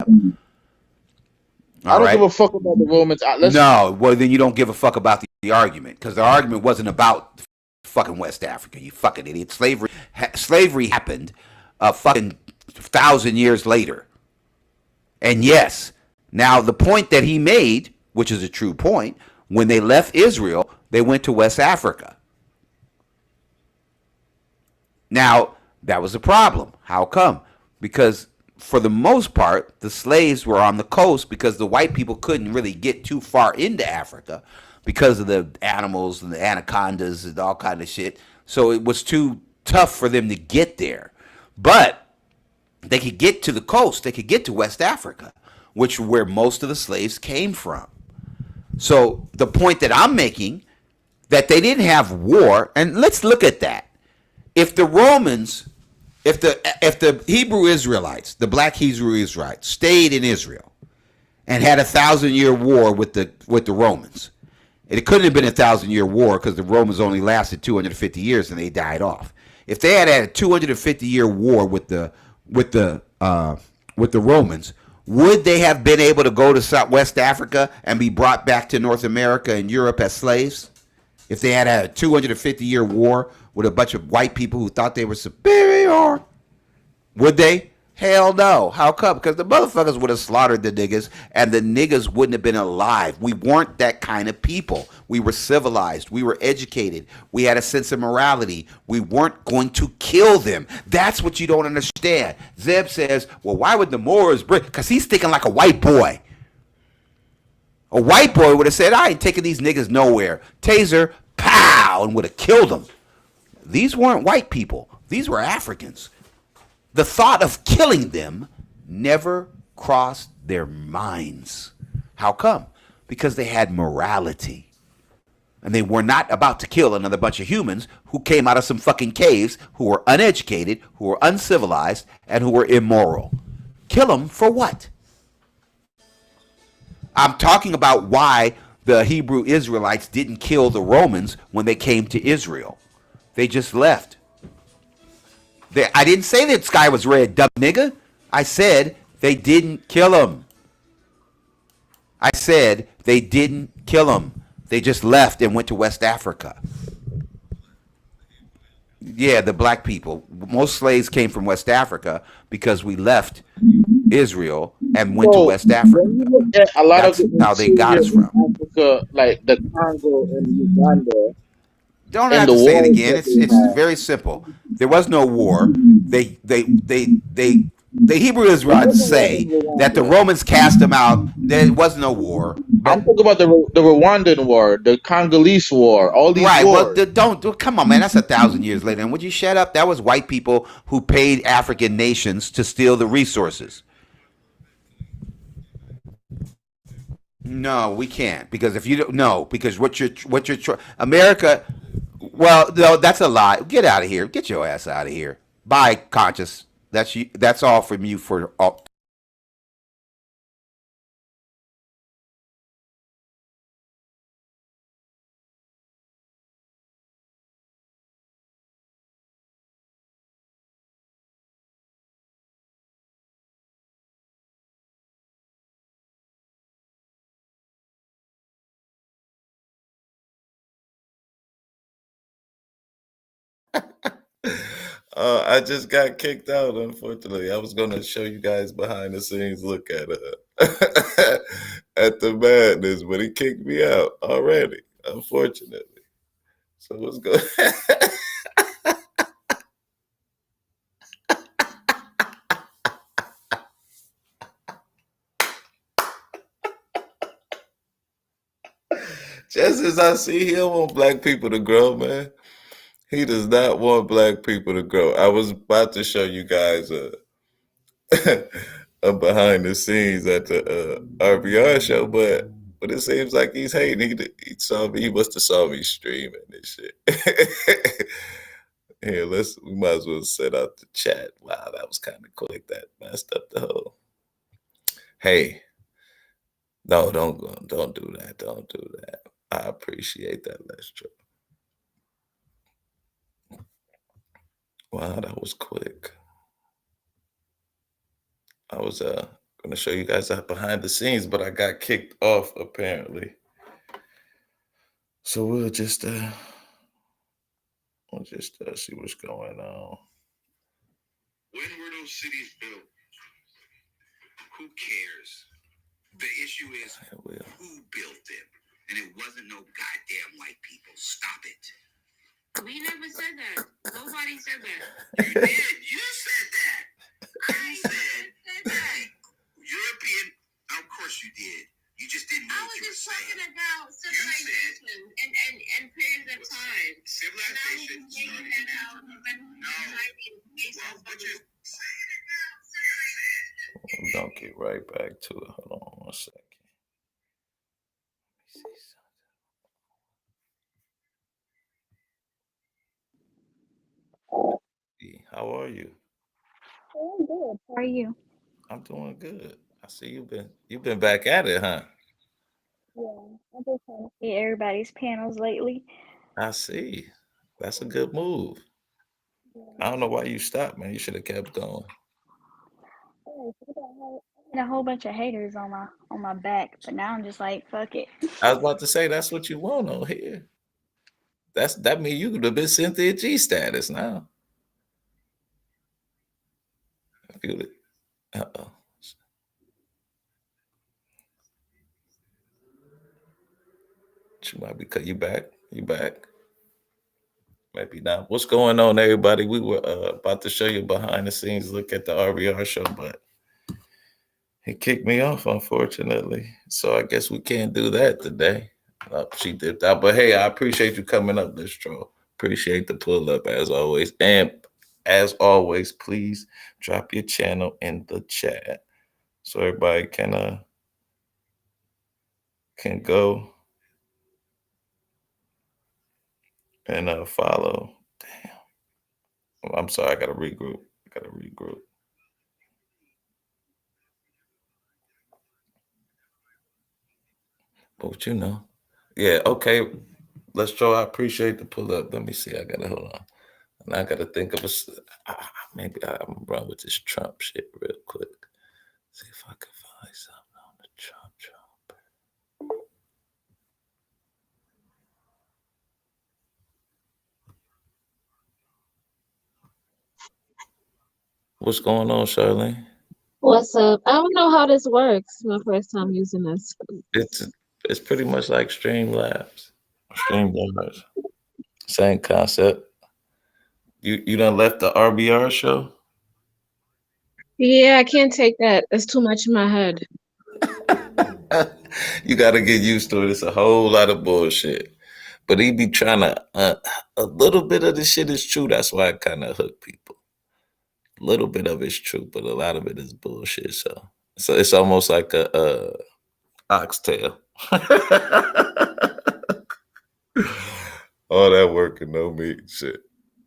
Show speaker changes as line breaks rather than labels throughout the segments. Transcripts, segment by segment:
I
All
don't give
right.
a fuck about the Romans.
No, well then you don't give a fuck about the argument because the argument wasn't about fucking West Africa. You fucking idiot. Slavery happened a fucking 1,000 years later. And yes, now the point that he made, which is a true point, when they left Israel, they went to West Africa. Now, that was a problem. How come? Because for the most part, the slaves were on the coast because the white people couldn't really get too far into Africa because of the animals and the anacondas and all kind of shit. So it was too tough for them to get there. But they could get to the coast. They could get to West Africa, which where most of the slaves came from. So the point that I'm making that they didn't have war, and let's look at that. If the Romans, if the Hebrew Israelites, the black Hebrew Israelites, stayed in Israel and had 1,000 year war with the Romans, it couldn't have been 1,000 year war because the Romans only lasted 250 years and they died off. If they had a 250-year war with the Romans, would they have been able to go to West Africa and be brought back to North America and Europe as slaves? If they had a 250-year war with a bunch of white people who thought they were superior, would they? Hell no. How come? Because the motherfuckers would have slaughtered the niggas and the niggas wouldn't have been alive. We weren't that kind of people. We were civilized. We were educated. We had a sense of morality. We weren't going to kill them. That's what you don't understand. Zeb says, well, why would the Moors bring? Because he's thinking like a white boy. A white boy would have said, I ain't taking these niggas nowhere. Taser, pow, and would have killed them. These weren't white people. These were Africans. The thought of killing them never crossed their minds. How come? Because they had morality. And they were not about to kill another bunch of humans who came out of some fucking caves, who were uneducated, who were uncivilized, and who were immoral. Kill them for what? I'm talking about why the Hebrew Israelites didn't kill the Romans when they came to Israel. They just left. I didn't say that sky was red, dumb nigga. I said they didn't kill him. I said they didn't kill him. They just left and went to West Africa. Yeah, the black people. Most slaves came from West Africa because we left Israel and went to
So
West
when
Africa.
you look at a lot of
That's
the
how they got
interior
us
in
from.
Africa, like the Congo and Uganda,
Don't
and
have
the
to say it
wars
again.
that
It's
they
very simple. There was no war. The Hebrew Israelites
wasn't war in
say that the
Rwanda.
Romans cast them out. There was no war.
I'm
But
talking about the Rwandan war, the Congolese war, all these
right, well,
wars.
come on, man. That's 1,000 years later. And would you shut up? That was white people who paid African nations to steal the resources. No, we can't because if you don't, no, because America. Well, no, that's a lie. Get out of here. Get your ass out of here. Bye, conscious. That's you. That's all from you for all.
I just got kicked out, unfortunately. I was gonna show you guys behind the scenes look at at the madness, but he kicked me out already, unfortunately. So what's good? Just as I see he don't want black people to grow, man. He does not want black people to grow. I was about to show you guys a behind the scenes at the RBR show, but it seems like he's hating. He saw me. He must have saw me streaming this shit. Here, we might as well set out the chat. Wow, that was kind of quick. That messed up the whole. Hey, no, don't do that. Don't do that. I appreciate that, Lestro. Wow, that was quick. I was gonna show you guys that behind the scenes, but I got kicked off apparently. So we'll just see what's going on. When were those cities built? Who cares? The issue is who built them, and it wasn't no goddamn white people. Stop it. We never said that. Nobody said that. You did. You said that. I said that. European. Of course you did. You just didn't know what you were saying. I was just talking about civilization and periods of time. Civilization. No. Well, what you're saying about civilization. I'm gonna get right back to it. Hold on one second. Let me see something. How are you?
Oh, I'm good. How are you?
I'm doing good. I see you've been back at it, huh?
Yeah, I've been trying to see everybody's panels lately.
I see. That's a good move. I don't know why you stopped, man. You should have kept going.
Yeah, I had a whole bunch of haters on my back, but now I'm just like, fuck it.
I was about to say that's what you want on here. That mean you could have been Cynthia G status now. I feel it. Uh-oh. She might be cut you back. You back. Maybe not. What's going on, everybody? We were about to show you behind the scenes look at the RBR show, but he kicked me off, unfortunately. So I guess we can't do that today. She dipped out. But hey, I appreciate you coming up, this troll. Appreciate the pull up as always. And as always, please drop your channel in the chat so everybody can go and follow. Damn. I'm sorry, I gotta regroup. But you know. Yeah, okay. Let's show. I appreciate the pull up. Let me see. I gotta hold on. And I gotta think of maybe I'm gonna run with this Trump shit real quick. See if I can find something on the Trump. What's going on, Charlene?
What's up? I don't know how this works. My first time using this.
It's pretty much like Streamlabs. Streamlabs. Same concept. You done left the RBR show?
Yeah, I can't take that. It's too much in my head.
You got to get used to it. It's a whole lot of bullshit. But he be trying to, a little bit of the shit is true. That's why I kind of hook people. A little bit of it's true, but a lot of it is bullshit. So it's almost like a oxtail. All that work and no meat shit.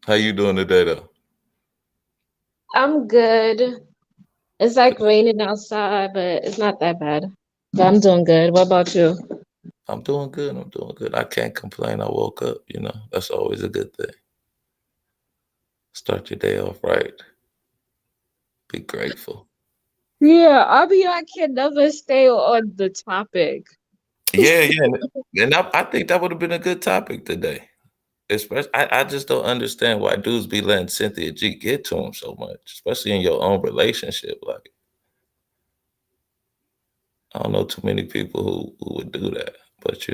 How you doing today, though?
I'm good. It's like raining outside, but it's not that bad. But I'm doing good. What about you?
I'm doing good. I can't complain. I woke up, that's always a good thing. Start your day off right. Be grateful.
Yeah, I can never stay on the topic.
Yeah. And I think that would have been a good topic today. Especially, I just don't understand why dudes be letting Cynthia G get to him so much, especially in your own relationship. Like, I don't know too many people who would do that, but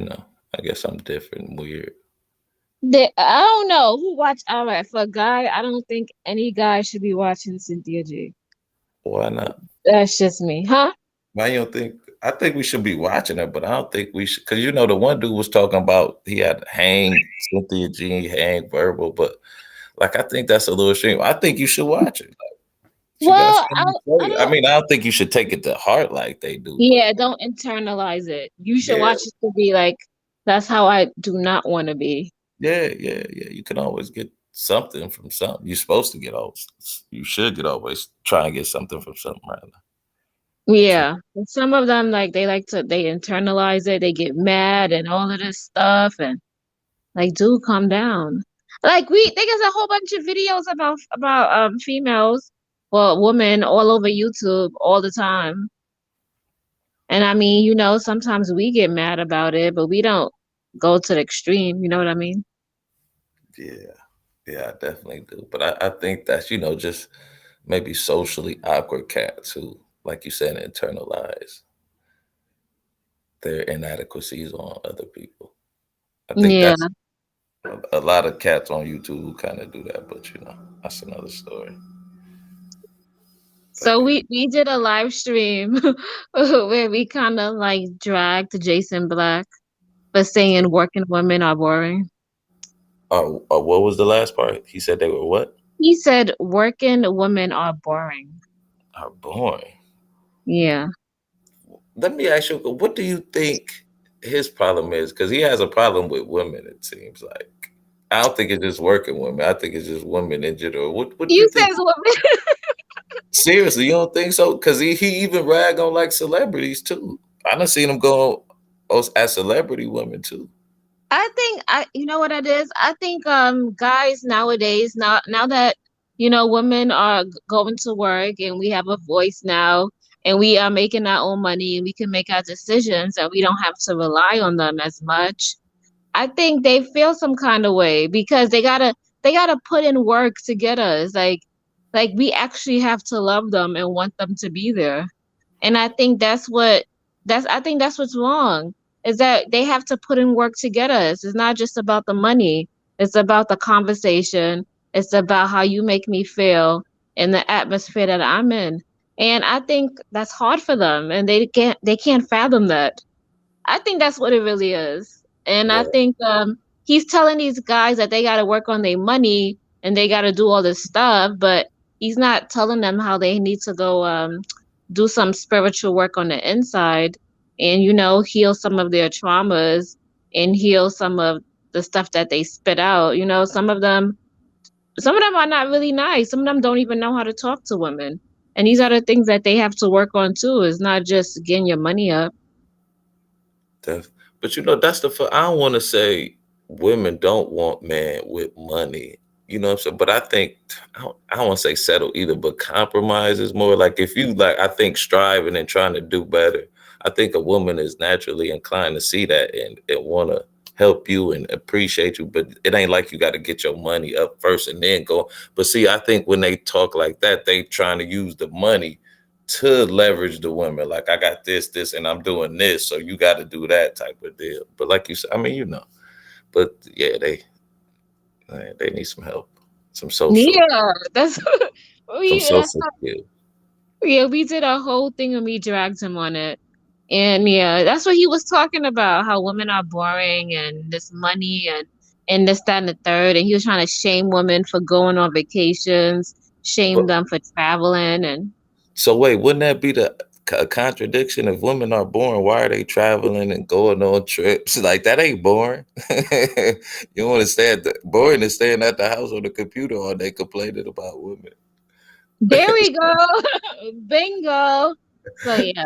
I guess I'm different and weird.
I don't know who watch. All right, for a guy, I don't think any guy should be watching Cynthia G.
Why not?
That's just me, huh?
Why you don't think? I think we should be watching it, but I don't think we should. Because the one dude was talking about he had hang Cynthia G, hang verbal, but like I think that's a little extreme. I think you should watch it. She got
Well,
something to say. I mean, I don't think you should take it to heart like they do.
yeah, don't internalize it. You should watch it to be like, that's how I do not want to be.
Yeah. You can always get something from something. You're supposed to you should always try and get something from something, rather.
Yeah. And some of them, like, they internalize it, they get mad and all of this stuff. And like, dude, calm down. Like, there's a whole bunch of videos about females or women all over YouTube all the time. And I mean, sometimes we get mad about it, but we don't go to the extreme. You know what I mean?
Yeah, yeah, I definitely do. But I think that's just maybe socially awkward cats who, like you said, internalize their inadequacies on other people. I think
Yeah.
that's a lot of cats on YouTube who kind of do that, but that's another story.
So
Like,
we did a live stream where we kind of like dragged Jason Black for saying working women are boring.
what was the last part? He said they were what?
He said working women are boring.
Are boring.
Yeah.
Let me ask you, what do you think his problem is? Because he has a problem with women. It seems like I don't think it's just working women. I think it's just women in general. What do you
You
think?
says women.
Seriously, you don't think so? Because he even rag on like celebrities too. I done seen him go at celebrity women too.
I think you know what it is? I think guys nowadays, now that women are going to work and we have a voice now and we are making our own money and we can make our decisions and we don't have to rely on them as much. I think they feel some kind of way because they gotta put in work to get us. Like we actually have to love them and want them to be there. And I think that's what's wrong is that they have to put in work to get us. It's not just about the money. It's about the conversation. It's about how you make me feel in the atmosphere that I'm in. And I think that's hard for them and they can't fathom that. I think that's what it really is. And I
Right.
think he's telling these guys that they got to work on their money and they got to do all this stuff, but he's not telling them how they need to go do some spiritual work on the inside and heal some of their traumas and heal some of the stuff that they spit out. Some of them are not really nice. Some of them don't even know how to talk to women. And these are the things that they have to work on too. It's not just getting your money up.
But that's I don't want to say women don't want men with money. You know what I'm saying? But I think I don't want to say settle either, but compromise is more like if you like I think striving and trying to do better. I think a woman is naturally inclined to see that and want to help you and appreciate you, but it ain't like you got to get your money up first and then go. But see, I think when they talk like that, they trying to use the money to leverage the women. Like I got this, and I'm doing this, so you got to do that type of deal. But like you said, I mean, but yeah, they need some help, some social,
Yeah, that's
some
we that's
social skills.
yeah, we did a whole thing and we dragged him on it. And yeah, that's what he was talking about, how women are boring and this money and this, that, and the third. And he was trying to shame women for going on vacations, shame
But
them for traveling and
so wait, wouldn't that be a contradiction? If women are boring, why are they traveling and going on trips? Like that ain't boring. You want to stay boring is staying at the house on the computer all day complaining about women.
there we go. Bingo. So yeah.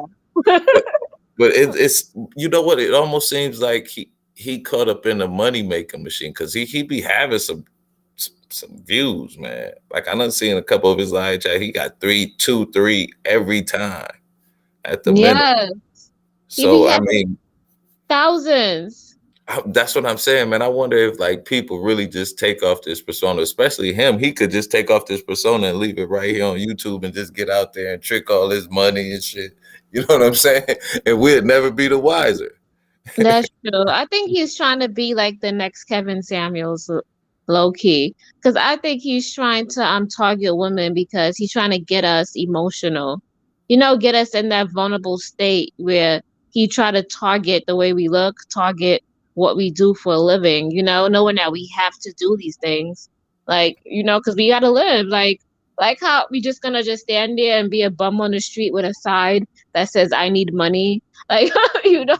But it's what it almost seems like he caught up in the money making machine because he be having some views, man. Like I done seen a couple of his live chat. He got 3, 2, 3 every time at the minute.
Yeah. He be
So I
having
mean,
thousands.
that's what I'm saying, man. I wonder if like people really just take off this persona, especially him. He could just take off this persona and leave it right here on YouTube and just get out there and trick all his money and shit. You know what I'm saying? And we'd never be the wiser.
That's true. I think he's trying to be like the next Kevin Samuels, low key, because I think he's trying to target women because he's trying to get us emotional, get us in that vulnerable state where he try to target the way we look, target what we do for a living, knowing that we have to do these things, like because we gotta live, like how we just gonna just stand there and be a bum on the street with a sign that says I need money, like you know.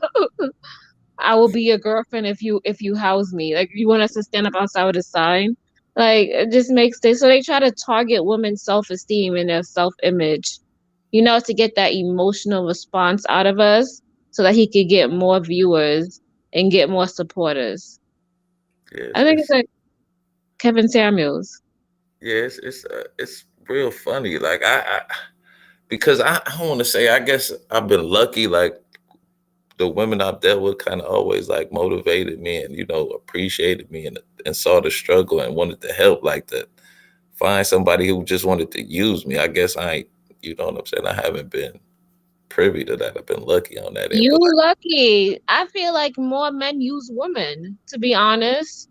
I will be your girlfriend if you house me. Like you want us to stand up outside with a sign. Like it just makes they so they try to target women's self esteem and their self image, to get that emotional response out of us so that he could get more viewers and get more supporters.
Yes,
I think it's like Kevin Samuels.
it's real funny. Like I because I don't want to say I guess I've been lucky. Like the women I've dealt with kind of always like motivated me and appreciated me and saw the struggle and wanted to help. Like to find somebody who just wanted to use me. I guess I ain't. You know what I'm saying? I haven't been privy to that. I've been lucky on that end.
You
But
lucky. I feel like more men use women, to be honest.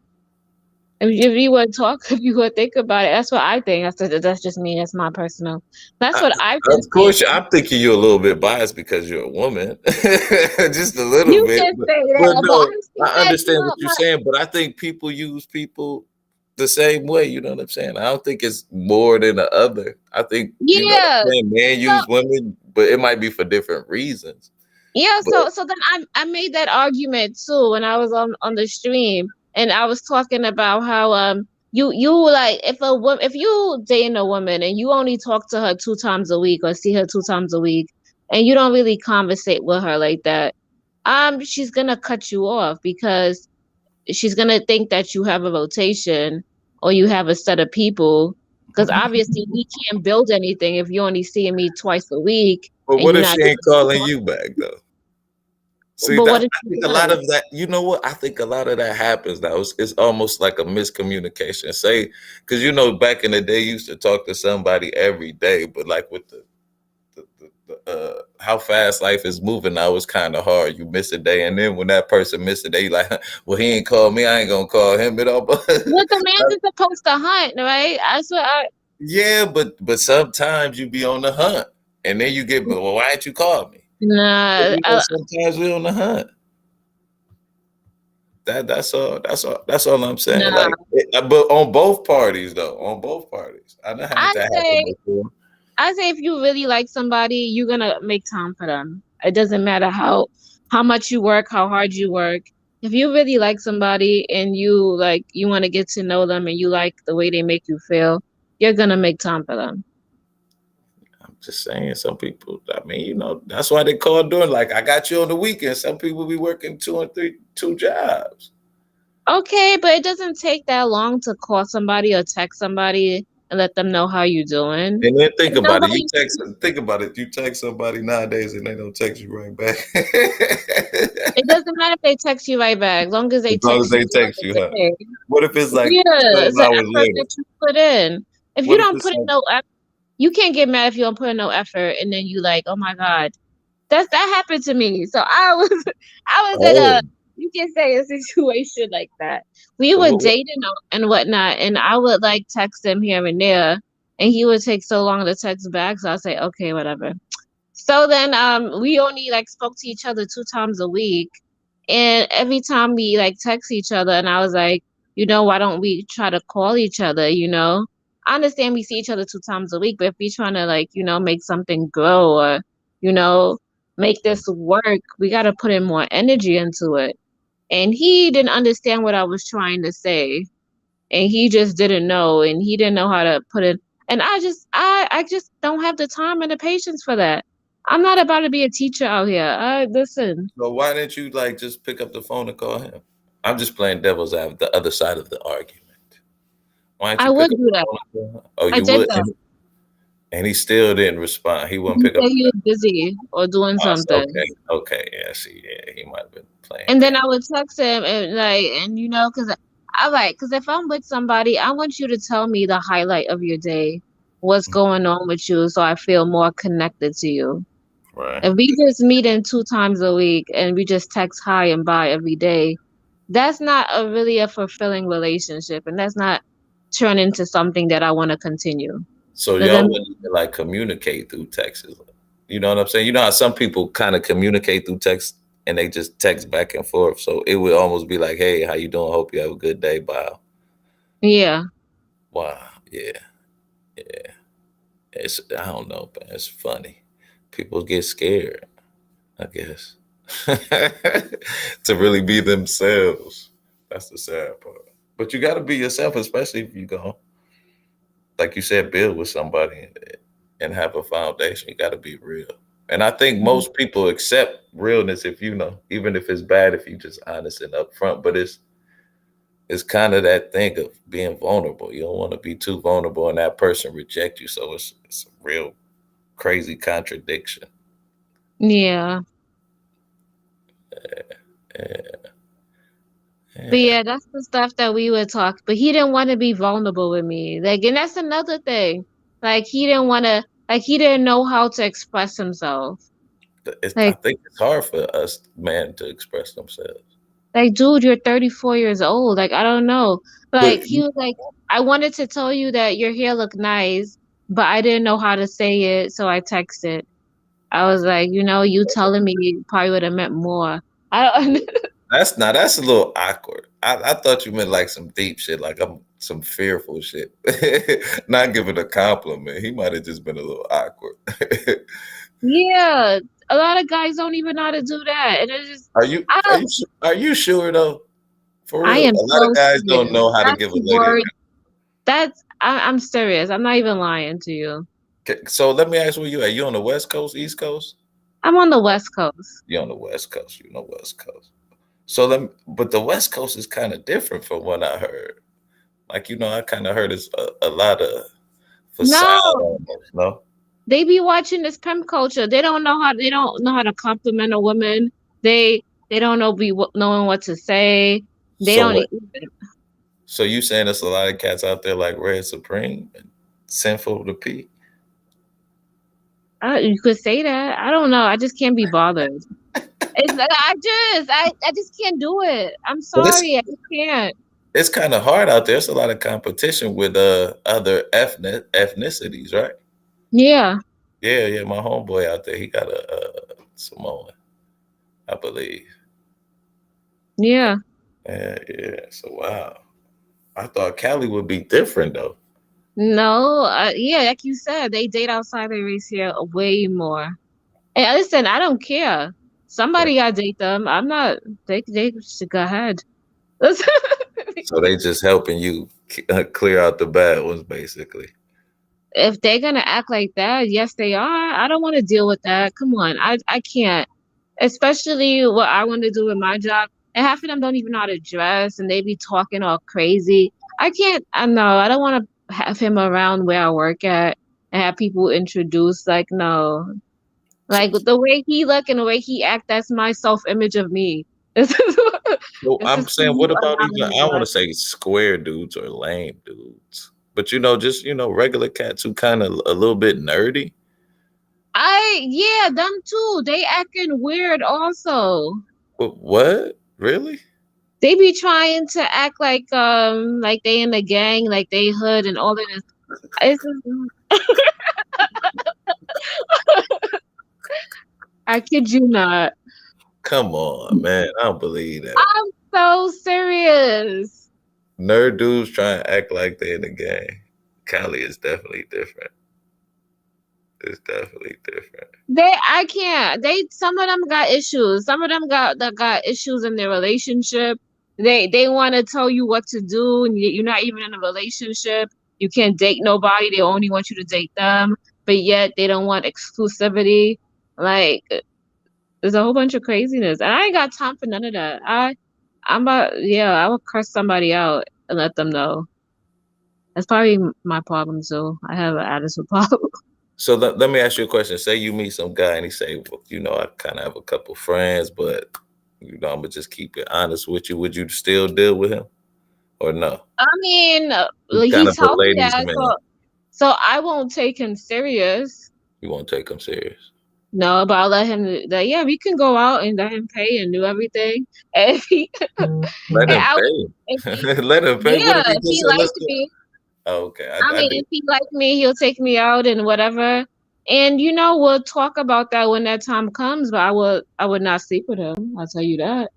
If you would talk, if you would think about it, that's what I think. That's just me. That's my personal. That's
I,
what I've been
of
seeing.
course, I'm thinking you're a little bit biased because you're a woman, just a little
You
bit.
can say
But
that, but
no,
I'm
I
saying that
understand what you're saying. But I think people use people the same way. You know what I'm saying? I don't think it's more than the other. I think what
yeah.
I'm saying. Men
So
use women, but it might be for different reasons.
yeah,
But
so then I made that argument too when I was on the stream, and I was talking about how you like if a woman, if you dating a woman and you only talk to her 2 times a week or see her 2 times a week, and you don't really conversate with her like that, she's gonna cut you off because she's gonna think that you have a rotation or you have a set of people. Because obviously we can't build anything if you only seeing me twice a week and
what
you're
if
not
she ain't
even
calling
talking.
you back though? See,
But
that
what if
I
she
think a lot
does?
of that. You know what? I think a lot of that happens now. It's almost like a miscommunication. Say, because back in the day, you used to talk to somebody every day, but like with the how fast life is moving now, it's kind of hard. You miss a day, and then when that person miss a day, you like, well, he ain't called me. I ain't gonna call him at all. But
What the man's is supposed to hunt, right? That's what I.
yeah, but sometimes you be on the hunt, and then you get, well, why didn't you call me? But
Nah,
sometimes we on the hunt. That's all I'm saying.
nah.
Like, but on both parties though, on both parties, I done had
I
that happen
say,
before.
I say, if you really like somebody, you're gonna make time for them. It doesn't matter how much you work, how hard you work. If you really like somebody and you want to get to know them and you like the way they make you feel, you're gonna make time for them.
I'm just saying, some people. I mean, that's why they call doing. Like, I got you on the weekend. Some people be working two jobs,
Okay, but it doesn't take that long to call somebody or text somebody and let them know how you doing.
and then think
If
about it. You
nobody,
text. Think about it. You text somebody nowadays, and they don't text you right back.
it doesn't matter if they text you right back, as long as
As
they
long as
text you
they
throughout
text
the
you, huh?
day.
What if it's like
Yeah,
12
it's an
hours
effort
later?
that you put in. If you
What if
don't
it's
put in
like,
no effort, you can't get mad if you don't put in no effort, and then you like, oh my God, that happened to me. So I was, I was in
oh,
a, you can say a situation like that. We
so
were
what?
dating and whatnot, and I would like text him here and there, and he would take so long to text back. So I'll say, okay, whatever. So then we only like spoke to each other 2 times a week. And every time we like text each other and I was like, why don't we try to call each other, I understand we see each other 2 times a week, but if we trying to like, make something grow or, you know, make this work, we gotta put in more energy into it. And he didn't understand what I was trying to say. And he just didn't know and he didn't know how to put it, and I just don't have the time and the patience for that. I'm not about to be a teacher out here. Listen,
So why didn't you like just pick up the phone and call him? I'm just playing devil's advocate, the other side of the argument. Why didn't
I
you pick
would
up
do
the
that.
phone and call him? Oh,
I
you
did
would,
that.
and he still didn't respond. He wouldn't
He
pick up.
said he was busy or doing something.
Okay, okay, yeah. See, yeah, he might have been playing
And then
game.
I would text him and like, and cause cause if I'm with somebody, I want you to tell me the highlight of your day, what's going on with you, so I feel more connected to you.
Right.
If we just meeting 2 times a week and we just text hi and bye every day, that's not really a fulfilling relationship, and that's not turn into something that I want to continue.
So y'all
Doesn't
wouldn't even like communicate through text. You know what I'm saying? You know how some people kind of communicate through text and they just text back and forth. So it would almost be like, "Hey, how you doing? Hope you have a good day." Bye.
yeah.
Wow. Yeah. Yeah. It's I don't know, man. It's funny. People get scared, I guess, to really be themselves. That's the sad part. But you got to be yourself, especially if you go, like you said, build with somebody and have a foundation. You got to be real. And I think most people accept realness if even if it's bad, if you just honest and upfront. But it's kind of that thing of being vulnerable. You don't want to be too vulnerable and that person reject you. So it's a real crazy contradiction.
Yeah.
Yeah,
But
yeah.
yeah, that's the stuff that we would talk. But he didn't want to be vulnerable with me. Like, and that's another thing. Like, he didn't want to. Like, he didn't know how to express himself.
I
Like,
think it's hard for us men to express themselves.
dude, you're 34 years old. Like, I don't know.
But
Like, he was like, I wanted to tell you that your hair looked nice, but I didn't know how to say it, so I texted. I was like, you telling me probably would have meant more. I don't.
that's a little awkward. I thought you meant like some deep shit, like I'm some fearful shit. Not giving a compliment. He might have just been a little awkward.
Yeah, a lot of guys don't even know how to do that, and it's just,
Are you
I
are
don't.
you are you sure though? For
I
real,
am
a lot of
so
guys don't
serious.
know how to
That's
give a
the
lady a
word. I'm serious. I'm not even lying to you.
So let me ask where you at. You on the West Coast, East Coast?
I'm on the West Coast.
You on the West Coast. You know West Coast. So but the West Coast is kind of different from what I heard. Like I kind of heard it's a lot of facade
No,
almost. No.
they be watching this pimp culture. They don't know how to compliment a woman. They don't know knowing what to say. They
So
don't
what?
even,
So you saying there's a lot of cats out there like Red Supreme and Sinful to Pee?
you could say that. I don't know. I just can't be bothered. I just can't do it. I'm
But it's
sorry. I just can't.
it's kind of hard out there. There's a lot of competition with other ethnicities, right?
Yeah.
Yeah, yeah. My homeboy out there, he got a Samoan, I believe.
Yeah.
Yeah, yeah. So wow. I thought Cali would be different though.
No, yeah, like you said, they date outside their race here way more. And listen, I don't care.
Yeah.
Somebody gotta date them. I'm not. They should go ahead.
So they just helping you clear out the bad ones, basically.
If they're gonna act like that, yes, they are. I don't want to deal with that. Come on, I can't. Especially what I want to do with my job. And half of them don't even know how to dress, and they be talking all crazy. I can't. I know. I don't want to have him around where I work at and have people introduce. Like, no.
So,
Like the way he look and the way he act, that's my self image of me. This is
so
this
I'm
is who
saying,
you
what about
allow
even?
me
I
to
don't want
like.
to say square dudes or lame dudes, but just regular cats who kind of a little bit nerdy.
Yeah, them too. They acting weird also.
What? Really?
They be trying to act like they in the gang, like they hood and all of this. It's just, I kid you not.
Come on, man. I don't believe that.
I'm so serious.
Nerd dudes trying to act like they in the game. Cali is definitely different. It's definitely different.
I can't. Some of them got issues. Some of them got issues in their relationship. They want to tell you what to do, and you're not even in a relationship. You can't date nobody. They only want you to date them, but yet they don't want exclusivity. Like there's a whole bunch of craziness, and I ain't got time for none of that. Yeah, I would curse somebody out and let them know. That's probably my problem too. I have an attitude problem.
So let me ask you a question. Say you meet some guy and he say, well, I kind of have a couple friends, but I'm gonna just keep it honest with you. Would you still deal with him or no?
I mean,
He's kind
he
of a
told me
ladies'
that,
man.
so I won't take him serious.
You won't take him serious.
No, but I'll let him. Yeah, we can go out and let him pay and do everything. And if he, and
Let him
if he,
pay. Let him pay. What
yeah,
if he
if
just
he
say, let's
likes
go?
me,
Oh, okay.
I
I
mean,
do.
if he likes me, he'll take me out and whatever. And we'll talk about that when that time comes. But I would not sleep with him. I'll tell you that.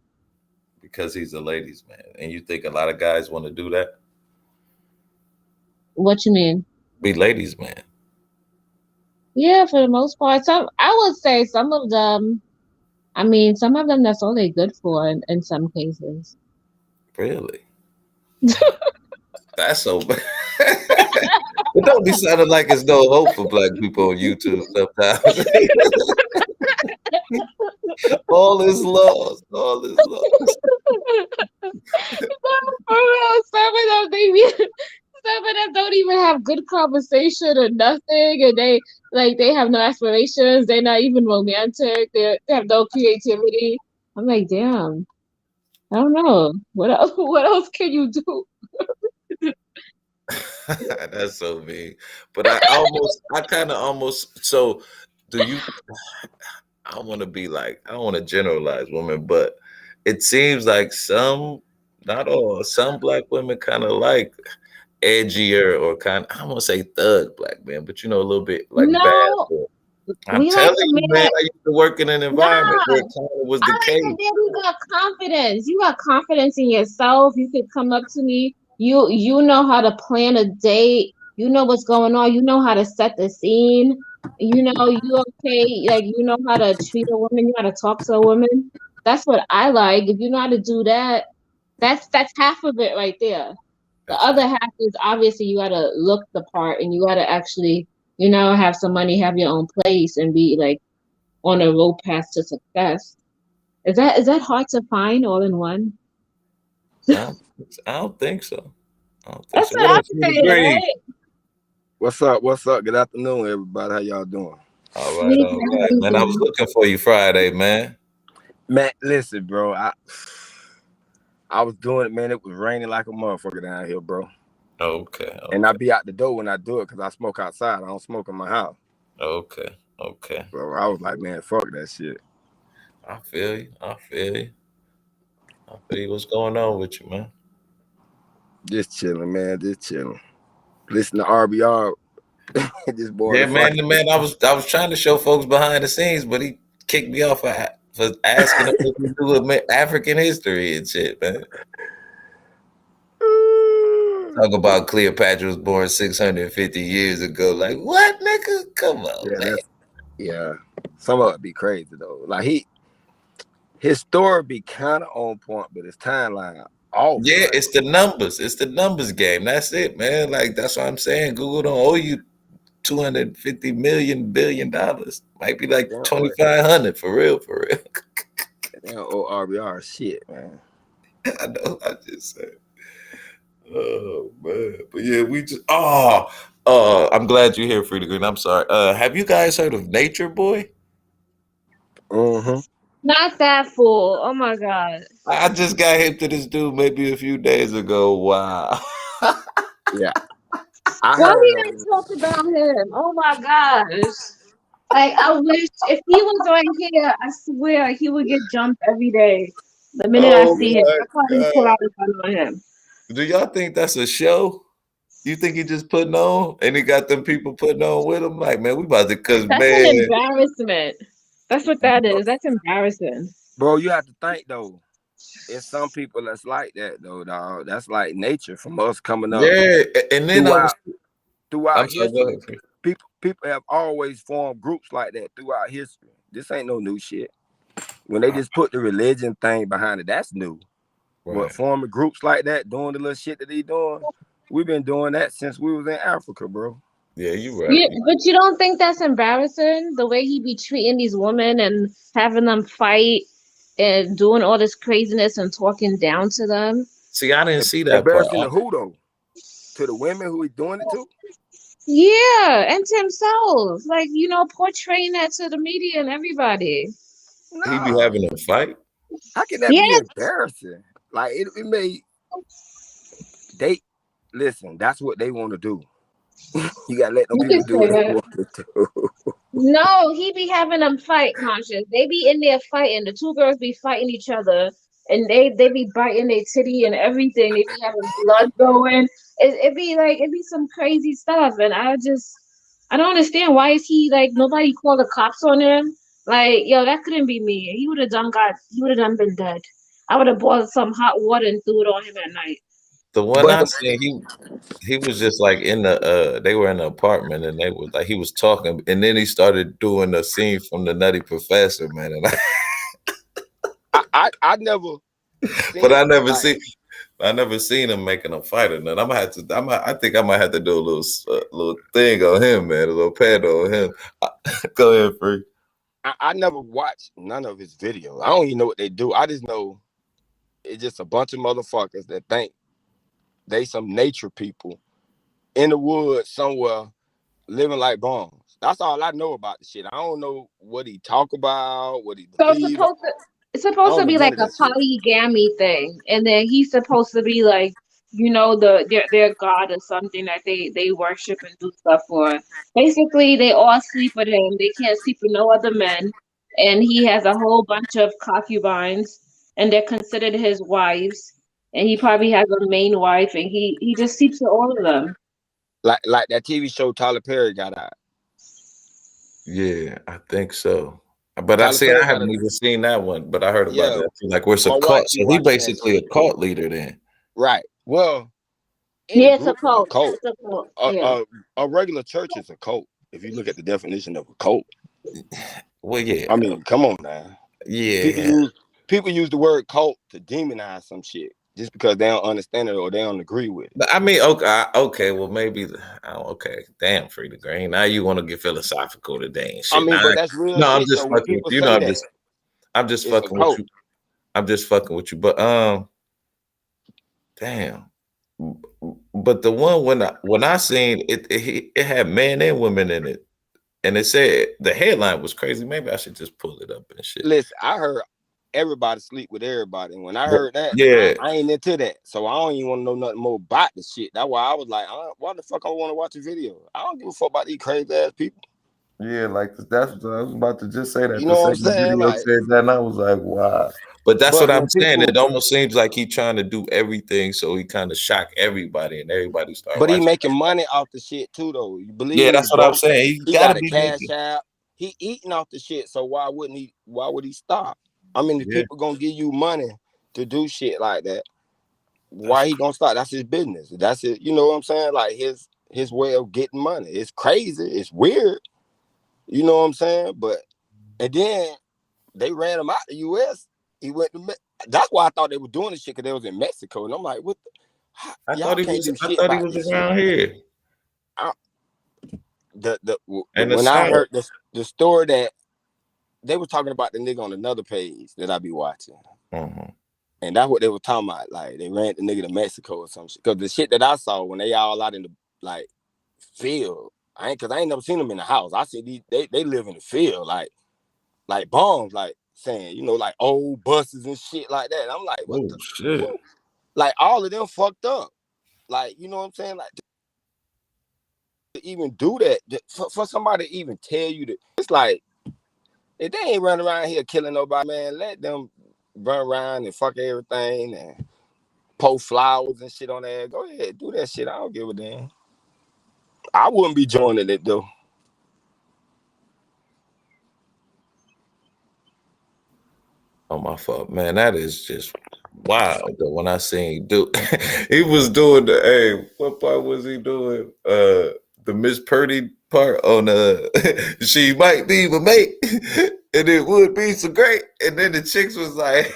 Because he's a ladies' man. And you think a lot of guys want to do that?
What you mean?
Be ladies' man.
Yeah, for the most part, I would say some of them. I mean, some of them that's all they good for in some cases.
Really? That's so bad. It don't be sounding like it's no hope for black people on YouTube sometimes. All is lost. All is lost.
For real, some of them don't even have good conversation or nothing, and they have no aspirations. They're not even romantic. They have no creativity. I'm like, damn. I don't know. What else? What else can you do?
That's so mean. But I kind of almost. So, do you? I don't want to be like, I don't want to generalize women, but it seems like some, not all, some black women kind of like edgier or kind. I don't want to say thug black men, but a little bit like bad
No,
boy. I'm
we like
telling
the
you, man,
man.
I used to work in an environment
Nah,
where it kind of was
I
the
like the
case.
man who got confidence. You got confidence in yourself. You could come up to me. You know how to plan a date. You know what's going on. You know how to set the scene. You know you okay. Like you know how to treat a woman. You know how to talk to a woman. That's what I like. If you know how to do that, that's half of it right there. The
That's
other
right.
half is obviously you gotta look the part and you gotta actually, have some money, have your own place, and be like on a road path to success. Is that hard to find all in one?
I don't, I don't think so. I don't think
That's
so.
what
What
I'm
up, Sweet
saying,
Green?
right?
What's up? What's up? Good afternoon, everybody. How y'all doing?
Sweet,
All
how
right,
you
man. I was
doing?
looking for you Friday, man.
Man, listen, bro. I was doing it, man. It was raining like a motherfucker down here, bro.
Okay,
And I
okay,
be out the door when I do it because I smoke outside. I don't smoke in my house.
okay, okay.
So I was like, man, fuck that shit.
I feel you. I feel you. I feel you. What's going on with you, man?
Just chilling, man. Just chilling. Listen to RBR. This boy
Yeah,
the
man.
fight.
The man. I was trying to show folks behind the scenes, but he kicked me off for asking him if he knew African history and shit, man. Talk about Cleopatra was born 650 years ago. Like, what, nigga? Come on,
Yeah,
man.
yeah. Some of it be crazy though. Like his story be kind of on point, but his timeline off.
Yeah,
Like,
it's the numbers. It's the numbers game. That's it, man. Like, that's what I'm saying. Google don't owe you 250 million billion dollars. Might be like
damn,
2,500 for real, for real.
damn old RBR shit, man.
I know. I just said, oh man, but yeah, I'm glad you're here, Frida Green. I'm sorry. Have you guys heard of Nature Boy?
Mm-hmm.
Not that fool. Oh my God.
I just got hip to this dude maybe a few days ago. Wow.
Yeah, I
Why
heard
we
of
not
him.
talk about him? Oh my gosh. Like I wish if he was right here, I swear he would get jumped every day. The minute I
Oh
see him,
my
I probably pull
god.
out a gun on him.
Do y'all think that's a show? You think he just putting on and he got them people putting on with him? Like, man, we about to, cause
That's an
man,
embarrassment. That's what that is. That's embarrassing.
Bro, you have to think though. It's some people that's like that though, dog. That's like nature from us coming up
yeah. And then
throughout
I'm sorry, go
history.
ahead. Chris.
People have always formed groups like that throughout history. This ain't no new shit. When they just put the religion thing behind it, that's new. But
Right.
forming groups like that, doing the little shit that they doing, we've been doing that since we was in Africa, bro.
Yeah, you right.
Yeah, but you don't think that's embarrassing the way he be treating these women and having them fight and doing all this craziness and talking down to them?
See, I didn't see that part.
Embarrassing to who though? To the women who he doing it to?
Yeah, and to himself, like portraying that to the media and everybody.
He be
Nah.
having a fight.
How can that
Yeah,
be embarrassing? Like it may they listen, that's what they want to do. You gotta let them
you
people
can
do
say
what they
that.
want to do.
No, he be having them fight conscious. They be in there fighting. The two girls be fighting each other, and they be biting their titty and everything. They be having blood going. It be some crazy stuff, and I don't understand why is he like nobody called the cops on him. Like yo, that couldn't be me. He would have done been dead. I would have boiled some hot water and threw it on him at night.
The one
But
I seen, he was just like in the they were in the apartment and they was like he was talking and then he started doing the scene from the Nutty Professor, man. And
I never
but
seen like
I never seen him making a fight or nothing. I think I might have to do a little thing on him, man, a little pad on him. Go ahead, Free.
I never watched none of his videos. I don't even know what they do. I just know it's just a bunch of motherfuckers that think they some nature people in the woods somewhere living like bums. That's all I know about the shit. I don't know what he talk about, what he
So
believe in.
It's supposed to
don't
be
get
like
none of
a
that shit.
polygamy thing, and then he's supposed to be like, their god or something that they worship and do stuff for. Basically, they all sleep with him. They can't sleep with no other men, and he has a whole bunch of concubines, and they're considered his wives. And he probably has a main wife, and he just sleeps with all of them.
Like that TV show Tyler Perry got out.
Yeah, I think so. But
Tyler
I
Perry got a
haven't even seen that one, but I heard about
yeah.
that. Like, where's a
My wife
cult?
be
So he
watching that
basically a
shit.
cult leader then.
Right. Well, any
Yeah, it's a
group is a
cult.
cult.
It's a cult.
A,
Yeah.
a, a regular church is a cult. If you look at the definition of a cult,
Well, yeah,
I mean, come on now. People
yeah.
use people use the word cult to demonize some shit just because they don't understand it or they don't agree with it.
But I mean, okay, okay. Well, maybe. Okay, damn, Free the Green. Now you want to get philosophical today and
I
shit.
mean,
Now,
but that's real
no, I'm
shit
just
though. When
fucking with
people
you. You know,
say that,
I'm just
it's a
fucking with
cult.
you. I'm just fucking with you. But damn. But the one when I seen it, it had men and women in it, and it said the headline was crazy. Maybe I should just pull it up and shit.
Listen, I heard everybody sleep with everybody. And when I
But
heard that,
yeah,
I ain't into that. So I don't even want to know nothing more about the shit. That's why I was like, why the fuck I want to watch a video? I don't give a fuck about these crazy ass people.
yeah, like that's what I was about to just say that.
You
The
know what I'm
second
saying?
video
Like,
said that, and I was like, wow. But that's what
but
I'm
when
saying.
people,
It almost seems like he trying to do everything, so he kind of shock everybody, and everybody start
but he
watching.
making money off the shit too, though. You believe
Yeah,
me? He
that's what I'm
broke.
saying. He
He
got to
got a
be
cash
making.
out. He eating off the shit. So why wouldn't he? Why would he stop? I mean, if
Yeah,
people gonna give you money to do shit like that,
that's
why he gonna stop? That's his business. That's it. You know what I'm saying? Like his way of getting money. It's crazy. It's weird. You know what I'm saying? But and then they ran him out the U.S. He went to. That's why I thought they were doing this shit because they was in Mexico, and I'm like, what? Y'all can't do
I
shit
thought he
about
was
this shit.
around here
I,
in the
when I
south.
heard the story that they were talking about the nigga on another page that I be watching.
Mhm.
And that's what they were talking about. Like they ran the nigga to Mexico or some shit. Cause the shit that I saw when they all out in the like field, cause I ain't never seen them in the house. I see these they live in the field, like bombs, like saying, like old buses and shit like that. And I'm like, what
Oh
the
shit!
fuck? Like all of them fucked up. Like, you know what I'm saying? Like to even do that, for somebody to even tell you that, it's like if they ain't running around here killing nobody, man, let them run around and fuck everything and post flowers and shit on there. Go ahead, do that shit. I don't give a damn. I wouldn't be joining it though.
Oh my fault, man. That is just wild. Though, when I seen dude, he was doing the. Hey, what part was he doing? The Miss Purdy part on she might be my mate, and it would be so great. And then the chicks was like,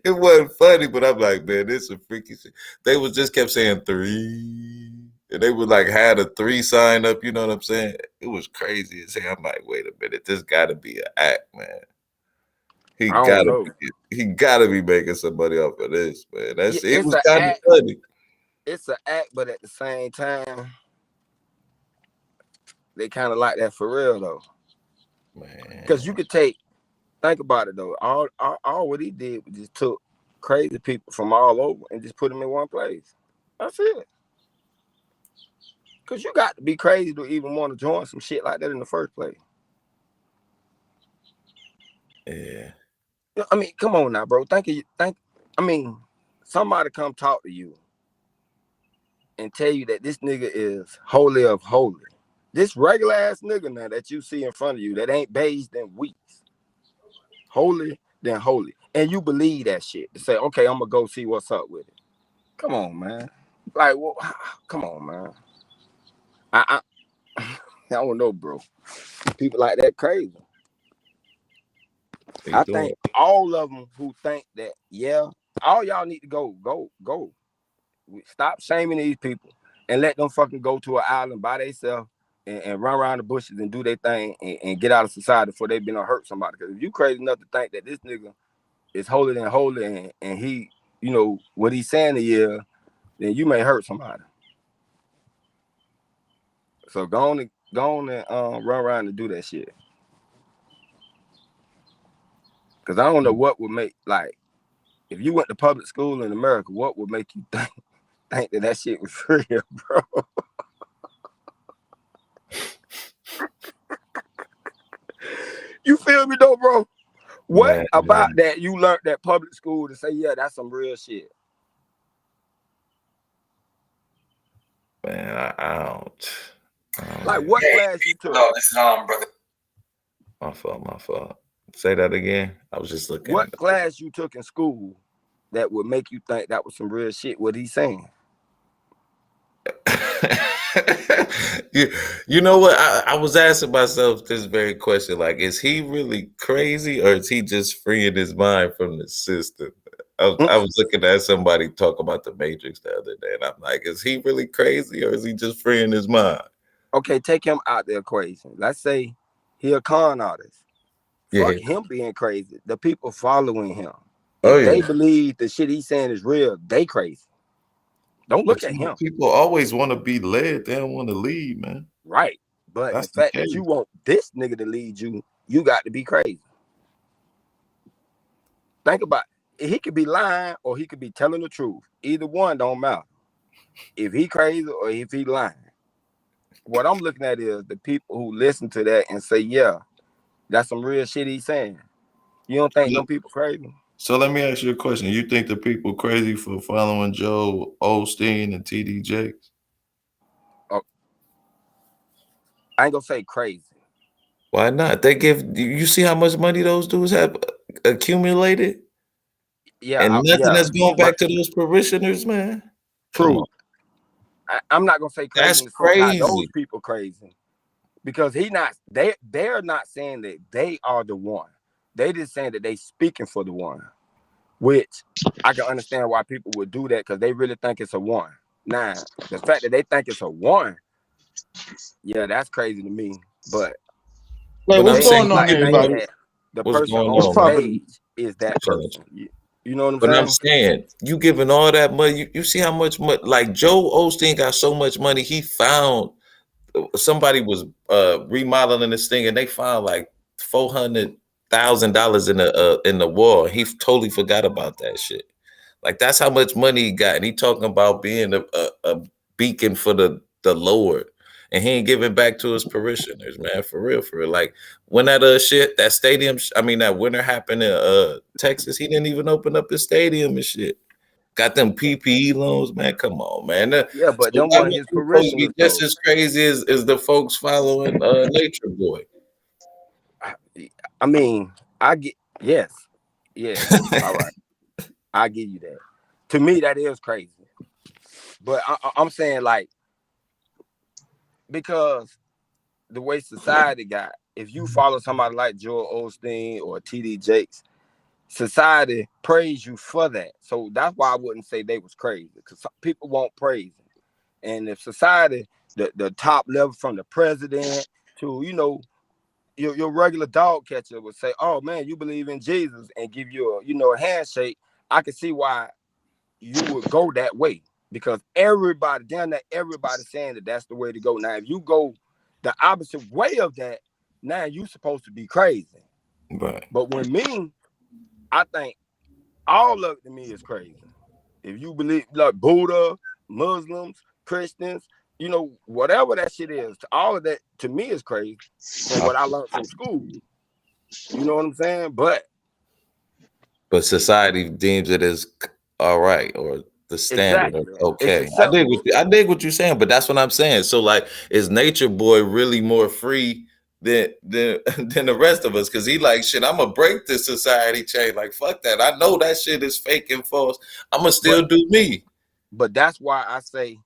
it wasn't funny, but I'm like, man, this is a freaky shit. They was just kept saying three. And they would like had a three sign up, you know what I'm saying? It was crazy as hell. I'm like, wait a minute, this gotta be an act, man. He
I don't
gotta
know.
he gotta be making some money off of this, man.
Yeah,
It
it's
was
an
kind of
act.
funny.
It's an act, but at the same time, they kind of like that for real though. Because you
Man.
could think about it though. All what he did was just took crazy people from all over and just put them in one place. That's it. Because you got to be crazy to even want to join some shit like that in the first place.
Yeah.
I mean, come on now, bro. I mean, somebody come talk to you and tell you that this nigga is holy of holy. This regular ass nigga now that you see in front of you that ain't bathed in weeks. Holy than holy. And you believe that shit. To say, okay, I'm gonna go see what's up with it. Come on, man. Like, well, come on, man. I I don't know, bro. People like that crazy.
He
I
doing
think all of them who think that, yeah, all y'all need to go. Stop shaming these people and let them fucking go to an island by themselves and run around the bushes and do their thing and get out of society before they been to hurt somebody. Because if you crazy enough to think that this nigga is holier than holy and he, what he's saying to you, then you may hurt somebody. So go on and run around and do that shit. Because I don't know what would make, like, if you went to public school in America, what would make you think that shit was real, bro? You feel me though, bro? What
Man,
about that you learned at public school to say, yeah, that's some real shit?
man, I don't.
Like, what class you took?
No, this is brother.
My fault. Say that again. I was just looking
What
at
class you took in school that would make you think that was some real shit? What he's saying?
You know what? I was asking myself this very question. Like, is he really crazy or is he just freeing his mind from the system? I was looking at somebody talk about the Matrix the other day, and I'm like, is he really crazy or is he just freeing his mind?
Okay, take him out the equation. Let's say he a con artist. Fuck him being crazy. The people following him. If they believe the shit he's saying is real, they crazy. Don't look at him.
People always want to be led. They don't want to lead, man.
Right. But
That's
the fact that you want this nigga to lead you, you got to be crazy. Think about it. He could be lying or he could be telling the truth. Either one don't matter. If he crazy or if he lying. What I'm looking at is the people who listen to that and say, yeah, that's some real shit he's saying. You don't think them people crazy?
So let me ask you a question. You think the people crazy for following Joe Osteen and TD Jakes?
Oh, I ain't gonna say crazy.
Why not? They give you see how much money those dudes have accumulated?
Yeah.
And nothing that's going back to those parishioners, man.
True. I'm not gonna say crazy.
That's crazy.
Those people crazy. Because they're not saying that they are the one. They just saying that they speaking for the one. Which I can understand why people would do that because they really think it's a one. Now, the fact that they think it's a one, yeah, that's crazy to me. But
what's going on, everybody?
The person on stage is that person. You know what I'm saying?
But I'm saying, you giving all that money, you see how much money, like Joe Osteen got so much money, he found somebody was remodeling this thing and they found like $400,000 in the wall. He totally forgot about that shit. Like that's how much money he got, and he talking about being a beacon for the Lord, and he ain't giving back to his parishioners, man. For real. Like when that that stadium, that winter happened in Texas, he didn't even open up his stadium and shit. Got them PPE loans, man. Come on, man.
Yeah, but them weren't his parishioners.
Just as crazy as the folks following Nature Boy.
I mean, I get yes. All right, I give you that. To me, that is crazy. But I'm saying like because the way society got, if you follow somebody like Joel Osteen or TD Jakes, society praise you for that. So that's why I wouldn't say they was crazy because people won't praise them. And if society, the top level from the president to your regular dog catcher would say, "Oh man, you believe in Jesus," and give you a handshake, I can see why you would go that way because everybody saying that that's the way to go. Now, if you go the opposite way of that, now you supposed to be crazy.
Right.
But I think all of it to me is crazy. If you believe like Buddha, Muslims, Christians, whatever that shit is, all of that to me is crazy from what I learned from school. You know what I'm saying? But
society deems it as all right or the standard.
Exactly.
Okay. I dig what you're saying, but that's what I'm saying. So like, is Nature Boy really more free than the rest of us? Because he like, shit, I'm gonna break this society chain. Like, fuck that. I know that shit is fake and false. I'm gonna still do me.
But that's why I say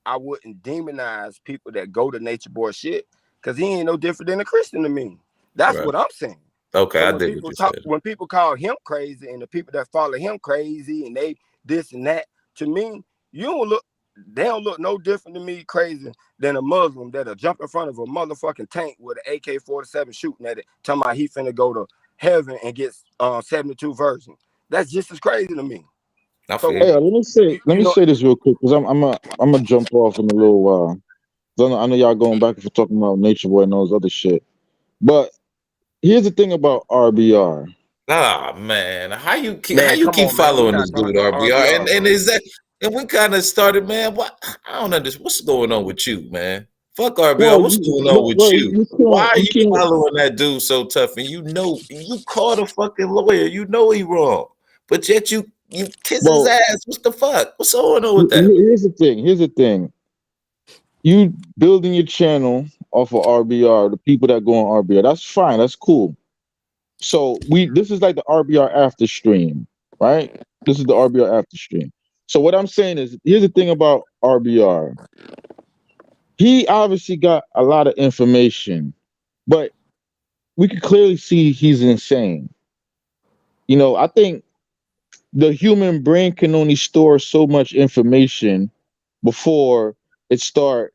I wouldn't demonize people that go to Nature Boy shit because he ain't no different than a Christian to me. That's what I'm saying.
Okay,
so
I dig what you said.
When people call him crazy and the people that follow him crazy and they this and that, to me, they don't look no different to me crazy than a Muslim that'll jump in front of a motherfucking tank with an AK-47 shooting at it, talking about he finna go to heaven and get 72 versions. That's just as crazy to me.
Hey, let me say this real quick because I'm gonna jump off in a little while. I know y'all going back and forth talking about Nature Boy and all this other shit, but here's the thing about RBR.
Ah man, how you keep
Man, come on, man. We
following
not
this
talking
dude
about
RBR?
RBR,
And
bro.
is that and we kind of started, man. What I don't understand. What's going on with you, man? Fuck RBR.
Well,
What's going on with you?
you
Why
can't
are
you
you
can't.
following that dude so tough? And you know you caught a fucking lawyer. You know he wrong, but yet you kiss his
Well,
ass. What the fuck? What's going on with that?
here's the thing. Here's the thing. You building your channel off of RBR, the people that go on RBR, that's fine. That's cool. So this is like the RBR after stream, right? This is the RBR after stream. So what I'm saying is, here's the thing about RBR. He obviously got a lot of information, but we can clearly see he's insane. I think the human brain can only store so much information before it start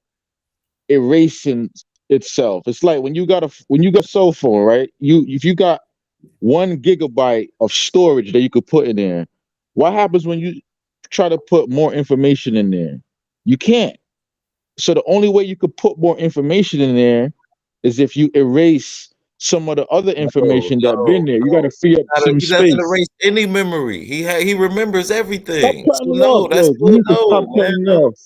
erasing itself. It's like when you got a cell phone, right? If you got 1 gigabyte of storage that you could put in there, what happens when you try to put more information in there? You can't. So the only way you could put more information in there is if you erase some of the other
No,
information that been there. You got
no.
to free up some
He doesn't
space.
erase any memory. He remembers
Stop
everything. So
cutting me
no,
off,
that's
yo. You
good.
need to stop
No, man.
cutting me
No.
off.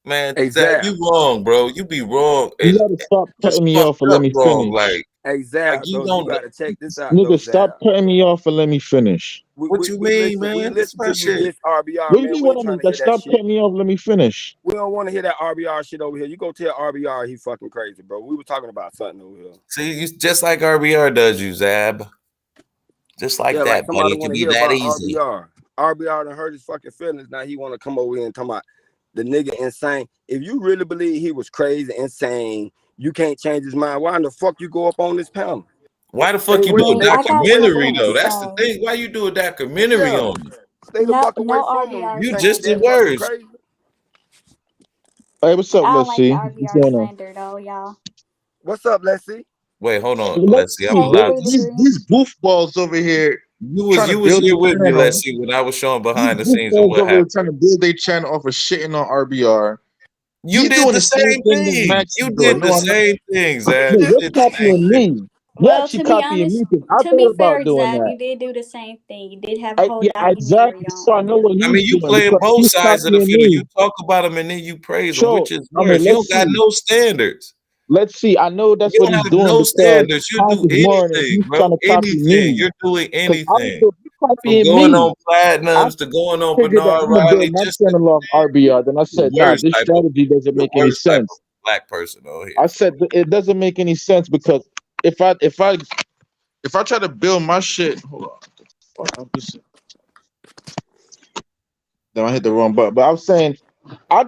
Man,
Hey,
Zach,
Zab.
you wrong, bro. You be wrong
You
and
gotta stop
just
cutting me
fucked
off and let
up
me
wrong.
finish.
Hey,
Like
Zab,
you
though, you
don't.
got to check this out, though,
Nigga, stop
Zab.
cutting me off and let me finish.
What you mean,
We
man? That's
listen
my
to you
shit.
this RBR,
What do you
man.
mean
We
what
ain't
I
trying
mean?
to
Like,
hear that
stop
shit.
cutting me off, let me finish.
We don't want to hear that RBR shit over here. You go tell RBR he fucking crazy, bro. We were talking about something over here.
See, you just like RBR does you, Zab. Just like
Yeah, like
that, buddy.
somebody
It can
want to
be
hear
that
about
easy.
RBR. RBR done hurt his fucking feelings. Now he want to come over here and talk about the nigga insane. If you really believe he was crazy, insane, you can't change his mind. Why in the fuck you go up on this panel?
Why the fuck
Stay
you
away,
do a
Wait,
stay the
I
fuck
got
away from
documentary
something
him.
to
though? That's the
say.
thing. Why you do a documentary
Yeah,
on him?
stay the
No,
fuck away
no
from him.
RBR
You
You
think he
just
that
did
slander.
fucking
worse.
crazy?
Hey, what's up,
I don't
let's
like the
see? What's
RBR
going on?
slander though, y'all.
What's up, let's see?
Wait, hold on.
Let's
Let's see. I'm
see,
Hey,
allowed
three
to see.
degree.
these goofballs over here trying to
You was
build
here
their
with me,
channel.
let's see, when I was showing
These
behind the scenes of
goofballs
what
over here
happened.
trying to build their channel off of shitting on RBR.
You
He
did
doing
the
the same
same
thing that
thing.
Max is
You
doing.
did the
No, I'm not.
same thing, Zab.
No,
You
you're
did the same
copying
thing.
me. You're
Well,
actually
to be
copying me
honest,
because I
to
thought
be
about
fair,
doing
Zab,
that.
you did do the same thing. You did have a whole
Yeah,
documentary
exactly.
on
So I know what
I
he's
mean, you
doing
playing
because
both
he's
sides of the
copying
fiddle. You
me.
talk about them and then you praise them,
So,
which is
I mean,
worse. You don't
let's
got
see.
no standards.
Let's see. I know that's
You
what
don't
he's
have
doing
no
because
standards. You
Conch
do
is ignoring and
anything,
he's
bro.
trying to copy
Anything.
me.
You're doing
Because I don't
anything.
know you're
From
copying
going
me.
on
I
platinums to going on
figured that
Bernard
I'm gonna build
Riley,
my
just
channel off RBR. Then I
the
said, nah,
worst
this
type of
strategy doesn't
the
make any
worst type of
sense.
black person on here
I
for
said it doesn't make any sense because if I try to build my shit, hold on, then I hit the wrong button. But I'm saying I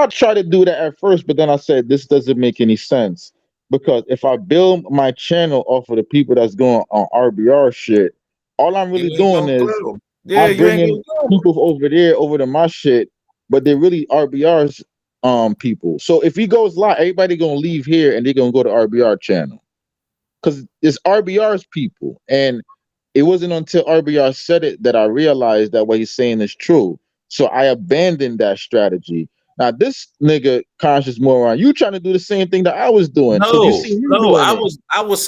try to do that at first, but then I said this doesn't make any sense because if I build my channel off of the people that's going on RBR shit, all I'm
you
really
ain't
doing
gonna
is
grow. Yeah,
I'm
you ain't
bringing
gonna grow.
people over there over to my shit, but they're really RBR's people. So if he goes live, everybody gonna leave here and they're gonna go to RBR channel because it's RBR's people. And it wasn't until RBR said it that I realized that what he's saying is true. So I abandoned that strategy. Now this nigga conscious moron, you trying to do the same thing that I was doing because you
No,
see me
no,
doing it.
I was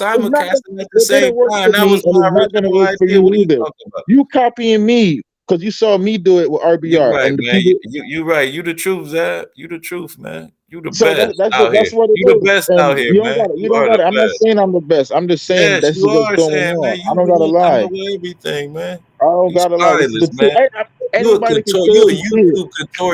It's not gonna,
simulcasting at the
it
same
didn't work
time.
for
That
me,
was
and
my
it's not gonna
original
work for
idea.
you
What are you
either.
talking about?
You copying me because you saw me do it with
You
RBR
right,
and the
man.
people.
You right. You the truth, Zab. You the truth, man. You the
So
best out here.
that's what it
You the
is.
best out
And
here,
you don't
man.
got it. You
You
don't
are
got
the
it. I'm not
best.
saying I'm the best. I'm just saying
Yes,
this
you
is what's
are
going
saying,
on.
man.
I
You
don't gotta
rule kind
lie.
of everything, man.
I don't
You
gotta lie. This is the
spineless,
truth.
man.
Anybody can
You a
clearly see it.
YouTube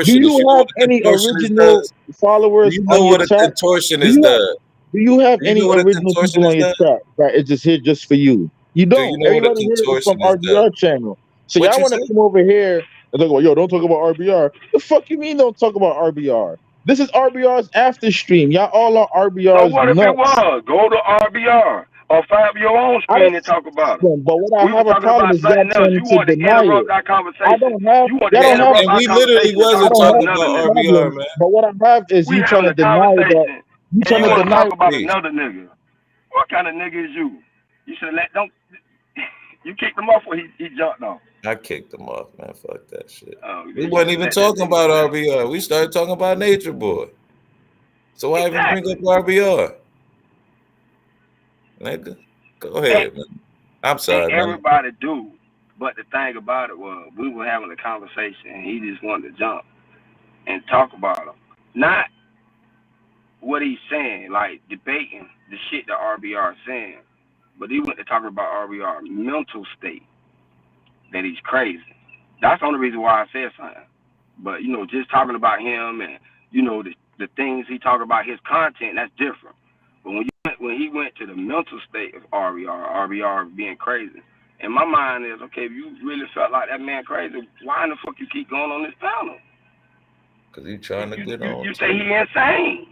Do
contortionist.
you
You know
have
what a
any
contortionist
original
does? Do
followers
you
on
know
your
what a
chat? Do
contortionist
you have
does?
do you have
Do you know
any
what a
original people on
contortionist
your
does?
chat that is just here just for you? You
Do you
don't.
know what a
Everybody here is from
contortionist does?
RBR channel. So
What
y'all
you
want to
say?
come over here and talk about, yo, don't talk about RBR. The fuck you mean don't talk about RBR? This is RBR's after stream. Y'all all are
So
RBR's
what if it
nuts.
was? Go to RBR or find your own
I
screen and talk about it.
don't, but what I
We were
have a
talking
problem
about
is y'all
something else.
trying
You
to
want to
deny it.
interrupt our
I
conversation.
don't have,
You want to
y'all don't have,
interrupt
And
our
we literally
conversation and
I
talk
wasn't
don't
about
have
talking
another
that
about
nigga.
RBR,
problem.
man.
But what I have is
We
you trying
having
to
a
deny that.
conversation
You
and
trying
you
to
Man,
want to
deny.
talk about
please.
another nigga. What kind of nigga is you? You should let don't. You kicked him off or he jumped off.
I kicked him off, man. Fuck that shit.
Oh,
We
you
wasn't
should
even
let that
talking
nigga
about
slap.
RBR. We started talking about Nature Boy. So why even bring up
Exactly.
RBR? Nigga, go ahead, man. I'm
And
sorry, man.
everybody do. But the thing about it was, we were having a conversation, and he just wanted to jump and talk about him. Not what he's saying, like debating the shit that RBR is saying, but he went to talking about RBR mental state, that he's crazy. That's the only reason why I said something. But just talking about him and the things he talked about, his content, that's different. But when he went to the mental state of RBR being crazy, and my mind is, okay, if you really felt like that man crazy, why in the fuck you keep going on this panel?
Because he's trying to get on
You say
too.
he insane.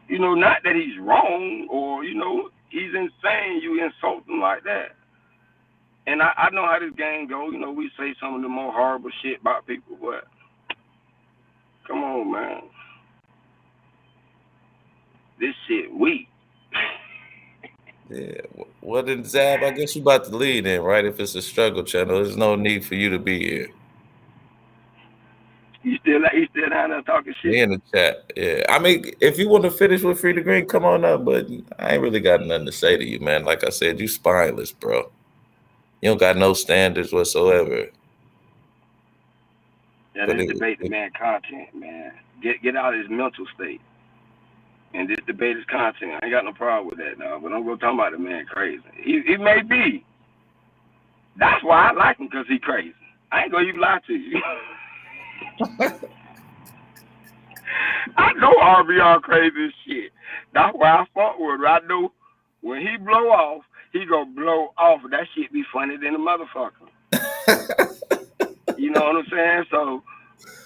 Not that he's wrong or he's insane. You insult him like that. And I know how this game goes. We say some of the more horrible shit about people, but come on, man. This shit weak.
Yeah. Well, then, Zab, I guess you about to lead in, right? If it's a struggle channel, there's no need for you to be here.
You still down there talking
Me
shit?
in the chat. Yeah. I mean, if you want to finish with Free the Green, come on up. But I ain't really got nothing to say to you, man. Like I said, you spineless, bro. You don't got no standards whatsoever.
Yeah,
But
this debate the man content, man. Get out of his mental state. And this debate is content. I ain't got no problem with that, dog. But don't go talking about the man crazy. He may be. That's why I like him, because he crazy. I ain't gonna even lie to you. I know RBR crazy as shit. That's why I fuck with her. I know when he blow off, he gonna blow off. That shit be funny than a motherfucker. You know what I'm saying? So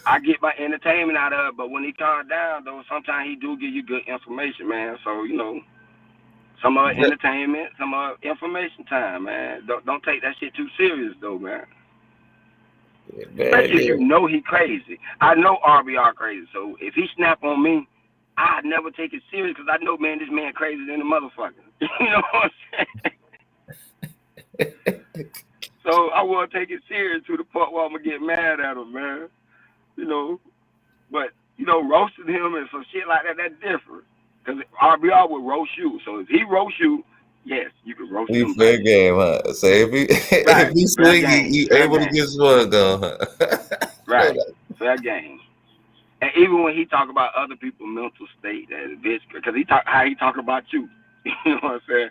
I get my entertainment out of it, but when he calm down, though, sometimes he do give you good information, man. So some of it entertainment, some of it information time, man. Don't take that shit too serious, though, man. Especially if you know he crazy. I know RBR crazy, so if he snap on me, I'd never take it serious because I know, man, this man crazy than a motherfucker. You know what I'm saying? So I won't take it serious to the point where I'm gonna get mad at him, man. But roasting him and some shit like that, that's different. Because RBR would roast you. So if he roast you, yes, you can roast
we
him
fair
back.
game, huh? So if he
Right.
if he
Fair
swing,
game.
he
Fair
able to
game.
get swung on, huh?
Right. Fair game. And even when he talk about other people's mental state, that bitch, because how he talk about you, you know what I'm saying?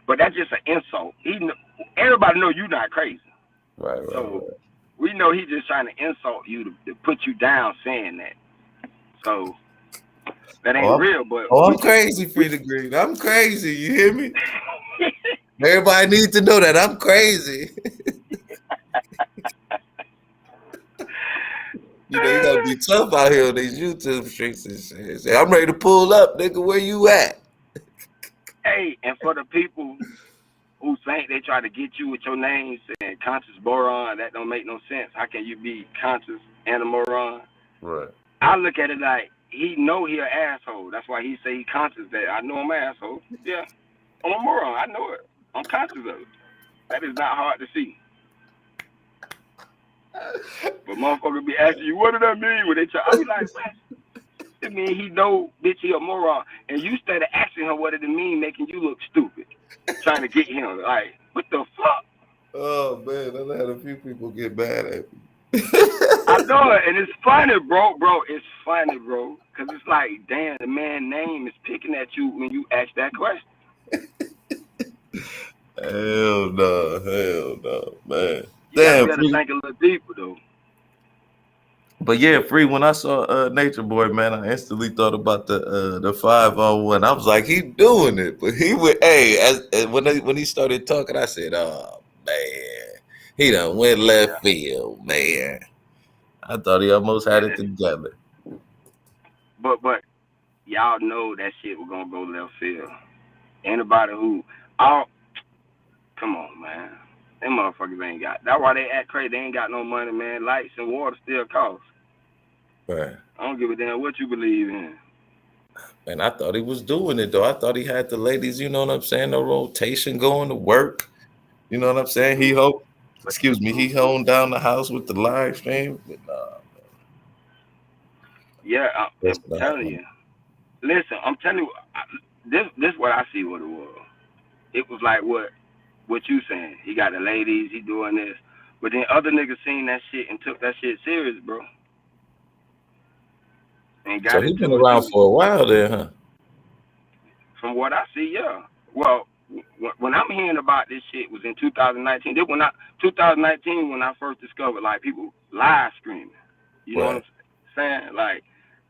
But that's just an insult. Everybody know you not crazy,
Right.
so we know he just trying to insult you to put you down, saying that. So that ain't real. But
I'm crazy, Free the Green. I'm crazy. You hear me? Everybody needs to know that I'm crazy. You gotta be tough out here on these YouTube streets and shit. Say, I'm ready to pull up, nigga. Where you at?
Hey, and for the people who think they try to get you with your name saying conscious boron, that don't make no sense. How can you be conscious and a moron?
Right.
I look at it like he know he an asshole. That's why he say he conscious that I know I'm an asshole. Yeah, I'm a moron. I know it. I'm conscious of it. That is not hard to see. But motherfuckers be asking you, what did that mean when they try? I be like, what? It mean he know, bitch, he a moron. And you started asking him what did it mean, making you look stupid. Trying to get him. Like, what the fuck?
Oh, man. I had a few people get mad at me.
I know it. And it's funny, bro. It's funny, bro. Because it's like, damn, the man's name is picking at you when you ask that question.
Hell no, man.
You got to
Damn,
be able to
Free.
think a little deeper, though.
But yeah, Free, when I saw Nature Boy, man, I instantly thought about the 5-on-1. I was like, he doing it. But he would, when he started talking, I said, oh, man, he done went left field, man. I thought he almost had it together.
But y'all know that shit was gonna go left field. Anybody come on, man. Them motherfuckers ain't got. That's why they act crazy. They ain't got no money, man. Lights and water still cost.
Right.
I don't give a damn what you believe in.
And I thought he was doing it though. I thought he had the ladies, you know what I'm saying, the rotation going to work. You know what I'm saying? He honed down the house with the live stream. But nah,
Yeah, I'm
that's not
telling you. Listen, I'm telling you, this what I see what it was. It was like what what you saying. He got the ladies, he doing this. But then other niggas seen that shit and took that shit serious, bro. And
So
got
he been
into it
around
too.
for a while there, huh?
From what I see, yeah. Well, when I'm hearing about this shit was in 2019. This when I 2019 when I first discovered like people live streaming. You know what
Right.
I'm saying? Like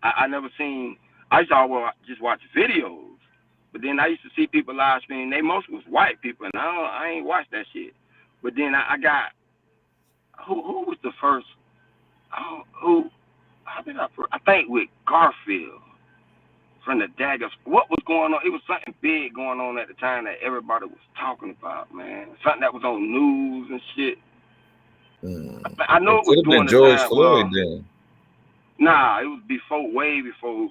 I never seen. I used to always just watch videos, but then I used to see people live streaming. They mostly was white people, and I ain't watched that shit. But then I got who was the first? Who? How did I think with Garfield from the daggers. What was going on? It was something big going on at the time that everybody was talking about, man. Something that was on news and shit. I know
It
it
could
was
have been
during the
George
time.
Floyd
Well,
then.
nah, it was before, way before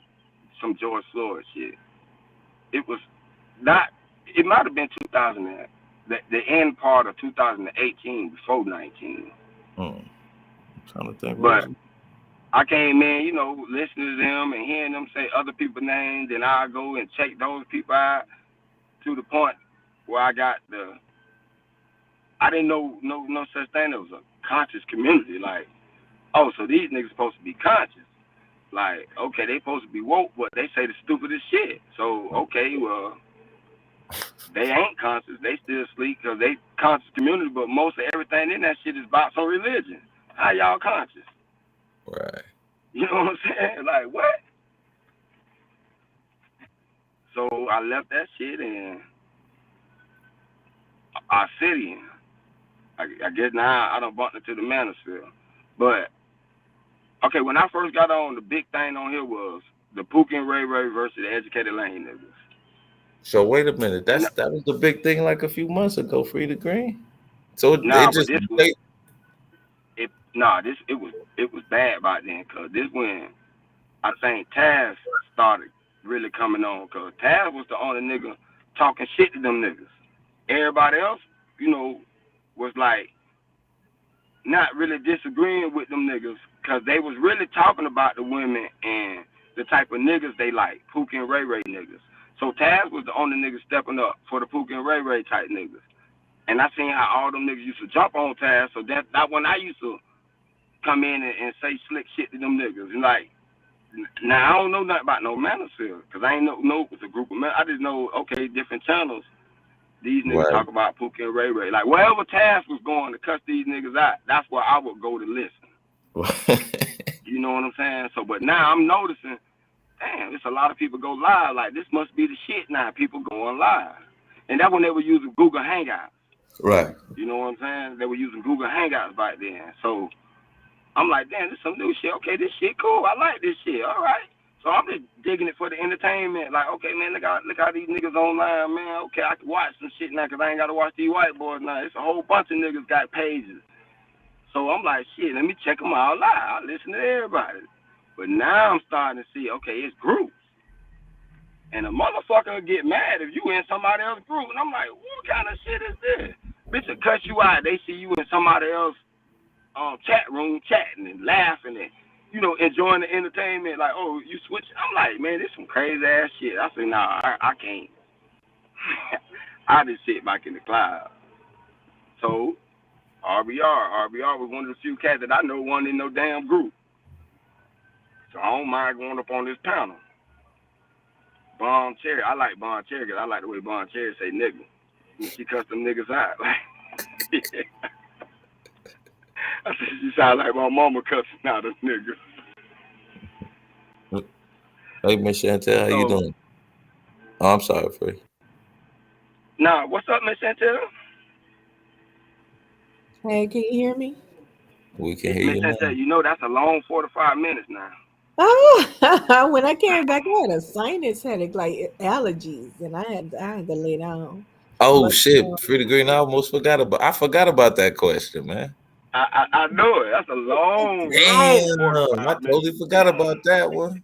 some George Floyd shit. It was not. It might have been 2000. The end part of 2018, before 19.
I'm trying to think. What was
But
it?
I came in, listening to them and hearing them say other people's names, and I go and check those people out to the point where I didn't know no such thing. There was a conscious community. Like, oh, so these niggas supposed to be conscious. Like, okay, they supposed to be woke, but they say the stupidest shit. So, okay, well, they ain't conscious. They still sleep because they conscious community, but most of everything in that shit is about some religion. How y'all conscious?
Right.
You know what I'm saying? Like, what? So I left that shit in our city. I guess now I don't bump into the manosphere. But okay, when I first got on, the big thing on here was the Pookie and Ray Ray versus the Educated Lane niggas.
So wait a minute.
And
That was the big thing like a few months ago. Free the Green. So
nah,
it
but
just
this was
they,
this it was bad by then, cause this when I think Taz started really coming on, cause Taz was the only nigga talking shit to them niggas. Everybody else, was like not really disagreeing with them niggas, cause they was really talking about the women and the type of niggas they like, Pookie and Ray Ray niggas. So Taz was the only nigga stepping up for the Pookie and Ray Ray type niggas. And I seen how all them niggas used to jump on Taz, so that when I used to come in and say slick shit to them niggas. And like, now I don't know nothing about no manosphere, because I ain't know it was a group of men. I just know, okay, different channels. These niggas
right.
talk about Pookie and Ray Ray. Like, wherever Taz was going to cuss these niggas out, that's where I would go to listen. You know what I'm saying? So, but now I'm noticing, damn, it's a lot of people go live. Like, this must be the shit now, people going live. And that when they were using Google Hangouts.
Right.
You know what I'm saying? They were using Google Hangouts back then. So, I'm like, damn, this is some new shit. Okay, this shit cool. I like this shit. All right. So I'm just digging it for the entertainment. Like, okay, man, look how these niggas online, man. Okay, I can watch some shit now because I ain't got to watch these white boys now. It's a whole bunch of niggas got pages. So I'm like, shit, let me check them all out. I listen to everybody. But now I'm starting to see, okay, it's groups. And a motherfucker will get mad if you in somebody else's group. And I'm like, what kind of shit is this? Bitch will cut you out. They see you in somebody else's chat room chatting and laughing and enjoying the entertainment. Like, oh, you switch. I'm like, man, this some crazy ass shit. I said, nah, I can't. I just sit back in the cloud. So RBR was one of the few cats that I know wasn't in no damn group. So I don't mind going up on this panel. Bon Cherry, I like Bon Cherry because I like the way Bon Cherry say nigga. When she cuss them niggas out. Like, I said, she sound like my mama cussing out a nigga.
Hey, Miss Chantel, how you
So,
doing? Oh, I'm sorry, Free.
nah, what's up, Miss Chantel?
Hey, can you hear me?
We can hear
Miss
you now.
Chantel, that's a long 45 minutes now.
Oh, when I came back, I had a sinus headache, like allergies, and I had to lay down.
Oh
But
shit, Free the Green. I forgot about that question, man.
I know it. That's a long
Damn, I
45 minutes.
totally forgot about that one.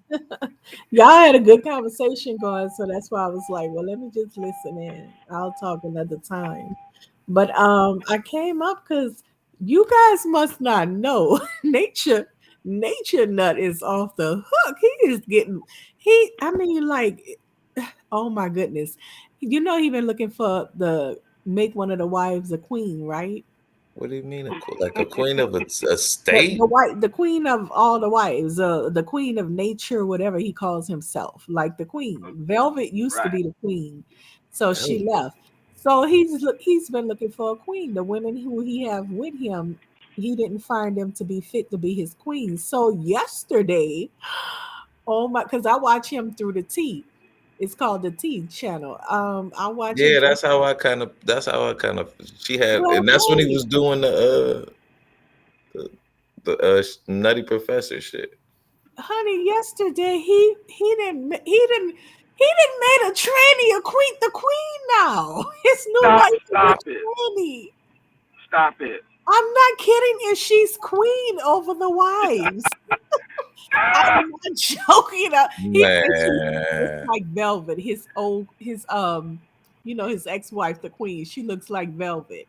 y'all had a good conversation going, so that's why I was like, well, let me just listen in. I'll talk another time. But I came up because you guys must not know nature nut is off the hook. He is getting I mean, like, oh my goodness. He been looking for the make one of the wives a queen, right?
What do you mean, like a queen of a
The
state?
white, the queen of all the wives, the queen of nature, whatever he calls himself, like the queen. Velvet used to
Right.
be the queen, so she
Oh,
left. So he's been looking for a queen. The women who he have with him, he didn't find them to be fit to be his queen. So yesterday, oh my, because I watch him through the T. It's called the T channel. I watch him
yeah.
through.
That's how I kind of. That's how I kind of. She had,
Well,
and that's when he
hey,
was doing the, Nutty Professor shit.
honey, yesterday he didn't made a tranny a queen, the queen now. His new
Stop,
wife is
stop
a
it,
tranny.
stop it.
I'm not kidding if she's queen over the wives. I'm not joking. He thinks she looks
Man,
like velvet. His ex-wife, the queen. She looks like velvet.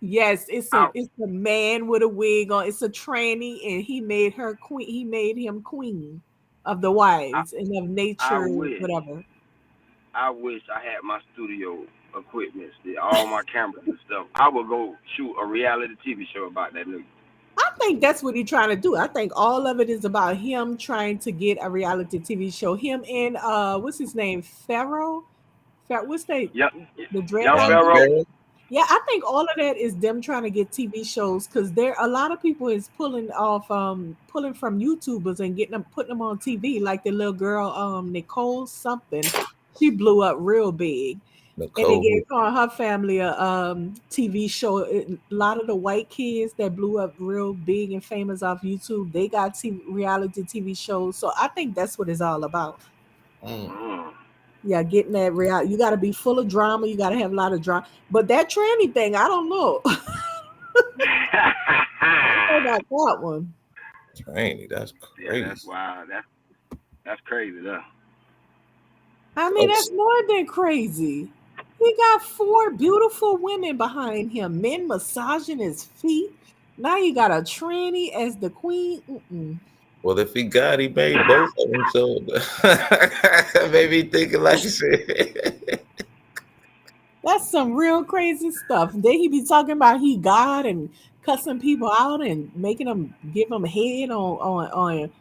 Yes,
I
it's a man with a wig on. It's a tranny, and he made her queen. He made him queen of the
I,
wives and of
I
nature,
wish.
whatever.
I wish I had my studio equipment, all my cameras and stuff. I would go shoot a reality TV show about that nigga.
I think that's what he's trying to do. I think all of it is about him trying to get a reality TV show. Him and what's his name? Pharaoh. What's
Young,
the
young
dreadlock
Young
dude?
Pharaoh.
Pharaoh.
Yeah, I think all of that is them trying to get TV shows because there a lot of people is pulling from YouTubers and getting them putting them on TV like the little girl Nicole something. She blew up real big. And they
Nicole.
gave her and her family a TV show. A lot of the white kids that blew up real big and famous off YouTube, they got reality TV shows. So I think that's what it's all about.
Mm.
Mm.
Yeah, getting that real. You got to be full of drama. You got to have a lot of drama. But that tranny thing, I don't know. I don't know about that one.
Tiny, that's
Yeah, that's
crazy.
wild. That's crazy, though.
I mean,
Oh,
that's more than crazy. He got four beautiful women behind him, men massaging his feet. Now you got a tranny as the queen. Mm-mm.
well, if he got, he made both of them. So maybe thinking like you said.
That's some real crazy stuff. Then he be talking about he God and cussing people out and making them give them head on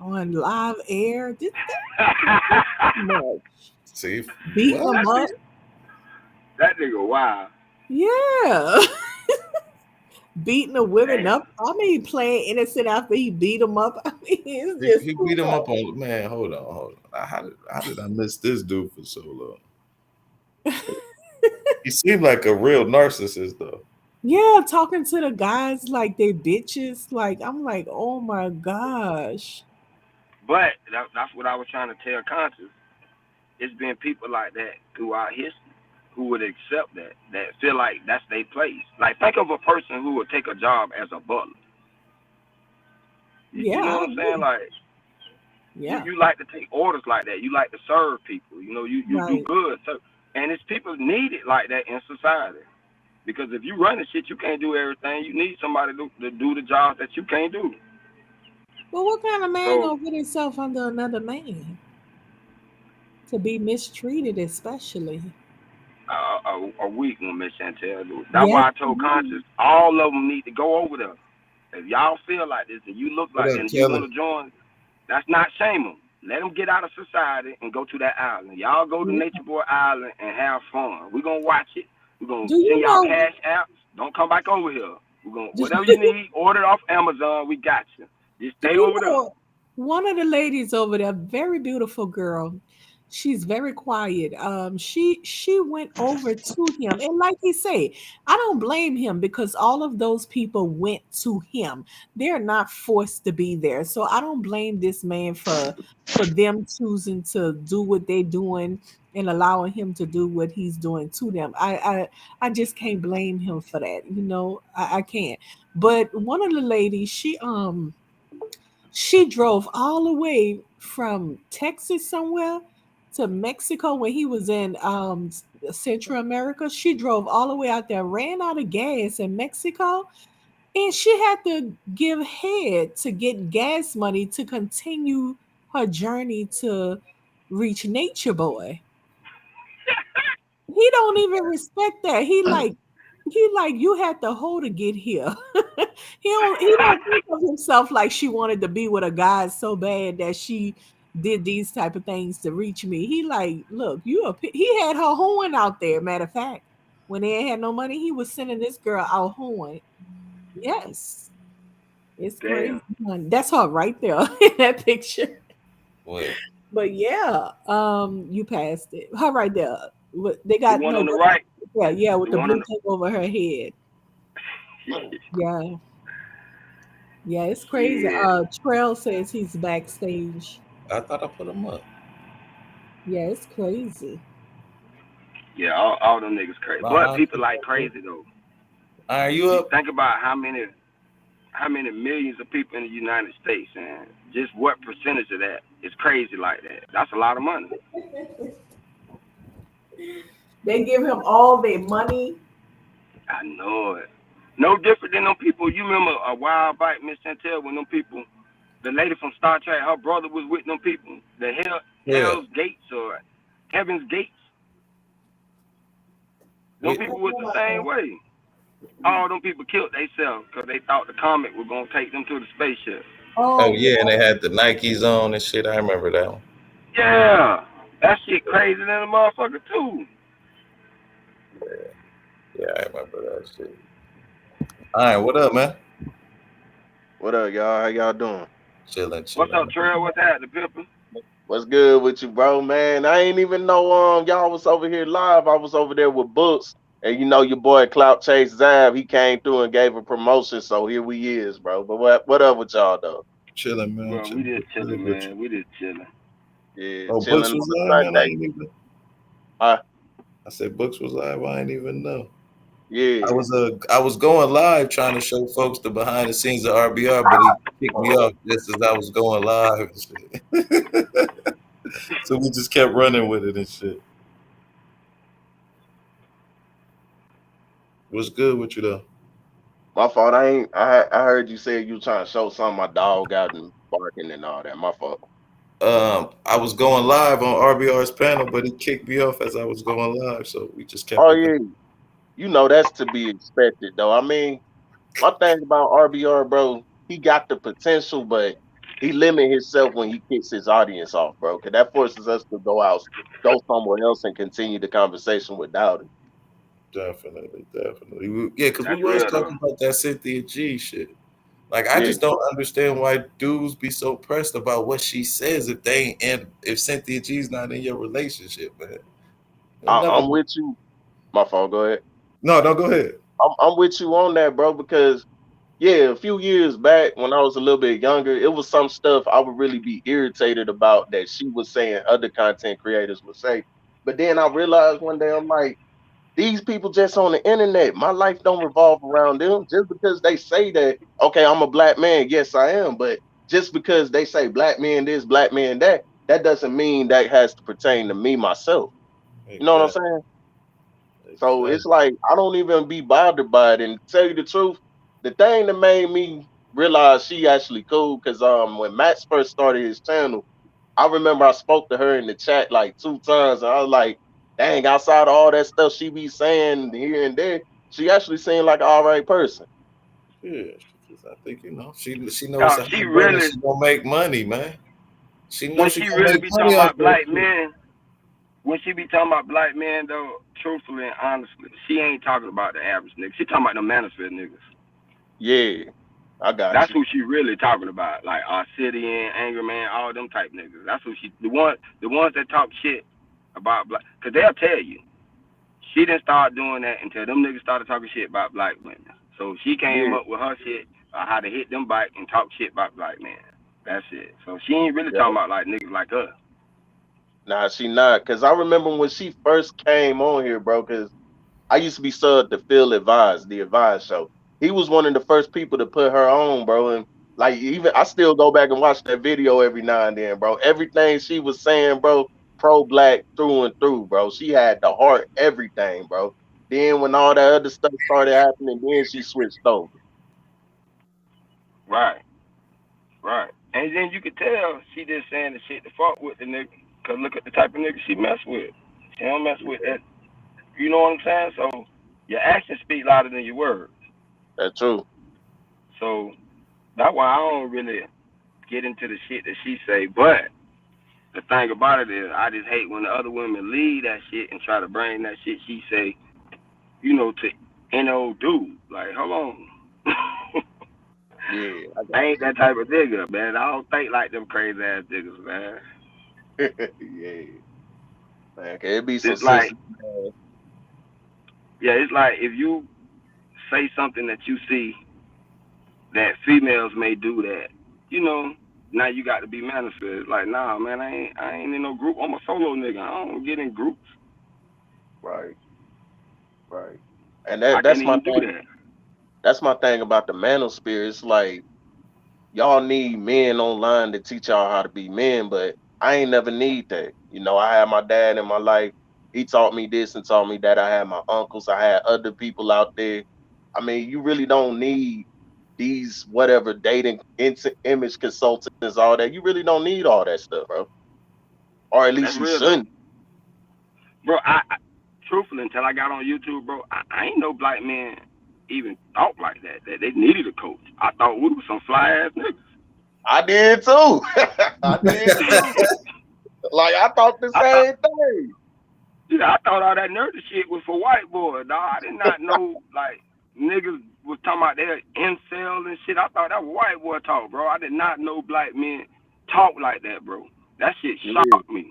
live air. This too much.
See,
Beating
what?
them
that
up.
nigga, that nigga wild.
Yeah. Beating the women
Damn.
up. I mean, playing innocent after he beat them up. I mean, it's just
He
too
beat him up
much.
on, man. Hold on. How did I miss this dude for so long? He seemed like a real narcissist, though.
Yeah, talking to the guys like they bitches. Like I'm like, oh my gosh.
But that's what I was trying to tell Conscious. It's been people like that throughout history who would accept that feel like that's their place. Like, think of a person who would take a job as a butler. You
Yeah,
know
I
what I'm saying?
agree.
Like, you,
Yeah,
you like to take orders like that. You like to serve people. You do
right.
good. So, and it's people need it like that in society. Because if you run the shit, you can't do everything. You need somebody to do the job that you can't do.
But what kind of man
So
gonna put himself under another man to be mistreated, especially?
a week one, Miss Chantel. That's
Yes,
why I
he
told
is.
Conscious all of them need to go over there. If y'all feel like this and you look
What
like
up,
and you want
Kelly?
to join, that's not shame them. Let them get out of society and go to that island. Y'all go to
Yeah.
Nature Boy Island and have fun. We're gonna watch it. We're gonna
Do
send
you
y'all
know?
cash apps. Don't come back over here. We're gonna whatever you need, order it off Amazon. We got you. Just
Do
stay
you
over there.
know one of the ladies over there, very beautiful girl. She's very quiet. She went over to him, and like he said, I don't blame him because all of those people went to him. They're not forced to be there, so I don't blame this man for them choosing to do what they're doing and allowing him to do what he's doing to them. I just can't blame him for that. I can't. But one of the ladies, she drove all the way from Texas somewhere to Mexico when he was in Central America. She drove all the way out there, ran out of gas in Mexico, and she had to give head to get gas money to continue her journey to reach Nature Boy. he don't even respect that. He like you had to hoe to get here. He don't think of himself like she wanted to be with a guy so bad that she did these type of things to reach me. He like, look, he had her hoeing out there. Matter of fact, when they ain't had no money, he was sending this girl out hoeing. Yes, it's crazy.
Damn.
Honey. That's her right there in that picture.
What?
But yeah, you passed it. Her right there. They
The
got
one
no.
on the right.
Yeah, yeah, with
The
the
one on
blue thing over her head.
the.
Yeah, yeah, it's crazy.
Yeah.
Trail says he's backstage.
I thought I put him up.
Yeah, it's crazy.
Yeah, all them niggas crazy.
No,
But
I
people
see
like
that.
crazy though.
Are you
You
up?
think about how many millions of people in the United States, and just what percentage of that is crazy like that? That's a lot of money.
They give him all their money.
I know it. No different than them people. You remember a while back, Miss Chantel, when them people, the lady from Star Trek, her brother was with them people, the
Yeah.
Hell's Gates or Heaven's Gates. Them
We,
people was the same way. All them people killed themselves because they thought the comet was gonna take them to the spaceship.
oh
Oh
yeah, and
yeah.
they had the Nikes on and shit. I remember that one.
Yeah, that shit crazy than a motherfucker too.
Yeah, I remember that shit. All right, what up, man?
What up, y'all? How y'all doing?
Chilling,
What's
chilling.
up, Trail? What's that, the pimpin'?
What's good with you, bro? Man, I ain't even know y'all was over here live. I was over there with Books, and you know your boy Clout Chase Zav. He came through and gave a promotion, so here we is, bro. But what up with y'all though?
Chilling, man.
Well, we
Chilling.
just
Good
chilling,
with you.
man. We just chilling.
Yeah,
Oh,
chilling
Books
on
was
a
live, man. I
Sunday.
ain't even.
Huh?
I said Books was live. I ain't even know.
Yeah.
I was going live trying to show folks the behind the scenes of RBR, but he kicked me off just as I was going live and shit. So we just kept running with it and shit. What's good with you though?
My fault. I heard you say you trying to show something. My dog out and barking and all that. My fault.
I was going live on RBR's panel, but he kicked me off as I was going live, so we just kept
Oh
it going.
yeah. You know that's to be expected though. I mean, my thing about RBR, bro, he got the potential, but he limit himself when he kicks his audience off, bro. Cause that forces us to go somewhere else and continue the conversation without it.
Definitely, definitely. Yeah, because we
That's
was
real though.
talking about that Cynthia G shit. Like, I
Yeah.
just don't understand why dudes be so pressed about what she says if they ain't in, if Cynthia G's not in your relationship, man. You'll never.
I'm with you. My fault. Go ahead.
No, no, go ahead.
I'm with you on that, bro. Because yeah, a few years back when I was a little bit younger, it was some stuff I would really be irritated about that she was saying other content creators would say. But then I realized one day I'm like, these people just on the internet. My life don't revolve around them. Just because they say that, okay, I'm a black man. Yes, I am. But just because they say black man this, black man that, that doesn't mean that has to pertain to me myself. You know what I'm
Exactly.
saying? So it's
Exactly.
like I don't even be bothered by it. And to tell you the truth, the thing that made me realize she actually cool, because when Max first started his channel, I remember I spoke to her in the chat like 2 times, and I was like, dang, outside of all that stuff she be saying here and there, she actually seemed like an all right person.
Yeah, I think she knows
Dog,
how
she
to run and
really,
she gonna make money, man. She
when
knows she
she
gonna
really
make
be
money
talking
off
about
that
black
shit.
men, when she be talking about black men though, truthfully and honestly, she ain't talking about the average nigga. She talking about the manosphere niggas.
Yeah, I got
That's
you.
who she really talking about. Like Arsidian, Angry Man, all them type niggas. That's who she the ones that talk shit about black, cause they'll tell you. She didn't start doing that until them niggas started talking shit about black women. So she came
Yeah,
up with her shit how to hit them back and talk shit about black men. That's it. So she ain't really
yeah.
talking about like niggas like us.
Nah, she not. Cause I remember when she first came on here, bro. Cause I used to be subbed to Phil Advise, the Advise show. He was one of the first people to put her on, bro. And like even I still go back and watch that video every now and then, bro. Everything she was saying, bro, pro black through and through, bro. She had the heart, everything, bro. Then when all that other stuff started happening, then she switched over.
Right, right. And then you could tell she just saying the shit to fuck with the nigga. Cause look at the type of nigga she mess with. She don't mess with that. You know what I'm saying? So your actions speak louder than your words.
That's true.
So that's why I don't really get into the shit that she say. But the thing about it is, I just hate when the other women leave that shit and try to bring that shit she say, to no dude. Like, hold on.
Yeah, I
I
got
ain't that type of nigga, man. I don't think like them crazy ass niggas, man.
you. Yeah, man. Can it be some
It's like,
sensitive? Man.
yeah, it's like if you say something that you see that females may do that, you know, now you got to be manifest. Like, nah, man, I ain't in no group. I'm a solo nigga. I don't get in groups.
Right, right. And
I can't
that's my
even do
thing.
that.
That's my thing about the manosphere. It's like y'all need men online to teach y'all how to be men, but I ain't never need that. I had my dad in my life. He taught me this and taught me that. I had my uncles. I had other people out there. I mean, you really don't need these whatever dating image consultants, all that. You really don't need all that stuff, bro. Or at
That's
least you
real though,
shouldn't.
bro. I truthfully, until I got on YouTube, bro, I ain't no black men even thought like that. That they needed a coach. I thought we were some fly ass niggas.
I did too. I did too. Like I thought the
I thought,
same thing.
yeah, I thought all that nerdy shit was for white boys, dog. I did not know like niggas was talking about their incel and shit. I thought that was white boy talk, bro. I did not know black men talk like that, bro. That shit
Yeah,
shocked me.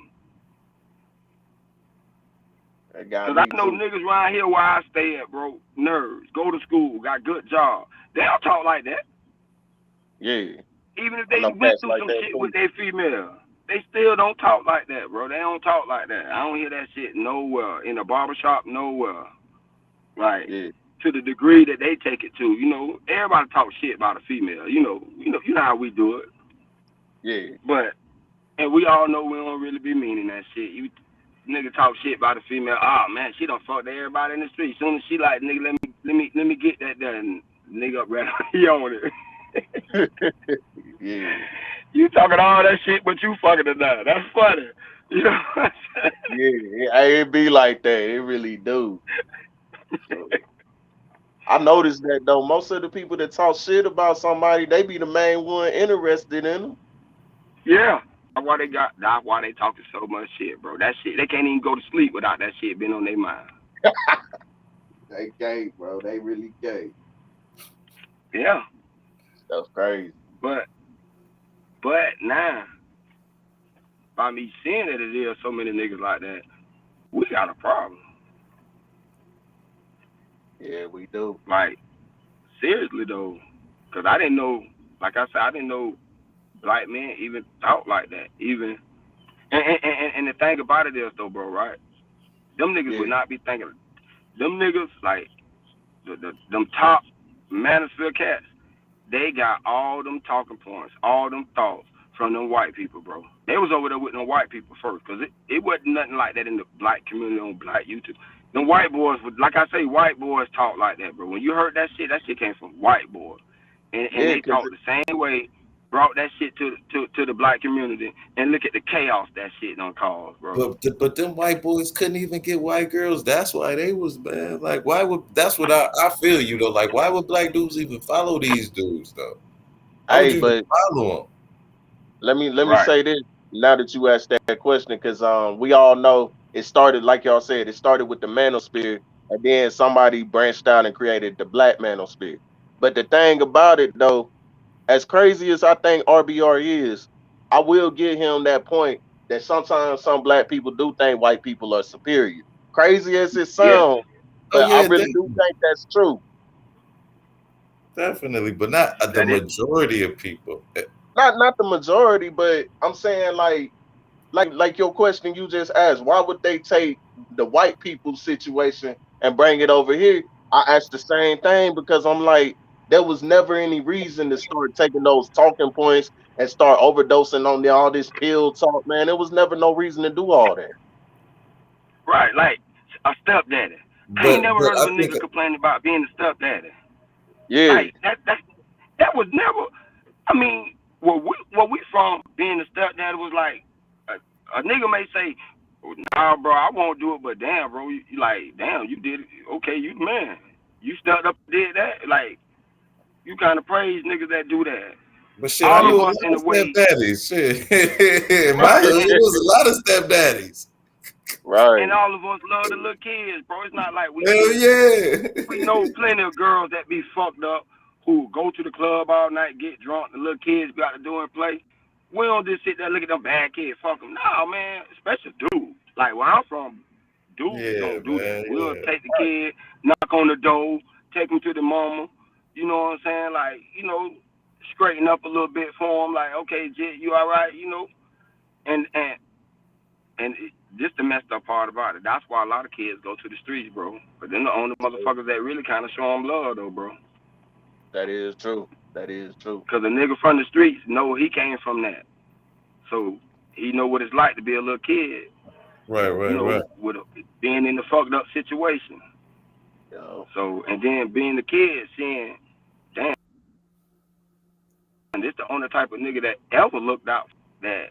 that got
Cause I
me
know
too.
niggas around here where I stay at, bro. Nerds, go to school, got good job. They don't talk like that.
Yeah,
Even if
I
they
know
went
cats
through
like
some
that
shit with
too.
their female, they still don't talk like that, bro. They don't talk like that. I don't hear that shit nowhere. In a barbershop, nowhere. Like,
Yeah,
to the degree that they take it to, everybody talk shit about a female. You know how we do it.
yeah,
But and we all know we don't really be meaning that shit. You nigga talk shit about a female. Oh man, she done fucked everybody in the street. Soon as she like, nigga, let me get that done. Nigga up right he on it.
yeah,
You talking all that shit, but you fucking it now. That's funny. You know what I'm
yeah. It be like that. It really do. So I noticed that though. Most of the people that talk shit about somebody, they be the main one interested in them.
Yeah. That's why they talking so much shit, bro. That shit they can't even go to sleep without that shit being on their mind.
They gay, bro. They really gay.
Yeah.
That's crazy.
But now, by me seeing that it is so many niggas like that, we got a problem.
Yeah, we do.
Like, seriously though. Cause I didn't know, like I said, I didn't know black men even thought like that. Even and the thing about it is though, bro, right? Them niggas
Yeah,
would not be thinking. Them niggas like them top manosphere cats. They got all them talking points, all them thoughts from them white people, bro. They was over there with them white people first, cause it wasn't nothing like that in the black community on black YouTube. Them white boys would, like I say, white boys talk like that, bro. When you heard that shit came from white boys, and
yeah,
they
cause
talk the same way, brought that shit to the black community, and look at the chaos that shit done caused, bro.
But them white boys couldn't even get white girls. That's why they was bad. Like why would that's what I feel you though. Like why would black dudes even follow these dudes though? Why would
hey,
you even
but
follow them?
let me
Right,
say this now that you asked that question, because we all know it started like y'all said, it started with the manosphere, and then somebody branched out and created the black manosphere. But the thing about it though, as crazy as I think RBR is, I will give him that point that sometimes some black people do think white people are superior. Crazy as it
yeah,
sounds,
Oh
but I
yeah,
really do think that's true.
definitely, but not the
that is
majority of people.
Not the majority, but I'm saying like your question you just asked, why would they take the white people situation and bring it over here? I asked the same thing because I'm like, there was never any reason to start taking those talking points and start overdosing on all this pill talk, man. There was never no reason to do all that.
right. Like a stepdaddy. I ain't never
But
heard of
I
a
think
nigga complaining about being a stepdaddy.
Yeah,
Like that was never. I mean, where we from being a stepdad was like a nigga may say, Nah, bro, I won't do it. But damn, bro, you like, damn, you did it. Okay, you man, you stepped up and did that. Like, you kind of praise niggas that do that.
But shit, I
All
knew
of
a
us
lot
in the
of
way,
stepdaddies. Shit, in my
right?
hood, it was a lot of stepdaddies.
And
Right.
all of us love the little kids, bro. It's not like we
Hell
just
yeah.
we know plenty of girls that be fucked up who go to the club all night, get drunk, the little kids be out to do and play. We don't just sit there look at them bad kids, fuck them. No, man, especially dudes. Like where I'm from, dudes
Yeah,
don't do that.
man.
We'll
Yeah.
take the kid, knock on the door, take him to the mama. You know what I'm saying? Like, straighten up a little bit for him. Like, okay, Jit, you all right? And this the messed up part about it. That's why a lot of kids go to the streets, bro. But then the only motherfuckers that really kind of show them love, though, bro.
That is true. That is true.
Because a nigga from the streets know he came from that. So he know what it's like to be a little kid,
Right, right, right.
being in the fucked up situation.
Yo,
So, and then being the kid, seeing, damn, this the only type of nigga that ever looked out that,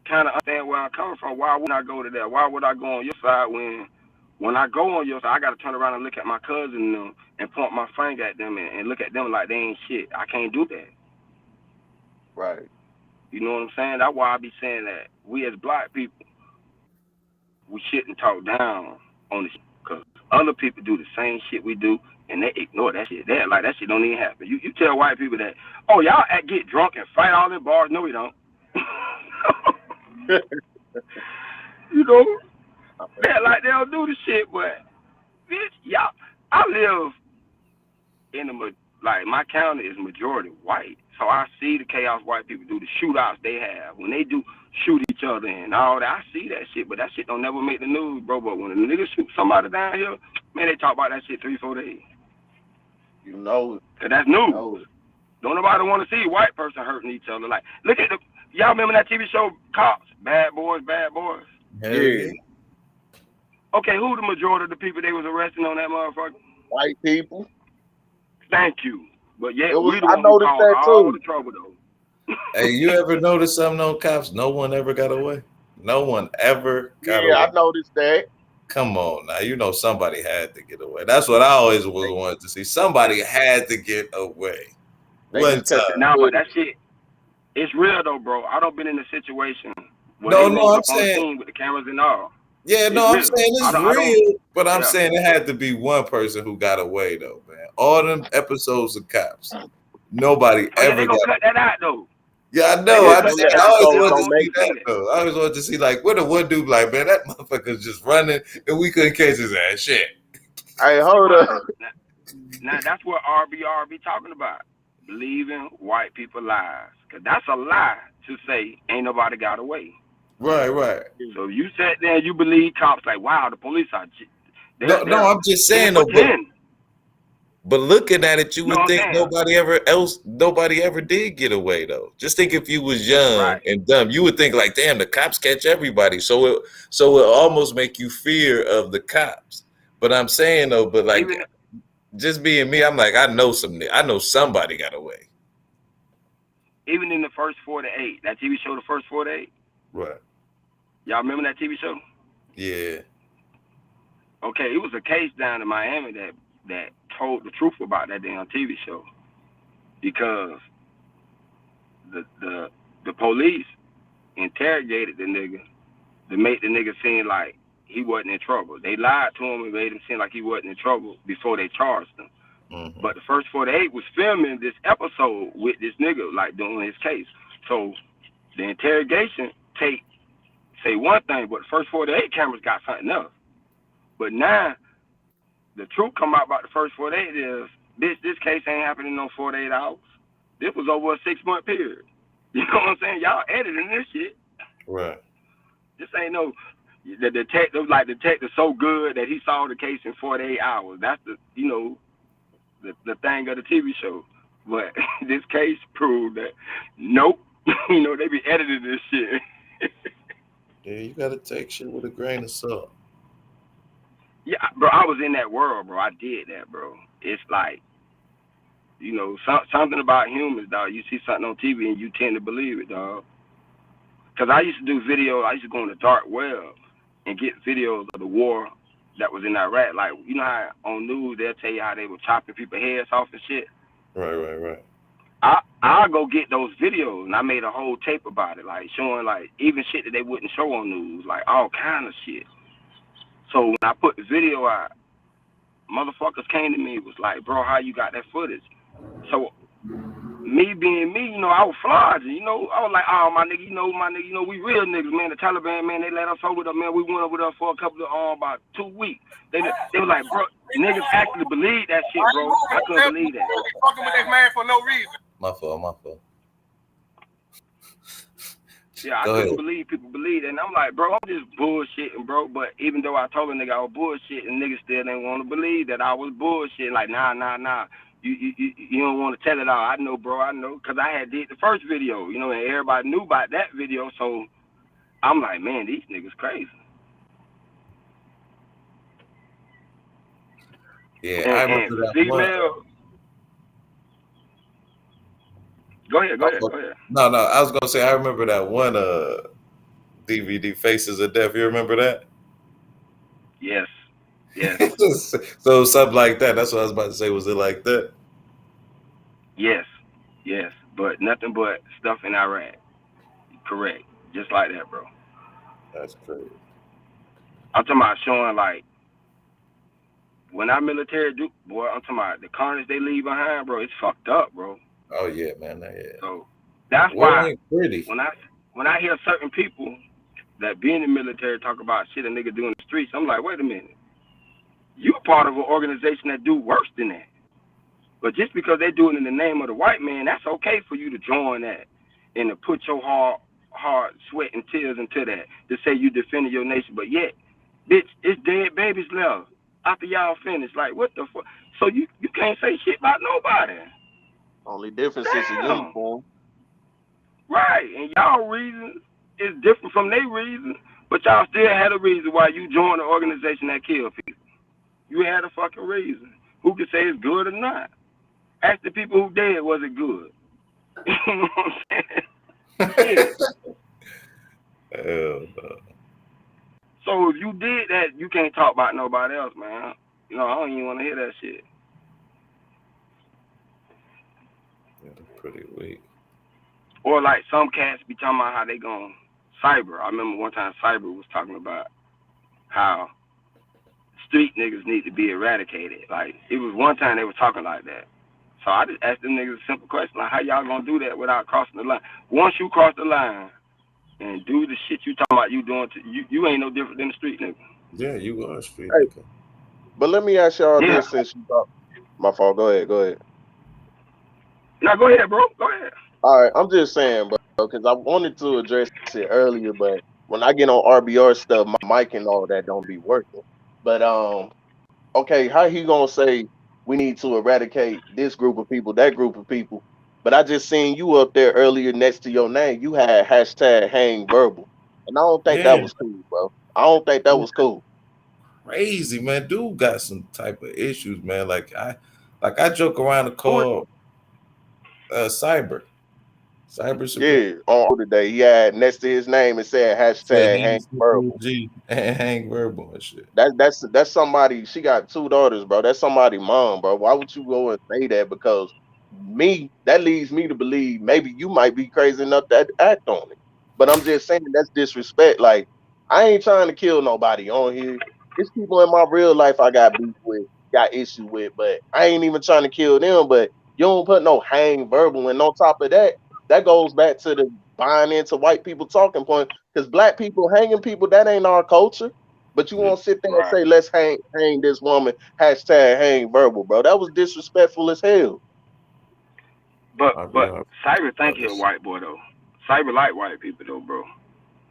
kind of understand where I'm coming from. Why would I go to that? Why would I go on your side when I go on your side, I got to turn around and look at my cousin and them and point my finger at them and look at them like they ain't shit. I can't do that.
right.
You know what I'm saying? That's why I be saying that we as black people, we shouldn't talk down on this because other people do the same shit we do and they ignore that shit. They're like, that shit don't even happen. You tell white people that, oh, y'all get drunk and fight all in bars. No, we don't. you know, they're like, they don't do the shit, but bitch, y'all, I live in like my county is majority white, so I see the chaos white people do, the shootouts they have when they do shoot each other and all that. I see that shit, but that shit don't never make the news, bro. But when a nigga shoot somebody down here, man, they talk about that shit 3-4 days.
You know it.
Cause that's
You
news.
know it.
Don't nobody want to see a white person hurting each other. Like, look at y'all remember that TV show Cops, Bad Boys, Bad Boys?
Hell
Yeah.
yeah.
Okay, who the majority of the people they was arresting on that motherfucker?
White people.
Thank you. But yet
It was.
we the
I
one who
noticed
caused
that
all
too.
the trouble though.
Hey, you ever notice something on cops? No one ever got away. No one ever got
Yeah,
away.
I noticed that.
Come on now. You know somebody had to get away. That's what I always wanted to see. Somebody had to get away.
They
One
just kept the
time.
Nah, but
footage.
that shit, it's real though, bro. I don't been in a situation where they
No, no,
rolled
I'm
up on the
saying,
scene with the cameras and all.
yeah,
It's
no, I'm
real.
saying
I
it's
don't. I don't.
real, but I'm
Yeah.
saying it had to be one person who got away though, man. All them episodes of cops, nobody
Oh yeah,
ever
they gonna
got.
cut that out though.
Yeah, I
They
know.
gonna
Yeah,
cut
them
that
I
out because
always
they
episodes
wanted
don't
to
don't
want
see
make
you to
that
see
sense.
that.
though. I always wanted to see like what the one dude like, man, that motherfucker was just running and we couldn't catch his ass. Shit.
Hey,
See
hold
what?
up.
Now that's what RBR be talking about. Believing white people lies, cause that's a lie to say ain't nobody got away.
Right, right.
So you sat there and you believe cops like, wow, the police are
No, no, I'm just
they're
saying though,
pretend.
but looking at it, you
No,
would
I'm
think
saying
nobody ever did get away though. Just think if you was young
right.
and dumb, you would think like, damn, the cops catch everybody. So it almost make you fear of the cops. But I'm saying though, but like
Even
just being me, I'm like, I know somebody got away.
even in the first 4 to 8, that TV show, the first 4 to 8.
Right.
Y'all remember that TV show?
Yeah.
Okay, it was a case down in Miami that told the truth about that damn TV show because the police interrogated the nigga to make the nigga seem like he wasn't in trouble. They lied to him and made him seem like he wasn't in trouble before they charged him.
Mm-hmm.
But the first 4 to 8 was filming this episode with this nigga like doing his case. So the interrogation say one thing, but the first 4 to 8 cameras got something else. But now the truth come out about the first 4 to 8 is, bitch, this case ain't happening in no 48 hours. This was over a 6-month period. You know what I'm saying? Y'all editing this shit.
Right.
This ain't no the detective so good that he solved the case in 48 hours. That's the thing of the TV show. But this case proved that nope. They be editing this shit.
Yeah, you gotta take shit with a grain of salt.
Yeah, bro, I was in that world, bro. I did that, bro. It's like, something about humans, dog. You see something on TV and you tend to believe it, dog. Because I used to do videos. I used to go on the dark web and get videos of the war that was in Iraq. Like, you know how on news they'll tell you how they were chopping people's heads off and shit.
Right.
I'll go get those videos, and I made a whole tape about it, like showing like even shit that they wouldn't show on news, like all kind of shit. So when I put the video out, motherfuckers came to me, was like, bro, how you got that footage? So me being me, I was flogging, I was like, oh my nigga, we real niggas, man. The Taliban, man, they let us over there, man. We went over there for a couple of about 2 weeks. They were like, bro, niggas actually believe that shit, bro. I couldn't believe that.
Fucking with that man for no reason.
My fault.
Yeah, I couldn't believe people believe that. And I'm like, bro, I'm just bullshitting, bro. But even though I told a nigga I was bullshitting, niggas still didn't want to believe that I was bullshitting. Like, nah. You don't want to tell it all. I know, bro. I know. Because I had did the first video, and everybody knew about that video. So I'm like, man, these niggas crazy.
Yeah, I remember that
female. Go ahead.
No, I was gonna say I remember that one DVD, Faces of Death. You remember that?
Yes.
So something like that. That's what I was about to say. Was it like that?
Yes. But nothing but stuff in Iraq. Correct. Just like that, bro.
That's crazy.
I'm talking about showing like when our military do, boy. I'm talking about the carnage they leave behind, bro. It's fucked up, bro.
Oh yeah, man. Yeah.
So that's why when I hear certain people that be in the military talk about shit a nigga do in the streets, I'm like, wait a minute. You part of an organization that do worse than that. But just because they do it in the name of the white man, that's okay for you to join that and to put your hard sweat and tears into that to say you defended your nation. But yet, bitch, it's dead babies left after y'all finish. Like, what the fuck? So you can't say shit about nobody.
Only difference is the uniform.
Right, and y'all reason is different from their reason, but y'all still had a reason why you joined an organization that killed people. You had a fucking reason. Who can say it's good or not? Ask the people who dead, was it good? You know what I'm saying?
Hell no.
So if you did that, you can't talk about nobody else, man. I don't even want to hear that shit.
Yeah, that's pretty weak.
Or like some cats be talking about how they going cyber. I remember one time Cyber was talking about how street niggas need to be eradicated. Like, it was one time they were talking like that. So I just asked them niggas a simple question, like, how y'all gonna do that without crossing the line? Once you cross the line and do the shit you talking about you doing, you ain't no different than the street nigga.
Yeah, you are a street
nigga. But let me ask y'all this since you talk. My fault. Go ahead.
No, go ahead, bro. Go ahead.
All right, I'm just saying, bro, because I wanted to address it earlier, but when I get on RBR stuff, my mic and all that don't be working. But okay, how he gonna say we need to eradicate this group of people, that group of people? But I just seen you up there earlier next to your name. You had hashtag hang verbal, and I don't think that was cool, bro. I don't think that was cool.
Crazy, man. Dude got some type of issues, man. Like I joke around and call Cyber.
Yeah, on today he had next to his name and said hashtag hang verbal.
Hang verbal and shit.
That's somebody. She got 2 daughters, bro. That's somebody's mom, bro. Why would you go and say that? Because that leads me to believe maybe you might be crazy enough to act on it. But I'm just saying that's disrespect. Like, I ain't trying to kill nobody on here. It's people in my real life I got beef with, got issue with, but I ain't even trying to kill them. But you don't put no hang verbal, and on top of that, that goes back to the buying into white people talking point. Because black people hanging people, that ain't our culture. But you won't sit there and say, let's hang this woman, hashtag hang verbal, bro. That was disrespectful as hell.
But Cyber think he a white boy though. Cyber like white people though, bro.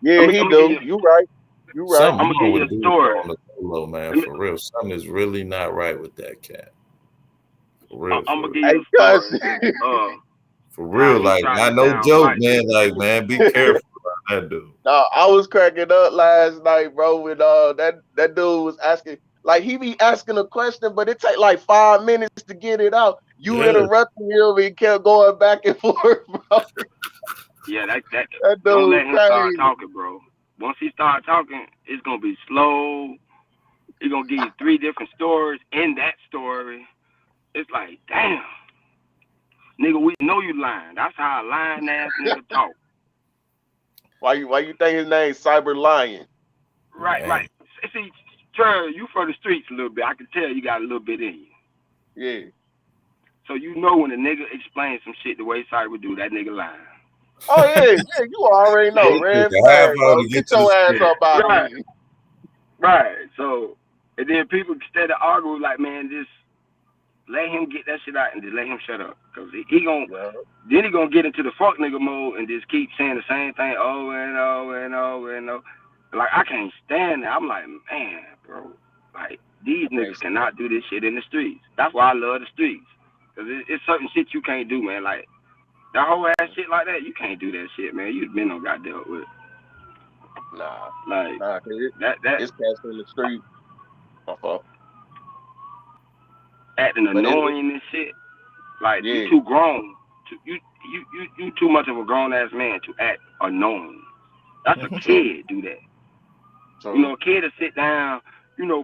Yeah, he do. You right.
I'm gonna give you a story.
Hello, man, for real. Something is really not right with that cat. For real.
I'm gonna give you a story.
For real, like, I no joke, man. Like, man, be careful about that dude.
No, I was cracking up last night, bro, when that dude was asking, like, he be asking a question, but it take like 5 minutes to get it out. You interrupted him and kept going back and forth, bro.
Yeah, that
That
don't
dude
let him start
crazy.
talking, bro. Once he start talking, it's gonna be slow. He gonna give you three different stories in that story. It's like, damn, nigga, we know you lying. That's how a lying ass nigga talk.
Why you think his name's Cyber Lion?
Right,
Man.
right. See, Trey, you from the streets a little bit. I can tell you got a little bit in you.
Yeah.
So you know when a nigga explains some shit the way Cyber do, that nigga lying.
Oh yeah, yeah, you already know,
It
red
took a half
flag,
hour
bro.
to
Get
get to
your
the
ass up out of
Right,
here.
right. So, and then people instead of arguing like, man, just let him get that shit out and just let him shut up. Cause he gon'
Yeah,
then he gonna get into the fuck nigga mode and just keep saying the same thing over and over and over and over. Like I can't stand that. I'm like, man, bro, like these
I can't
niggas
stand.
cannot do this shit in the streets. That's why I love the streets. Cause it's certain shit you can't do, man. Like that whole ass shit like that, you can't do that shit, man. You been on got dealt with.
Nah,
Like
nah, 'cause
that
it's cats in the street. My fault.
acting
But
annoying and shit. Like you
yeah,
too grown. You too much of a grown ass man to act annoying. That's a
true,
kid do that. You
true.
know, a kid to sit down,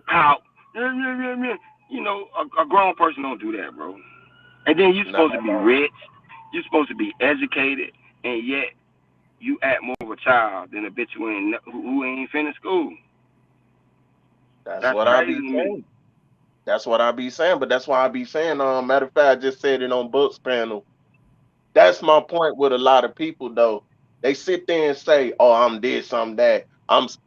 pout. You know, a grown person don't do that, bro. And then you
Not
supposed to
at
be
all.
rich. You supposed to be educated, and yet you act more of a child than a bitch who ain't finished school.
That's
That's
what I
crazy
be
to me.
saying. That's what I be saying. But that's why I be saying. Matter of fact, I just said it on Books panel. That's my point with a lot of people though. They sit there and say, "Oh, I'm this, I'm that."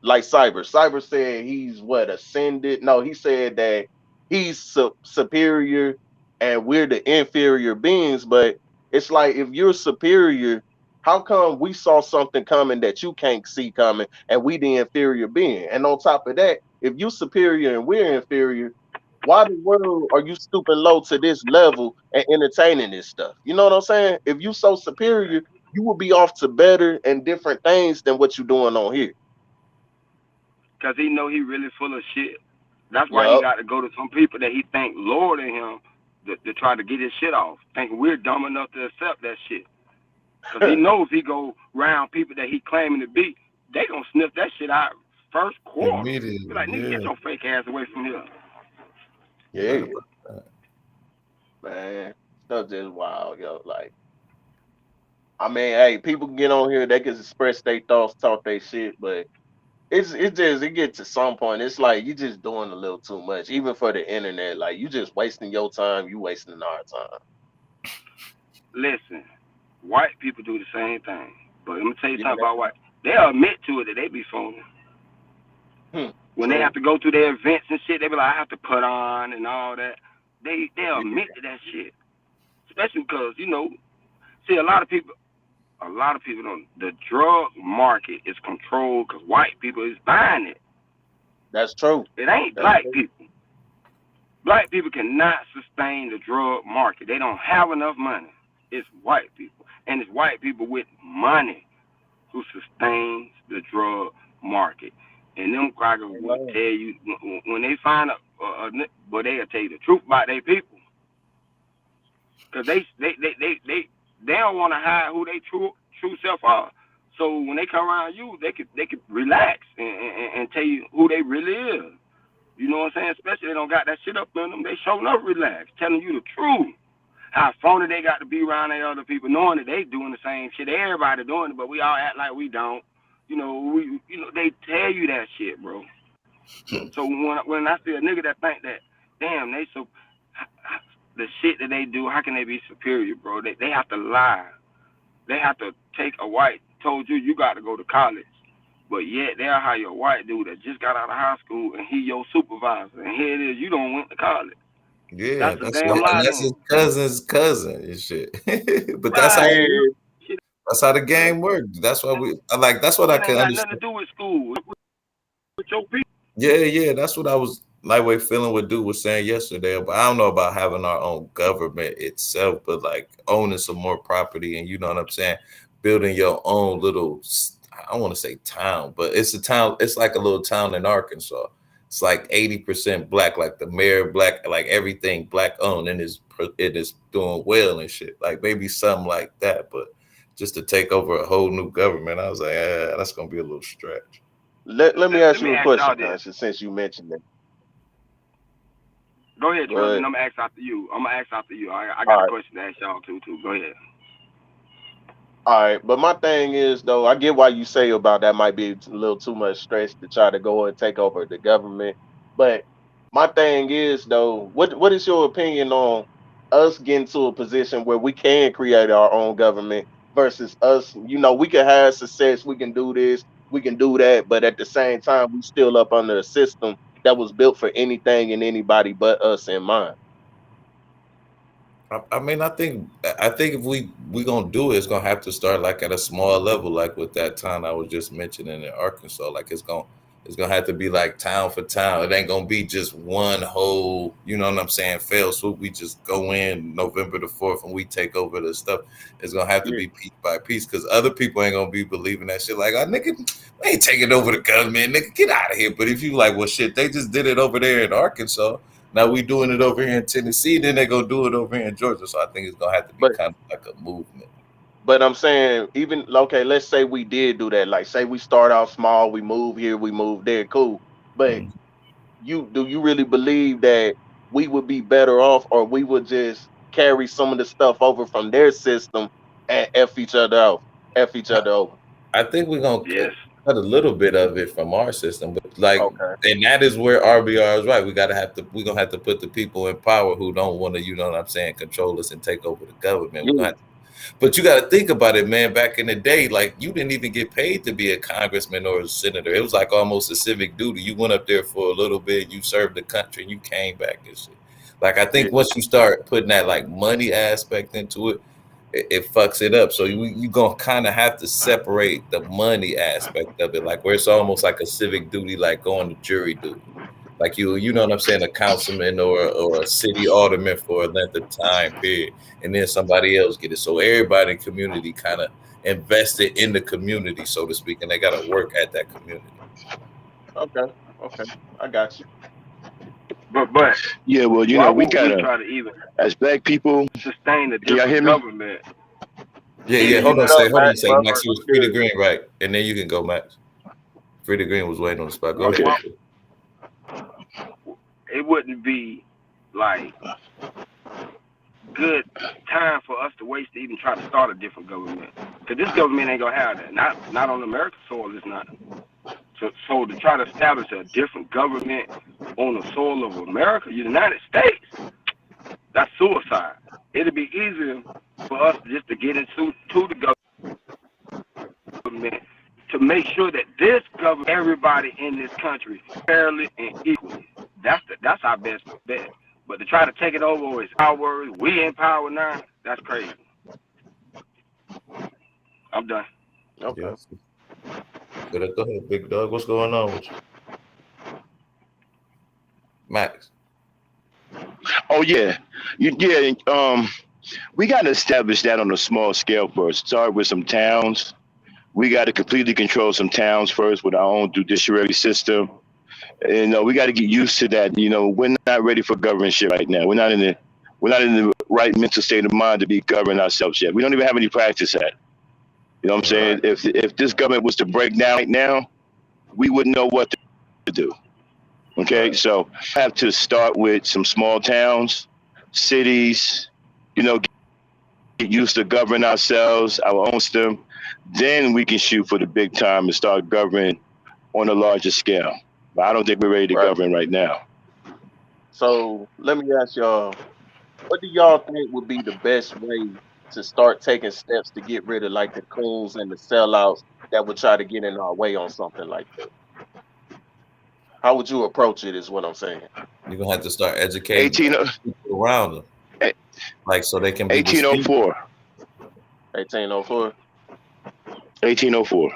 Like Cyber. Cyber said he's what ascended. No, he said that he's superior and we're the inferior beings. But it's like if you're superior, how come we saw something coming that you can't see coming, and we the inferior being? And on top of that, if you superior and we're inferior, why the world are you stooping low to this level and entertaining this stuff? You know what I'm saying? If you so superior, you will be off to better and different things than what you doing on here.
Cause he know he really full of shit. That's why he
Yup.
got to go to some people that he think lower than him to try to get his shit off. Thinking we're dumb enough to accept that shit. Cause he knows he go round people that he claiming to be, they gonna sniff that shit out first quarter. Be
immediately,
like, nigga, get
yeah.
your fake ass away from here.
You're right
Yeah,
about that.
man. Stuff just wild, yo. Like, I mean, hey, people can get on here, they can express their thoughts, talk their shit, but it gets to some point. It's like you just doing a little too much, even for the internet. Like you just wasting your time, you wasting our time.
Listen, white people do the same thing. But let me tell you
Yeah,
something about white. They'll admit to it that they be phoning. When they have
true.
to go through their events and shit, they be like, I have to put on and all that. They'll
Yeah,
admit to that shit. Especially because, see a lot of people don't. The drug market is controlled because white people is buying it.
that's true.
It ain't
That's
black
true.
people. Black people cannot sustain the drug market. They don't have enough money. It's white people, and it's white people with money who sustains the drug market. And them crackers will
Amen.
tell you when they find but they'll tell you the truth about their people, because they don't want to hide who they true self are. So when they come around you, they could relax and tell you who they really is. You know what I'm saying? Especially they don't got that shit up in them. They showing up relaxed, telling you the truth. How phony they got to be around their other people, knowing that they doing the same shit. Everybody doing it, but we all act like we don't. They tell you that shit, bro. So when I see a nigga that think that, damn, they so the shit that they do, how can they be superior, bro? They have to lie. They have to take a white told you got to go to college, but yet they'll hire a white dude that just got out of high school and he your supervisor, and here it is, you don't went to college.
Yeah,
That's a
that's
damn
what, and
lie
that's
then.
his cousin's cousin and shit. But that's how
Right.
it works.
Man,
Shit,
That's how the
yeah,
game works. That's why we I like. That's what I
that
can
ain't got nothing to
understand.
do with school. With your people.
Yeah, yeah, that's what I was lightweight feeling what dude was saying yesterday. But I don't know about having our own government itself, but like owning some more property and you know what I'm saying, building your own little. I don't want to say town, but it's a town. It's like a little town in Arkansas. It's like 80% black, like the mayor black, like everything black owned, and it is doing well and shit. Like maybe something like that, but
just to take over a whole new government. I was like, that's gonna be a little stretch.
Let me ask
Let me
you a
ask
question,
y'all this.
Conscious, since you mentioned that.
Go ahead,
Go
Triller, and
ahead.
I'm gonna ask after you. I
All
got a
right.
question to ask y'all too. Go ahead.
All right, but my thing is though, I get why you say about that might be a little too much stress to try to go and take over the government. But my thing is though, what is your opinion on us getting to a position where we can create our own government versus us, we can have success, we can do this, we can do that, but at the same time we still up under a system that was built for anything and anybody but us in mind.
I mean, I think if we gonna do it, it's gonna have to start like at a small level, like with that town I was just mentioning in Arkansas. Like it's gonna have to be like town for town. It ain't gonna be just one whole, you know what I'm saying, fail swoop. We just go in November the 4th and we take over the stuff. It's gonna have to
Yeah.
be piece by piece because other people ain't gonna be believing that shit. Like, nigga, we ain't taking over the government, nigga, get out of here. But if you like, well, shit, they just did it over there in Arkansas. Now we doing it over here in Tennessee, then they gonna do it over here in Georgia. So I think it's gonna have to be
But
kind of like a movement.
But I'm saying, even okay, let's say we did do that. Like, say we start off small, we move here, we move there, cool. But
Mm.
you really believe that we would be better off, or we would just carry some of the stuff over from their system and f each other out, f each other over?
I think we're gonna
Yes.
cut a little bit of it from our system, but like,
Okay.
and that is where RBR is right. We're gonna have to put the people in power who don't want to, you know what I'm saying, control us and take over the government. We're
Yeah.
gonna have to, but you got to think about it, man. Back in the day, like you didn't even get paid to be a congressman or a senator. It was like almost a civic duty. You went up there for a little bit, you served the country, and you came back and shit. Like I
Yeah.
think once you start putting that like money aspect into it, it fucks it up. So you gonna kind of have to separate the money aspect of it, like where it's almost like a civic duty, like going to jury duty. Like you know what I'm saying, a councilman or a city alderman for a length of time period, and then somebody else get it. So everybody in the community kind of invested in the community, so to speak, and they got to work at that community.
Okay. Okay. I got you.
But
Yeah, well,
why
we
would we
gotta,
try to even
as black people,
sustain a
can y'all
different
hear me?
government?
Yeah,
Yeah,
yeah.
you
Hold on,
good up,
say, hold on,
Max,
say,
brother.
Max. You
You
was free to
good.
green, right? And then you can go, Max. Free to green was waiting on the spot. Go
Okay.
ahead.
Why it wouldn't be like good time for us to waste to even try to start a different government. Because this government ain't gonna have that. Not on American soil. It's not. So to try to establish a different government on the soil of America, United States, that's suicide. It'd be easier for us just to get into the government to make sure that this government everybody in this country fairly and equally. That's our best bet. But to try to take it over is power. We in power now. That's crazy. I'm done.
Okay.
Yes. Go ahead, big dog. What's going on with you, Max?
Oh yeah, yeah. We got to establish that on a small scale first. Start with some towns. We got to completely control some towns first with our own judiciary system. And we got to get used to that. We're not ready for government shit right now. We're not in the right mental state of mind to be governing ourselves yet. We don't even have any practice at it. You know what I'm
Right.
saying?
Right.
If this government was to break down right now, we wouldn't know what to do. Okay,
Right.
so have to start with some small towns, cities, get used to governing ourselves, our own system. Then we can shoot for the big time and start governing on a larger scale. But I don't think we're ready to
Right.
govern right now.
So let me ask y'all, what do y'all think would be the best way to start taking steps to get rid of like the coons and the sellouts that would try to get in our way on something like that? How would you approach it? Is what I'm saying.
You're gonna have to start educating
18,
people around them, like so they can be the speaker.
1804.
1804.
1804.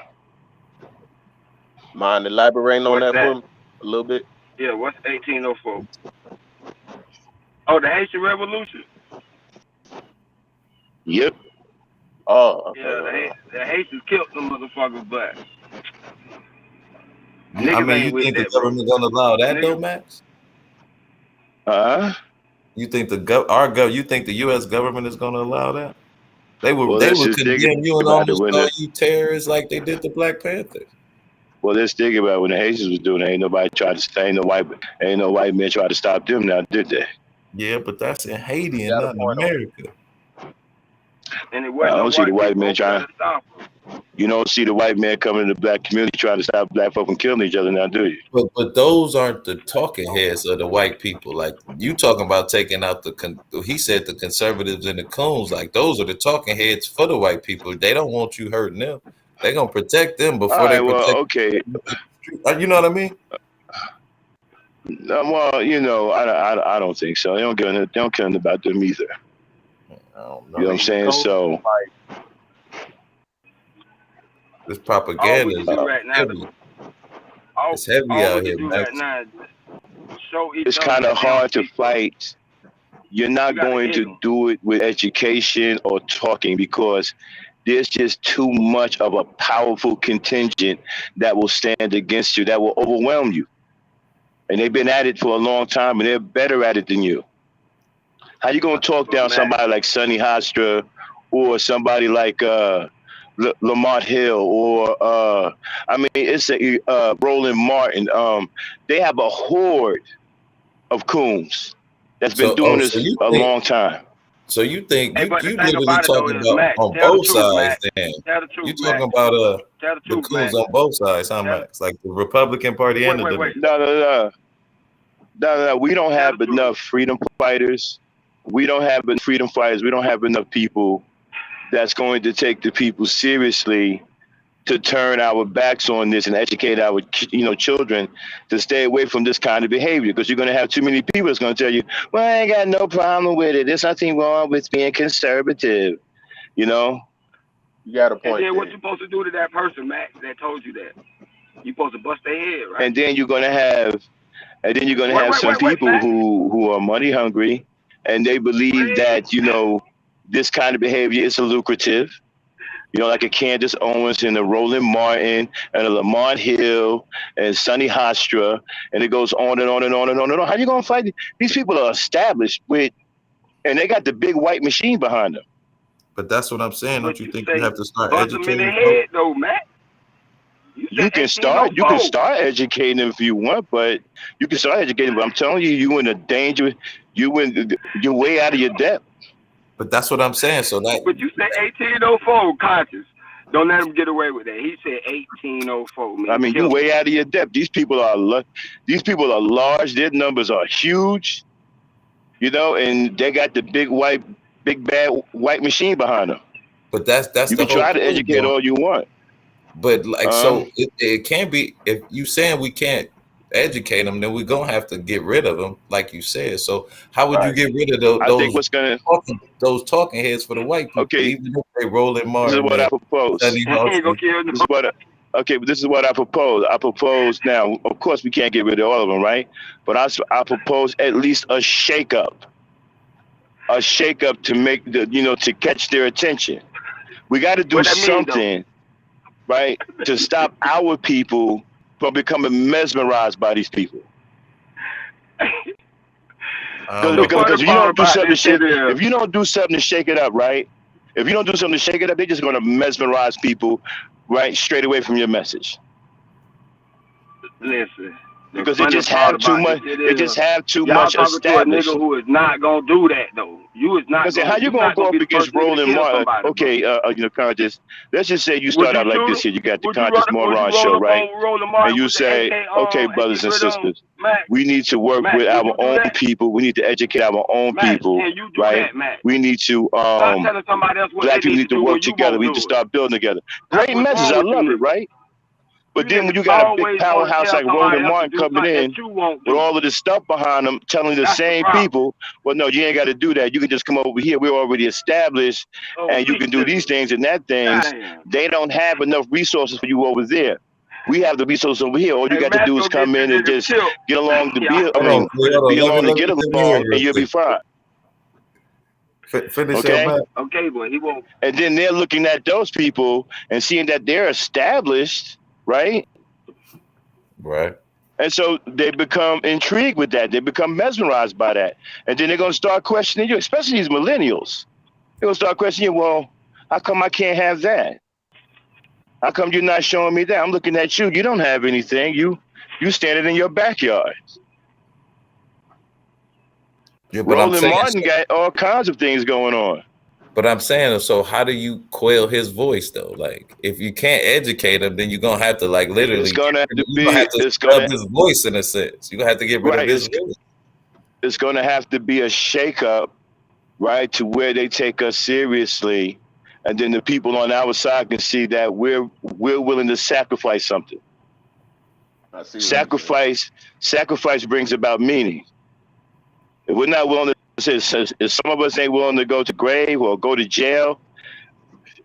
Mind elaborating on
What's
that
that?
for me a little bit?
Yeah, what's 1804? Oh, the Haitian Revolution.
Yep.
Oh,
Yeah,
okay.
the Haitians killed them motherfuckers, but
I
niggas
mean, you
ain't with
think the
that, bro.
government gonna allow that though,
Niggas,
Max?
Uh,
You think you think the U.S. government is gonna allow that? They would
Well,
they
let's
would
just think
condemn you and
about it.
almost call you terrorists like they did the Black Panthers.
Well, let's think about it. When the Haitians was doing it, ain't nobody tried to ain't no white men tried to stop them now, did they?
Yeah, but that's in Haiti and
Got a
not in
point on.
America.
And it
I
wasn't no
don't see the
white
white
people
man
over there
trying.
to stop them.
You don't see the white man coming in the black community trying to stop black folk from killing each other now, do you?
But those aren't the talking heads of the white people. Like you talking about taking out he said the conservatives and the coons. Like those are the talking heads for the white people. They don't want you hurting them. They're gonna protect them
All
before they
right, well,
protect.
okay.
You know what I mean?
Well, I don't think so. They don't care about them either.
I don't
You know what I'm
know.
saying? So
This
All
propaganda
we can
is
do right now,
heavy. It's heavy
all we
out
can
here,
do
man.
right now is show each
it's
other
kind
that
of
they don't
hard to
speak for us.
fight. You're
You
not
gotta
going
hit
to
them.
do it with education or talking because there's just too much of a powerful contingent that will stand against you, that will overwhelm you. And they've been at it for a long time, and they're better at it than you. How you gonna talk
But
down
Matt,
somebody like Sonny Hostra or somebody like Lamont Hill or it's a Roland Martin. They have a horde of coons that's been doing
So
this
you
a
think?
long time.
So you think
hey, but the
you
thing
literally
about it though
talking
is,
about
Matt,
on
tell the
both
truth,
sides?
Matt.
Then
Tell the
you
truth,
talking
Matt.
about
Tell the
the
truth,
coons
Matt.
on both sides, huh,
Tell,
Max? Like the Republican Party and
wait,
the
wait, wait.
Democrat.
No. We don't
Tell the
have
truth.
enough freedom fighters. We don't have enough freedom fighters. We don't have enough people that's going to take the people seriously to turn our backs on this and educate our children to stay away from this kind of behavior, because you're going to have too many people that's going to tell you, well, I ain't got no problem with it, there's nothing wrong with being conservative, you know.
You got a
And
point
then what
there.
you supposed to do to that person, Matt, that told you that? You supposed to bust their head, right?
And then you're going to have some
Wait,
people
Matt.
who are money hungry, and they believe
Wait.
that this kind of behavior is lucrative. Like a Candace Owens and a Roland Martin and a Lamont Hill and Sonny Hostra, and it goes on and on and on and on and on. How you gonna fight? These people are established and they got the big white machine behind them.
But that's what I'm saying. Don't
But
you
you
think you
say
have to start
bust them in the
educating folks?
head though, Matt. You said
You can start,
1804.
educating them if you want, but you can start educating. But I'm telling you, you in a danger. You're way out of your depth.
But that's what I'm saying. So that
But you said 1804, conscious. Don't let him get away with that. He said 1804,
I
man.
mean, you
Kill him.
way out of your depth. These people are large. Their numbers are huge. And they got the big bad white machine behind them.
but that's
You
the
can
whole
try to
point,
educate
though.
all you want.
But like,
Uh,
so it can't be if you saying we can't educate them, then we're gonna have to get rid of them, like you said. So how would you
right.
get rid of those
I think what's gonna
those talking heads for the white people,
okay.
even if they Roland
This is
Martin
what I
and
propose.
Sonny
He ain't gonna
Hostin?
kill no.
This is what. Okay, but this is what I propose. I propose now. Of course, we can't get rid of all of them, right? But I propose at least a shakeup to make to catch their attention. We got to do
What that mean though?
something, right, to stop our people from becoming mesmerized by these people.
I don't
The
know.
Because
funny
if you
part
don't do
about
something to
this shit
shake,
is,
if you don't do something to shake it up, right? If you don't do something to shake it up, they're just going to mesmerize people, right, straight away from your message.
listen. The
Because they
funny
just
part
have too
about this
much.
shit
They
is,
just have too
y'all
much
talking to a nigga
established.
who is not gonna do that though. You is not
Because how
gonna.
you
You
gonna
not
go
gonna be
up
the first
against
nigga to
Roland
kill
Martin?
somebody, bro.
Okay, conscious. Let's just say you
Would
start
you
out like
shoot
this
him?
here. You got the
Would you
conscious
roll
moron show,
up
right?
on Roland
And
Martin
you
with the
say, okay,
and get
brothers and
rid of him?
sisters,
Matt,
we need to work
Matt,
with
would
our
you do
own
that?
people. We need to educate our own
Matt,
people,
can you do
right?
that, Matt?
We need to
Stop telling somebody else what they
black people
need to
need to
do
work
when you
together.
won't
We need to
do it.
start building together.
That's
Great
what's
message.
wrong
I
with you
love it,
niggas.
right?
You
But then when you
niggas
got a big
always want to
powerhouse
tell
like
somebody
Roland
else to
Martin
do
coming
something that
in
you won't
with
do.
all of this stuff behind them, telling the
That's the
same
problem.
people, well, no, you ain't got to do that. You can just come over here. We're already established,
Oh,
and you can do these things and that things.
damn.
They don't have enough resources for you over there. We have the resources over here. All you
Hey,
got to
Matt's
do is
gonna get
come
you
in and
niggas
just
killed.
get along to
Yeah.
be. I
Hold on,
mean,
Clay, hold on.
be along to get
Let me hear
along,
it
and
real
you'll be
quick.
fine.
Finish up,
Okay.
man.
Okay, but he won't.
And then they're looking at those people and seeing that they're established, right?
Right.
And so they become intrigued with that. They become mesmerized by that. And then they're going to start questioning you, especially these millennials. They're going to start questioning you, well, How come I can't have that? How come you're not showing me that? I'm looking at you. You don't have anything. You standing in your backyard.
Yeah, but I'm
Roland
saying,
Martin got all kinds of things going on.
but I'm saying, so how do you quail his voice though? Like, if you can't educate him, then you're gonna have to like literally,
It's gonna have to
you're gonna have
be.
to
It's
scrub
gonna
his voice in a sense. You're gonna have to get rid of
right.
his voice.
It's gonna have to be a shakeup, right, to where they take us seriously, and then the people on our side can see that we're willing to sacrifice something.
I see what you're saying.
Sacrifice brings about meaning. If we're not willing to, if some of us ain't willing to go to grave or go to jail,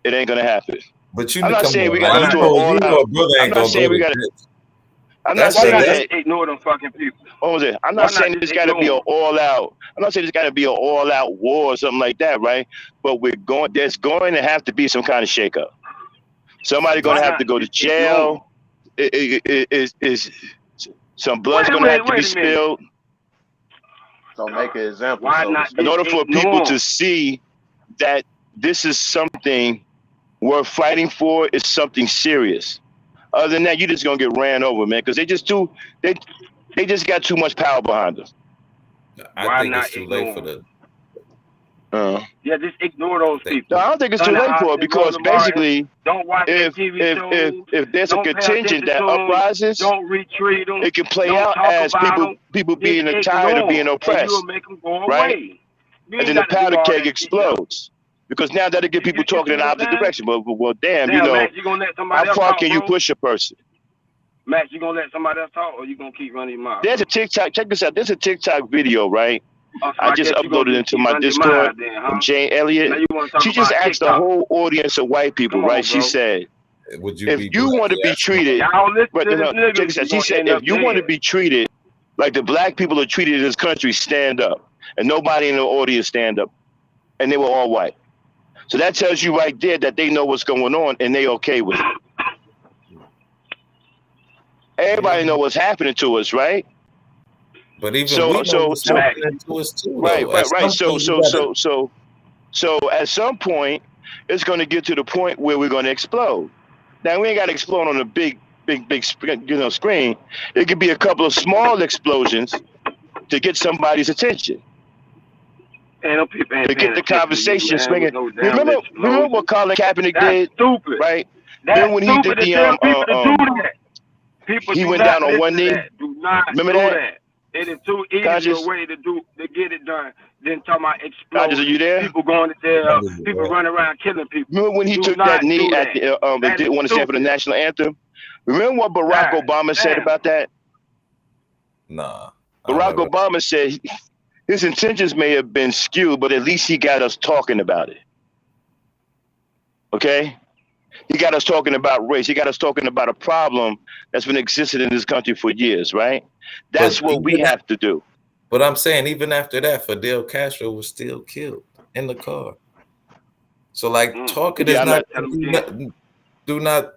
it ain't gonna happen.
But
I'm not
come
saying
on,
we
man.
gotta
Why
go
not?
to an all
You know,
out.
a brother
I'm
ain't
not
gonna
saying
go
we
to
gotta.
jail.
I'm not
That's
Why
saying
not
that's
just
that.
ignore them fucking people?
What was it? I'm
Why
not
not
saying
just
there's got to be
ignore
an
them?
all out. I'm not saying there's got to be an all out war or something like that, right? But there's going to have to be some kind of shakeup. Somebody's going
Why
to have
not
to go to
just ignore them?
jail. Is some blood's going to have to be
Wait a minute.
spilled
So make an example,
Why
so to
not
in
speak.
just
order for people
ignore
to
them?
see that this is something worth fighting for. It's something serious. Other than that, you're just gonna get ran over, man, because they just got too much power behind them.
I
Why
think
not
it's too late
ignore
for
them?
the.
Yeah, just ignore those
They,
No,
people.
I don't think it's too
Thunder
late for it
Austin,
because
Roland Martin.
basically,
Don't watch their
if
TV
if if
shows.
if there's a
Don't pay
contingent
attention
that
to them.
uprises,
Don't retreat them.
it can play
Don't
out
talk
as
about them.
people
Just
being tired of
ignore
being
them, and you'll
oppressed,
make them go
right?
away. You
And
ain't
then the
got to do
powder
all
keg
that shit, though.
explodes because now that'll get people
You
talking
see
in the
what I'm
opposite
saying?
direction. Well, damn,
Damn, Max, you gonna let
how
somebody else
far
talk,
can you
bro?
push a person?
Max, you gonna let somebody else talk, or you gonna keep running your mouth,
There's
bro?
a TikTok. Check this out. There's a TikTok video, right?
Oh, so
I
I
just
guess you gonna
uploaded
just
into
keep
my
running your
Discord
mouth then,
from
huh?
Jane
Now
Elliott.
you want to talk
She just
about
asked a
TikTok?
whole audience of white people,
Come
right?
on,
She
bro.
said,
would you
if
be
you
black?
want to
Yeah,
be
that's what
treated,
Y'all listen
but
to this
check
nigga,
this
you
out. She
gonna
said,
end
if
up
you want to
dead.
be treated like the black people are treated in this country, stand up. And nobody in the audience stand up. And they were all white. So that tells you right there that they know what's going on and they okay with it.
yeah.
Everybody know what's happening to us, right?
But even we
So
know
so
what's
so
Max,
happening to us too,
right,
though. At
right, right.
some
So
point, you
so
gotta.
so so so at some point, it's going to get to the point where we're going to explode. Now we ain't got to explode on a big screen. It could be a couple of small explosions to get somebody's attention,
ain't no people ain't
to
paying
get the
attention to you,
conversation
man, with
swinging.
no damn
Remember what
explosion.
Colin Kaepernick
That's
did,
stupid.
right?
That's
Remember when he
stupid
did
to
the
tell people to do that. People
he
do
went
not
down on
listen
one
to
knee.
that. Do not
Remember
do
that?
that. It is too easy a
Conscious,
way to get it done than talking about
Conscious, are you
explosion.
there?
People going to jail. People running around killing people.
Remember when he
Do
took that
not
knee
do
at
that.
the and
That is
didn't want to stand for the
stupid.
national anthem? Remember what Barack
God
Obama said
damn.
about that?
Nah, I don't
Barack
never.
Obama said his intentions may have been skewed, but at least he got us talking about it. Okay? He got us talking about race. He got us talking about a problem that's been existing in this country for years, right? That's
But
what we
even,
have to do.
but I'm saying even after that, Fidel Castro was still killed in the car. So like talking
Yeah,
is
I'm
not
not.
Tell them
do
again.
not do not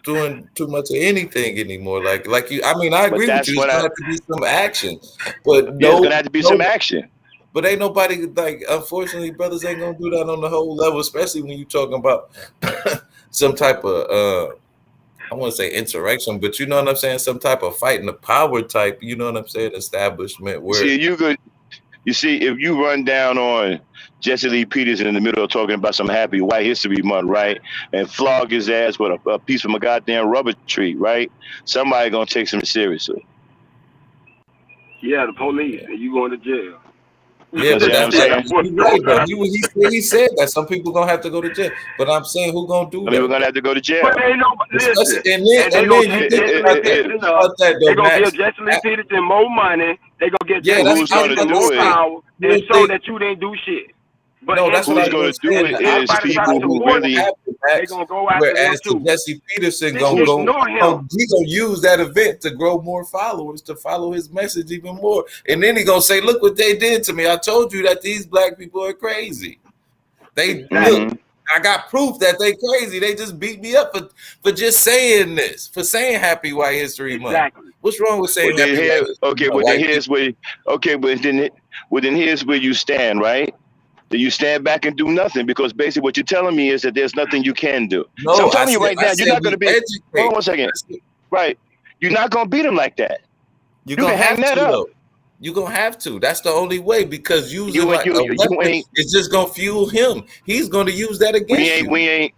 doing too much of anything anymore. Like you, I mean, I
But
agree with
that's
you.
what
It's gonna
I.
have to be some action, but
Yeah, it's gonna have to be some
no.
action.
But ain't nobody like. Unfortunately, brothers ain't gonna do that on the whole level, especially when you talking about some type of I want to say insurrection, but you know what I'm saying, some type of fighting the power type. You know what I'm saying, establishment where.
See, you could. You see, if you run down on Jesse Lee Peterson in the middle of talking about some happy White History Month, right, and flog his ass with a piece from a goddamn rubber tree, right, somebody gonna take him seriously.
Yeah, the police,
Yeah.
and you going to jail.
Yeah,
You
but
see what I'm
that's what
saying?
you're right though. He said that some people gonna have to go to jail. But I'm saying who gonna do
I mean, we're
that
gonna
though?
have to go to jail.
But ain't no
Especially
listen,
and
and they gonna
then you
give
think
Jesse Lee
about that.
Peterson
Think about that
they
though,
gonna give
Max.
Jesse Lee Peterson more money. They gonna give
Yeah,
Jesse
that's
Lee
Who's
what I was
gonna
Peterson
about to
more
do it?
say.
power
You
and
would
show
think
that you didn't do shit. But
no, that's what I
Who's
was
gonna
gonna
anybody,
say.
do
The
it is
opposite
try to
people
might be
who
support
gonna
him,
really.
happen,
they
Max.
gonna go after them
Whereas to
too.
Jesse Peterson
Just
gonna go,
ignore him.
he gonna use that event to grow more followers to follow his message even more, and then he gonna say, "Look what they did to me! I told you that these black people are crazy. They look."
Mm-hmm.
I got proof that they crazy. They just beat me up for just saying this, for saying Happy White History Month.
Exactly.
What's wrong with
Well
saying
then
Happy White
here,
History
okay.
Month?
Well then
White
here's
people.
where, okay. Well then here's where you stand, right? Do you stand back and do nothing? Because basically what you're telling me is that there's nothing you can do. So I'm
No,
telling you right
I
now, you're
said
not going
we
to be. Hold on
educate.
one second. Right, you're not going to beat them like that.
You're
You
gonna
can hang
have
that
to
up.
though. You're gonna have to. That's the only way because using
You ain't.
like a
You
weapon
ain't.
is just gonna fuel him. He's gonna use that
We
against
ain't.
you.
We ain't.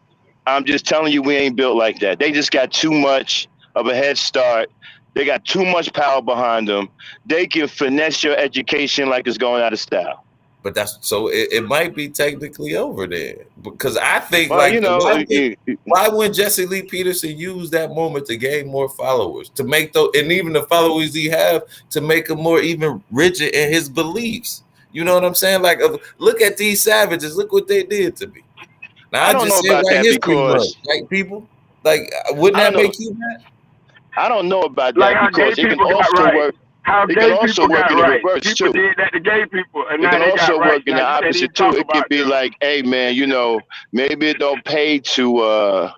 I'm just telling you, we ain't built like that. They just got too much of a head start. They got too much power behind them. They can finesse your education like it's going out of style.
But that's so it might be technically over there because I think
Well,
like
you know,
why wouldn't Jesse Lee Peterson use that moment to gain more followers to make those and even the followers he have to make him more even rigid in his beliefs? You know what I'm saying? Like look at these savages. Look what they did to me. Now
I
I
don't
just
know
said
about
White
that
History Month,
because
white people. Like wouldn't
I don't
that
know.
make you mad?
I don't know about
Like
that
how gay
because it can
people got
also
right.
work.
How
It can
gay
also
people
work
got
in the
right.
reverse
People
too.
did that to gay people, and
It
now
can
they got
also
right.
work in
Now
the
you can't even
opposite too.
talk
It
about
could be
them.
like, hey man, maybe it don't pay to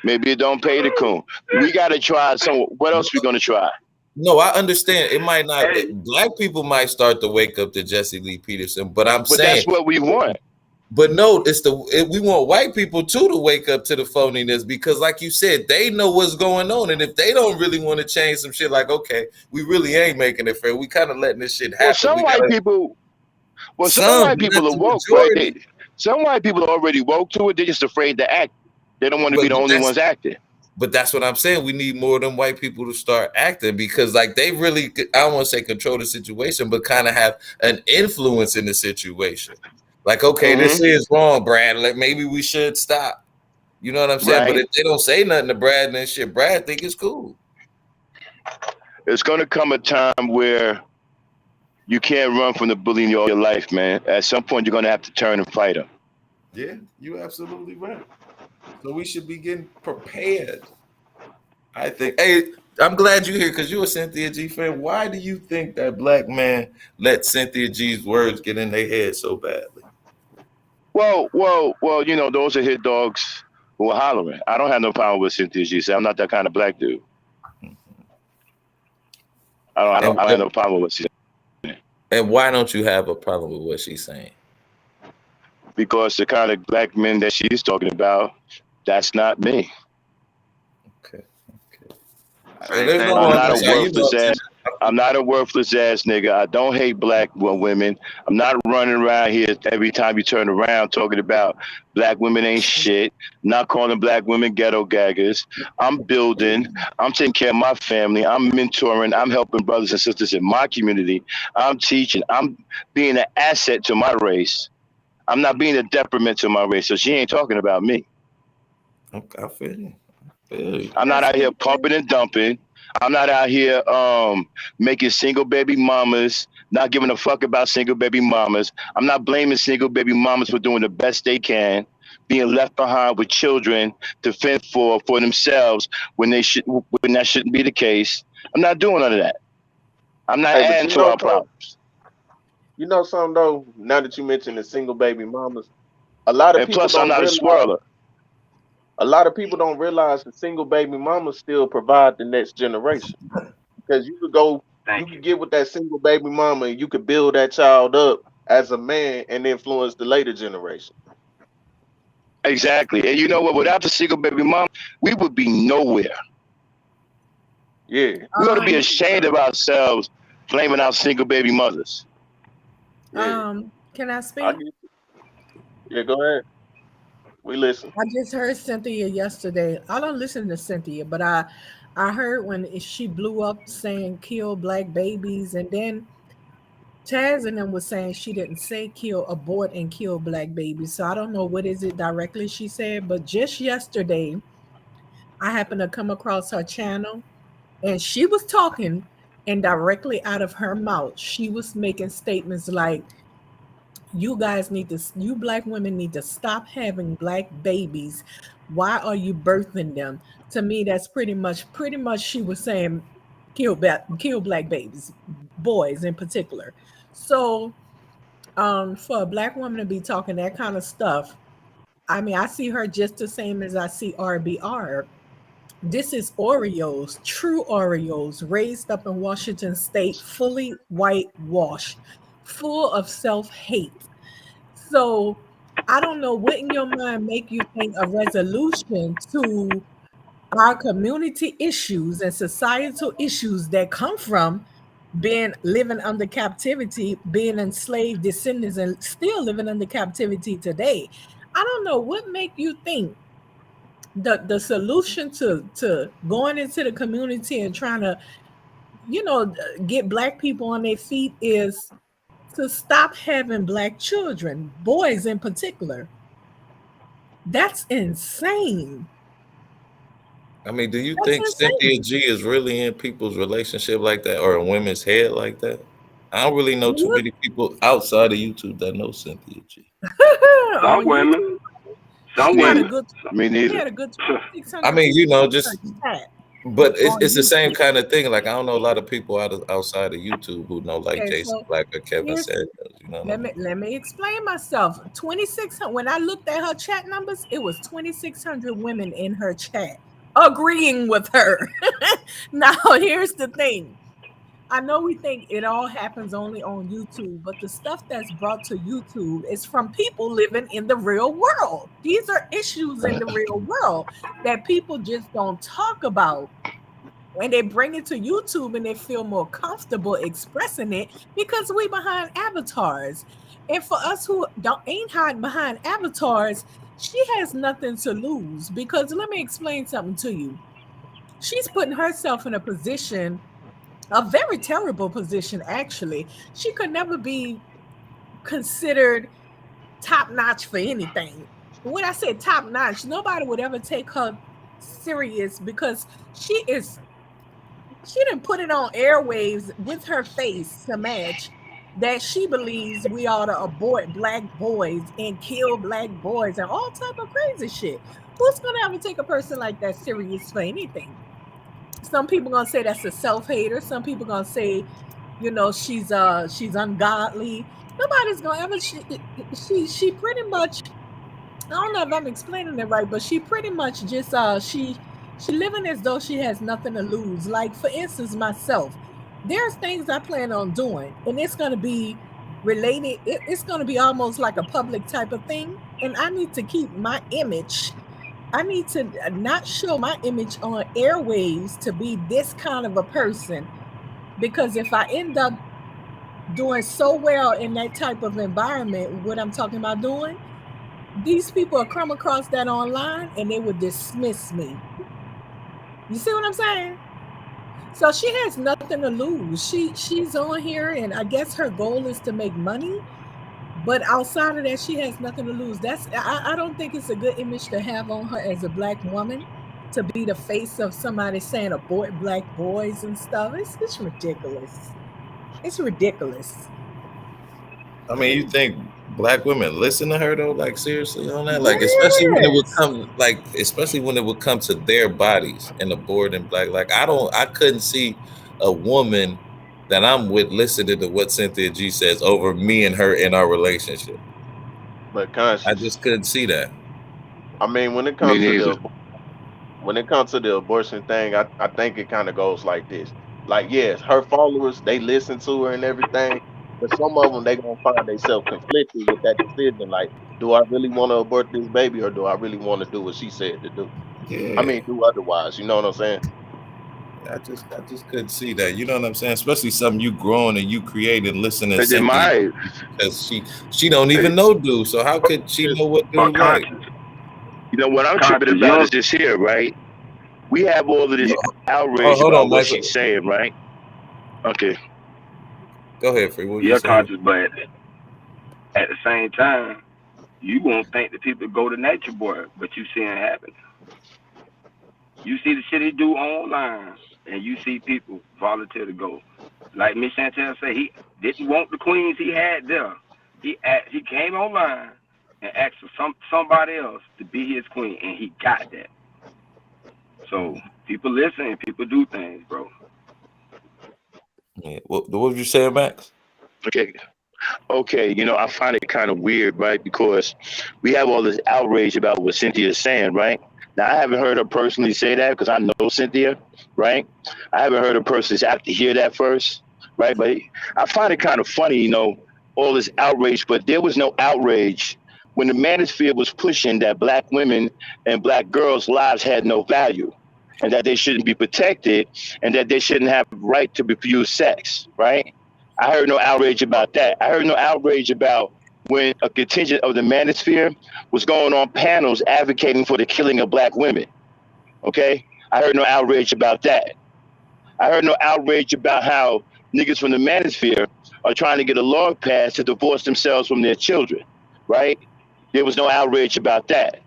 maybe it don't pay to coon. We gotta try some. What else we gonna try?
No, I understand. It might not.
Hey,
Black people might start to wake up to Jesse Lee Peterson, but I'm
But
saying,
that's what we want.
but no, we want white people too to wake up to the phoniness because, like you said, they know what's going on, and if they don't really want to change some shit, like okay, we really ain't making it fair. We kind of letting this shit
Well,
happen.
some
We
white
gotta
people. Well, some
some,
white
but not
people are
the
woke, right?
majority.
Some white people are already woke to it. They're just afraid to act. They don't want to be
But
the only
that's
ones acting.
But that's what I'm saying. We need more of them white people to start acting because, like, they really, I don't want to say control the situation, but kind of have an influence in the situation. Like, okay, this
Mm-hmm.
is wrong, Brad. Like, maybe we should stop. You know what I'm saying? But
Right.
if they don't say nothing to Brad and then shit, Brad think it's cool.
It's gonna come a time where you can't run from the bully in your life, man. At some point, you're gonna have to turn and fight him.
Yeah, you absolutely right. So we should be getting prepared. I think. Hey, I'm glad you're here because you're a Cynthia G fan. Why do you think that black man let Cynthia G's words get in their head so badly?
Well. Those are hit dogs who are hollering. I don't have no problem with Cynthia G. I'm not that kind of black dude.
And
I don't have no problem with it
and why don't you have a problem with what she's saying?
because the kind of black men that she's talking about, that's not me.
Okay.
Same
There's
thing
no
I'm
I
harm
not
in
a
say.
saying, you know,
worthless ass. I'm not a worthless ass nigga. I don't hate black women. I'm not running around here every time you turn around talking about black women ain't shit. Not calling black women ghetto gaggers. I'm building. I'm taking care of my family. I'm mentoring. I'm helping brothers and sisters in my community. I'm teaching. I'm being an asset to my race. I'm not being a detriment to my race. So she ain't talking about me.
okay, I feel you. I feel you.
I'm not
That's
out here
what
pumping and dumping. I'm not out here making single baby mamas, not giving a fuck about single baby mamas. I'm not blaming single baby mamas for doing the best they can, being left behind with children to fend for themselves when that shouldn't be the case. I'm not doing none of that. I'm not
Hey, but
adding to our problems.
you know something though. Now that you mentioned the single baby mamas, a lot of
And
people
plus, I'm
don't
not a
realize.
swirler.
A lot of people don't realize the single baby mamas still provide the next generation. Because you
thank you.
could get with that single baby mama, and you could build that child up as a man and influence the later generation.
Exactly. And you know what? Without the single baby mom, we would be nowhere.
Yeah,
We ought to be
um
ashamed of ourselves blaming our single baby mothers.
yeah.
can I
I
speak?
get you. Yeah, go ahead. We listen.
I just heard Cynthia yesterday. I don't listen to Cynthia, but I heard when she blew up saying kill black babies, and then Taz and them was saying she didn't say kill, abort, and kill black babies. So I don't know what is it directly she said, but just yesterday I happened to come across her channel, and she was talking, and directly out of her mouth, she was making statements like, you guys need to, you black women need to stop having black babies. Why are you birthing them? To me, that's pretty much she was saying kill black babies, boys in particular. So for a black woman to be talking that kind of stuff, I mean, I see her just the same as I see RBR. This is Oreos, true Oreos, raised up in Washington State, fully whitewashed, full of self hate. So I don't know what in your mind make you think a resolution to our community issues and societal issues that come from being living under captivity, being enslaved descendants, and still living under captivity today. I don't know what make you think the solution to going into the community and trying to, you know, get black people on their feet is to stop having black children, boys in particular. That's insane.
I mean, do you
That's
think Cynthia
insane.
G is really in people's relationship like that or in women's head like that? I don't really know too
Look
many people outside of YouTube that know Cynthia G.
Some
on
women,
YouTube.
some
She had a
women.
good
Me
she
neither.
had a good
I
2,600
mean, you
people
know,
in her
just
chat
but it's
on
it's the same
YouTube.
kind of thing. Like I don't know a lot of people outside of YouTube who know like
Okay,
Jason
so
Black or Kevin
here's
Samuels. You know what I mean?
let me explain myself. 2,600. When I looked at her chat numbers, it was 2,600 women in her chat agreeing with her. Now, here's the thing. I know we think it all happens only on YouTube, but the stuff that's brought to YouTube is from people living in the real world. These are issues in the real world that people just don't talk about. When they bring it to YouTube and they feel more comfortable expressing it because we behind avatars. And for us who don't ain't hiding behind avatars, she has nothing to lose because let me explain something to you. She's putting herself in a position, a very terrible position actually. She could never be considered top notch for anything. When I say top notch, nobody would ever take her serious because she didn't put it on airwaves with her face to match that she believes we ought to abort black boys and kill black boys and all type of crazy shit. Who's gonna ever take a person like that serious for anything? Some people gonna say that's a self-hater. Some people gonna say, you know, she's ungodly. Nobody's gonna ever she pretty much, I don't know if I'm explaining it right, but she pretty much just she living as though she has nothing to lose. Like for instance, myself, there's things I plan on doing, and it's gonna be related. It's gonna be almost like a public type of thing, and I need to keep my image. I need to not show my image on airwaves to be this kind of a person because if I end up doing so well in that type of environment, what I'm talking about doing, these people will come across that online and they would dismiss me. You see what I'm saying? So she has nothing to lose. She's on here and I guess her goal is to make money, but outside of that, she has nothing to lose. I don't think it's a good image to have on her as a black woman to be the face of somebody saying abort black boys and stuff. It's ridiculous. It's ridiculous.
I mean, you think black women listen to her though? Like seriously on that? Like
Yes.
especially when it would come to their bodies and the board and black. Like I couldn't see a woman that I'm with listening to what Cynthia G says over me and her in our relationship.
But
I
conscious.
just couldn't see that.
I mean,
Me neither.
when it comes to the abortion thing, I think it kind of goes like this. Like, yes, her followers, they listen to her and everything, but some of them they gonna find themselves conflicted with that decision. Like, do I really want to abort this baby or do I really want to do what she said to do? I
Yeah.
mean, do otherwise. You know what I'm saying?
I just couldn't see that. You know what I'm saying? Especially something you growing and you create and listen to
But then
Cynthia
my
because she don't even know dude. So how could she know what
Or
dude like?
conscious.
you know what I'm tripping
Conscious, you
about is
don't.
this here, right? We have all of this
Oh,
outrage
hold
about
on,
what
Mike.
she's saying, right? Okay.
Go ahead, Free. What was you
You're
saying?
conscious, but at the same time, you won't think that people go to Nature Boy, but you see it happen. You see the shit he do online, and you see people volunteer to go. Like Miss Chantel said, he didn't want the queens he had there. He came online and asked for somebody else to be his queen, and he got that. So people listen and people do things, bro.
Yeah. What was you saying, Max?
Okay. Okay, I find it kind of weird, right? Because we have all this outrage about what Cynthia is saying, right? Now, I haven't heard her personally say that because I know Cynthia, right? I haven't heard her personally say, I have to hear that first, right? But I find it kind of funny, all this outrage, but there was no outrage when the manosphere was pushing that black women and black girls' lives had no value and that they shouldn't be protected and that they shouldn't have the right to refuse sex, right? I heard no outrage about that. I heard no outrage about when a contingent of the manosphere was going on panels advocating for the killing of black women. Okay? I heard no outrage about that. I heard no outrage about how niggas from the manosphere are trying to get a law passed to divorce themselves from their children, right? There was no outrage about that.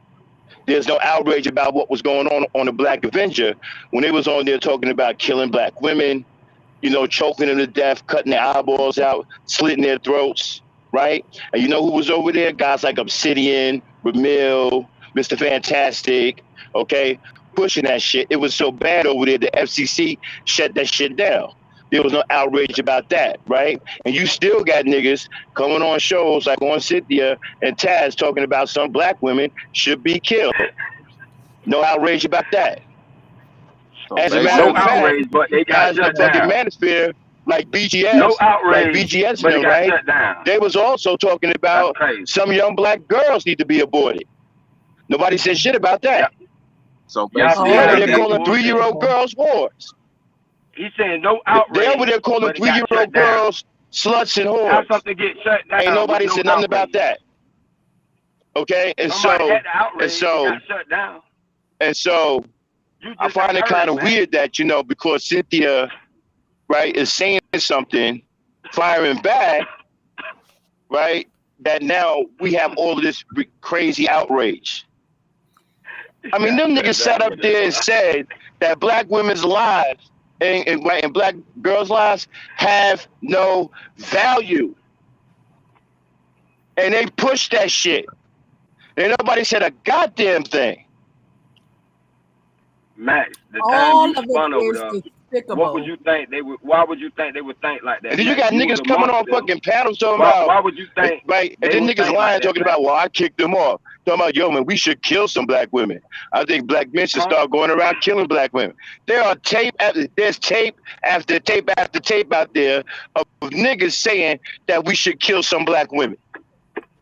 There's no outrage about what was going on the Black Avenger when they was on there talking about killing black women, choking them to death, cutting their eyeballs out, slitting their throats, right? And you know who was over there? Guys like Obsidian, Ramil, Mr. Fantastic, okay, pushing that shit. It was so bad over there, the FCC shut that shit down. There was no outrage about that, right? And you still got niggas coming on shows like on Cynthia and Taz talking about some black women should be killed. No outrage about that.
So
As a matter
No
of fact,
outrage, but they got
guys in the
shut
fucking
down.
manosphere like BGS,
No outrage, but it got
right?
shut down.
They was also talking
That's
about
crazy.
some young black girls need to be aborted. Nobody said shit about that.
So
Y'all
basically,
still
They over
got
there
that
calling
bullshit.
3-year-old girls whores.
He's saying no
They
outrage,
over there calling
but it got
3-year-old
shut down.
girls sluts and
How
whores.
something get shut down
Ain't nobody
with no
said nothing about
outrage?
that. Okay,
Somebody had the outrage, it
so
got shut down. You
I
just
find
ain't
it kind
heard,
of
man.
weird that because Cynthia, right, is saying something, firing back, right, that now we have all of this crazy outrage. I mean, them niggas sat up there and said that black women's lives and black girls' lives have no value. And they pushed that shit. And nobody said a goddamn thing.
Max, the time
All
you
of
spun
it
over
is
there,
despicable.
what would you think they would? Why would you think they would think like that?
And then you
Max?
got
You was
niggas coming on
amongst them.
fucking panels talking
Why
about,
would you think
right? And
they
then
would
niggas
think
lying
like that,
talking
Max?
about, well, I kicked them off. Talking about, yo, man, we should kill some black women. I think black men should start going around killing black women. There's tape after tape after tape out there of niggas saying that we should kill some black women.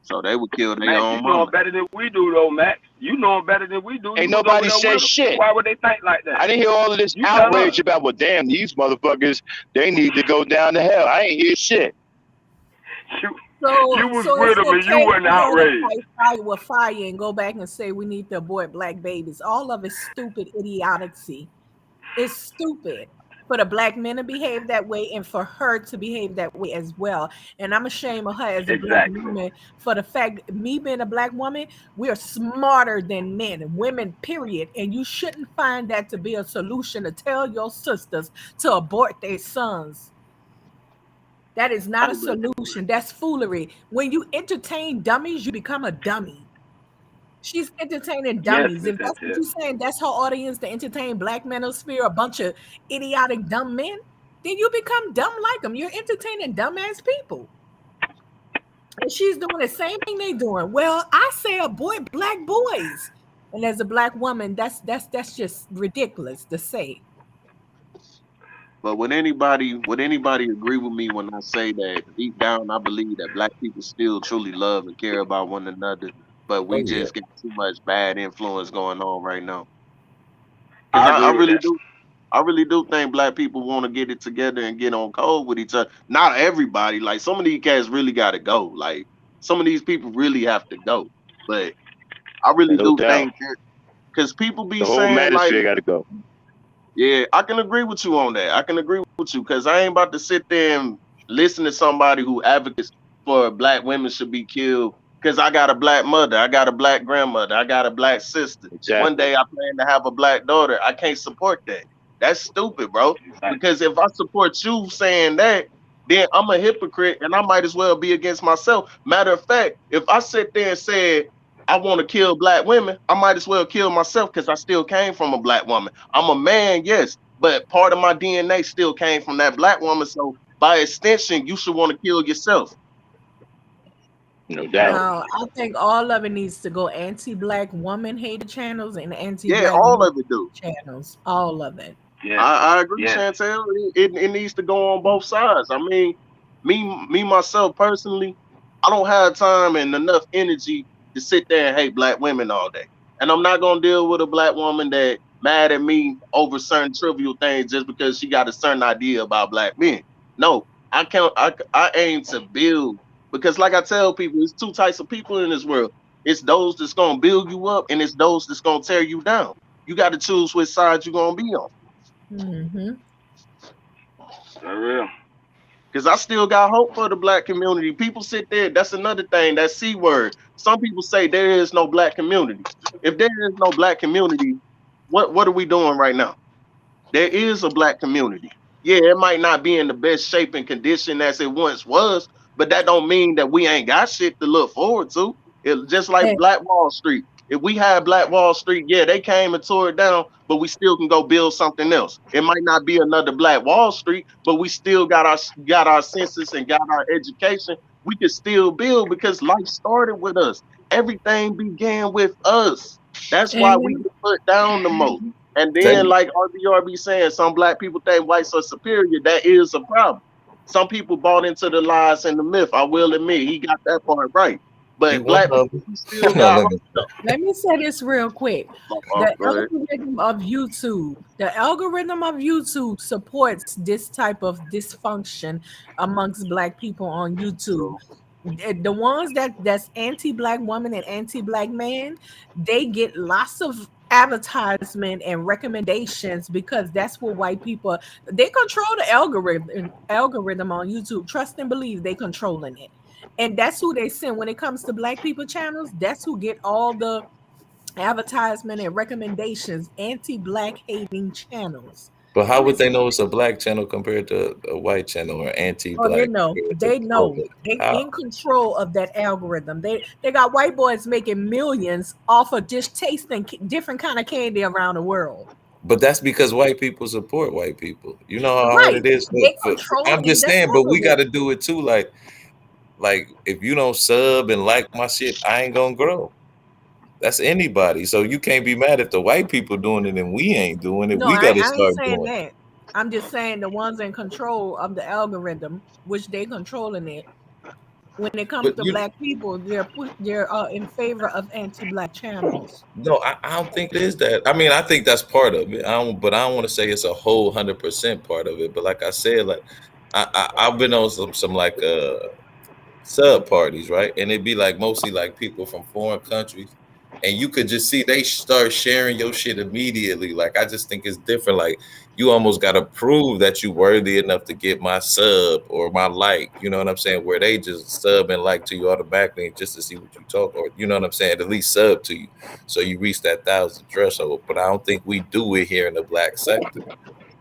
so they would kill their
Max,
own
you know
mama.
them better than we do, though, Max. You know them better than we do.
Ain't
You was over
nobody
there
said
with them.
shit.
Why would they think like that?
I didn't hear all of this
You tell
outrage
us.
about, well, damn, these motherfuckers, they need to go down to hell. I ain't hear shit.
You was
So
with
it's
them and you
okay
wasn't
for her to
outraged.
fight fire with fire and go back and say we need to abort black babies. All of it's stupid idiocy. It's stupid for the black men to behave that way and for her to behave that way as well. And I'm ashamed of her as a black
Exactly.
woman for the fact me being a black woman, we are smarter than men and women, period. And you shouldn't find that to be a solution to tell your sisters to abort their sons. That is not a solution. That's foolery. When you entertain dummies, you become a dummy. She's entertaining
Yes,
dummies.
Miss
If that's what
Sanchez.
you're saying, that's her audience to entertain black manosphere, a bunch of idiotic dumb men, then you become dumb like them. You're entertaining dumbass people. And she's doing the same thing they doing. Well, I say abort black boys. And as a black woman, that's just ridiculous to say.
But would anybody agree with me when I say that deep down I believe that black people still truly love and care about one another, but we
Oh, yeah.
just got too much bad influence going on right now. Because
I
I, I
agree with
really
that.
do I really do think black people want to get it together and get on code with each other. Not everybody. Like some of these cats really gotta go. Like some of these people really have to go. But I really
No
do
doubt.
think that because people be
The whole
saying like,
manosphere got to go.
yeah, I can agree with you on that. I can agree with you because I ain't about to sit there and listen to somebody who advocates for black women should be killed. Because I got a black mother, I got a black grandmother, I got a black sister. One
Exactly.
day I plan to have a black daughter. I can't support that. That's stupid, bro.
Like,
Because if I support you saying that, then I'm a hypocrite and I might as well be against myself. Matter of fact, if I sit there and said I want to kill black women, I might as well kill myself because I still came from a black woman. I'm a man, yes, but part of my DNA still came from that black woman. So by extension, you should want to kill yourself.
No doubt.
No, I think all of it needs to go anti-black woman hater channels and
Yeah,
anti-black
all
men
of it do.
channels. All of it.
yes,
I agree,
yes.
Chantel. It needs to go on both sides. I mean, Me myself personally, I don't have time and enough energy to sit there and hate black women all day. And I'm not gonna deal with a black woman that mad at me over certain trivial things just because she got a certain idea about black men. No, I can't. I aim to build because, like I tell people, it's two types of people in this world. It's those that's gonna build you up, and it's those that's gonna tear you down. You got to choose which side you're gonna be on.
Mm-hmm.
For real.
Because I still got hope for the black community. People sit there. That's another thing. That C word. Some people say there is no black community. If there is no black community, what are we doing right now? There is a black community. Yeah, it might not be in the best shape and condition as it once was, but that don't mean that we ain't got shit to look forward to. It just like
And,
Black Wall Street. If we had Black Wall Street, yeah, they came and tore it down, but we still can go build something else. It might not be another Black Wall Street, but we still got our census and got our education. We can still build because life started with us. Everything began with us. That's why we
and
get put down the most. And then,
Take
like RBRB saying, some black people think whites are superior. That is a problem. Some people bought into the lies and the myth. I will admit he got that part right.
you
But
want
black people we still
no,
got
let
hope
me
though.
let me say this real quick. The
Go ahead.
algorithm of YouTube supports this type of dysfunction amongst black people on YouTube.
True.
The ones that's anti-black woman and anti-black man, they get lots of advertisement and recommendations because that's what white people, they control the algorithm on YouTube. Trust and believe they controlling it. And that's who they send when it comes to black people channels. That's who get all the advertisement and recommendations, anti-black hating channels.
But how
And
would
it's,
they know it's a black channel compared to a white channel or
oh, they
anti-black
know.
compared to
They know.
public?
They
How?
in control of that algorithm. They got white boys making millions off of just tasting different kind of candy around the world.
But that's because white people support white people. You know how hard
Right.
it is.
They
I'm
controlling
just
the
saying, but we got to
algorithm.
do it too. Like if you don't sub and like my shit, I ain't gonna grow. That's anybody. So you can't be mad if the white people doing it and we ain't doing it.
No,
We got to
I ain't
start
saying
doing it.
that. I'm just saying the ones in control of the algorithm, which they controlling it. When it comes
But
to
you
black people, they're in favor of anti-black channels.
no, I don't think it is that. I mean, I think that's part of it. But I don't want to say it's a whole 100% part of it. But like I said, like I've been on some like sub parties, right? And it'd be like mostly like people from foreign countries. And you could just see they start sharing your shit immediately. Like I just think it's different. Like you almost gotta prove that you worthy enough to get my sub or my like. You know what I'm saying? Where they just sub and like to you automatically just to see what you talk, or you know what I'm saying? At least sub to you. So you reach that 1,000 threshold. But I don't think we do it here in the black sector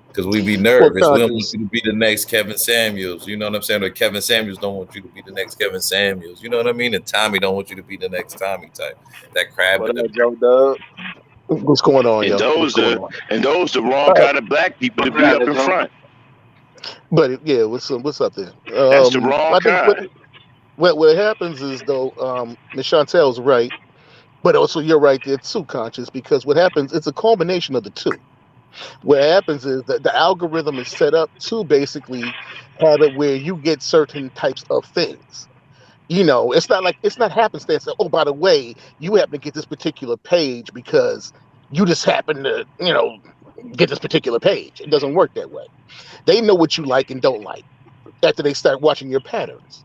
because we be
Well,
nervous. We don't want
conscious.
you to be the next Kevin Samuels. You know what I'm saying? Or Kevin Samuels don't want you to be the next Kevin Samuels. You know what I mean? And Tommy don't want you to be the next Tommy type. That crab
What
in the
up, Joe Dub?
What's going on,
And
yo? What's
those
going
are
on?
and those the wrong
Uh,
kind of black people to
What's
be up
happening,
in
Joe?
front.
but yeah, what's up there?
That's the wrong
I think
kind.
what happens is though, Miss Chantel's right, but also you're right there too, conscious, because what happens it's a combination of the two. What happens is that the algorithm is set up to basically have it where you get certain types of things. It's not happenstance. Oh, by the way, you happen to get this particular page because you just happen to, get this particular page. It doesn't work that way. They know what you like and don't like after they start watching your patterns.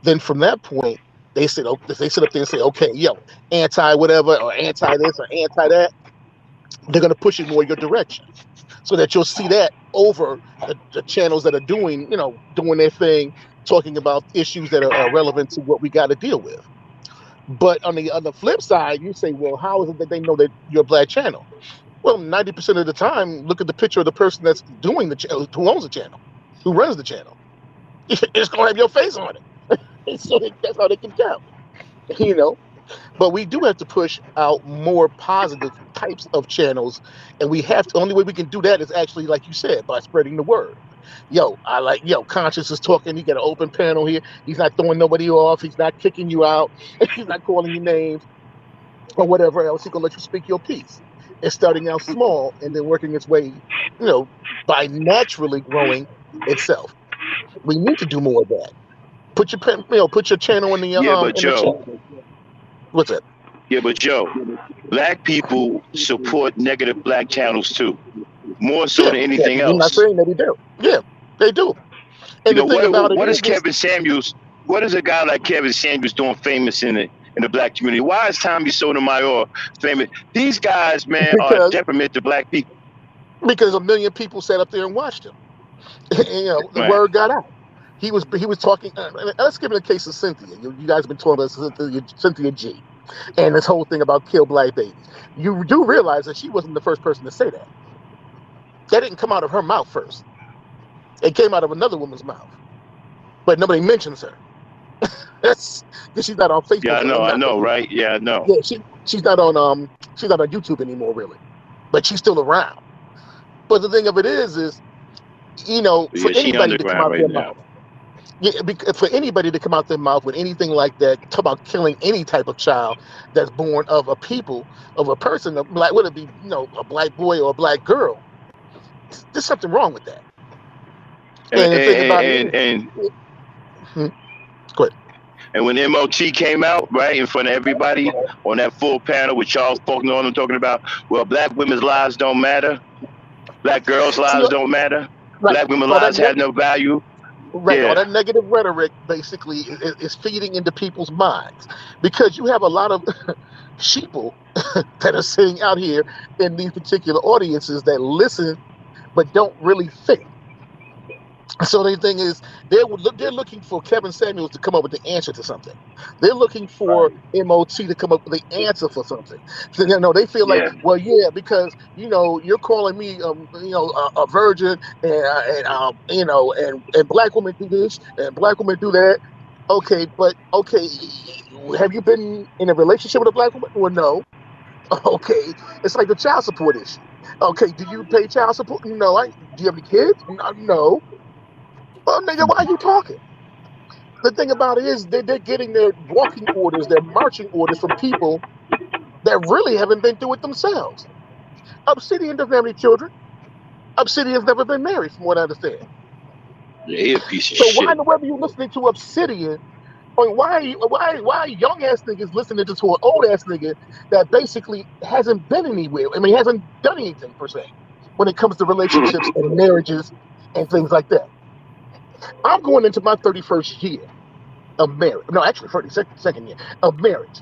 Then from that point, they sit up there and say, okay, yo, anti whatever or anti this or anti that. They're gonna push it more your direction so that you'll see that over the channels that are doing their thing, talking about issues that are relevant to what we got to deal with. But on the flip side, you say, well, how is it that they know that you're a black channel? Well, 90% of the time, look at the picture of the person that's doing the channel, who owns the channel, who runs the channel. It's gonna have your face on it, so that's how they can tell. You know, but we do have to push out more positive types of channels, and we have to. Only way we can do that is actually, like you said, by spreading the word. Conscious is talking. He got an open panel here. He's not throwing nobody off. He's not kicking you out. He's not calling you names or whatever else. He's gonna let you speak your piece. It's starting out small and then working its way, by naturally growing itself. We need to do more of that. Put your put your channel
Yeah, but
in the chat.
Joe,
What's that?
yeah, but Joe, black people support negative black channels too, more so
Yeah,
than
yeah,
anything
we're not
else.
saying that they do. Yeah, they do.
You
And the
know
thing about it
what is
is
Kevin Samuels? What is a guy like Kevin Samuels doing famous in the black community? Why is Tommy Sotomayor famous? These guys, man, are a
because
detriment to black people.
a million people sat up there and watched him. And, the
Right.
word got out. He was talking. Let's give it a case of Cynthia. You guys have been talking about Cynthia G, and this whole thing about kill black babies. You do realize that she wasn't the first person to say that. That didn't come out of her mouth first. It came out of another woman's mouth, but nobody mentions her. That's because she's not on
Yeah,
Facebook.
I
Not
know,
Facebook.
right? Yeah, I know.
Yeah, she's not on YouTube anymore, really, but she's still around. But the thing of it is for
Yeah, she
anybody to come
underground
out
right
their
now.
mouth, yeah, for anybody to come out their mouth with anything like that, talk about killing any type of child that's born of a people, of a person, like whether it be a black boy or a black girl, there's something wrong with that.
And
And the thing about it
and
is,
and,
hmm, go ahead.
and when MOT came out, right, in front of everybody on that full panel with Charles Faulkner on them talking about, well, black women's lives don't matter, black girls'
See,
lives don't matter,
right,
black women's
all that
lives have no value.
right, all
Yeah.
that negative rhetoric basically is feeding into people's minds because you have a lot of sheeple that are sitting out here in these particular audiences that listen but don't really think. So the thing is, they're looking for Kevin Samuels to come up with the answer to something. They're looking for MOT to come up with the answer for something. So they feel like,
Yeah.
well, yeah, because you're calling me a virgin and black women do this and black women do that. Okay, have you been in a relationship with a black woman? Well, no. Okay, it's like the child support issue. Okay, do you pay child support? No. Do you have any kids? No. Well, nigga, why are you talking? The thing about it is they're getting their walking orders, their marching orders from people that really haven't been through it themselves. Obsidian doesn't have any children. Obsidian's never been married, from what I understand.
Yeah, he a piece of
So why
shit.
in the world are you listening to Obsidian? Or why are young ass niggas listening to an old ass nigga that basically hasn't been anywhere? I mean, hasn't done anything per se when it comes to relationships and marriages and things like that. I'm going into my 31st year of marriage. No, actually, 32nd year of marriage.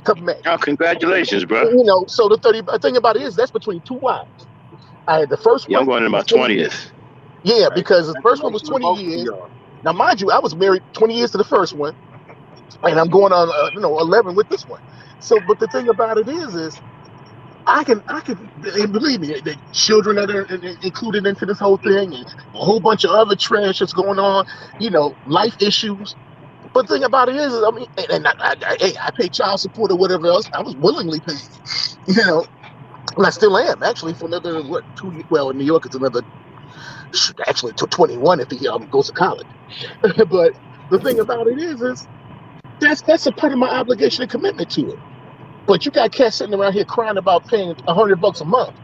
Come May.
Oh, congratulations, bro.
So the thing about it is that's between two wives. I had the first
Yeah, I'm
one
going to my
was 20 years.
20th.
Yeah, because the first one was 20 years. Now, mind you, I was married 20 years to the first one, and I'm going on 11 with this one. So, but the thing about it is I can, and believe me, the children that are included into this whole thing, and a whole bunch of other trash that's going on, life issues. But the thing about it is I mean, and I pay child support or whatever else. I was willingly paying it, and I still am actually for another 2 years. Well, in New York, it's another actually to 21 if he goes to college. But the thing about it is that's a part of my obligation and commitment to it. But you got cats sitting around here crying about paying $100 a month,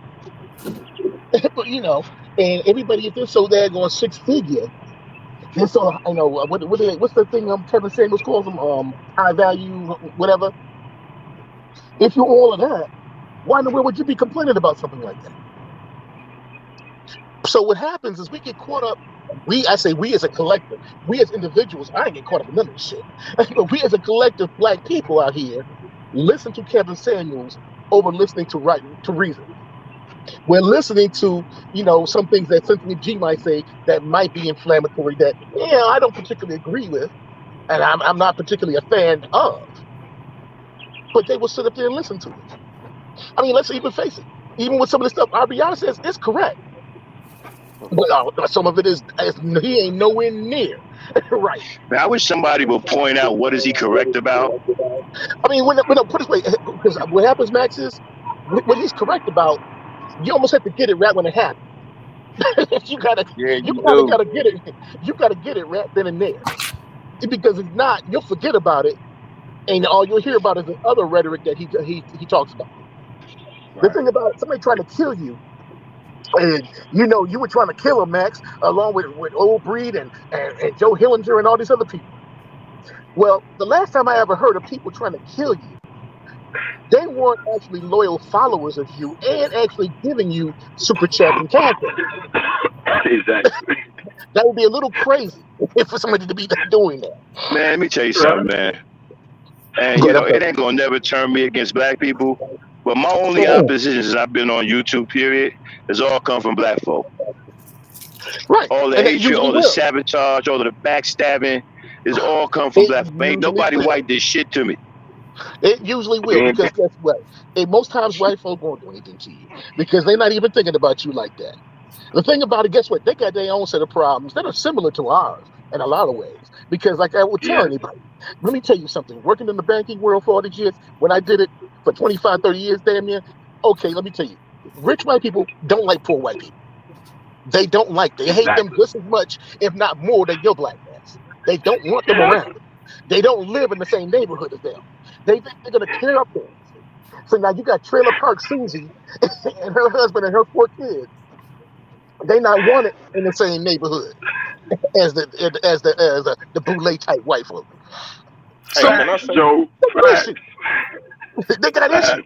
but and everybody if they're so daggone six figure. And so what's the thing Kevin Samuels calls them high value whatever. If you're all of that, why in the world would you be complaining about something like that? So what happens is we get caught up. I say we as a collective, we as individuals. I ain't get caught up in none of this shit. But we as a collective, black people out here, listen to Kevin Samuels over listening to reason. We're listening to some things that Cynthia G might say that might be inflammatory. That I don't particularly agree with, and I'm not particularly a fan of. But they will sit up there and listen to it. I mean, let's even face it. Even with some of the stuff RBR says, it's correct. But some of it is he ain't nowhere near right.
I wish somebody would point out what is he correct about.
I mean, when put it this way, because what happens, Max, is what he's correct about. You almost have to get it right when it happens. you gotta get it. You gotta get it right then and there. Because if not, you'll forget about it, and all you'll hear about is the other rhetoric that he talks about. Right. The thing about somebody trying to kill you, And you were trying to kill him, Max, along with Old Breed and Joe Hillinger and all these other people. Well, the last time I ever heard of people trying to kill you, they weren't actually loyal followers of you and actually giving you super chats and cash apps.
Exactly.
That would be a little crazy for somebody to be doing that.
Man, let me tell you something, man. And
Go ahead, I'm
it ain't gonna never turn me against black people. But my only
sorry.
opposition since I've been on YouTube, period, has all come from black folk.
Right.
All the
And that
hatred,
usually
all the
will.
sabotage, all the backstabbing is all come from
It
black folk. Ain't
usually
nobody
will.
white did shit to me.
It usually will,
Being
because guess what? And most times white folk won't do anything to you because they're not even thinking about you like that. The thing about it, guess what? They got their own set of problems that are similar to ours in a lot of ways. Because, like I would tell
yeah,
anybody, let me tell you something. Working in the banking world for all these years, when I did it for 25, 30 years, damn near, okay, let me tell you, rich white people don't like poor white people. They hate them
exactly.
just as much, if not more, than your black ass. They don't want them around. They don't live in the same neighborhood as them. They think they're going to tear up things. So now you got Trailer Park Susie and her husband and her 4 kids. They not wanted in the same neighborhood as the boule type white folk.
Hey,
So
can I
Facts,
say
Joe.
they got
Facts.
issues. They got
Facts.
issues.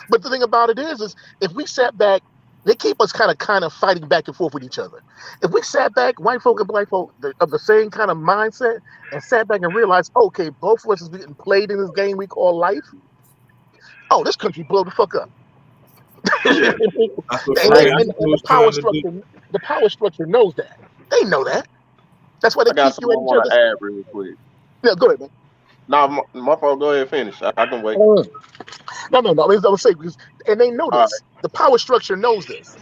But the thing about it is if we sat back, they keep us kind of fighting back and forth with each other. If we sat back, white folk and black folk of the same kind of mindset, and sat back and realized, okay, both of us is getting played in this game we call life. Oh, this country blow the fuck up. and,
Yeah.
That's what
they,
that's
and,
what we
and
was trying to do.
the power structure knows that. They know that. That's why they
I got
keep you
something
at
I
each
want to
other's.
add real quick.
Yeah, go ahead, man.
Nah, my fault. Go ahead and finish. I can wait.
Mm. No. I was saying because, and they know
All right.
this. The power structure knows this,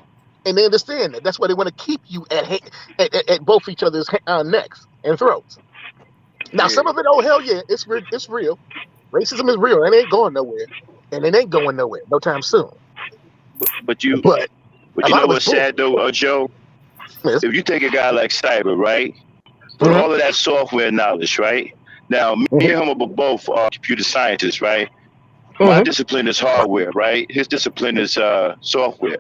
and they understand that. That's why they want to keep you at both each other's necks and throats. Now,
Yeah.
some of it, oh hell yeah, it's real. Racism is real, and it ain't going nowhere, and it ain't going nowhere no time soon.
But you
But
but
a
you
lot
know
of it's
what's sad
bullshit.
though, Joe?
Yes.
If you take a guy like Cyber, right? With
Mm-hmm.
all of that software knowledge, right? Now, me
Mm-hmm.
and him are both computer scientists, right? My
Mm-hmm.
discipline is hardware, right? His discipline is software.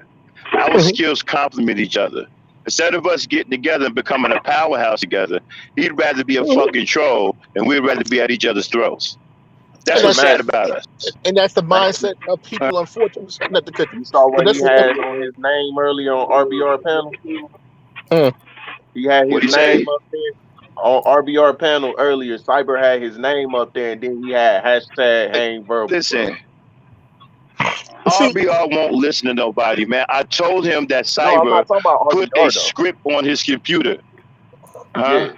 Our
Mm-hmm.
skills complement each other. Instead of us getting together and becoming a powerhouse together, he'd rather be a
Mm-hmm.
fucking troll and we'd rather be at each other's throats. That's
And
Hey,
what's
that's
sad
Max.
about us.
and that's the
Max,
mindset of people, unfortunately, not the country.
you saw
But
what he
that's
had on his name earlier on RBR panel.
mm,
He had his
What'd he
name
say?
up there on RBR panel earlier. Cyber had his name up there, and then he had hashtag hang verbal, bro.
Listen,
see.
RBR won't listen to nobody, man. I told him that
No, I'm
Cyber
not talking about
put a
RBR though.
script on his computer. Huh?
Yeah.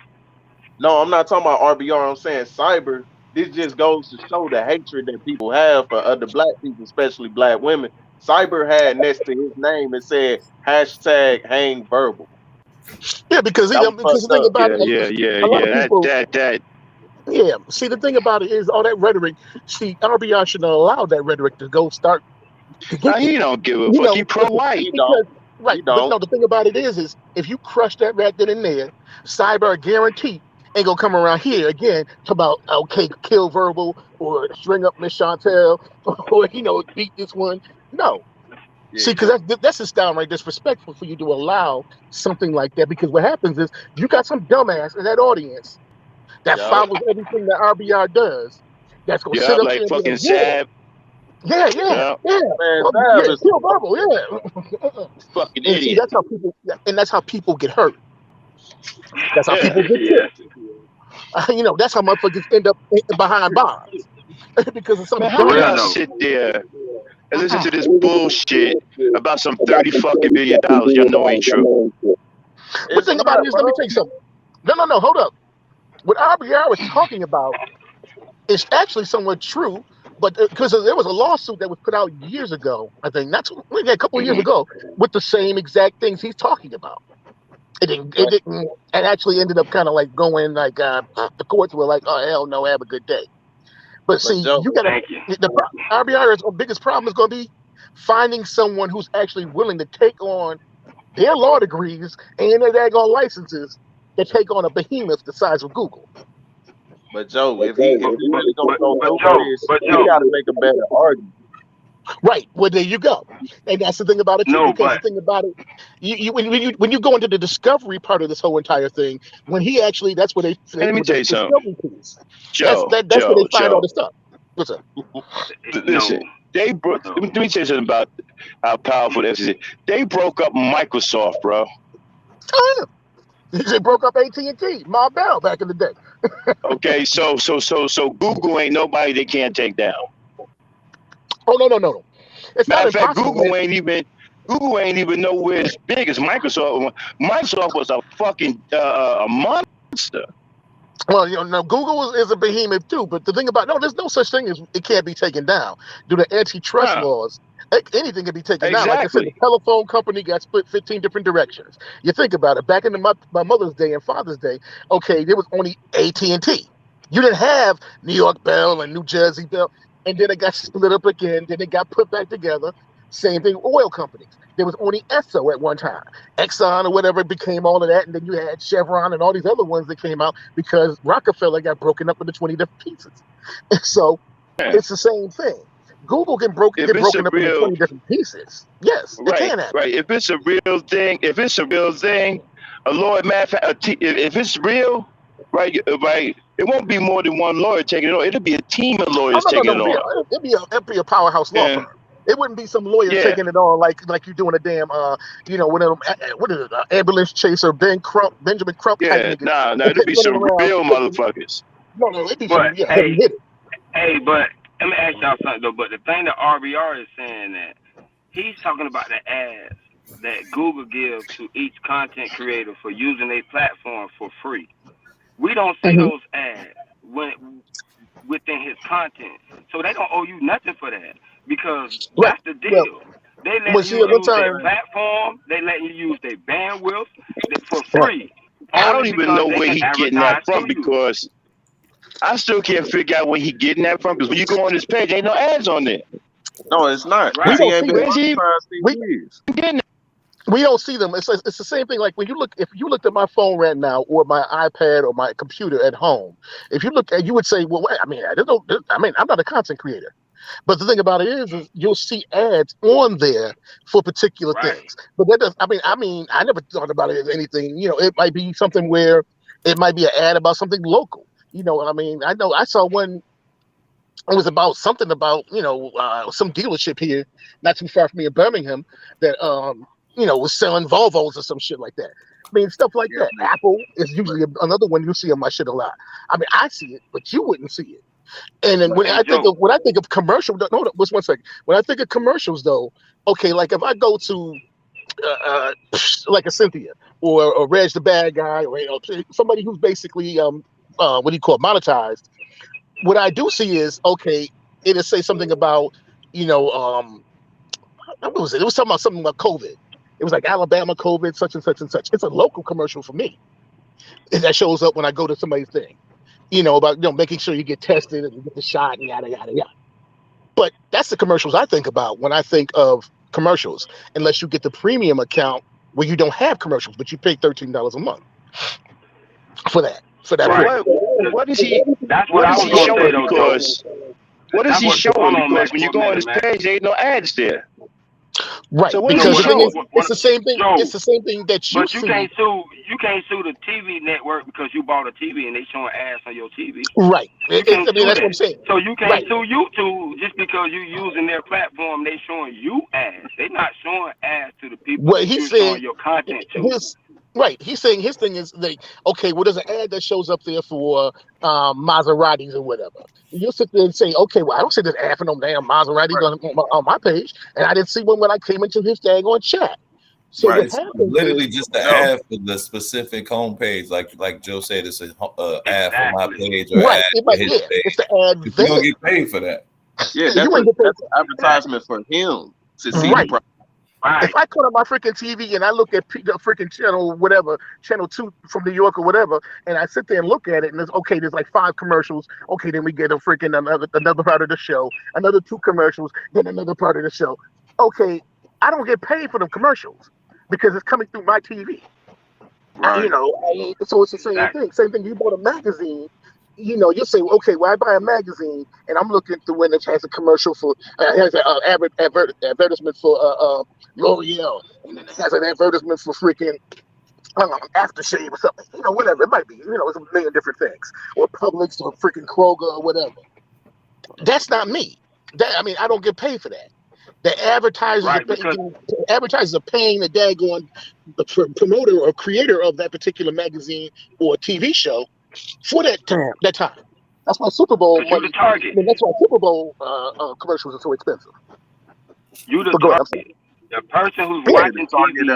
No, I'm not talking about RBR. I'm saying cyber. This just goes to show the hatred that people have for other black people, especially black women. Cyber had next to his name it said hashtag hang verbal.
Yeah, because
That was
the
fucked
thing
up.
about
Yeah,
it,
yeah, yeah,
a lot
yeah.
of people.
That.
Yeah, see, the thing about it is all that rhetoric. See, RBI shouldn't allow that rhetoric to go start to
Now
get
he
people.
don't give a fuck. He
Listen,
pro-white.
He don't.
because right,
He
but
don't.
no, the thing about it is if you crush that rat then and there, Cyber guarantee ain't gonna come around here again to about okay, kill verbal or string up Miss Chantel or beat this one. No, see,
Yeah.
because that's just downright disrespectful for you to allow something like that. Because what happens is you got some dumbass in that audience that
Yup.
follows everything that RBR does. That's gonna sit
Yeah,
up there
like
and be like,
fucking Zab. Yeah,
yeah,
Man,
yeah,
Zab is
kill verbal, yeah.
fucking
And see,
idiot.
that's how people get hurt. That's how
Yeah.
people get
Yeah.
killed. That's how motherfuckers end up behind bars because of some
Man, how
For
can
real
y'all
dumbass.
though.
sit there and listen to this bullshit about some 30 fucking million dollars y'all know ain't true?
But
it's
the thing about
not,
it is, let me
bro.
tell you something. No, hold up. What RBR was talking about is actually somewhat true, but because there was a lawsuit that was put out years ago, I think that's maybe a couple of years
Hmm.
ago, with the same exact things he's talking about. It didn't. It
But
didn't. It actually ended up kind of like going like the courts were like, "Oh hell no, have a good day." But
but
see,
Joe,
you got to
Thank you.
RBR's biggest problem is going to be finding someone who's actually willing to take on their law degrees and their daggone licenses to take on a behemoth the size of Google.
if he
But
really gonna go through with
Joe,
this, he gotta make a better argument.
Right. Well, there you go. And that's the thing about it too,
No,
because the
but
thing about it, when you go into the discovery part of this whole entire thing, when he actually, that's where
And
they
let me
with
tell
the
you something,
discovery piece.
Joe,
That's where they
Joe,
find all
Joe.
the stuff. What's up?
Listen,
no,
they broke.
no.
Let me tell you something about how powerful the FCC. They broke up Microsoft, bro.
Oh, yeah. They broke up AT&T, Ma Bell back in the day.
Okay, so Google ain't nobody they can't take down.
Oh no, no, no, no. It's not
Matter of fact,
impossible, man.
Google ain't even nowhere as big as Microsoft. Microsoft was a fucking a monster.
Well, no, Google is a behemoth too. But the thing about no, there's no such thing as it can't be taken down due to antitrust
Huh?
laws. Anything can be taken down. Like I said, the
Exactly.
telephone company got split 15 different directions. You think about it. Back in my mother's day and father's day, okay, there was only AT&T. You didn't have New York Bell and New Jersey Bell, and then it got split up again. Then it got put back together. Same thing, oil companies. There was only Esso at one time. Exxon or whatever became all of that, and then you had Chevron and all these other ones that came out because Rockefeller got broken up into 20 different pieces. So
Yeah.
it's the same thing. Google can
If
get
it's a
broken up into
real
20 different pieces. Yes, it
right,
can happen.
right. If it's a real thing, a lawyer, if it's real, right, right, it won't be more than one lawyer taking it on. It'll be a team of
Oh
lawyers
no, no,
taking
no.
it
Yeah,
on.
it'd be a powerhouse law
Yeah,
firm. It wouldn't be some lawyer
yeah.
taking it on like you doing a damn one of them what is it, ambulance chaser Benjamin Crump type
Yeah,
niggas
nah, it'll be
running
some
around.
real motherfuckers.
No, it'd be
But
some heavy
hey,
hitters.
hey, but let me ask y'all something though. But the thing that RBR is saying that he's talking about the ads that Google gives to each content creator for using their platform for free. We don't see
Mhm.
those ads within his content, so they don't owe you nothing for that because
Right.
that's the
Well,
deal. They
well,
letting
see,
you
at one
use their
time,
platform. They letting you use their bandwidth for
right.
free,
I
only
don't even
because
know
they
where
can
he getting that
advertise
from
through you.
because I still can't figure out where he getting that from. Because when you go on this page, ain't no ads on there.
No, it's not
We
because
Right.
he
don't
ain't
see
been
them.
Where's he
monetized in
We
years.
getting that?
we don't see them. It's the same thing. Like when you look, if you looked at my phone right now, or my iPad, or my computer at home, if you look at, you would say, well, wait, I mean, I'm not a content creator. But the thing about it is you'll see ads on there for particular
Right.
things. But that does. I never thought about it as anything. It might be something where it might be an ad about something local. I know I saw one. It was about something about some dealership here, not too far from me in Birmingham, that was selling Volvos or some shit like that. I mean, stuff like
Yeah,
that. Apple is usually another one you see on my shit a lot. I mean, I see it, but you wouldn't see it. And then
Hey Joe.
when I think of commercial, no, just one second. When I think of commercials, though, okay, like if I go to like a Cynthia or Reg the bad guy, or somebody who's basically what do you call it, monetized. What I do see is okay, it'll say something about you know what was it? It was talking about something about COVID. It was like Alabama COVID, such and such and such. It's a local commercial for me that shows up when I go to somebody's thing. About making sure you get tested and you get the shot and yada yada yada. But that's the commercials I think about when I think of commercials, unless you get the premium account where you don't have commercials, but you pay $13 a month for that
But
Right.
premium.
what is he
That's what
what
I
is
was
he
gonna say
showing?
though, Joe.
Because what is
That's
he
what. Hold
showing?
on,
Because
Mac,
when you
for a
go on
minute,
this
Mac.
page, there ain't no ads there.
Right,
So what is
No,
he
because the
what,
thing
showing?
is,
what,
it's
what
the same thing.
Joe?
It's the same thing that you
But you
see.
can't sue. You can't sue the TV network because you bought a TV and they showing ads on your TV.
Right.
You can't sue
That's what I'm
that.
saying.
So you can't
Right.
sue YouTube just because you using their platform. They showing you ads. They not showing ads to the people
What
that
he's
you're
saying,
showing your content to.
his right. He's saying his thing is like, okay, well, there's an ad that shows up there for Maseratis or whatever. You'll sit there and say, okay, well, I don't see this ad for no damn Maseratis
right,
on my page, and I didn't see one when I came into his daggone chat. So
right.
what
It's
happens is,
literally just the
No,
ad for the specific homepage. Like Joe said, it's a ad for my
Exactly.
page or
right?
ad
It
for
might,
his
yeah, it's
page.
the ad
But you don't
there.
get paid for that.
yeah,
Yeah, you ain't get
that's an
paid.
Exactly.
advertisement for him to see the
Right.
product.
If
Right.
I turn on my freaking TV and I look at the freaking channel, whatever, channel 2 from New York or whatever, and I sit there and look at it, and there's like 5 commercials. Okay, then we get a freaking another part of the show, another 2 commercials, then another part of the show. Okay, I don't get paid for the commercials because it's coming through my TV.
Right.
So it's the same
Exactly.
thing. Same thing. You bought a magazine. you'll say, okay, well, I buy a magazine and I'm looking through when it has a commercial for, has an advertisement for L'Oreal, and then it has an advertisement for freaking aftershave or something, whatever it might be. It's a million different things, or Publix or freaking Kroger or whatever. That's not me. I don't get paid for that. The advertisers
Right, because
are paying the daggone promoter or creator of that particular magazine or TV show for that time. That's why Super Bowl
you the
money.
target.
That's why Super Bowl commercials are so expensive.
You the
But go ahead. I'm sorry.
target. The person who's
Yeah,
watching TV is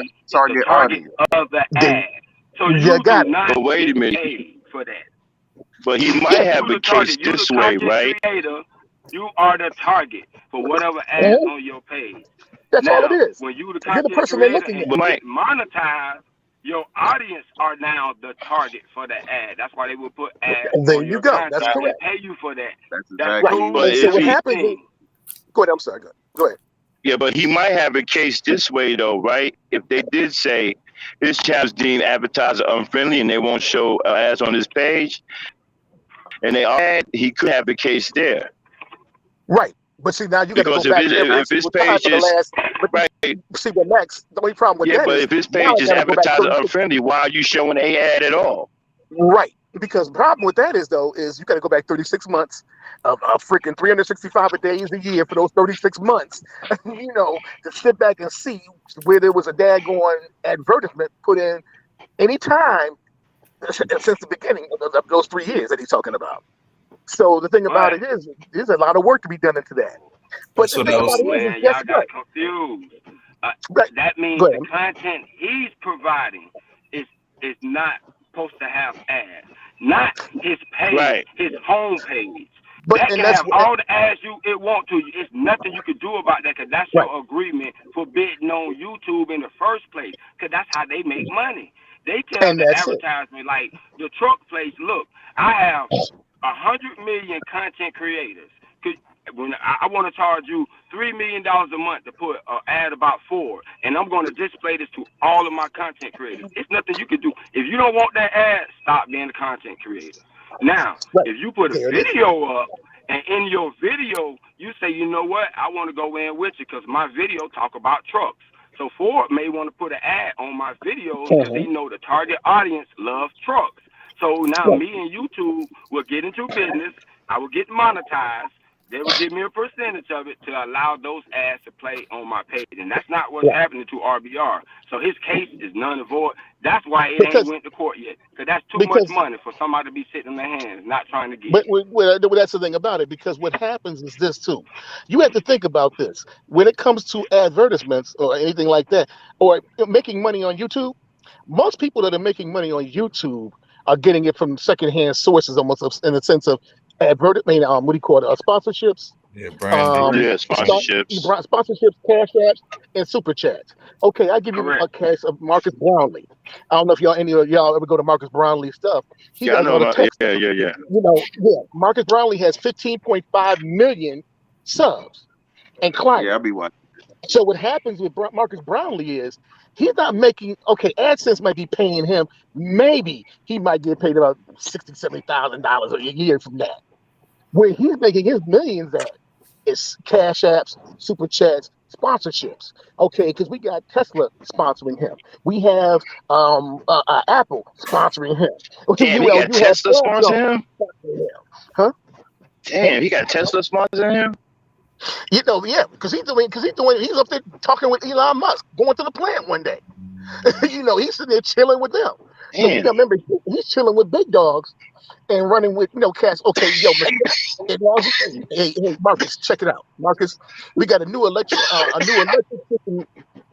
the target
audience.
of the
then
ad. So
you
you do
got it.
not
But wait
get
a minute.
paid for that.
But he
Yeah.
might have
You
a
the
case
target. You the
this way,
content
right?
creator. You are the target for whatever ads
Mhm.
on your page.
That's all it
Now,
is.
when you the
You're the
content
person they're
creator
looking
and
at.
But
you
Mike,
get monetized, your audience are now the target for the ad. That's why they will put ads
And there
on
you
your
go. That's
content and
correct.
pay you for that.
That's
That's
exactly
Right.
what
cool
but
And so
if
what
he,
happens is,
everything.
go ahead. I'm sorry. Go ahead.
yeah, but he might have a case this way though, right? If they did say his channel's deemed advertiser unfriendly and they won't show ads on his page, and they are, he could have a case there
Right. But see, now you got to go
because if
back every
if his
single time
page
for the
is
last. But
right,
see, what Max? The only problem with
yeah,
that
but
is
if his
now I
page is
got to go back
advertiser
36.
unfriendly, why are you showing a ad at all?
Right. Because the problem with that is, though, is you got to go back 36 months of freaking 365 days a year for those 36 months, to sit back and see where there was a daggone advertisement put in any time since the beginning of those 3 years that he's talking about. So the thing about
But
it is, there's a lot of work to be done into that. But
That's
the
what
thing
I
about
was.
no,
it is
man,
guess
y'all got
what?
it confused. Uh,
Right.
that means
Go
the
ahead.
content he's providing is not supposed to have ads, not his page,
Right.
his home page.
But
That
and
can
that's
have
what.
all the ads it want to. It's nothing you can do about that because that's
Right.
your agreement for bidding on YouTube in the first place. Because that's how they make money. They tell
And
the
that's it.
advertisement like the truck place, look, I have 100 million content creators. When I want to charge you $3 million a month to put an ad about Ford, and I'm going to display this to all of my content creators. It's nothing you can do. If you don't want that ad, stop being a content creator. Now,
Right.
if you put a
There it is.
video up, and in your video you say, you know what, I want to go in with you because my video talk about trucks. So Ford may want to put an ad on my videos because they
Mhm.
know the target audience loves trucks. So now
Right.
me and YouTube will get into business. I will get monetized. They will give me a percentage of it to allow those ads to play on my page, and that's not what's
Right.
happening to RBR. So his case is none and void. That's why it ain't
Because
went to court yet, because that's too much
because
money for somebody to be sitting in their hands not trying to
but
get.
that's the thing about it. Because what happens is this too. You have to think about this when it comes to advertisements or anything like that, or making money on YouTube. Most people that are making money on YouTube are getting it from secondhand sources, almost in the sense of what do you call it? Sponsorships,
Yeah, branding.
Yeah,
start
sponsorships.
sponsorships, cash apps, and super chats. Okay, I give you a
Correct.
case of Marcus Brownlee. I don't know if any of y'all ever go to Marcus Brownlee stuff. He
Yeah, I
does
know.
all the text.
Yeah.
Yeah. Marcus Brownlee has 15.5 million subs and
Yeah, I'll
climbing.
be watching.
So what happens with Marcus Brownlee is he's not making, okay, AdSense might be paying him. Maybe he might get paid about $60,000, $70,000 a year from that. Where he's making his millions at is cash apps, super chats, sponsorships. Okay, because we got Tesla sponsoring him. We have Apple sponsoring him.
Damn, he got
You have
Tesla
Samsung
sponsoring him.
sponsoring him. Huh?
Damn, he got Tesla sponsoring him.
Yeah, he's up there talking with Elon Musk, going to the plant one day. He's sitting there chilling with them. So you
Damn.
got to remember, he's chilling with big dogs and running with cats. Okay, yo, hey, Marcus, check it out, Marcus. We got a new electric system.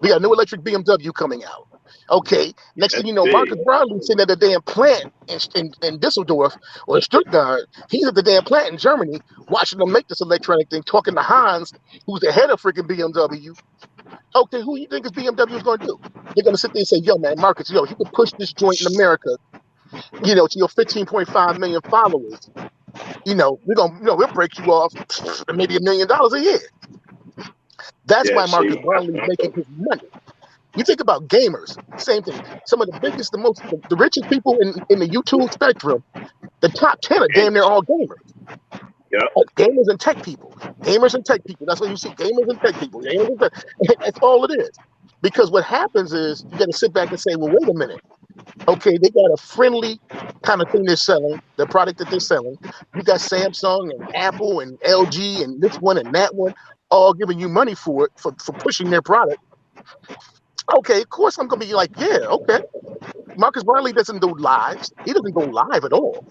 We got a new electric BMW coming out. Okay, next thing
That's
you know,
big.
Marcus Brownlee sitting at the damn plant in Düsseldorf or Stuttgart. He's at the damn plant in Germany watching them make this electronic thing, talking to Hans, who's the head of freaking BMW. Okay, who you think is BMW is going to do? They're going to sit there and say, yo, man, Marcus, yo, you can push this joint in America, to your 15.5 million followers. We'll break you off maybe $1 million a year. That's
Yeah,
why Marcus
see.
Brownlee is making his money. You think about gamers, same thing. Some of the biggest, the richest people in the YouTube spectrum, The top 10 are damn near all gamers.
Yep.
Gamers and tech people. Gamers and tech people. That's what you see. Gamers and tech people. Gamers and tech. That's all it is. Because what happens is you got to sit back and say, well, wait a minute. Okay, they got a friendly kind of thing they're selling, the product that they're selling. You got Samsung and Apple and LG and this one and that one all giving you money for it, for pushing their product. Okay, of course I'm going to be like, yeah, okay. Marcus Bradley doesn't do lives. He doesn't go live at all.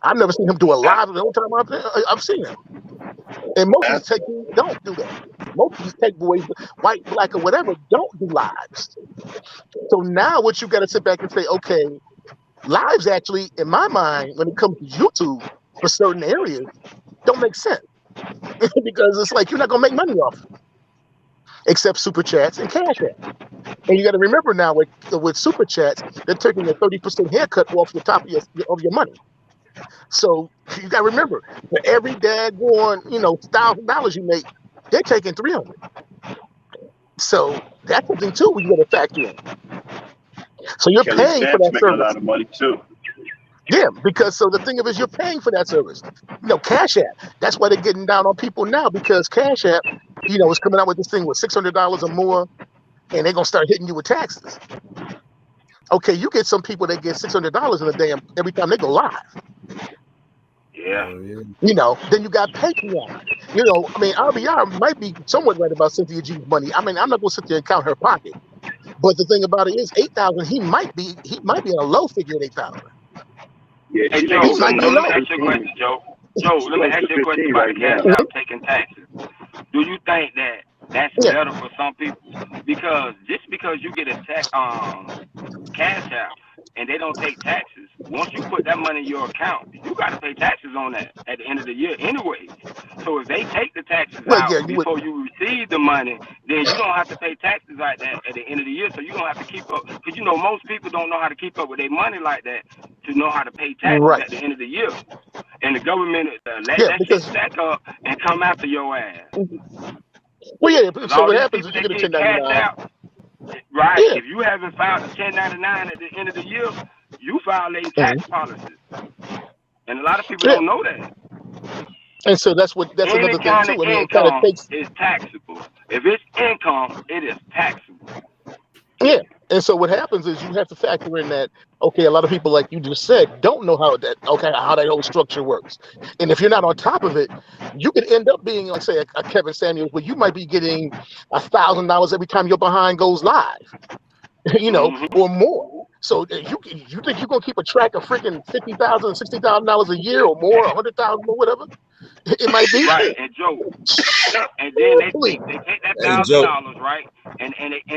I've never seen him do a live the whole time I've seen him. And most of these tech boys don't do that. Most of these tech boys, white, black, or whatever, don't do lives. So now what you got to sit back and say, okay, lives actually, in my mind, when it comes to YouTube for certain areas, don't make sense. Because it's like you're not going to make money off it, except super chats and cash app. And you got to remember now with super chats, they're taking a 30% haircut off the top of your money. So you got to remember, for every daggone, $1,000 you make, they're taking $300. So that's something too we got to factor in. So you're
Kelly
paying for
Snaps
that
making a
service.
lot of money too.
Yeah, because so the thing of it is you're paying for that service. Cash App. That's why they're getting down on people now, because Cash App, is coming out with this thing with $600 or more, and they're gonna start hitting you with taxes. Okay, you get some people that get $600 in a damn every time they go live.
Yeah.
Then you got Patreon. RBR might be somewhat right about Cynthia G's money. I'm not gonna sit there and count her pocket. But the thing about it is 8,000, he might be in a low figure at 8,000.
Yeah,
Hey,
she
Joe,
making
might be
let
low.
me ask you a question, Joe. Joe, let me ask you a question
15
about
right
the Cash
now.
App taking taxes. Do you think that that's
Yeah.
better for some people? Because just because you get a Cash App and they don't take taxes, once you put that money in your account, you got to pay taxes on that at the end of the year anyway. So if they take the taxes
Well,
out
yeah, you would.
before you receive the money, then you don't have to pay taxes like that at the end of the year. So you don't have to keep up. Because, most people don't know how to keep up with their money like that to know how to pay taxes
Right.
at the end of the year. And the government let
Yeah,
that shit
because
stack up and come after your ass.
well, yeah.
Because
So
all
what
these
happens
people
is you
that
get a
get cash
1099.
out, right?
Yeah.
If you haven't filed a 1099 at the end of the year, you violating
Mhm.
tax policies. And a lot of people
Yeah.
don't know that.
And so that's
Any
another thing
kind of
too. I mean, it kind of
income
takes.
is taxable. If it's income, it is taxable.
Yeah. And so what happens is you have to factor in that, okay, a lot of people, like you just said, don't know how that whole structure works. And if you're not on top of it, you could end up being, like, say, a Kevin Samuels, where you might be getting $1,000 every time your behind goes live, or more. So you think you're gonna keep a track of freaking $50,000, $60,000 a year or more, $100,000 or whatever? It might be.
Right, and Joe, and then they
Please.
take that
Hey, Joe.
$1,000, right, and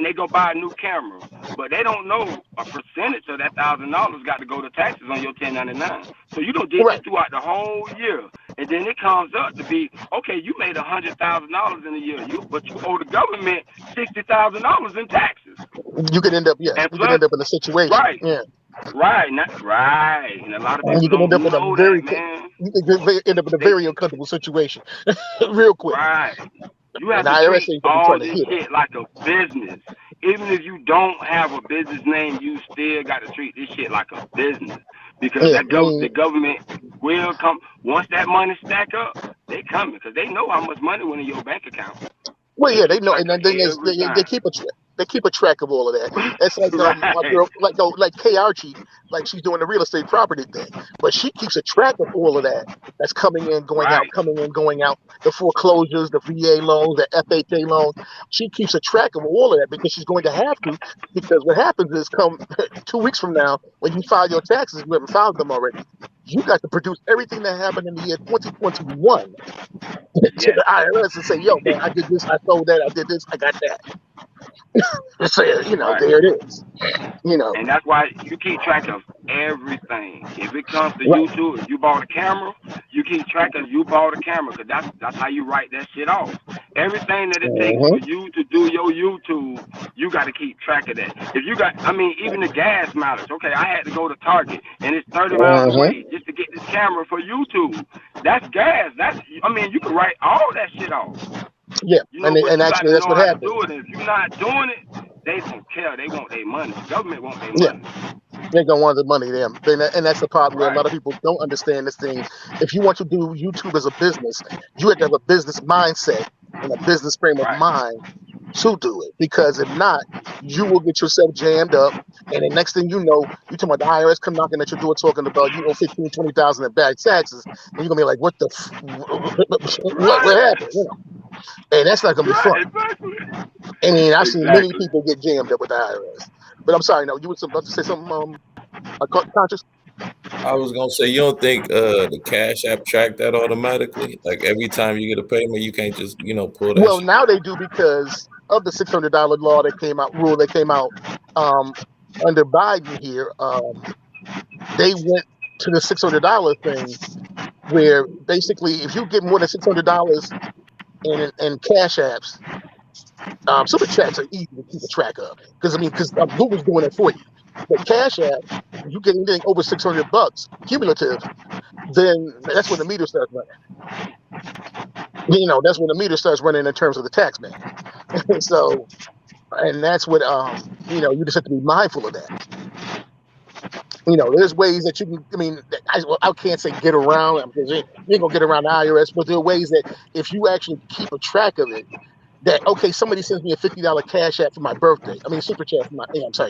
they go buy a new camera, but they don't know a percentage of that $1,000 got to go to taxes on your 1099. So you don't get this
Right.
throughout the whole year, and then it comes up to be okay. You made $100,000 in a year, but you owe the government $60,000 in taxes,
You could end up,
and
you could
plus,
end up in a situation.
right,
Yeah.
right, and a lot of people
You can
don't
end up in a
know
very,
that, man.
you can end up in a
They
very uncomfortable situation, real quick.
right. You
And
have
the
to
IRS
treat
ain't gonna be
all
trying to
this
hear that.
shit like a business. Even if you don't have a business name, you still got to treat this shit like a business. Because
Yeah,
the government will come. Once that money stack up, they coming. Because they know how much money went in your bank account.
well,
They
yeah, they
keep
know,
track
and
of
the thing is,
every
they
dime.
keep a track of all of that. It's like my
Right.
girl, like Kay Archie, like she's doing the real estate property thing, but she keeps a track of all of that. That's coming in, going out,
Right.
coming in, going out. The foreclosures, the VA loans, the FHA loans. She keeps a track of all of that because she's going to have to. Because what happens is, come 2 weeks from now, when you file your taxes, if you haven't filed them already, you got to produce everything that happened in the year 2021 to
Yes.
the IRS and say, yo, man, I did this, I sold that, I did this, I got that. And say,
Right.
there it is.
And that's why you keep track of everything. If it comes to
Right.
YouTube, if you bought a camera, you keep track of you bought a camera because that's how you write that shit off. Everything that it takes for
Mm-hmm.
you to do your YouTube, you got to keep track of that. If you got, even the gas mileage. Okay, I had to go to Target and it's 30 miles
Mm-hmm.
away just to get this camera for YouTube. That's gas. You can write all that shit off.
Yeah.
But
And
you got
actually,
to
that's
know
what
how to
happened.
do it. And if you're not doing it, they don't care. They want their money. The government want their
Yeah.
money.
They're gonna want the money them, and that's the part where a lot of people don't understand this thing. If you want to do YouTube as a business, you have to have a business mindset and a business frame of
Right.
mind to do it. Because if not, you will get yourself jammed up, and the next thing you know, you talking about the IRS come knocking at your door talking about you owe 15, 20,000 in back taxes, and you're gonna be like, what the what
Right.
happened? And that's not gonna be fun.
Right. Exactly.
I mean, I've seen many
Exactly.
people get jammed up with the IRS. But I'm sorry, no, you were about to say something, conscious.
I was gonna say, you don't think the Cash App track that automatically? Like every time you get a payment, you can't just pull that
Well,
shit.
now they do because of the $600 law that came out, rule that came out um, under Biden here. They went to the $600 thing where basically if you get more than $600 in cash apps, super chats are easy to keep a track of because Google's doing it for you. But cash app, you get anything over $600 cumulative, then that's when the meter starts running. That's when the meter starts running in terms of the tax man. So, and that's what you just have to be mindful of that. There's ways that you can. I mean, I can't say get around because you ain't gonna get around the IRS, but there are ways that if you actually keep a track of it, that okay, somebody sends me a $50 cash app for my birthday. I mean, super chat for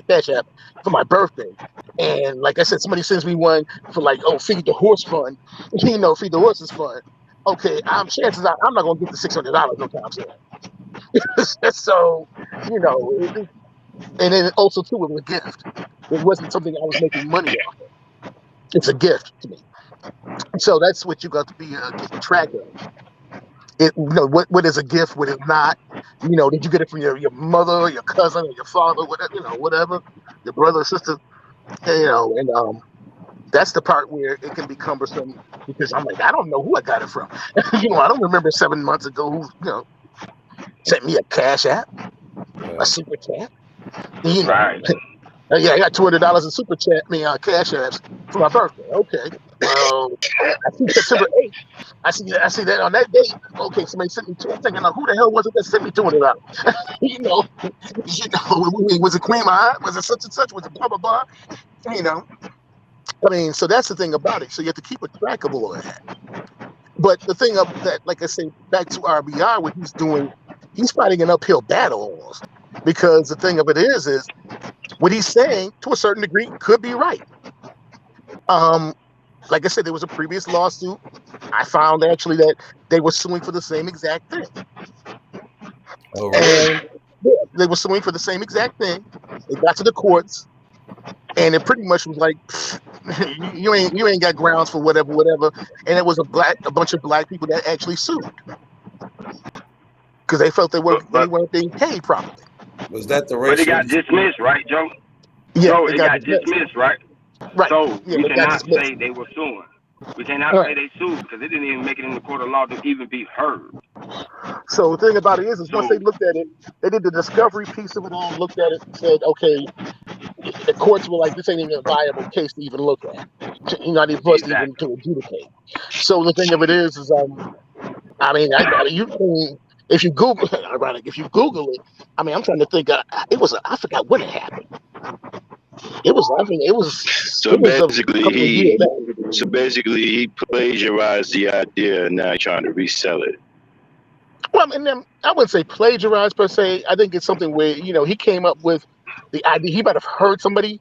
cash app for my birthday. And like I said, somebody sends me one for feed the horse fund, feed the horses fund. Okay, chances are I'm not gonna get the $600 no time soon. So, and then also too, it was a gift. It wasn't something I was making money off of. It's a gift to me. So that's what you got to be keeping track of. What is a gift, what is not. Did you get it from your mother, or your cousin, or your father, whatever, your brother or sister, and that's the part where it can be cumbersome because I'm like, I don't know who I got it from. I don't remember 7 months ago who sent me a cash app, a super chat.
Right.
Yeah, I got $200 in super chat, cash apps for my birthday. Okay, well, I see September 8th. I see that on that date. Okay, somebody sent me. I'm thinking, who the hell was it that sent me $200? Was it Queen Mah? Was it such and such? Was it blah blah blah? I mean, so that's the thing about it. So you have to keep a track of all of that. But the thing of that, like I say, back to RBR, what he's doing, he's fighting an uphill battle almost. Because the thing of it is what he's saying to a certain degree could be right. Like I said, there was a previous lawsuit. I found actually that they were suing for the same exact thing.
Oh, really?
And yeah, they were suing for the same exact thing. They got to the courts, and it pretty much was like, you ain't got grounds for whatever. And it was a bunch of black people that actually sued because they felt they weren't being paid properly.
Was that the
But it
racial?
got dismissed, right, Joe?
Yeah,
Joe, it got dismissed, right?
Right.
So
Yeah,
we
they got
cannot
dismissed.
say they were suing. We cannot say they sued because it didn't even make it in the court of law to even be heard.
So the thing about it is once they looked at it, they did the discovery piece of it all, looked at it, and said, okay, the courts were like, this ain't even a viable case to even look at. Not even for us to even to adjudicate. So the thing of it is I mean, you can, if you Google, ironic, if you Google it, I mean, I'm trying to think. I forgot when it happened. It was
So basically,
a couple of years back.
So basically, he plagiarized the idea and now he's trying to resell it.
Well, and then I wouldn't say plagiarized per se. I think it's something where he came up with the idea. He might have heard somebody.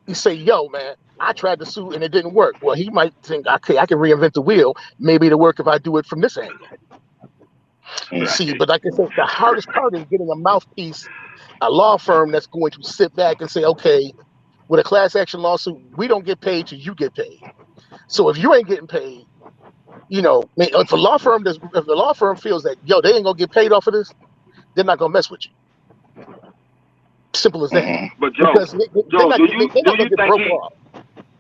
He say, "Yo, man, I tried to sue and it didn't work." Well, he might think, "Okay, I can reinvent the wheel. Maybe it'll work if I do it from this angle." See, but like I said, the hardest part is getting a mouthpiece, a law firm that's going to sit back and say, "Okay, with a class action lawsuit, we don't get paid till you get paid. So if you ain't getting paid, if the law firm feels that they ain't gonna get paid off of this, they're not gonna mess with you. Simple as that.
But Joe,
Because they're not gonna get broke off.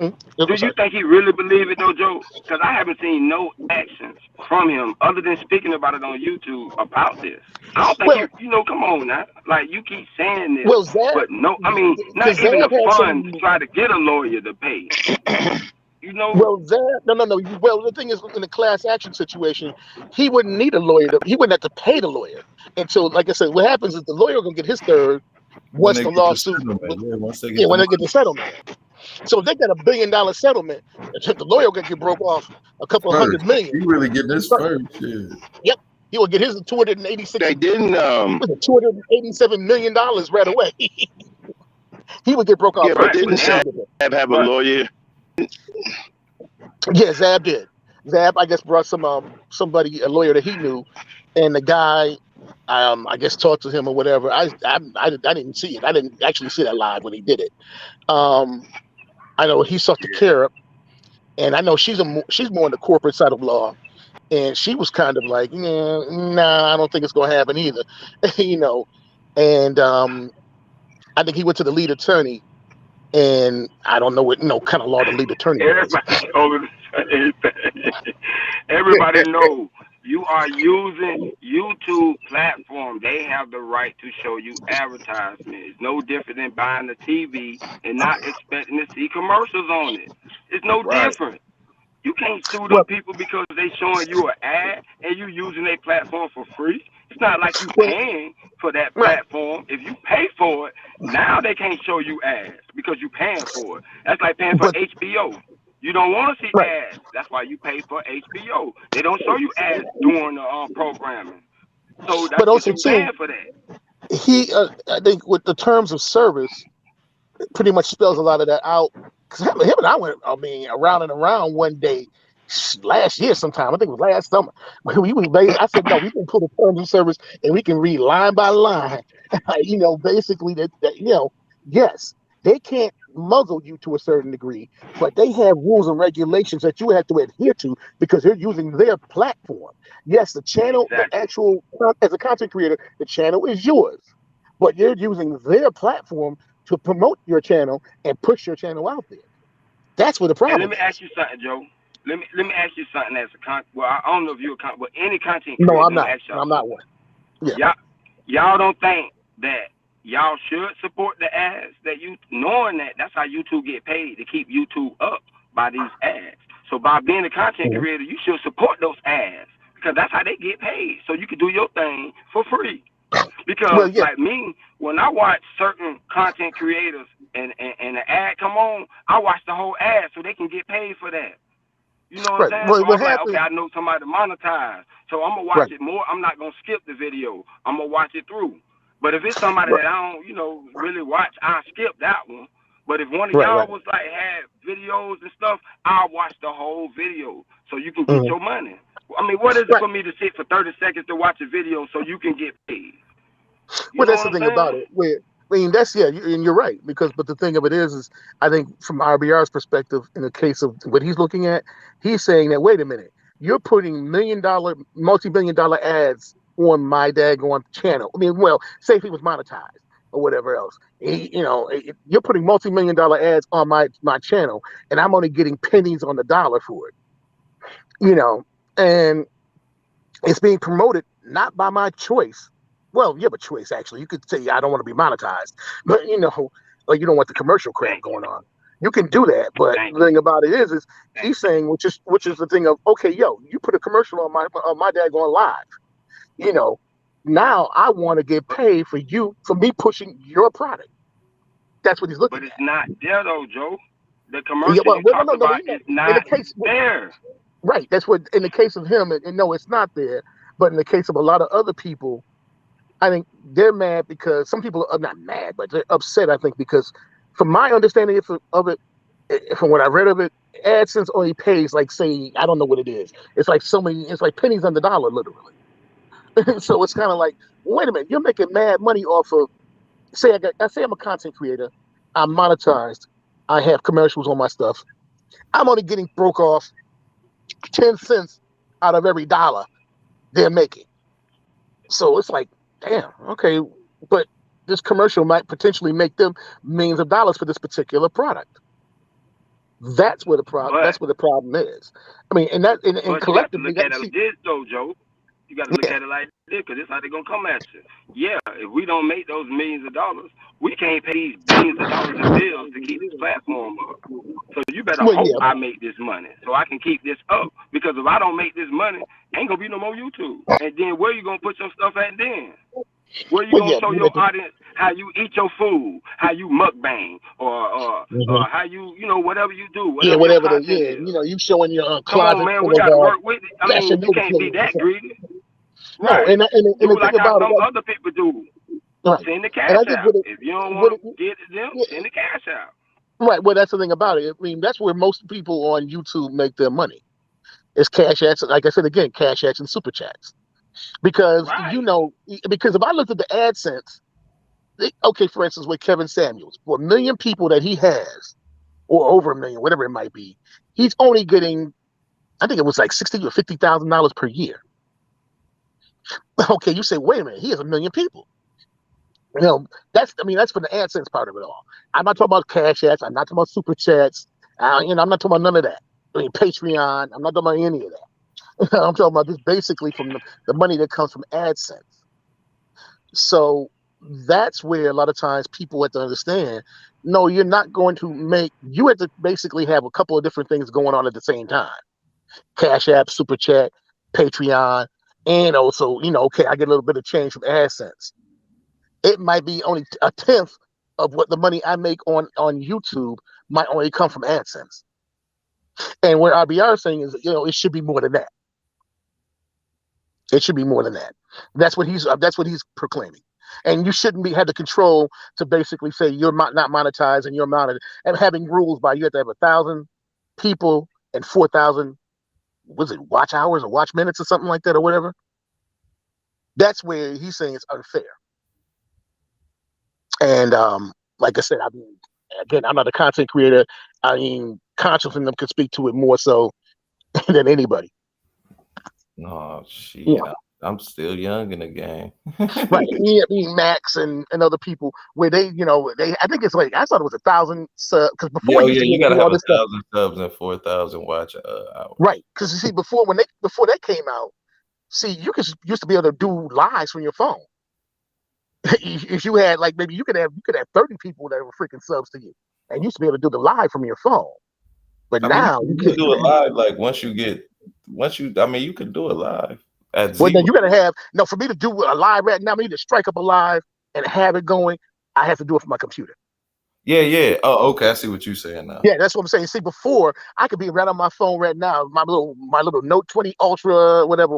Do you think he really believe it though, Joe? Because I haven't seen no actions from him other than speaking about it on YouTube about this. I don't think come on now. Like you keep saying this, but no, I mean not even the fund to try to get a lawyer to pay.
Well, no. Well, the thing is, in a class action situation, he wouldn't need a lawyer. He wouldn't have to pay the lawyer until, like I said, what happens is the lawyer gonna get his third once the lawsuit.
When they
when they get the settlement. So if they got $1 billion settlement, the lawyer will get broke off a couple of
First,
$100 million.
he really get this
Right.
first shit.
Yep. He will get his 286.
They didn't.
$287 million right away. He would get broke off
Yeah, but
first.
Right,
He
didn't
was
and
trying
Zab
to get
have a
but
lawyer?
that. Yeah, Zab did. Zab, I guess, brought a lawyer that he knew, and the guy, I guess, talked to him or whatever. I didn't see it. I didn't actually see that live when he did it. Um, I know he sought to care, and I know she's more on the corporate side of law, and she was kind of like, nah, I don't think it's gonna happen either, you know. And I think he went to the lead attorney, and I don't know what kind of law the lead attorney was.
everybody told me the same thing. Everybody know you are using YouTube platform. They have the right to show you advertisements. It's no different than buying a TV and not expecting to see commercials on it. It's no
Right.
different. You can't sue them
Well,
people because they showing you an ad and you using their platform for free. It's not like you
well,
paying for that
right,
platform. If you pay for it, now they can't show you ads because you paying for it. That's like paying for
but
HBO. You don't want to see
right,
ads. That's why you pay for HBO. They don't show you ads during the programming. So that's
but
what
also
you paying
too,
for that.
I think with the terms of service, pretty much spells a lot of that out. Because him and I went, I mean, around and around one day last year sometime. I think it was last summer. I said, no, we can pull the terms of service and we can read line by line. Basically yes, they can't muzzle you to a certain degree, but they have rules and regulations that you have to adhere to because they're using their platform. Yes, the channel, the
Exactly.
actual, as a content creator, the channel is yours, but you're using their platform to promote your channel and push your channel out there. That's where the
And let
problem
me ask
is.
you something, Joe. Let me ask you something as a well, I don't know if you're but any content
No,
creator.
I'm
Let me
not.
ask y'all
I'm not
something.
one. Yeah.
Y'all don't think that y'all should support the ads that you knowing that that's how YouTube get paid to keep YouTube up by these ads. So by being a content
Mhm.
creator, you should support those ads because that's how they get paid. So you can do your thing for free. Because
Well, yeah.
like me, when I watch certain content creators and the ad come on, I watch the whole ad so they can get paid for that. You know what I'm
Right.
saying? So
What
I'm like, okay,
happened?
I know somebody to monetize. So I'm gonna watch
Right.
it more. I'm not gonna skip the video. I'm gonna watch it through. But if it's somebody
Right.
that I don't, really watch, I'll skip that one. But if one of
Right.
y'all
Right.
was like had videos and stuff, I'll watch the whole video so you can get
Mhm.
your money. I mean, what is it
Right.
for me to sit for 30 seconds to watch a video so you can get paid? You
Well,
know
that's
what
the
I'm
thing about
saying?
it. I mean, that's and you're right but the thing of it is I think from RBR's perspective, in the case of what he's looking at, he's saying that wait a minute, you're putting multi-billion-dollar ads on my daggone channel. I mean, well, say if he was monetized or whatever else, you're putting multi-million-dollar ads on my channel, and I'm only getting pennies on the dollar for it. And it's being promoted not by my choice. Well, you have a choice actually. You could say I don't want to be monetized, but or you don't want the commercial crap
Thank you.
going on. You can do that, but
Thank
the
you.
thing about it is he's saying, which is the thing of okay, yo, you put a commercial on my dad going live. You know, now I want to get
But
paid for me pushing your product. That's what he's looking
but it's
at.
not there though, Joe. The
Yeah,
commercial
well,
you
no,
talk
no, no,
about
no.
is
In the
not
case,
there.
right? That's what in the case of him, and no, it's not there. But in the case of a lot of other people, I think they're mad because some people are not mad, but they're upset. I think because, from my understanding of it, from what I read of it, AdSense only pays like say I don't know what it is. It's like it's like pennies on the dollar, literally. So it's kind of like, wait a minute, you're making mad money off of I say I'm a content creator, I'm monetized, I have commercials on my stuff. I'm only getting broke off 10 cents out of every dollar they're making. So it's like, damn, okay, but this commercial might potentially make them millions of dollars for this particular product. That's
But
where the problem is. I mean, and
but you got to
collectively,
look at
that
it
see,
like this though, Joe. You got to look
yeah,
at it like this because this how they gonna come at you. Yeah, if we don't make those millions of dollars, we can't pay these billions of dollars in bills to keep this platform up. So you better
well,
hope
yeah,
I make this money so I can keep this up. Because if I don't make this money, ain't gonna be no more YouTube. And then where you gonna put your stuff at then? Where you
Well,
gonna
yeah,
show your audience how you eat your food, how you mukbang, or how you know whatever you do,
yeah,
whatever your
whatever the
content is.
you showing your
Come on,
closet
man, we
full of
got to work with it. I
cash
mean,
and
you
note
can't be
clothes.
that greedy,
No,
right?
and
Do
the thing
like
about it,
some other people do.
right?
Send the
And
cash
I think
out. If you don't
what
want
it,
to get it, them
yeah,
send the cash out.
right. Well, that's the thing about it. I mean, that's where most people on YouTube make their money. It's cash apps, like I said again, cash apps and super chats. Because
Right.
because if I looked at the AdSense, okay, for instance, with Kevin Samuels, for 1 million people that he has, or over 1 million, whatever it might be, he's only getting, I think it was like $60,000 or $50,000 per year. Okay, you say, wait a minute, he has 1 million people. That's for the AdSense part of it all. I'm not talking about cash apps. I'm not talking about super chats. I'm not talking about none of that. I mean, Patreon. I'm not talking about any of that. I'm talking about just basically from the money that comes from AdSense. So that's where a lot of times people have to understand. No, you're not going to make. You have to basically have a couple of different things going on at the same time. Cash App, Super Chat, Patreon, and also, okay, I get a little bit of change from AdSense. It might be only a tenth of what the money I make on YouTube might only come from AdSense. And what RBR is saying is, it should be more than that. It should be more than that. That's what he's proclaiming. And you shouldn't have the control to basically say you're not monetized and you're mounted and having rules by you have to have 1,000 people and 4,000, was it watch hours or watch minutes or something like that or whatever. That's where he's saying it's unfair. And like I said, I mean, again, I'm not a content creator. I mean, Conscious and them could speak to it more so than anybody.
Oh shit,
Yeah,
I'm still young in the game.
right. Me, Max, and other people where they I think it's like I thought it was 1,000 because
Yeah,
before
oh
you used
yeah,
to be
you
able to
gotta
do all
have a
this stuff.
1,000 subs and 4,000 watch hours.
Right, because you see before that came out, see used to be able to do lives from your phone. If you had like maybe you could have 30 people that were freaking subs to you, and you used to be able to do the live from your phone. But
I mean,
now you
you can
can't.
do it live. Like I mean, you can do it live at
Well,
zero.
then you gotta have no for me to do a live right now. I need to strike up a live and have it going. I have to do it from my computer.
Yeah, yeah. Oh, okay. I see what you're saying now.
Yeah, that's what I'm saying. See, before I could be right on my phone right now, my little Note 20 Ultra, whatever,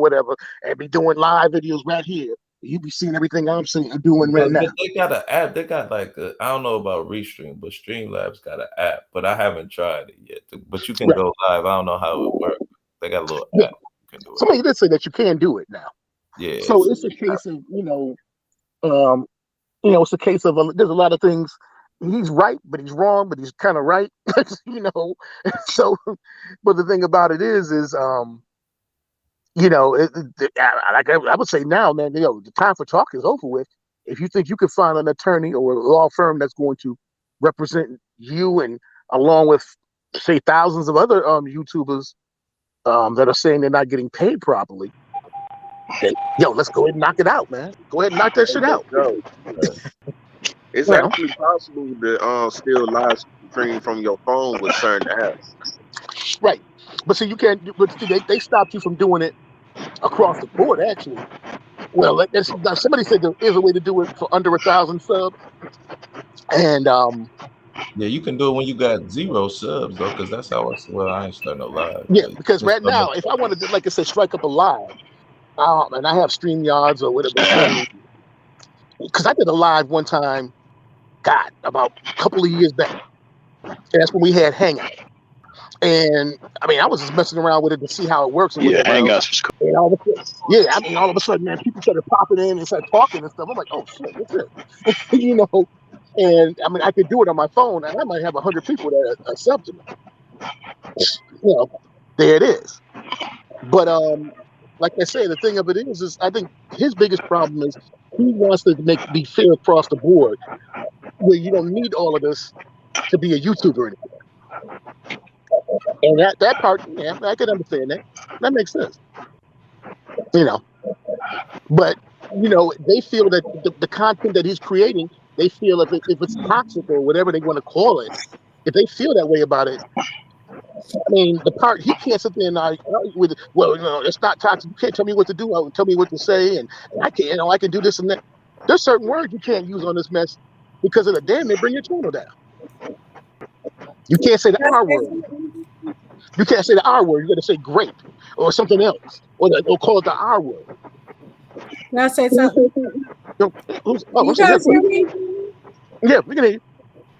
and be doing live videos right here. You be seeing everything I'm seeing and doing right now.
But they got an app. They got like I don't know about Restream, but Streamlabs got an app. But I haven't tried it yet. But you can
Right.
go live. I don't know how it works. They got a little
Yeah.
app. You can do it.
Somebody did say that you can do it now.
Yeah.
So it's a case of um, it's a case of there's a lot of things. He's right, but he's wrong, but he's kind of right. you know. So, but the thing about it is like I would say now, man, the time for talk is over with. If you think you can find an attorney or a law firm that's going to represent you and along with say thousands of other YouTubers that are saying they're not getting paid properly, then let's go ahead and knock it out, man. Go ahead and knock that shit out.
Yo, it's
You know,
actually possible to still live stream from your phone with certain apps.
right? But see, you can't. But see, they stopped you from doing it across the board, actually. Well, now somebody said there is a way to do it for under 1,000 subs, and
Yeah, you can do it when you got 0 subs though, because that's how I ain't starting no live.
yeah,
'Cause
because
just
right
so much-
now, if I wanted to, like I said, strike up a live, and I have StreamYards or whatever, because I did a live one time, God, about a couple of years back, and that's when we had Hangout, and I mean, I was just messing around with it to see how it works and
Yeah,
whatever else.
Hangouts was cool.
And all of a sudden, yeah, I mean, all of a sudden, man, people started popping in and started talking and stuff. I'm like, oh shit, what's this? And I mean, I could do it on my phone, and I might have 100 people that are sub to me. There it is. But like I say, the thing of it is I think his biggest problem is he wants to be fair across the board, where you don't need all of this to be a YouTuber anymore. And that part, yeah, I can understand that. That makes sense. You know, but they feel that the content that he's creating, they feel if it's toxic or whatever they want to call it, if they feel that way about it, I mean, the part he can't sit there and argue with. Well, it's not toxic. You can't tell me what to do. Tell me what to say, and I can, I can do this and that. There's certain words you can't use on this mess because of the damn they bring your channel down. You can't say the
Can I
R
say
word.
something?
You can't say the R word. You got to say grape or something else, or call it the R word.
Can I say something?
You oh, I'm
You
sorry. Yeah,
guys
go
hear
ahead.
me?
Yeah, we can hear you.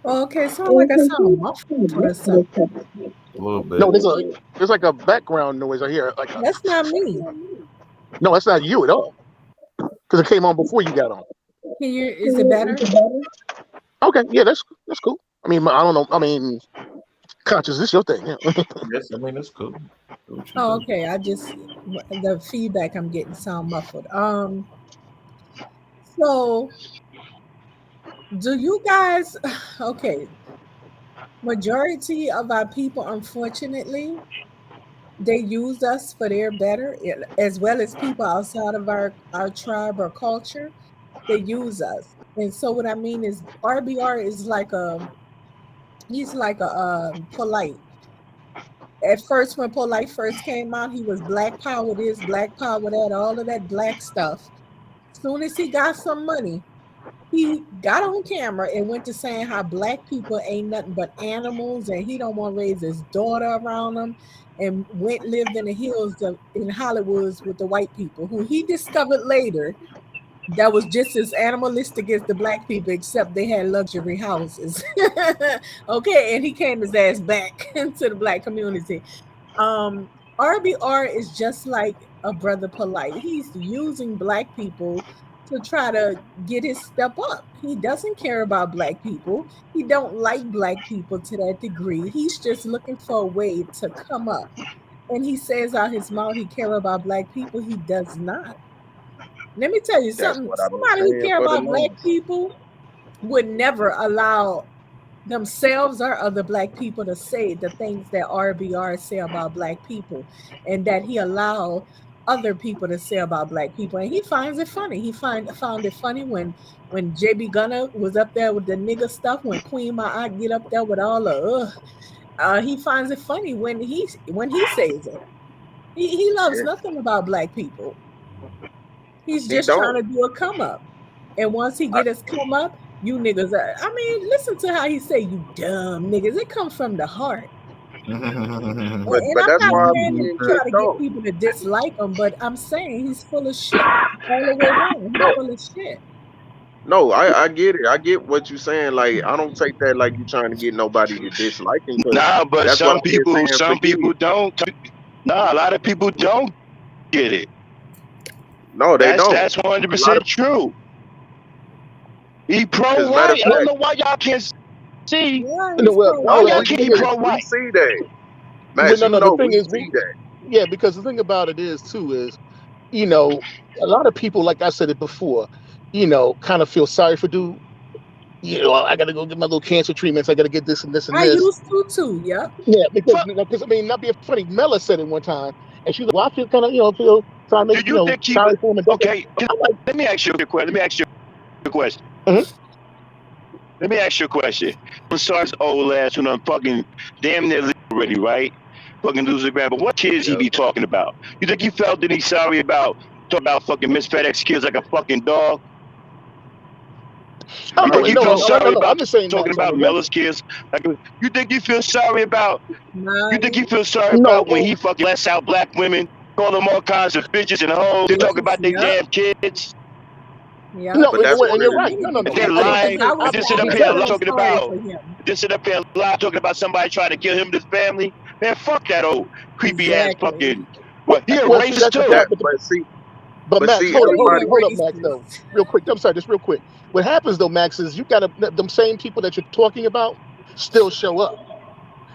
Oh, okay, sound like I sound muffled or something.
A little
No,
bit.
there's like a background noise I hear. Like a
That's not me.
no, that's not you at all because it came on before you got on.
Can you? Is it better?
Okay, yeah, that's cool. I mean, I don't know. I mean, conscious, this your thing. Yeah.
Yes, I mean it's cool. Do what you
Oh,
do.
okay. I just the feedback I'm getting sound muffled. So do you guys? Okay, majority of our people, unfortunately, they use us for their better, as well as people outside of our tribe or culture. They use us, and so what I mean is RBR is like a he's like a polite. At first, when polite first came out, he was black power this, black power that, all of that black stuff. Soon as he got some money, he got on camera and went to saying how black people ain't nothing but animals and he don't want to raise his daughter around them, and went lived in the hills in Hollywoods with the white people who he discovered later that was just as animalistic as the black people, except they had luxury houses. Okay, and he came his ass back into the black community. RBR is just like a brother polite. He's using black people to try to get his step up. He doesn't care about black people. He don't like black people to that degree. He's just looking for a way to come up. And he says out his mouth he care about black people. He does not. Let me tell you
That's
something.
what I've been
Somebody who
saying
care
for the
about black
longest.
people would never allow themselves or other black people to say the things that RBR say about black people, and that he allow other people to say about black people. And he finds it funny. Found it funny when JB Gunner was up there with the nigger stuff, when Queen my aunt get up there with all the he finds it funny when he says it. He loves
Yeah,
nothing about black people. He's
he
just trying
don't.
to do a come up. And once he
I,
get his come up, you niggas are, I mean, listen to how he say you dumb niggas. It comes from the heart. And
but
I'm
that's
not
why I
saying
be
to
getting
try to
pissed
get
off.
people to dislike him, but I'm saying he's full of shit all the way around. He's
No,
full of shit.
no, I get it. I get what you're saying. Like I don't take that like you trying to get nobody to dislike him because
Nah, but
that's what I've been saying for
some people
years.
don't. Nah, a lot of people don't get it.
No, they don't.
That's
A lot
100%
of
true. He pro
as a matter of
white. I don't
fact,
know why y'all can't see.
Yeah,
No,
he's
well,
pro
Why
well,
white.
y'all
we
see, the
can't
thing
he
is,
pro
we
white?
see that.
well,
Max,
no,
you
no, the
know
thing
we
is,
see that.
yeah, because the thing about it is too is, you know, a lot of people, like I said it before, kind of feel sorry for dude. I got to go get my little cancer treatments. I got to get this and this and
I
this.
used to too. Yep.
Yeah, because
Fuck.
I mean, not being funny. Mela said it one time, and she's like, "Well, I feel kind of, feel trying to make,
Do you think he
sorry
would?
for him and da, da."
Okay,
I'm like,
let me ask you a question. Let me ask you a question.
mhm.
Let me ask you a question. I'm sorry, this old ass when I'm fucking damn near already, right? Fucking losing grab. But what kids he
Yeah.
be talking about? You think he felt that he's sorry about talking about fucking Miss FedEx kids like a fucking dog?
Oh
You
No,
think
no,
he
he
no,
feels
no,
told
no, no,
sorry
no. I'm
about
just saying,
talking
Max, on the
about
regular.
Miller's kids? Like, you think he feels sorry about? You think he
None.
feels sorry about when
No,
he fucking lets out black women, call them all kinds of bitches and hoes, they talk
Bitches.
about their
Yep.
damn kids,
Yep.
no,
but that's
and
what
you're
it
He
is.
right.
did
No,
it
no,
and
no.
before
then
me
lie,
because
I
and
was
then sit
I
up
being
was
here
very
feeling
talking
sorry
about,
for him.
just sit up here and lie, talking about somebody trying to kill him and his family. Man, fuck that old creepy ass
Exactly.
fucking. What? He a
well. See,
racist
that's the
too.
part.
That
But
but
Max,
see
hold
No,
up,
he
everybody
a
hold up, Max. Though,
racist.
real quick. I'm sorry, just real quick. What happens though, Max, is you got to them same people that you're talking about still show up.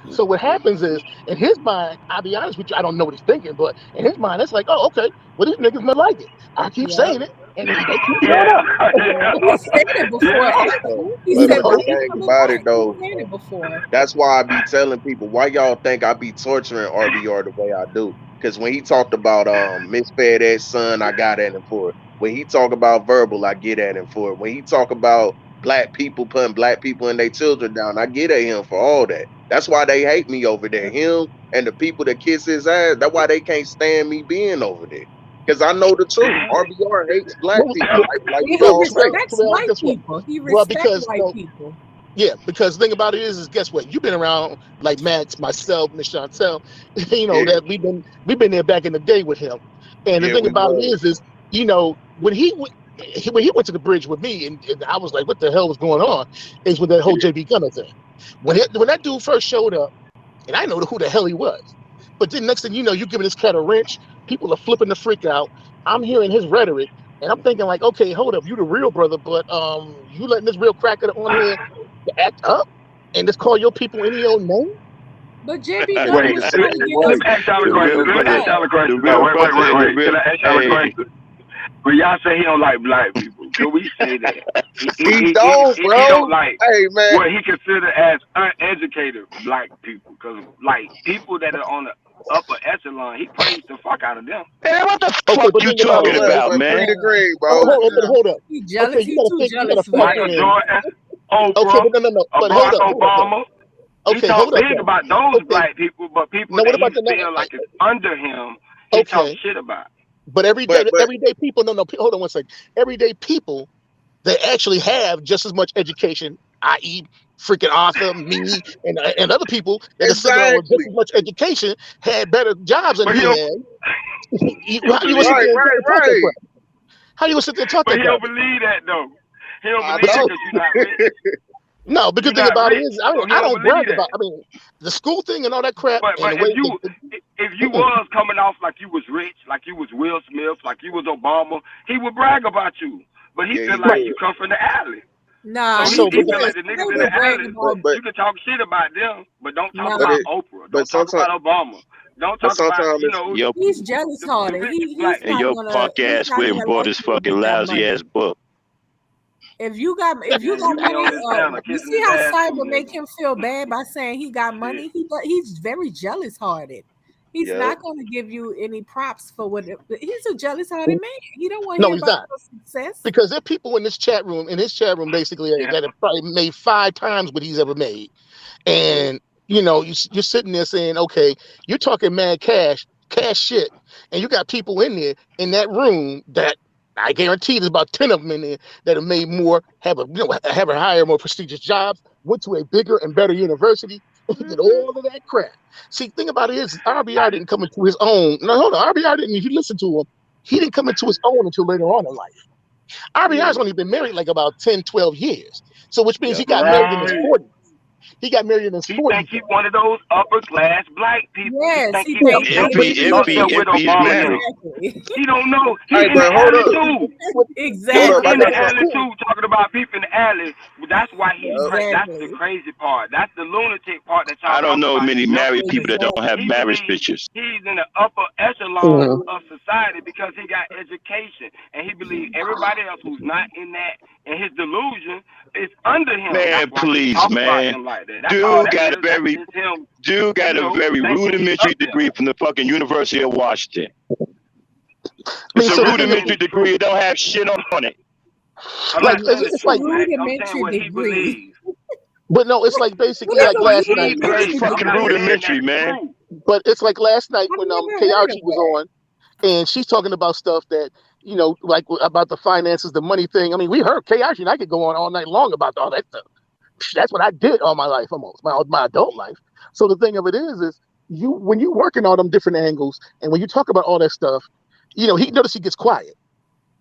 So what happens is, in his mind, I'll be honest with you, I don't know what he's thinking, but in his mind, it's like, oh, okay, well, these niggas must like it. I keep
Yep.
saying it, and they keep showing
Yeah.
up.
Yeah, he said it before,
uh,
actually. He
You
said,
but
but
the
know,
I ain't
thing
coming
about it
back. He
though,
said it before.
that's why I be telling people why y'all think I be torturing RBR the way I do. Because when he talked about Miss FedEx son, I got at him for it. When he talk about verbal, I get at him for it. When he talk about black people putting black people and their children down, I get at him for all that. That's why they hate me over there. Him and the people that kiss his ass. That's why they can't stand me being over there. Because I know the truth. RBR hates black
Well,
people.
well,
Like
He
we
well,
all say.
respects white
guess what?
people. He
Well,
respects
because
white people.
yeah, because the thing about it is guess what? You've been around like Max, myself, Miss Chantel.
Yeah,
That we've been there back in the day with him. And the
yeah,
thing
we
about it
was.
is when he went to the bridge with me, and I was like, what the hell was going on? Is with that whole
Yeah.
JB Gunner thing. When that dude first showed up, and I know who the hell he was. But then next thing you know, you giving this cat a wrench. People are flipping the freak out. I'm hearing his rhetoric, and I'm thinking like, okay, hold up, you the real brother, but you letting this real cracker on here to act up and just call your people any old name?
But JB
Hey,
Gunner
Wait,
was
listen,
trying to get
let
his
me ask y'all a
The
people
question.
real
to
Let me
brother,
ask y'all
respect.
a question.
the
No,
real brother, the
wait.
real.
Can I ask y'all a
Hey,
question? But y'all say he don't like black people. Could we say that
he don't,
he don't
bro.
like
Hey, man.
what he considered as uneducated black people? Because like people that are on the upper echelon, he praised the fuck out of them.
man, what the
Okay,
fuck
but
you
think about
So
talking
it.
what?
about,
But
man?
Bree the Green,
Oh,
bro.
hold up.
He
Okay,
jealous.
you
He
gotta
too
think. You gotta
jealous for
factor
that.
Michael
in.
Jordan,
Okay,
Oprah,
but no. But
Barack
hold up though.
Obama. He
Okay,
talk
hold up
big
though.
about those
Okay,
black people, but people
now what
that he
about the no?
feel like is under him, he talk
Okay,
shit about.
but
But
everyday people. No, hold on one second. Everyday people they actually have just as much education, i.e., freaking Arthur, me, and other people that are sitting around with just
exactly.
as much education had better jobs than
But he
he
don't,
had.
he don't
How you gonna sit
believe
Right,
there
it.
and talk that
right.
crap? How you gonna sit there and talk
But
that
he don't
garbage?
believe that though. He don't
I
believe it
No,
know.
because you're not rich.
no, because
You're
the thing
not
about it
rich,
is, I
so
mean,
he
I
don't
don't
believe
brag
that.
about. I mean, the school thing and all that crap, and
But
the way
if you
mm-mm.
was coming off like you was rich, like you was Will Smith, like you was Obama, he would brag about you. But he
Yeah,
feel
he
Right.
like you
would.
come from the alley.
Nah,
So
So,
he
but
feel
still
like the niggas in
would
the
But
brag
alley,
about.
but
you can talk shit about them, but don't talk
but
Nah,
about
it
Oprah.
but
Don't talk
sometimes
about Obama. Don't
but
talk about,
sometimes it's
Yo,
he's jealous
the
hearted.
richest
He's
black
and
not
your
people.
gonna.
punk
He's
ass
not
went and
gonna
bought
like
this
you to
fucking
get that
lousy
money.
ass book.
If you
Man,
got
you be
money,
on this panel
you
kissing
see
his
how
ass too,
Cyber make
nigga.
him feel bad by saying he got
Shit.
money. He's very jealous hearted. He's
yeah.
not going to give you any props for what he's a jealous hearted man. He don't want to
no,
hear
he's
about
not.
your success.
Because there are people in his chat room, basically
Yeah.
that have probably made 5 times what he's ever made. And you're sitting there saying, okay, you're talking mad cash shit, and you got people in there in that room that I guarantee there's about 10 of them in there that have made more, have a higher, more prestigious jobs, went to a bigger and better university, and did
Hmm.
all of that crap. See, the thing about it is, RBR didn't come into his own. No, hold on, RBR didn't. If you listen to him, he didn't come into his own until later on in life. RBR's
Yeah.
only been married like about 10, 12 years. So which means he
Yep.
got married in his
Right.
40s. He got married in his
He
40s
think he
though.
one of those upper class black people. He
Yes,
think
he
he
Yeah,
think
he
he
up
but
is.
he
listen,
up there with
If he is
Obama
married,
now.
Exactly.
He don't know. He
Hey,
in the
but hold
alley
up.
too.
Hold
He's
up. I
in
Exactly.
the
think
that's
alley
cool.
too, talking about people in the alley. That's why he's
yep.
that's the
Exactly.
crazy part. That's the lunatic part that y'all
I don't
talk
know
about.
many
His
married
mental.
people that don't have
He
Exactly.
marriage
believes
pictures.
he's in the upper echelon
Mhm.
of society because he got education, and he believes everybody else who's not in that, and his delusion is under him. That's
Man,
why he
please,
talk about
man.
them like that. That's all
Dude
that
got a
is. That's
very
just him,
dude got a very
thinking he up
rudimentary
there.
degree from the fucking University of Washington.
I
It's
mean,
a
so the
Not
thing,
rudimentary
even
degree.
true.
It don't have shit on it.
I'm
like,
not saying it's
It's
it's
a
like,
true, Max. I'm saying
rudimentary
what he
degree.
believes.
but no, it's like
What
basically
is
like
That's
a
what
last
he
night.
It's very
believes.
rudimentary
I'm
fucking
not
degree?
saying
rudimentary,
that's
man.
true.
But it's like last night
I've
when
never heard
KRG
of
was
that.
on, and she's talking about stuff that like about the finances, the money thing. I mean, we heard KRG, and I could go on all night long about all that stuff. That's what I did all my life, almost my adult life. So the thing of it is you when you work in all them different angles, and when you talk about all that stuff, he notice he gets quiet.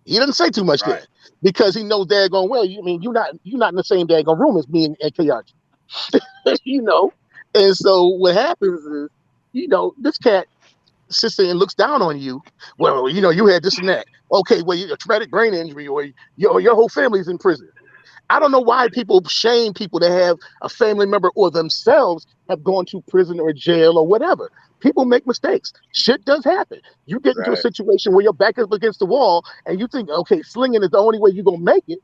He doesn't say too much
Right.
there because he knows daggone well. You I mean you're not in the same daggone room as me and KRG, you know. And so what happens is, this cat sits there and looks down on you. Well, you had this and that. Okay, well, you have a traumatic brain injury, or your whole family's in prison. I don't know why people shame people that have a family member or themselves have gone to prison or jail or whatever. People make mistakes. Shit does happen. You get into a
Right.
situation where your back is against the wall and you think, okay, slinging is the only way you're going to make it.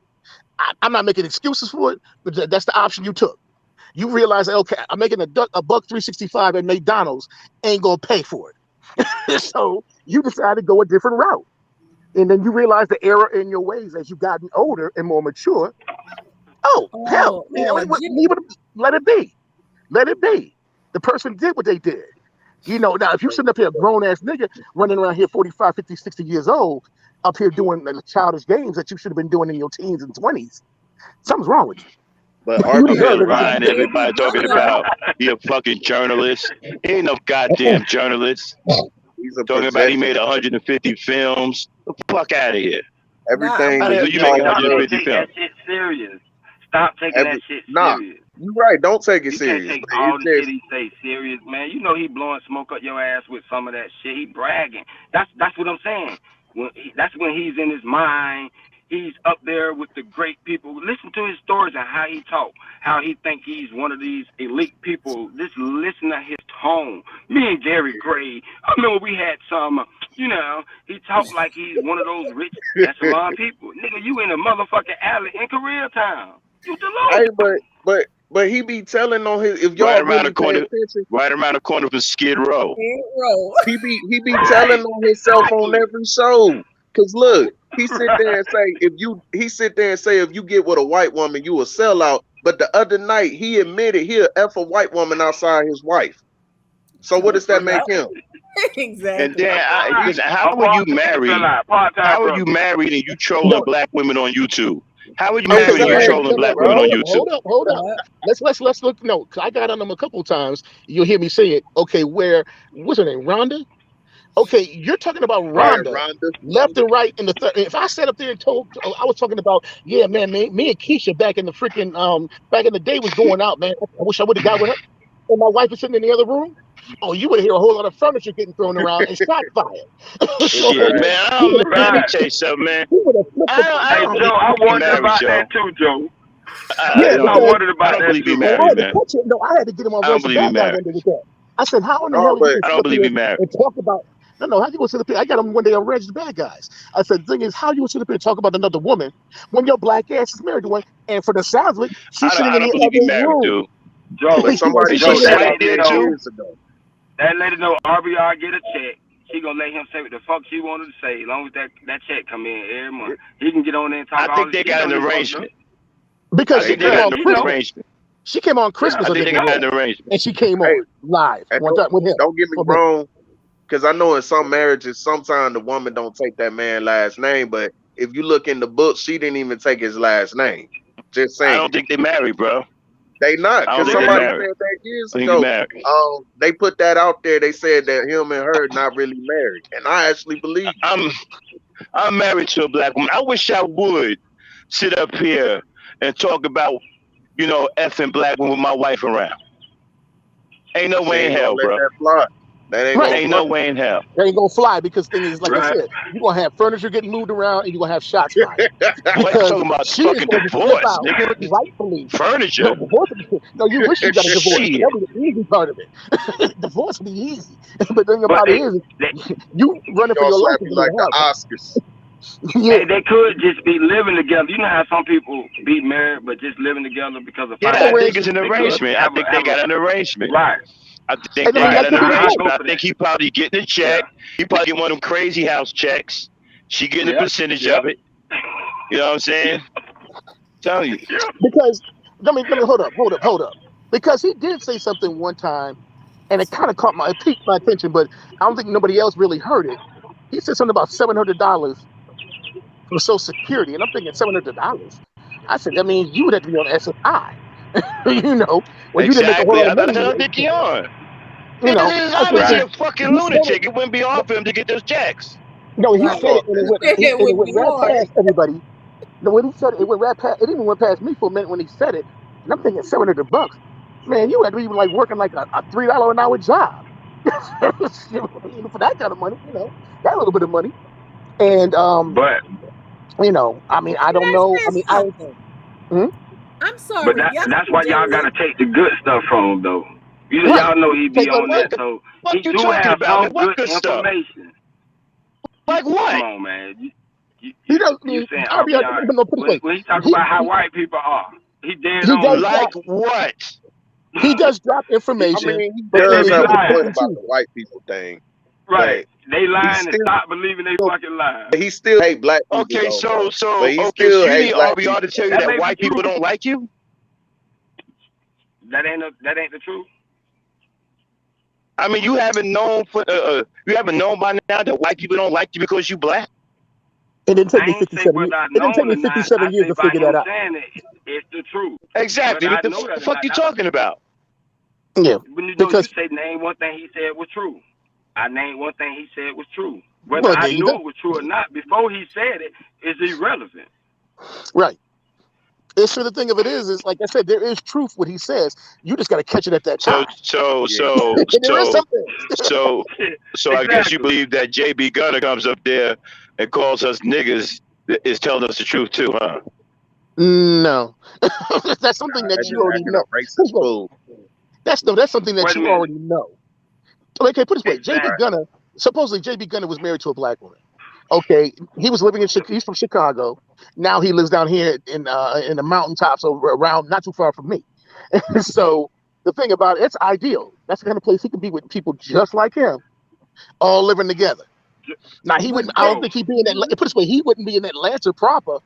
I'm not making excuses for it, but that's the option you took. You realize, okay, I'm making a buck 365 at McDonald's, ain't going to pay for it. So you decide to go a different route. And then you realize the error in your ways as you've gotten older and more mature. Oh, hell,
Oh,
let it be. Let it be. The person did what they did. Now if you sitting up here, a grown ass nigga running around here 45, 50, 60 years old, up here doing childish games that you should have been doing in your teens and 20s, something's wrong with you.
But
You
Up here
deserve
RBR,
everything
lying
you
to
get.
everybody, talking about he a fucking journalist. He ain't no goddamn journalist.
he's a
Talking about he
projector.
made 150 films. The fuck out of here.
Nah,
Everything
How
but
the
that
hell
he
you
Nigga,
making
called
stop and
good.
150
take that
films?
shit serious. Stop taking
Every
that shit
nah,
serious.
you right. Don't take it
You can't
serious.
take
But
all
it's
the shit
just
he say serious, man. You know he blowing smoke up your ass with some of that shit. He bragging. That's what I'm saying. That's when he's in his mind. He's up there with the great people. Listen to his stories and how he talk. How he think he's one of these elite people. Just listen to his tone. Me and Gary Gray. I remember we had some. He talked like he's one of those rich echelon people. Nigga, you in a motherfucking alley in Koreatown. You
hey,
delusional.
but he be telling on his if
Right
y'all
around the
really pay
corner,
attention,
right around the corner from Skid Row.
roll.
he be telling on himself on
Exactly.
every show. Cause look, he sit there and say if you get with a white woman, you a sellout. But the other night he admitted he'll F a white woman outside his wife. So what does that
Yep,
make him?
And
exactly.
then,
Right.
listen, how
A
are you
part-time
married?
fella, part-time
How are you
brother.
married and you trolling
No,
black women on YouTube? How are you
okay,
married and
let
you
me
Exactly,
trolling
no, no,
black
no,
women
bro.
on
hold up,
YouTube?
hold up.
Yep.
Let's look. No, because I got on them a couple times. You'll hear me say it. Okay, what's her name? Rhonda. Okay, you're talking about
Yeah,
Right.
Rhonda
Rhonda.
left and right in the third. If I sat up there and told, I was talking about, yeah, man, me and Keisha back in the freaking back in the day was going out, man. I wish I would have got with her. And my wife was sitting in the other room. Oh, you would hear a whole lot of furniture getting thrown around and shots fired. So
Shit,
Exactly.
man.
he would
Man, let me
Right.
tell you something, man.
he would have flipped the fuck
I
Hey,
don't
out.
believe
Joe, I
he
wondered
married,
about that
Joe.
too, Joe.
Yeah,
I
because
wondered
I
about
don't
that
believe he
too,
and I
married,
man.
had to
man.
catch it. No, I had to get him on
I don't
Royce the
believe he
bad guy
married.
one day with that. I said, how in the
No,
hell are you
but
going to
I
sit
don't
up
believe
here
he married.
and talk about? No, how you going to sit up here? I got him one day on Reg the bad guys. I said, the thing is, how you going to sit up here and talk about another woman when your black ass is married to one? And for the sounds of it, she's sitting
I
in
don't
the
believe he
other
married,
room.
dude.
Joe,
but somebody
Is
She's
she
Joe,
sitting in
told
the
me
that
other
white
about
lady
there
that
know,
too?
years ago.
that lady know RBR get a check. She gonna let him say what the fuck she wanted to say, as long as that check come in every month. He can get on there and talk
I
all
think
this.
they
He
got
know
an
he fucked up.
arrangement.
because
I
she
think they
came
Yeah,
got
on
an
he know.
Christmas.
arrangement.
She came on
Yeah,
Christmas
I
or
think
day
they got
before,
an arrangement.
and she came
Hey,
on live
and
one time with him
don't get me
for a minute.
wrong, because I know in some marriages, sometimes the woman don't take that man last name. But if you look in the book, she didn't even take his last name. Just
I
saying,
don't think they married, bro.
they not.
I don't
Because
think they
Really?
somebody
married.
said that years
I think they
ago.
married.
They put that out there. They said that him and her not really married, and I actually believe it.
I'm I'm married to a black woman. I wish I would sit up here and talk about, effing black women with my wife around. Ain't no
She
way in
ain't gonna
hell,
let
bro.
that fly. That ain't
Right.
gonna
Ain't
fly.
no way in hell.
They ain't gonna fly because thing is, like I
Right.
said, you're gonna have furniture getting moved around and you're gonna have shots fired
Boy, you
because
talking about
she is
fucking
going to flip
divorce,
out,
nigga.
rightfully. No,
Furniture?
divorce. No, you wish you got a divorce.
Shit.
That was the easy part of it. Divorce would be easy, but the thing
But
about it is,
they
you
She
running for
gonna
your life
slap
is
you
gonna be
like the
hard.
Oscars.
Yeah,
they could just be living together. You know how some people be married but just living together because of
Yeah, I think
finances.
arrangement.
it's an
They could
arrangement. I
have
think they
a
got an arrangement.
right,
I think
And I
they
mean,
right.
got
that
an
could
Now
be
I
true.
arrangement.
go
I
for
think
that.
he probably getting a
Yeah,
check. He probably getting one of them crazy house checks. She getting a
yeah,
percentage
yeah,
of it. You know what I'm saying? Tell you.
yeah.
Because let me hold up. Because he did say something one time, and it kind of it piqued my attention, but I don't think nobody else really heard it. He said something about $700 for Social Security, and I'm thinking $700. I said that means you would have to be on SSI, where you didn't make a whole
Exactly.
lot of money
That's
in
what
the
I think he
80s.
on. This is
I said
obviously
Right.
because
a fucking
he said it.
lunatic. It wouldn't be hard for him to get those checks.
No, he
Right.
said
So
it, and it went
It
and it
would
went
be
right
hard.
past everybody. No, when he said it, it went right past. It even went past me for a minute when he said it, and I'm thinking $700. Man, you had to be like working like a $3 an hour job for that kind of money. That little bit of money. And
But
I mean, I
Can
don't
I
know. I
say
mean,
something?
hmm?
I'm
but
sorry.
that's why y'all
Yesterday,
gotta take the good stuff from him though.
Right.
Y'all know he be
Take
on
away.
that, so
What
he
you
do
talking
have
about, man?
some
What
good
good stuff?
information.
Like
Come
what?
on, man.
He does. I
You
mean,
saying
RBI.
RBI
No, put it this way.
when he talk
He,
about how
he
white people are, he dead
he
on
does
it.
Like
drop.
what?
He does drop
I
information,
mean, he
but
They
thing
does
is,
be
you
have
have
a
to pick
point
lying.
and
about
choose.
the white people thing,
Right.
but
They
he
lying and
still
stop believing they fucking lying.
he still hate black people
Okay,
though, bro.
so
But he
okay, so
still
you
hate
need
black
RBR to
people
tell
though.
you
That
that
may be
white people
true.
don't like you?
That ain't the truth.
I mean, you haven't known by now that white people don't like you because you black.
It didn't take
I
me
ain't say
57 years.
whether I
It didn't take
known
me
or not.
57
I
years
say
to
by
figure that
him
out.
saying it, it's the truth.
Exactly.
Whether
What
I
the
know that or
fuck
not.
you talking about?
Yeah,
When you know, you
because
say name one thing he said was true. I named one thing he said was true. Whether
well,
I
there you
knew
go.
it was true or not before he said it is irrelevant.
Right. It's sure the thing of it is like I said, there is truth what he says. You just got to catch it at that
So
time.
so
Yeah,
so
There is
so
something.
so so I guess you
exactly.
believe that JB Gunner comes up there and calls us niggas is telling us the truth too, huh?
No, that's something
That
that you
just
already
acting a
know. Put it this
racist
way,
fool.
that's something that
Wait a
you
minute.
already know. Okay, put it this way, JB
Exactly.
Gunner. Supposedly, JB Gunner was married to a black woman. Okay, he was living in he's from Chicago. Now he lives down here in the mountaintops over around not too far from me. So the thing about it, it's ideal. That's the kind of place he can be with people just like him, all living together. Now he wouldn't.
But
I don't
Jay,
Bro,
think he'd be in Atlanta.
you
Put it this way, he wouldn't be in Atlanta proper.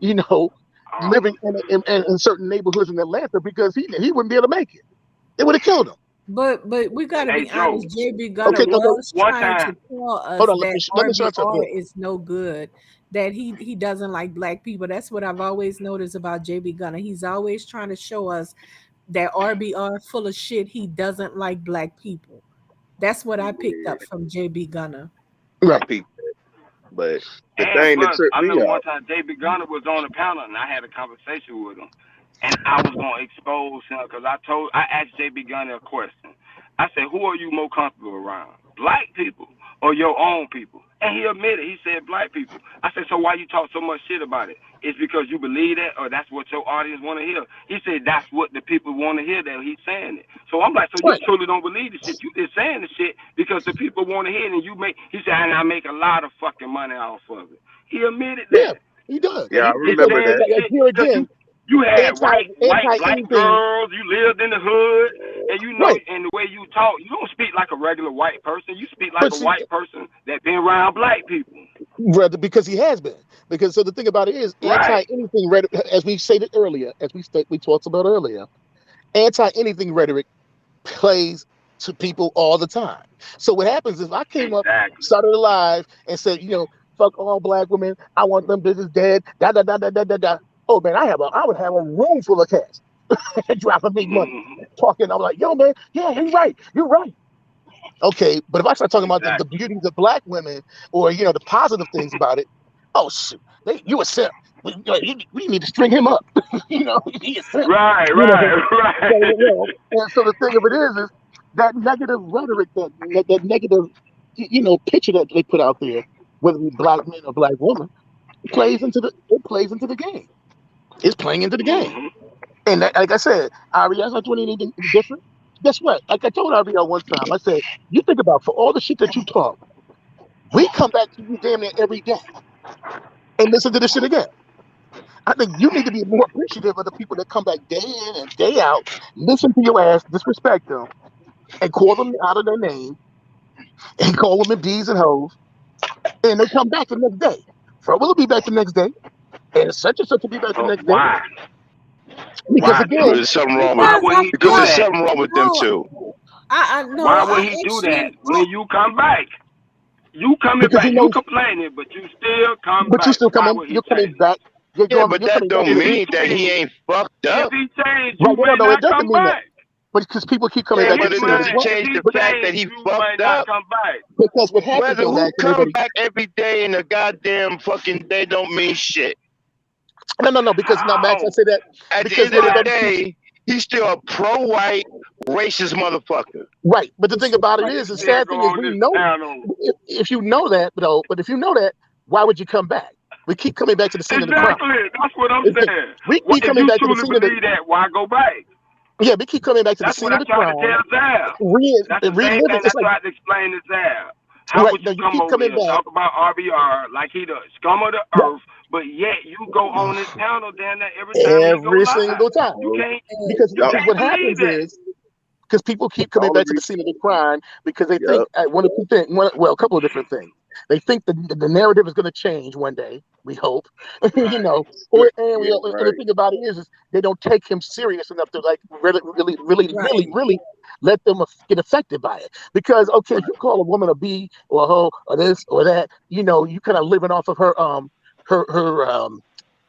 You know,
uh,
living in certain neighborhoods in Atlanta because he wouldn't be able to make it. They would have killed him.
but we got to
hey
be
Joe,
honest. JB Gunner
Okay, no, no.
was
one
trying to
time,
tell
Hold
us
on.
that
Let me show you
RBR
something.
is no good. That he doesn't like black people. That's what I've always noticed about JB Gunner. He's always trying to show us that RBR full of shit. He doesn't like black people. That's what I picked
Yeah,
up from JB Gunner.
I
Right.
peeped that. But the
and
thing that
plus,
tripped
I
me
remember one
out,
time JB Gunner was on the panel and I had a conversation with him, and I was gonna expose him because I asked JB Gunner a question. I said, "Who are you more comfortable around, black people or your own people?" And he admitted, he said black people. I said, "So why you talk so much shit about it? It's because you believe that, or that's what your audience want to hear?" He said, "That's what the people want to hear. That he's saying it." So I'm like, "So you
Right.
truly don't believe the shit? You just saying the shit because the people want to hear it, and you make." He said, "And I make a lot of fucking money off of it." He admitted
Yeah,
that.
he does.
That
yeah, I
he just
Because
remember
saying
that.
the
like,
shit
here
because
again,
you had
anti
white
anti
black
anything.
girls, you lived in the hood, and you know,
Right.
and the way you talk, you don't speak like a regular white person. You speak like
But
a
see,
white person that been around black people.
brother, because he has been. Because so the thing about it is anti
Right.
anything rhetoric, as we stated earlier, we talked about earlier, anti anything rhetoric plays to people all the time. So what happens is I came up,
Exactly.
started a live, and said, fuck all black women. I want them bitches dead. Da da da da da da da. Oh man, I would have a room full of cats dropping me money,
Mm-hmm.
talking. I'm like, yo man, yeah, you're right, you're right. Okay, but if I start talking about the
Exactly.
beauties of black women or the positive things about it, oh shoot, you a simp. We need to string him up. He a simp.
Right.
You know,
Right. Right.
and so the thing of it is that negative rhetoric, that negative, picture that they put out there, whether it be black men or black women, it plays into the game. It's playing into the game.
Mm-hmm.
And like I said, Ariana's not doing anything different. Guess what? Like I told Ariana one time, I said, you think about for all the shit that you talk, we come back to you damn near every day and listen to this shit again. I think you need to be more appreciative of the people that come back day in and day out, listen to your ass, disrespect them, and call them out of their name, and call women D's and hoes, and they come back the next day. Fro will be back the next day, and such will be back the next day.
Why?
Because
Why,
again,
Joe?
There's something wrong with
Why
Because
would he
because
do
there's
that?
something wrong with them
no,
too.
I no,
Why would
I
he do that
actually,
when you come back? You coming
because he
back, you
knows,
complaining, but you still come
but you
back.
still
Why
coming,
would he
you're coming
change?
back,
Yeah, but
you're
that
coming back
don't
to
If
the,
he
mean that he
changed,
ain't fucked
if
up.
he changed,
right?
you
No, no,
may
no, it
not
doesn't
come
mean that,
back.
but because people keep coming
Yeah,
back to
But
the
it
scene of the
doesn't
crime.
if
change
he
the
But
fact that
changed,
he
you may
fucked
not
up.
come back.
because what happens
Whether
though,
who
Max, and
come
everybody,
back every day in the goddamn fucking day don't mean shit.
no, no, no, because now Max, I
How?
say that
At the
because
end of the
Why?
everybody keeps
day, he's still a pro-white racist motherfucker.
right. But the thing about it
But you
is, the
still
sad
go
thing is,
on
we
this
know
panel.
if you know that, but if you know that, why would you come back? We keep coming back to the scene of the crime.
Exactly. That's what I'm
It's-
saying.
We
What,
keep
if
coming
you
back to the
truly
scene of the
believe that, why go back?
yeah. We keep coming back to the
That's
scene
what
of
I
the
tried to
crime,
tell Zab. That's the same
reliving.
thing I
It's like
tried to explain to Zab. How
right.
would
No,
you
you
come
keep
over
coming
here and
back.
talk about RBR like he the scum of the
Right.
earth, but yet you go on this panel down there every time he go
Every
live?
single time.
You
Well,
can't
Because
you
the,
because
can't
what
believe
happens
that.
is because people keep
the
coming
only
back to the
reason,
scene of the crime because they
yeah,
think one of two things. Well, a couple of different things. They think the narrative is going to change one day. We hope,
Right.
Or and
yeah,
and the
right.
thing about it is they don't take him serious enough to like really, really, really,
right.
really, really let them get affected by it. Because okay, if you call a woman a B or a hoe or this or that, you kind of living off of her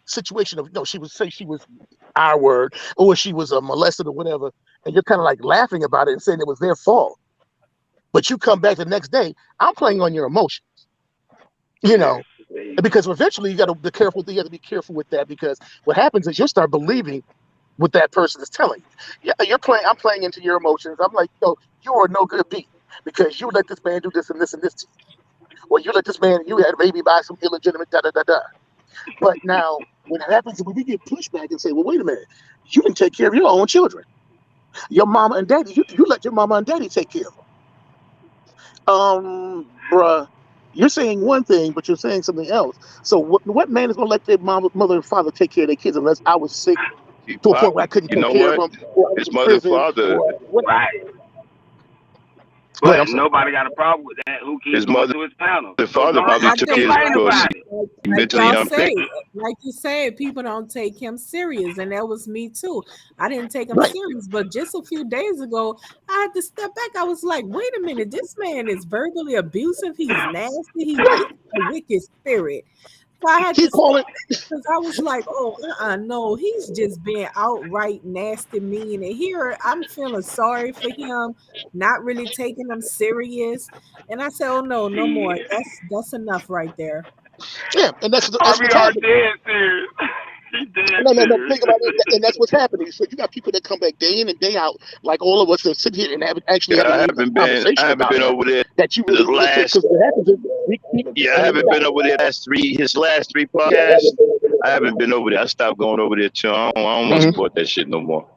situation of she would say she was our word or she was molested or whatever, and you're kind of like laughing about it and saying it was their fault. But you come back the next day, I'm playing on your emotions, because eventually you got to be careful. You got to be careful with that, because what happens is you'll start believing what that person is telling you. Yeah, I'm playing into your emotions. I'm like, you are no good beat because you let this man do this and this and this to you. Or you let this man, you had a baby by some illegitimate da da da da. But now, when it happens, when we get pushback and say, well, wait a minute, you didn't take care of your own children. Your mama and daddy, you let your mama and daddy take care of them. Bruh, you're saying one thing, but you're saying something else. So what man is going to let their mother and father take care of their kids unless I was sick to a point where I couldn't
You
take
know
care of
what?
them, or I was
His
in
mother and
prison,
father,
or what?
Right.
Go ahead,
But
I'm sorry.
nobody got a problem with that. Who keeps
his
going
mother
to his panel?
and
So
father
don't
probably
I
took
think
his
complain
because
about
like,
it.
he
like
mentally
y'all
unfit.
say, like you said, people don't take him serious, and that was me too. I didn't take him
Right.
serious, but just a few days ago, I had to step back. I was like, wait a minute, this man is verbally abusive. He's nasty. He's a wicked spirit. So I had
He
to step
calling.
back because I was like, oh, no, he's just being outright nasty, mean. And here I'm feeling sorry for him, not really taking him serious. And I said, oh no, no more.
Shit.
That's enough right there.
Yeah, and that's what's
RBR
happening.
dead serious. He dead
No.
serious.
Think about it, and that's what's happening. So you got people that come back day in and day out, like all of us that sit here and actually
Yeah,
having a
I
conversation
haven't
about
been
him
over there
that you
the
really listen.
last.
Because what happens is
Yeah, I
and then
haven't been over there his last three podcasts. I haven't been over there. I stopped going over there too. I don't want to support that shit no more.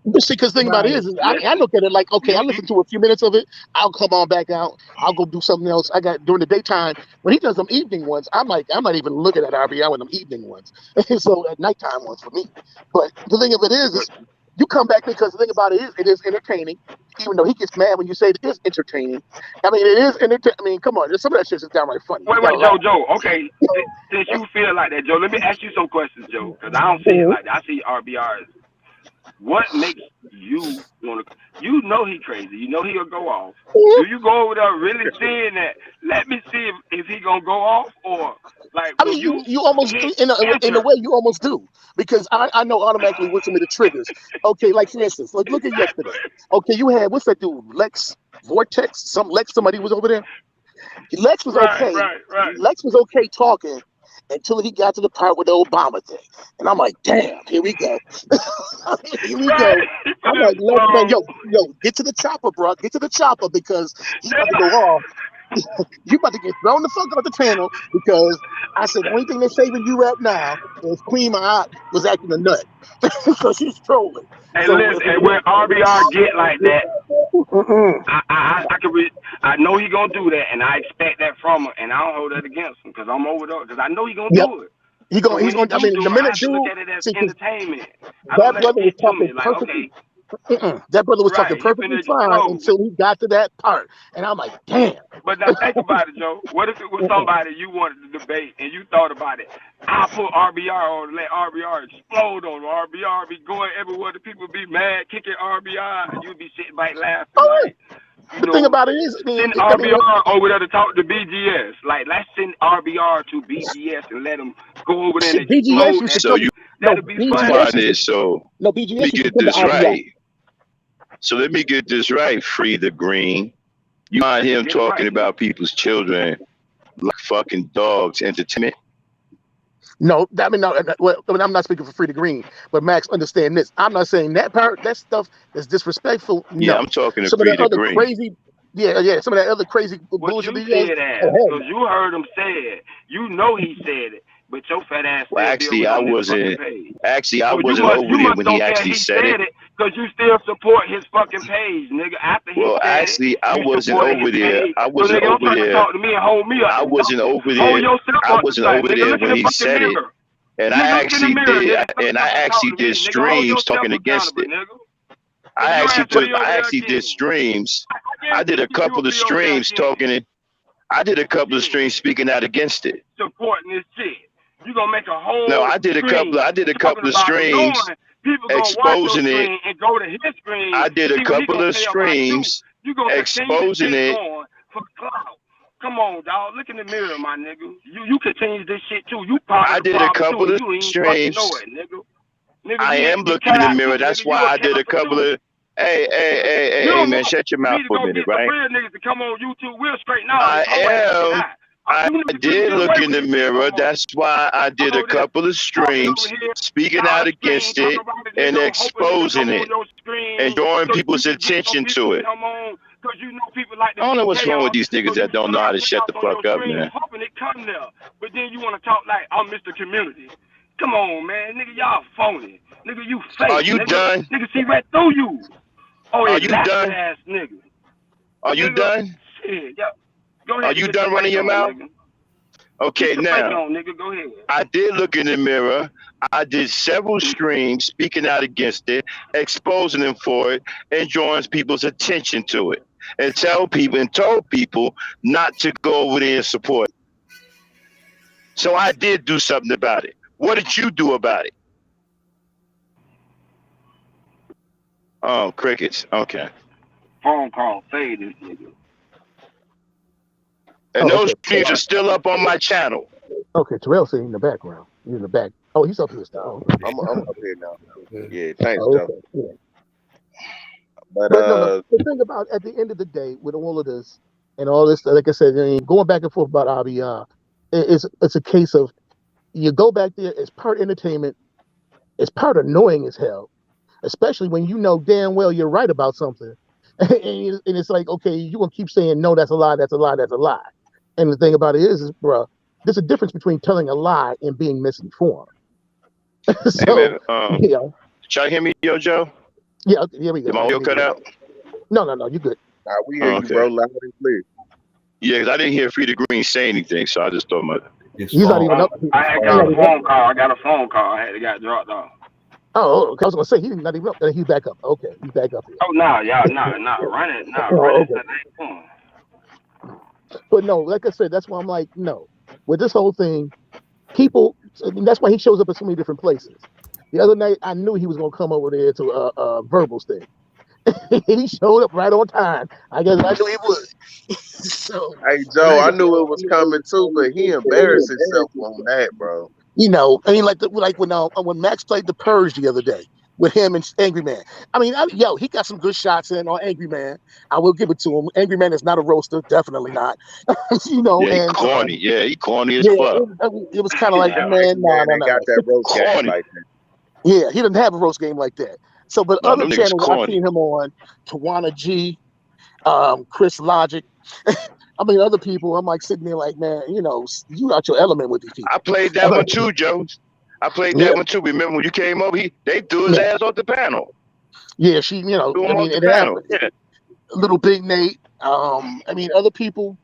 But see, because the thing about it
Right.
is I
Listen,
look at it like, okay, I
you
listen to a few minutes of it, I'll come on back out, I'll go do something else. I got during the daytime when he does them evening ones, I'm not even looking at RBI with them evening ones. So at nighttime ones for me. But the thing of it is you come back because the thing about it is entertaining. Even though he gets mad when you say it is entertaining, I mean it is entertaining. I mean, come on, some of that shit is downright funny. You gotta
wait,
laugh.
Joe. Okay, since you feel like that, Joe, let me ask you some questions, Joe, because I don't see it
Mhm.
like that. I see RBR as what makes you want to? You know he crazy. You know he'll go off. Do you go over there really seeing that? Let me see if he gonna go off or like
I
will
mean,
you
you almost
hit
in a
enter?
way you almost do because I know automatically what some of the triggers. Okay, like for instance, like look at yesterday. Okay, you had what's that dude Lex Vortex? Somebody was over there. Lex was
Right,
okay.
right, right.
Lex was okay talking until he got to the part with the Obama thing, and I'm like, damn, here we go, here we go.
Right. He put
I'm
his
like, Lex, man, yo, get to the chopper, bro. Get to the chopper because he about to go off. You about to get thrown the fuck off the panel because I said the only thing that's saving you right now is Queen Mahat was acting a nut. So she's trolling.
And
So
listen, and when RBR get like that,
mm-mm.
I can I know he gonna do that, and I expect that from him, and I don't hold that against him because I'm over there because I know he gonna
Yep.
do it. So
He's
when he
going I
do
mean
do
the
it, I
minute
have to look
dude
at it as
see because
entertainment. I don't
that
let it
brother was
get to
talking
me like,
perfectly.
okay,
That brother was talking
right, he
perfectly
finna
fine
explode.
until he got to that part. And I'm like, damn.
But now think about it, Joe. What if it was somebody you wanted to debate and you thought about it? I'll put RBR on and let RBR explode on RBR be going everywhere. The people be mad, kicking RBR, and you'd be sitting back laughing
Oh yeah.
like, you
The thing
know,
about it is,
send
I mean,
RBR over there to talk to BGS. Like, let's send RBR to BGS and let him go over there and
shit, BGS
explode
used to
that
So
come.
you
shit.
No,
That'll be funny.
BGS
find
used to.
this. So
No,
let me
BGS used to
get
come to
this
RBI.
right. So let me get this right. Free the green. You find him
Get it
talking
right, nigga.
about people's children like fucking dogs entertainment?
No, I mean, no. Well, I mean, I'm not speaking for Free to Green, but Max, understand this. I'm not saying that part, that stuff is disrespectful.
Yeah,
No,
I'm talking to
some of
free
that
the
other
green.
crazy, yeah, some of that other crazy
What
bullshit
you
he
see
does.
it
Oh
as,
hell
because
no.
you heard him say it. You know he said it, but your fat ass
Well,
still be over
actually,
there
I
on this fucking
wasn't.
page.
Actually, I
So
wasn't over
you
there
must
when he
don't care
actually
he
said
said
it.
it because you still support his fucking page, nigga. After he
Well,
said it,
actually, I
you
wasn't
supported
over
his
there.
page.
I
So
wasn't
nigga, don't
over
try to
there.
talk to me and hold me up
I
to
wasn't
something.
over
Hold
there.
yourself
I
up to
wasn't
something,
over
nigga.
there
Look in
when
the
he
fucking
said it.
mirror.
And
You
I
look in the
actually
mirror,
did.
nigga. Stop
And I
trying to talk
actually
to
did
me, nigga. Hold
streams
yourself
talking against
accountable,
it.
nigga. Cause your ass will be over
I
there
actually did
again.
streams.
I
I did a
guarantee
couple
you'll
of
be over there
streams
again.
talking. I did a couple of
Yeah.
streams speaking out against it.
Supporting this shit. You gonna make a
No,
whole
I did a couple.
stream
I did a
talking
couple of
about him,
streams
knowing people gonna watch your
exposing it.
stream and go to his stream
I
and
did a
see what he
couple
gonna
of
say about you.
streams
You gonna continue this
exposing
shit
it.
going for clout. Come on, dog. Look in the mirror, my nigga. You continue this shit too. You part
I
of the
did a
problem too,
couple
and
of
you ain't even fucking know
streams.
it, nigga. Nigga,
I
you
am
you
looking
cut
in the
out
mirror.
too,
That's
nigga. You
why
a
I did a
character
couple
too.
of.
You
Hey,
don't
man,
want
shut your mouth
me to
for a
go
minute,
get some
right?
real niggas to come on YouTube. We'll straighten all
I
this whole ass shit
am.
out.
I
You niggas couldn't
did
get
look
away
in
with
the
this shit no
mirror.
more.
That's why I did
I'm
a
over there
couple of
talking over
streams
here,
speaking
y'all
out
scream,
against
talk
it
about a
and
nigga, hoping niggas
exposing
come on
it
your
and
screen
drawing
so you
people's
can get your
attention
people
to
to
it.
come on because you know people like
I
to
don't
see
know what's wrong with
chaos.
these
So
niggas
you
that don't know how
stir
to shut
chaos
the
on your
fuck up,
screen,
man.
hoping it come there. But then you want to talk like I'm Mr. Community. Come on, man. Nigga, y'all phony. Nigga, you
Are
fake,
you
nigga.
done?
Nigga see right through you. Oh,
Are
it
you
laughing
done?
ass nigga.
Are you
Nigga,
done?
shit, yeah. Go
Are
ahead and
you
get your
done running
fake
your
on,
mouth?
nigga.
Okay,
Get your fake
now.
on, nigga. Go ahead.
I did look in the mirror. I did several streams speaking out against it, exposing them for it, and drawing people's attention to it. And told people not to go over there and support it. So I did do something about it. What did you do about it? Oh, crickets. Okay.
Phone call, fade this nigga.
And
Oh,
those
okay.
streams are still up on my channel.
Okay, Terrell's sitting in the background. He's in the back. Oh, he's up here still. Oh,
I'm up here now. Yeah, thanks,
oh,
Joe.
okay. Yeah.
But
But no. The thing about at the end of the day, with all of this and all this, like I said, I mean, going back and forth about RBR, it's a case of you go back there. It's part entertainment. It's part annoying as hell, especially when you know damn well you're right about something, and it's like, okay, you gonna keep saying no, that's a lie, that's a lie, that's a lie. And the thing about it is, bro, there's a difference between telling a lie and being misinformed.
Hey,
So,
man.
yeah,
Y'all hear me, Joe?
yeah, here we
Did
go.
my audio cut out?
No, you good.
we hear
Oh,
you,
okay.
bro, loud and clear.
Yeah, because I didn't hear Free the Green say anything, so I just thought
He's not even up.
I had got a phone call. I got a phone call. I had to get dropped off.
Oh, I was gonna say he's not even up. He's back up. Okay, he's back up here.
Oh, nah, y'all, nah, running,
Oh, okay.
that ain't fun.
But no, like I said, that's why I'm like, no. With this whole thing, people, I mean, that's why he shows up at so many different places. The other night, I knew he was gonna come over there to Verbal's thing. He showed up right on time. I guess I knew he would. So,
Hey, Joe, I knew it was coming too, but he embarrassed himself on that, bro.
you know, I mean, like when Max played the Purge the other day with him and Angry Man. I mean, he got some good shots in on Angry Man. I will give it to him. Angry Man is not a roaster, definitely not. You know,
Yeah, he
and
corny. Yeah, he corny as
yeah,
fuck.
it was kind of like,
Nah,
man,
man ain't got that roast game
Corny.
like that.
yeah, he didn't have a roast game like that. So, but
No,
other
them niggas
channels I've
corny.
seen him on, Tawana G, Chris Logic. I mean, other people. I'm like sitting there like, man, you know, you out your element with these people.
I played that one too, Joe. I played
Yeah,
that one too. Remember when you came over? They threw his
yeah,
ass off the panel.
yeah. She, you know,
Threw
I
him
mean,
off the
it
panel.
happened.
Yeah.
Little Big Nate. I mean, other people,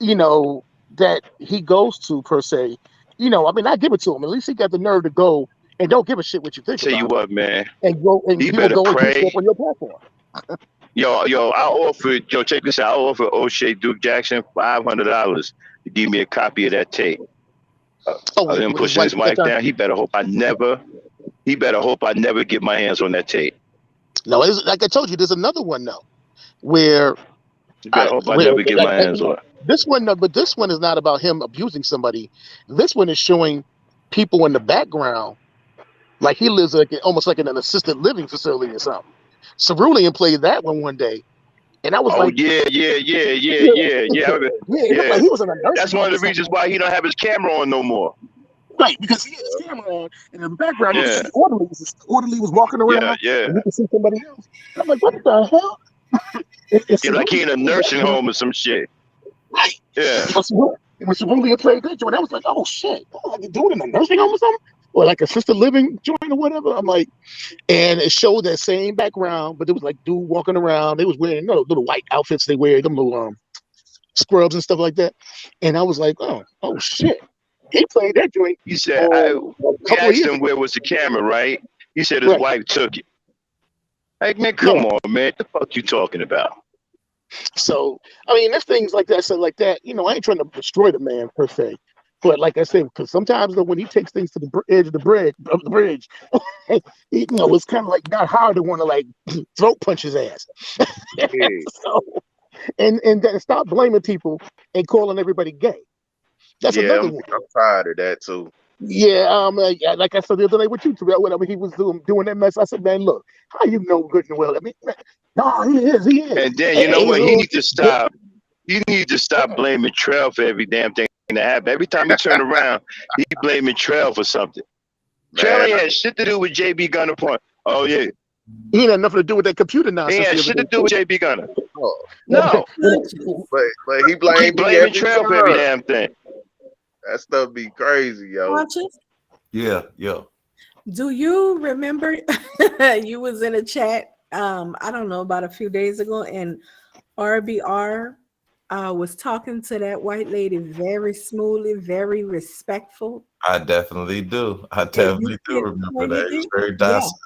you know, that he goes to per se. You know, I mean, I give it to him. At least he got the nerve to go and don't give a shit what you think
Tell you
about it,
what, man.
and go and
He
he will
better
go and do stuff
pray.
on your platform.
Check this out. I offered O'Shea Duke Jackson $500 to give me a copy of that tape.
Oh,
Of him
with his
pushing
wife
his
at that
mic
time.
down. He better hope I never get my hands on that tape.
No, it's, like I told you, there's another one though where
He better hope I never get my hands on it.
this one, no, but this one is not about him abusing somebody. This one is showing people in the background like he lives like almost like in an assisted living facility or something. Cerulean played that one day, and I was
Oh
like,
yeah.
yeah, it looked like he was in a nursing
That's one
home
of
or
the reasons
something.
why he don't have his camera on no more.
Right, because he had his camera on, and in the background you could
Yeah,
see orderly was walking around,
yeah.
and you could see somebody else. And I'm like, what the hell? It's
Yeah, like he in a nursing
Cerulean.
home or some shit.
Right.
Yeah.
It was Cerulean played that joint. I was like, oh shit, like you doing in a nursing home or something, or like assisted living joint or whatever. I'm like, and it showed that same background, but it was like dude walking around. They was wearing little white outfits they wear, them little scrubs and stuff like that. And I was like, oh shit, he played that joint.
He said,
A
we
couple of
asked
years
him
ago.
where was the camera, right? He said his
Right.
wife took it. Like, man,
Yeah.
come on, man. What the fuck you talking about?
So I mean, there's things like that. So like that, you know, I ain't trying to destroy the man per se. But like I said, because sometimes though, when he takes things to the edge of the bridge, it's kind of like not hard to want to like throat punch his ass.
Yeah,
So, and then stop blaming people and calling everybody gay. That's
yeah,
another
I'm
one.
I'm tired of that too.
Yeah, like I said the other day with you, Terrell, whenever he was doing that mess, I said, man, look, how you know good and well? I mean, man, no, he is.
And then you
Hey,
know what? He
Hazel,
needs to stop. He needs to stop blaming Trell for every damn thing that happened. Every time he turn around, he blaming Trell for something. Trell
Man,
ain't had shit to do with JB Gunner point. Oh yeah,
he ain't had nothing to do with that computer
he ain't
nonsense
had
the other
shit to
day.
do with JB Gunner.
oh,
No,
but he
he keep
blamed me
blaming
every
Trell for every
time.
damn thing.
That stuff be crazy, yo.
Conscious,
Yeah, yeah.
do you remember you was in a chat? I don't know, about a few days ago, and RBR was talking to that white lady very smoothly, very respectful.
I definitely do. I
And you
definitely do
did,
remember
well, you
that. It's
did,
very
yeah,
docile.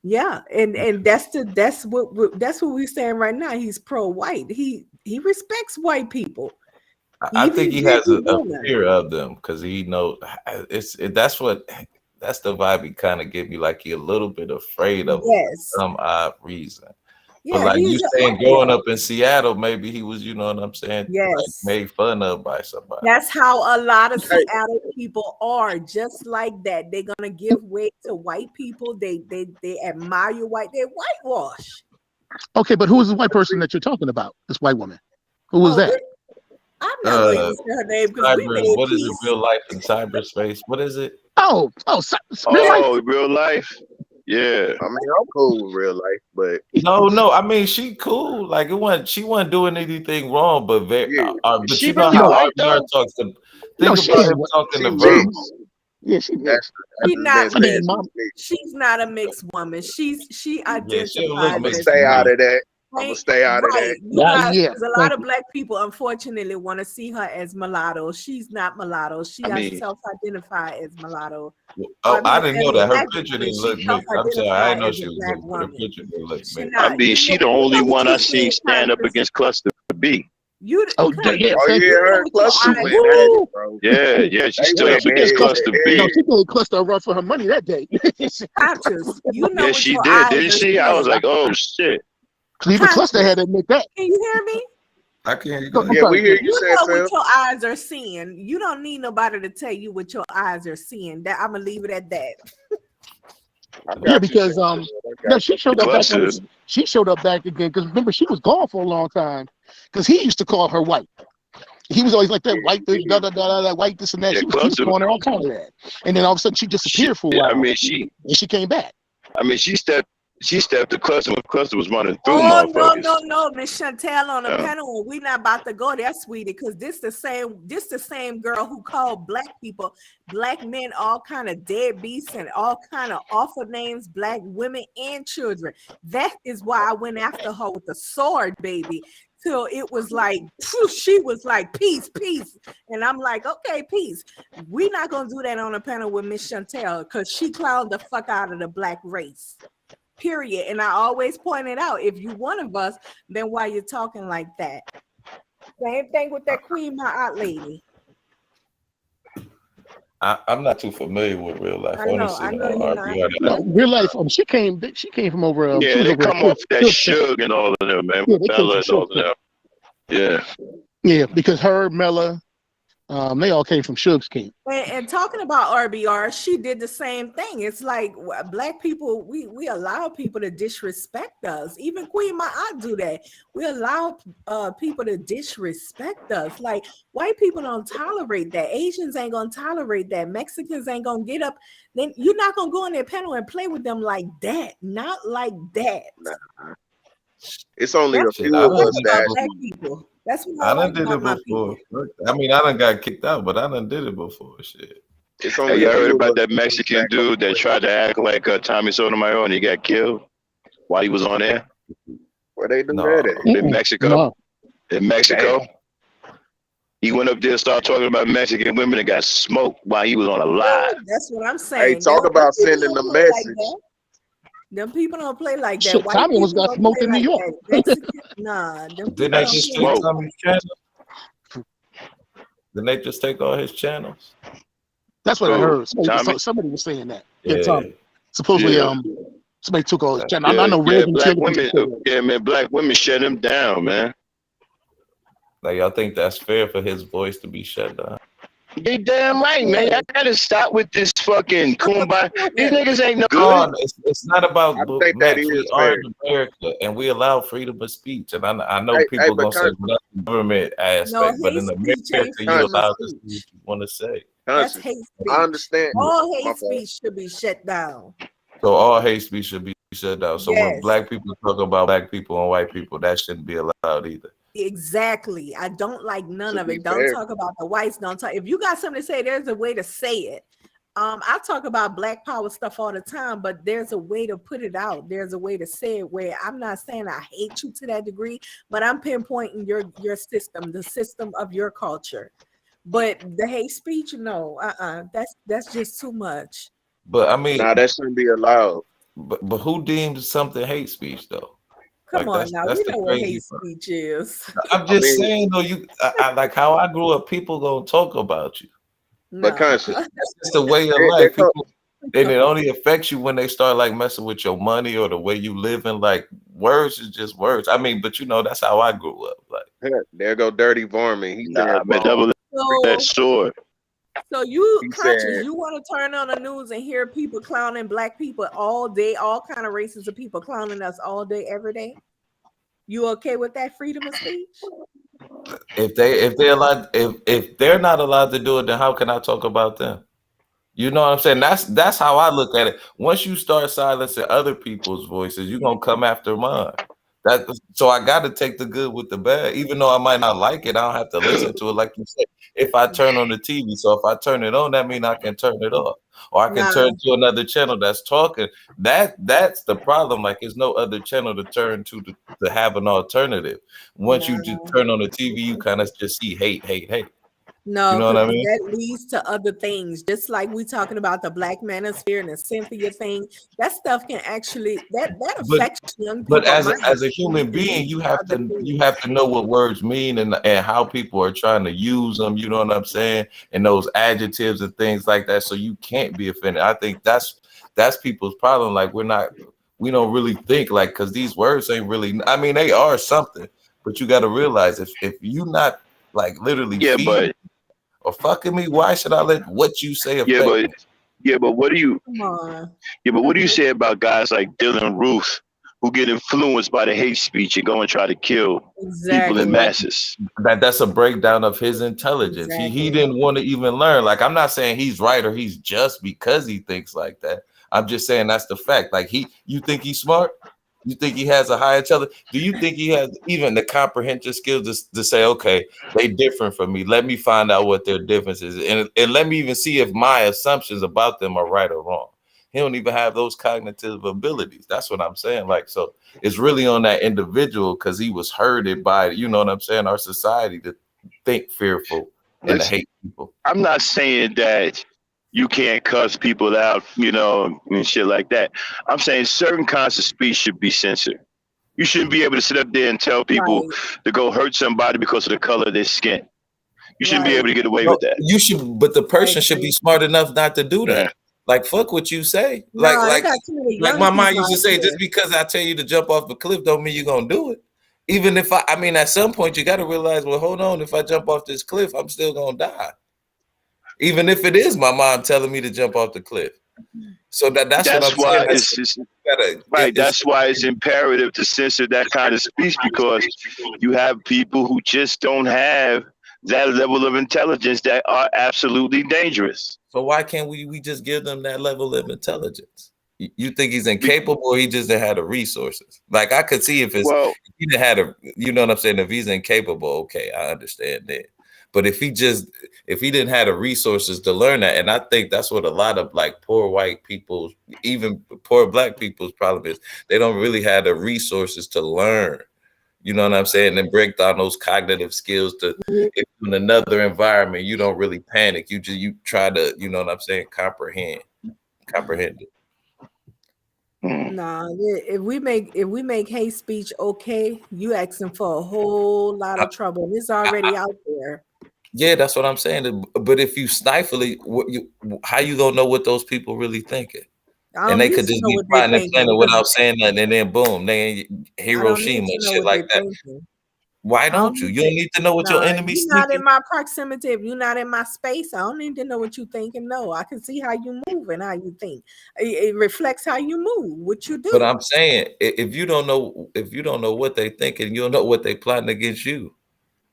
yeah, and that's what we're saying right now. He's pro-white. He respects white people,
I think
even
he
if
has
he's
a
women.
fear of them because he know that's the vibe he kind of give me, like he a little bit afraid of them for
Yes,
some odd reason. But
yeah,
like you
he's an
saying, growing
outlaw.
up in Seattle, maybe he was, you know what I'm saying, like
Yes.
made fun of by somebody.
That's how a lot of
Hey,
Seattle people are, just like that. They're gonna give way to white people. They admire white. They whitewash.
Okay, but who is the white person that you're talking about? This white woman. Who was
Oh,
that?
I'm not gonna
Uh,
even say her name because we
cyber,
made
what is it?
peace.
Real life in cyberspace. What is it?
Real life.
Oh, real life. Yeah.
I mean, I'm cool with real life, but
No. I mean, she cool. Like she wasn't doing anything wrong, but
yeah,
but
She
you know
really
how
No,
white
RBR
though?
talks to.
no,
Think
she
about
ain't
him
white.
talking
she
to Virgo.
mixed.
Yeah, she
That's
mixed.
that's
She's
the
not
best
I
bet.
mean,
mixed.
She's
mom.
mixed.
She's not a mixed woman. She
Yeah, she don't look
identifies
I'm gonna
mixed
as
to
stay out
me.
of that. I'm gonna
plain
stay out of that.
right. You guys,
Yeah,
because a lot
thank
of
you.
black people unfortunately want to see her as mulatto. She's not mulatto. She
I
has
mean,
self-identify as mulatto. I
Oh, I
mean,
didn't
as
know
a
that. Her
black
picture
woman,
didn't
she
look mixed. I'm sorry, I
self-identify
didn't know
as
she
a
was
black
mixed, but her
woman.
picture didn't look
She
mixed.
I
not.
mean, she the
You
only
know what
one I
you
seen
said,
stand up
conscious.
against Cluster B.
You
Oh, yeah,
conscious.
Oh
thank
yeah,
you.
You know
her and
what your
Cluster
She,
eyes
went at it,
woo!
bro.
Yeah, yeah, she
They
stood
Yeah,
up
went
she
against
gave
head
cluster.
to
Cluster
No,
B.
she
head.
gave cluster a run for her money that day.
conscious. You know
Yeah,
what
she
your
did,
eyes
didn't
are
she? I was
seeing.
like, oh shit.
Even cluster
Conscious.
had to admit that.
Can you hear me?
I can't
So,
go
I'm
ahead.
Yeah,
sorry.
we hear you,
You know what
Chantel.
your eyes are seeing. You don't need nobody to tell you what your eyes are seeing. That I'm gonna leave it at that.
I
Yeah,
got you,
because
Chantel. I
no,
got
she showed up back
Cluster.
she showed up back again because remember she was gone for a long time because he used to call her white. He was always like that
you.
white this, da da da da, white this and that.
Yeah,
He was
Cluster.
calling her all kind of that, and then all of a sudden she
She,
disappeared for a
I
while,
mean,
and she came back.
she stepped to Cluster when Cluster was running through
Oh no,
motherfuckers.
no, Miss Chantel on the
Uh,
panel. We not about to go there, sweetie, because this the same girl who called black people, black men, all kind of deadbeats and all kind of awful names, black women and children. That is why I went after her with the sword, baby. Till it was like she was like peace, peace, and I'm like, okay, peace. We're not gonna do that on a panel with Miss Chantel because she clowned the fuck out of the black race. Period. And I always pointed out, if you one of us, then why you talking like that? Same thing with that Queen my aunt lady.
I'm not too familiar with real life.
I
I only
know
seen
you're
on
not.
RBR.
No, real life. She came from over. She
yeah,
was
they
over at
come off that
Phil's camp.
Suge and all of them, man.
Yeah, they came
Mella
from
and all
Phil's
of
camp.
them. Yeah.
Yeah, because her, Mella, they all came from Suge's camp.
And talking about RBR, she did the same thing. It's like black people, we allow people to disrespect us. Even Queen my aunt do that. We allow people to disrespect us. Like white people don't tolerate that. Asians ain't gonna tolerate that. Mexicans ain't gonna get up. Then you're not gonna go on their panel and play with them like that. Not like that.
Nah, it's only a
That's
Shit,
what
few
I
I
of
done
like
us
did
about
that.
it
black
before.
people. That's what I
I
like
done did
about
it
my
before.
people.
I mean, I done got kicked out, but I done did it before. Shit.
It's
Hey,
only a
y'all heard
few of
about
us
that
that push
Mexican
back on
dude that
the
tried to act like Tommy Sotomayor and he got killed while he was on air
where they do
No.
that at.
in Mexico?
No,
In
Damn.
Mexico, he went up there and started talking about Mexican women and got smoked while he was on a live.
That's what I'm
Hey,
saying.
talk
Them
about
people
sending
don't
the
play like
message.
that. Them people don't play like that.
shit.
White
Tommy almost
people
got
don't
smoked
play
in New
like
York.
that. Mexican, nah, them
Didn't
people
they
Got
don't
just
play
take
like
smoked.
that.
Tommy's channel? Didn't they just take all his channels?
That's what I
Who?
heard.
Tommy?
Somebody was saying that. Yeah,
Yeah.
Tommy. Supposedly,
Yeah.
somebody took all his channel. I
Yeah,
know
yeah,
Rev and
black
Chili
women.
people say that.
Yeah, man, black women shut him down, man.
Like y'all think that's fair for his voice to be shut down?
You damn right, man. Y'all gotta stop with this fucking kumbaya. These niggas ain't no good.
No, it's not
I
about
think that
Max. We
is
are
fair.
in America and we allow freedom of speech. And I know
Hey,
people
but
gonna say well, that's the government
No,
aspect, but
hate
in
speech
America,
ain't
you
freedom of
allowed to say what
speech.
you want to say.
That's
conscious.
hate
I
speech.
understand.
All
My
hate
fault.
speech should be shut down.
So all hate speech should be shut down. So when
Yes,
black people talk about black people and white people, that shouldn't be allowed either.
exactly. I don't like none
To
of
be
it. Don't
fair,
talk about the whites. Don't talk. If you got something to say, there's a way to say it. I talk about black power stuff all the time, but there's a way to put it out. There's a way to say it where I'm not saying I hate you to that degree, but I'm pinpointing your system, the system of your culture. But the hate speech, no, that's just too much.
But I mean,
nah, that shouldn't be allowed.
but who deems something hate speech though?
Come
Like
on now,
that's
we
the
know what
crazy
hate
part.
speech is.
I'm
I
just
mean,
saying though, I like how I grew up. People gonna talk about you.
but
No.
conscious.
That's just the way of
There
life.
go.
People, and it only affects you when they start like messing with your money or the way you live. And like words is just words. I mean, but that's how I grew up. Like,
There go Dirty Varmint. He said
Nah, man,
wrong.
double that
So
sword.
so you
He
conscious,
said,
you want to turn on the news and hear people clowning black people all day, all kind of races of people clowning us all day, every day? You okay with that freedom of speech?
if they're not allowed to do it, then how can I talk about them? You know what I'm saying? That's how I look at it. Once you start silencing other people's voices, you're gonna come after mine. So I got to take the good with the bad, even though I might not like it. I don't have to listen to it, like you said. If I turn on the TV, so if I turn it on, that means I can turn it off, or I can
Nah,
turn to another channel that's talking. That's the problem. Like, there's no other channel to turn to have an alternative. Once you just
nah.
turn on the TV, you kind of just see hate, hate, hate. You
No,
know what
because
I mean?
that leads to other things. Just like we talking about the Black Manosphere and the Cynthia thing, that stuff can actually that
But
affects young
But
people
as
minds.
a
It
human
leads
being,
to other
you
things.
have to know what words mean and how people are trying to use them. You know what I'm saying? And those adjectives and things like that. So you can't be offended. I think that's people's problem. Like we don't really think like because these words ain't really. I mean, they are something, but you got to realize if you not like literally
Yeah,
feeding
but
or fucking me, why should I let what you say
yeah,
affect
but
me?
yeah, but what do you
Come on.
yeah, but what do you say about guys like Dylan Ruth who get influenced by the hate speech and go and try to kill people in
Exactly.
masses?
That's a breakdown of his intelligence. He
Exactly.
didn't want to even learn. Like I'm not saying he's right or he's just because he thinks like that. I'm just saying that's the fact. Like you think he's smart? You think he has a high intelligence? Do you think he has even the comprehension skills to say, okay, they different from me. Let me find out what their difference is, and let me even see if my assumptions about them are right or wrong. He don't even have those cognitive abilities. That's what I'm saying. Like so, it's really on that individual because he was herded by, you know what I'm saying, our society to think fearful and to
Listen,
hate people.
I'm not saying that you can't cuss people out, and shit like that. I'm saying certain kinds of speech should be censored. You shouldn't be able to sit up there and tell people
Right.
to go hurt somebody because of the color of their skin. You shouldn't be
Right.
able to get away
No,
with that.
you should, but the
I
person should be
agree.
smart enough not to do
Yeah.
that. Like fuck what you say.
No, they got too many
Like
young
my mom
people
used to
out
say, just
here.
because I tell you to jump off the cliff don't mean you're gonna do it. Even if I mean, at some point you got to realize, well, hold on, if I jump off this cliff, I'm still gonna die. Even if it is my mom telling me to jump off the cliff. So that's what I'm
That's
saying.
why
You gotta,
right. That's why it's imperative to censor that kind of speech because you have people who just don't have that level of intelligence that are absolutely dangerous.
so why can't we just give them that level of intelligence? You think he's
Be-
incapable or he just didn't have the resources? Like I could see if
Well,
he didn't have you know what I'm saying? If he's incapable, okay, I understand that. But if he didn't have the resources to learn that, and I think that's what a lot of like poor white people, even poor black people's problem is, they don't really have the resources to learn. You know what I'm saying? And break down those cognitive skills to if you're in another environment, you don't really panic. You try to, you know what I'm saying, comprehend it.
Nah, if we make hate speech okay, you asking for a whole lot
I,
of trouble. And it's
I,
already out there.
Yeah, that's what I'm saying. But if you stifle it, how you gonna know what those people really thinking?
I
And
don't
they
need
could
to
just
know
be
what they're
plotting and
thinking
planning
because
without saying nothing, and then boom, they ain't
I don't need
Hiroshima
to
and
know
shit
what
like
they're
that.
thinking.
Why
I don't
don't you?
need
You
to.
don't need to know what your
Nah,
enemy's
you're not in
thinking.
my proximity. If you're not in my space, I don't need to know what you think and know. I can see how you move and how you think. It reflects how you move, what you
But
do.
I'm saying, if you don't know what they thinking, you'll know what they plotting against you.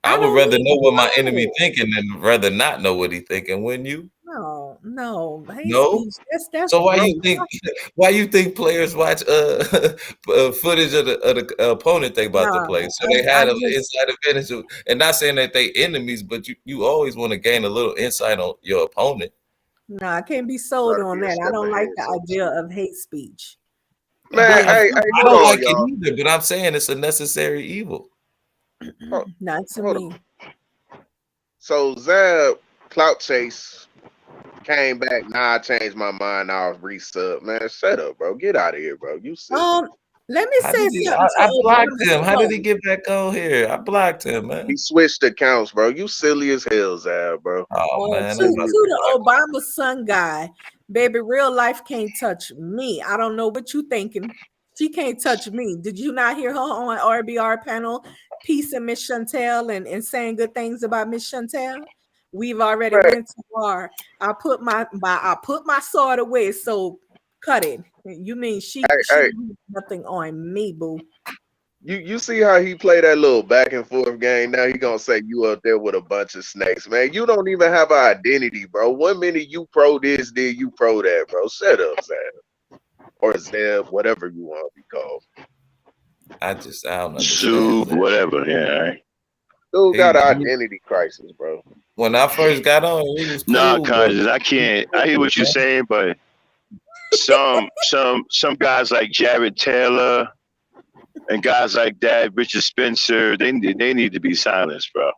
I
I
would
don't
rather
need
know
to
what my enemy
know.
thinking than rather not know what he thinking. Wouldn't you?
No, no, hate
No.
speech. That's
So why you
gross.
think players watch footage of the opponent they about to
Nah,
play? So they
I
had an
just
inside advantage and not saying that they enemies, but you always want to gain a little insight on your opponent.
I can't be
Try
sold
to
on
be a
that. I
step
don't like
ahead,
the
so to
idea
speak.
of hate speech.
Man,
Being
I,
hey,
I
hold
don't
on,
like it
y'all.
either, but I'm saying it's a necessary evil.
Hold,
not to
hold
me.
on. So Zab Clout Chase came back. Nah, I changed my mind. I'll resub. Man, shut up, bro. Get out of here, bro. You silly.
Um, Let me
How
say
did he?
something to
I blocked
Obama's
him. How did he
son.
get back on here? I blocked him,
He
man.
switched accounts, bro. You silly as hell, Zab, bro.
Oh man,
To
Silly
nobody
as
the
hell.
blocked
Obama son guy, baby, real life can't touch me. I don't know what you thinking. She can't touch me. Did you not hear her on RBR panel, Peace and Miss Chantel and saying good things about Miss Chantel? We've already
Man,
went too far. I put my sword away, so cut it. You mean she
hey,
don't have nothing on me, boo.
you see how he play that little back and forth game? Now he gonna say you up there with a bunch of snakes, man. You don't even have an identity, bro. 1 minute you pro this, then you pro that, bro. Shut up, Zab. Or Zeb, whatever you want to be called.
I don't understand
Sue,
that.
whatever. Yeah. All right.
Dude got an
He
identity crisis, bro.
when I first got on, he was
Nah,
cool, but
conscious. I can't. I hear what you're
man,
saying, but some guys like Jared Taylor and guys like that, Richard Spencer, they need to be silenced, bro,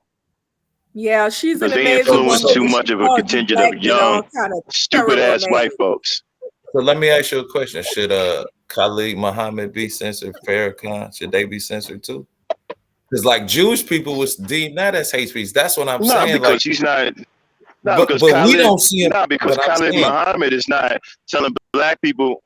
Yeah, she's an
because they
amazing
so
influence
woman,
too
but
so
much
she
of a
calls you
contingent
black
of
and
young,
all kind of
stupid
terrible
ass white
names.
folks.
so let me ask you a question. Should Khalid Muhammad be censored? Farrakhan, should they be censored too? Because like Jewish people was deemed that as hate speech. That's what I'm
Not
saying. Like,
because he's not. Not
but
because
but we
Khalid.
don't see him.
Not because
But I'm
Khalid
saying,
Muhammad is not telling black people.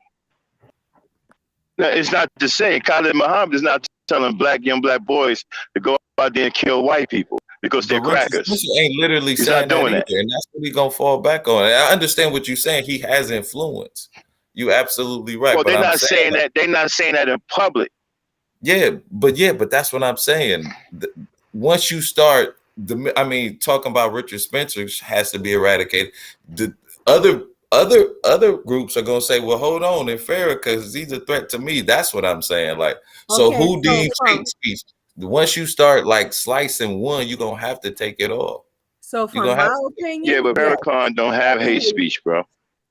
No, it's not the same. Khalid Muhammad is not telling young black boys to go out there and kill white people because
but
they're
Richard
crackers.
Spencer ain't literally
He's not
saying that
doing
either,
that.
and that's what he gonna fall back on. And I understand what you're saying. He has influence. You absolutely right.
Well,
But
they're
I'm
not
saying,
saying
like,
that. They're not saying that in public.
yeah, but that's what I'm saying. Once you start, I mean, talking about Richard Spencer has to be eradicated. The other other groups are gonna say, well, hold on, and fair because he's a threat to me. That's what I'm saying. Like, so
Okay,
who deems hate speech? Once you start like slicing one, you're gonna have to take it off.
so
You're
from
gonna have
my
to.
Yeah,
opinion,
but
yes,
Farrakhan don't have hate
absolutely.
speech, bro.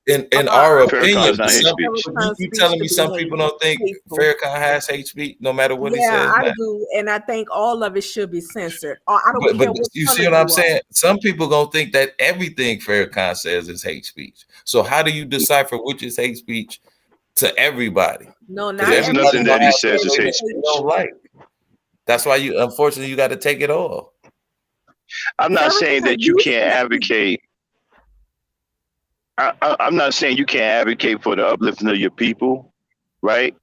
In our
I
Farrakhan
opinion,
is
but
not hate
some
speech.
you,
Farrakhan's
you
speech
telling
to
me
be
some people don't think
hateful.
Farrakhan has hate speech, no matter what he
Yeah,
says
I
back.
do, and I think all of it should be censored. I don't
But
care what
you see
color
what I'm
you are.
saying? Some people gonna think that everything Farrakhan says is hate speech. So how do you decipher which is hate speech to everybody?
No,
Because
not
There's
everybody
nothing
everything
gonna
that he
he
have
says
says
is
something
is
hate
that
hate
they
speech.
don't
speech.
like. That's why unfortunately you got to take it all.
I'm not saying
Farrakhan
that you
used
can't
to speak.
advocate. I'm not saying you can't advocate for the uplifting of your people, right?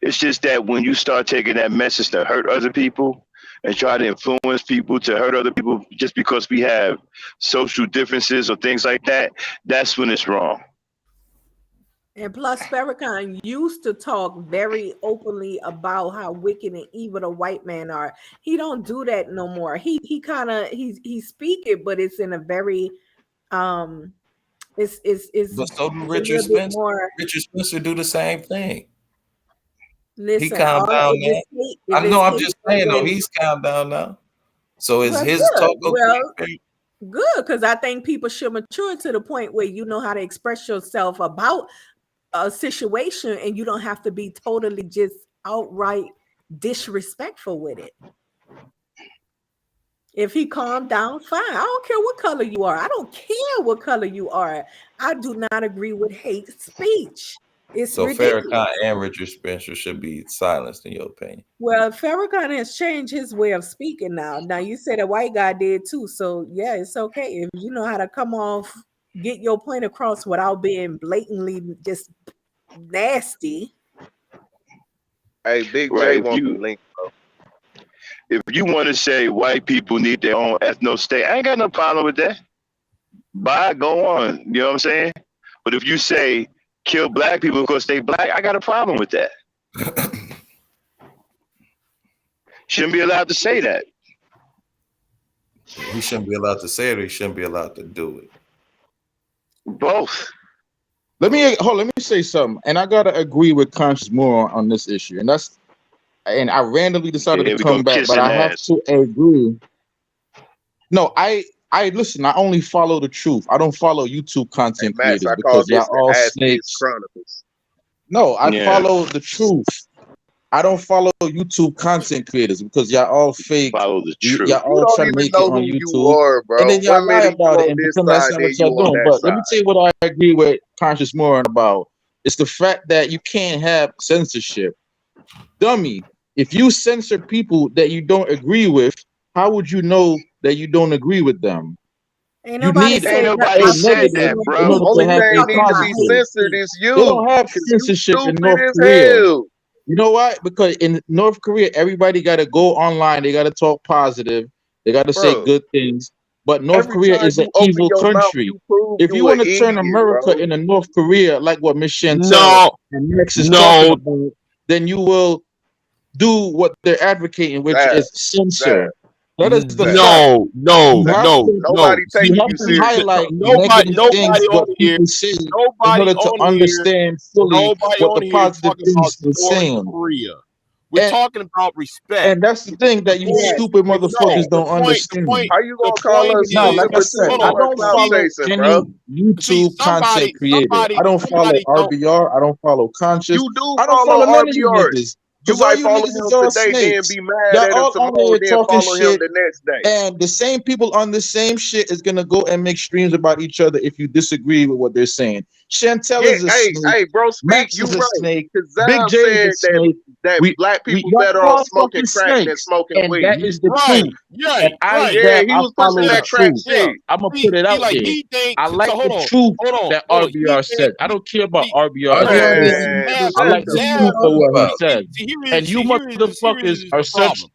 It's just that when you start taking that message to hurt other people and try to influence people to hurt other people just because we have social differences or things like that, that's when it's wrong.
And plus, Farrakhan used to talk very openly about how wicked and evil the white man are. He don't do that no more. He kind of he speak it, but it's in a very um it's
But so do
a
Richard
little bit
Spencer.
more.
Richard Spencer do the same thing. He
Listen,
calmed
all
down
if
now.
if
I know.
it's
I'm
hate,
just saying though.
then
He's calmed down now. So is
well,
his
good.
talk
Well,
okay?
good, because I think people should mature to the point where you know how to express yourself about a situation, and you don't have to be totally just outright disrespectful with it. If he calmed down, fine. I don't care what color you are. I don't care what color you are. I do not agree with hate speech. It's
So
ridiculous.
Farrakhan and Richard Spencer should be silenced, in your opinion.
Well, Farrakhan has changed his way of speaking now. Now you said a white guy did too, so yeah, it's okay if you know how to come off, get your point across without being blatantly just nasty.
Hey, Big
Right.
J wants the link, bro.
If you want to say white people need their own ethno state, I ain't got no problem with that. Bye, go on. You know what I'm saying? But if you say kill black people because they black, I got a problem with that. Shouldn't be allowed to say that.
He shouldn't be allowed to say it, or he shouldn't be allowed to do it.
Both.
Let me say something, and I gotta agree with Conscious more on this issue, and I randomly decided to
Here we go
come back, but
kissing
I have
ass.
to agree. No, I listen. I only follow the truth. I don't follow YouTube
Hey,
content
Max,
creators
I call
because y'all
this the
all
Ass Kids
snakes.
Chronicles.
No, I
Yeah.
follow the truth. I don't follow YouTube content creators because y'all all fake.
Follow the
Y'all
truth.
You
all
don't
try to
even
make it
know
on
who you
YouTube,
are,
and
bro.
then y'all
One
lie
minute you
about it
on
and
this
pretend that's
side,
not
then
what
you
y'all
on
doing.
that
But let
side.
me tell you what I agree with Conscious more about. It's the fact that you can't have censorship. Dummy, if you censor people that you don't agree with, how would you know that you don't agree with them?
Ain't
You
nobody
need
Ain't
say that
nobody
a
I'm
said
negative
that,
censoring
in
bro.
order
you.
to
Only
have
You
a
thing
talking
need to be
about
positive.
hate
censored
speech.
is
They
you,
don't have
because you
censorship in
stupid
North
as
Korea.
hell.
You know why? Because in North Korea, everybody got to go online. They got to talk positive. They got to say
Bro,
good things. But North
every
Korea
time
is an
you open
evil
your mouth,
country.
you prove
If you
you an
want to turn
idiot,
America
bro.
into North Korea, like what Miss Chantel
No,
and Max is talking
no,
about, then you will do what they're advocating, which
Zab,
is
Zab,
censor. That is the
Zab,
fact.
no, no,
You
Zab.
have
no,
to
no.
Nobody
you
taking
have
you
to
serious, bro.
highlight
Nobody,
negative
nobody
things what
on here,
people say in
nobody
order to
on here,
understand fully
nobody
what the
on here is
positive
talking about
things they're
North
saying.
Korea. We're talking about respect.
And that's the thing that you
Yes.
stupid
No,
motherfuckers don't understand.
How you
the
gonna call
point
us
Now,
is,
like
stupid
I said,
pretending
hold
I
on.
we're
don't
clout
See,
follow
chasing, bro?
any
see,
YouTube content creator. I don't follow
don't.
RBR. I don't follow Conscious.
You do
I don't
follow
follow none of you
RBR.
niggas.
You
Because all
might
you
follow
niggas
him
is all
today, then
snakes.
be mad
Y'all
at him
all on
tomorrow,
here
then
talking
follow him
shit.
the next day.
And the same people on the same shit is gonna go and make streams about each other if you disagree with what they're saying. Chantel
Yeah,
is a
hey,
snake.
hey, bro, speak.
Max
You
is a
right.
snake.
Cause
Big
Zab
J is a
said that
snake.
black
We
people
y'all
better off
all
smoking
fucking
crack than
snakes,
smoking
and that
weed.
is the
Right,
truth. And
right,
I
right.
Yeah,
Zab,
he
I
was pushing
follow the
that crack
truth.
Yeah.
shit.
I'm gonna
See,
put it out
like
there.
he think.
I
So
like the
hold on,
truth that
hold on. He
RBR
think
said. I don't care about
he,
RBR.
What
At the end of the
is
day,
Man,
Zab,
I
what
shut
are
like
the
the
you
truth
fuck
of
talking
up.
what he
about?
said.
See,
And you
here
motherfuckers
is
are
the
such
problem.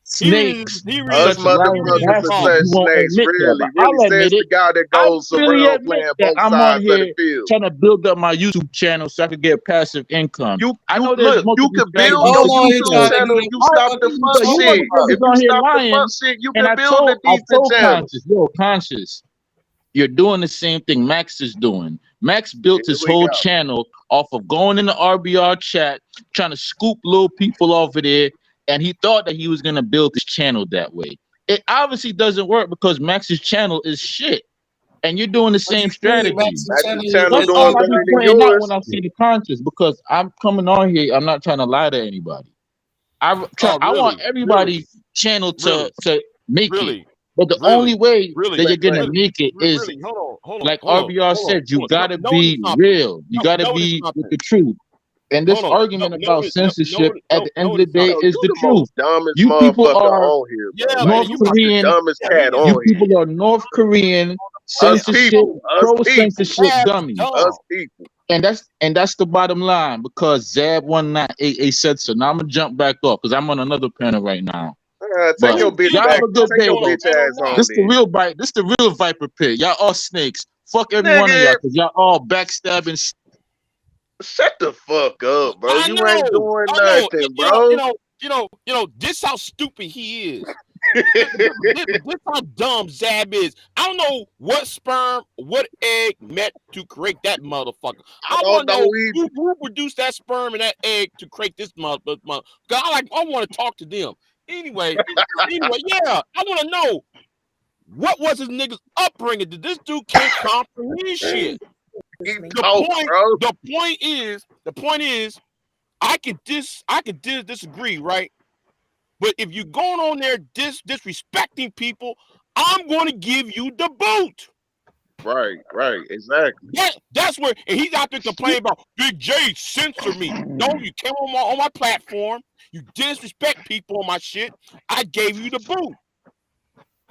snakes,
Us
such lying
motherfuckers are
bastards.
such
You won't
snakes.
admit that,
Really,
but
really
I'll
says
admit
the
it.
guy that
I
goes
really
around
admit
playing
that
both
I'm on
sides of the
here
field.
trying to build up my YouTube channel so I could get passive income. I
You
know there's
look, you
multiple
can build
strategies
your
I'm
to
on
do
here
YouTube
trying
so.
to
channel
do
if you
I,
stop
what are
the
you
fuck
but you
shit.
talking
If
about?
motherfuckers
you
on here
stop the fuck
lying,
shit, you
and
can build a
I
decent
told
channel.
Conscious, yo, Conscious, you're doing the same thing Max is doing. Max
Here
built his
we
whole
go.
channel off of going in the RBR chat, trying to scoop little people off of there, and he thought that he was gonna build his channel that way. It obviously doesn't work because Max's channel is shit, and you're doing the
What do
same
you mean,
strategy.
Max's
Max's
channel
channel
That's
is
doing
all
not
I
better
be
than
pointing out when
yours.
I see the conscious because I'm coming on here. I'm not trying to lie to anybody.
Oh,
I want
really, really,
everybody channel
really,
to make it.
really,
But the only
really,
way
really,
that
Say
you're gonna
less.
really,
make it is
really.
like RBR said, you gotta
No,
be real. You gotta
no, it's
be
not
with
that.
the truth. And
Hold
this
on,
argument about censorship at the end of the
it's not
day
Yo,
is
you
the
the most
truth.
dumbest
You people
motherfucker
are
on here, bro.
Yeah,
Like
man,
North
you
you
about
is
to
the
Korean.
dumbest
yeah,
cat
You
on
people
here.
are North Korean
Us
censorship,
people, us
pro
people,
censorship
Zab is
dummies.
dumb.
us people.
And that's the bottom line because Zab1988 said so. Now I'm gonna jump back off because I'm on another panel right now.
Take
But
your bitch
y'all have
back.
a good
Take
day
your
though.
bitch ass on
This the
then,
real bite. This the real viper pit. Y'all all snakes. Fuck every one of y'all
nigga.
because y'all all backstabbing.
Shut the fuck up, bro.
I
You ain't
know,
doing
I know.
nothing, bro.
This how stupid he is. This how dumb Zab is. I don't know what sperm, what egg met to create that motherfucker.
I
I
don't
want to
know
know
either.
who produced that sperm and that egg to create this motherfucker. I want to talk to them. Anyway, yeah, I want to know what was his niggas upbringing. Did this dude can't comprehend shit?
He
The
talk,
point,
bro.
the point is, I could disagree, right? But if you're going on there disrespecting people, I'm going to give you the boot.
Right, exactly.
That's where, and he's out there complaining about Big J censor me. No, you came on my platform, you disrespect people on my shit. I gave you the boot.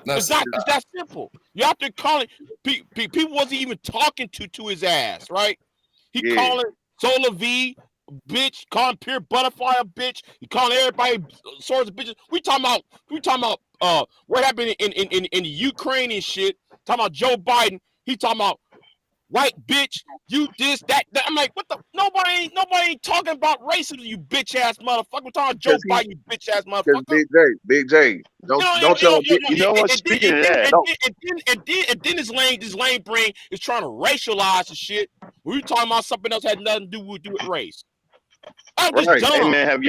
It's that simple. You out there calling people wasn't even talking to his ass, right? He
Yeah.
calling Solar V bitch, calling Pure Butterfly a bitch. He calling everybody sorts of bitches. We talking about what happened in the Ukraine and shit. Talking about Joe Biden. He talking about white bitch, you this, that. I'm like, what the? Nobody ain't talking about racism, you bitch ass motherfucker. We're talking about Joe
Because
Biden, you bitch ass
because
motherfucker.
Big J, don't y'all get
You know what?
And
Speaking of that,
then this lane brain is trying to racialize the shit. We talking about something else had nothing to do with race. I'm just
right,
hey
dumb.
man,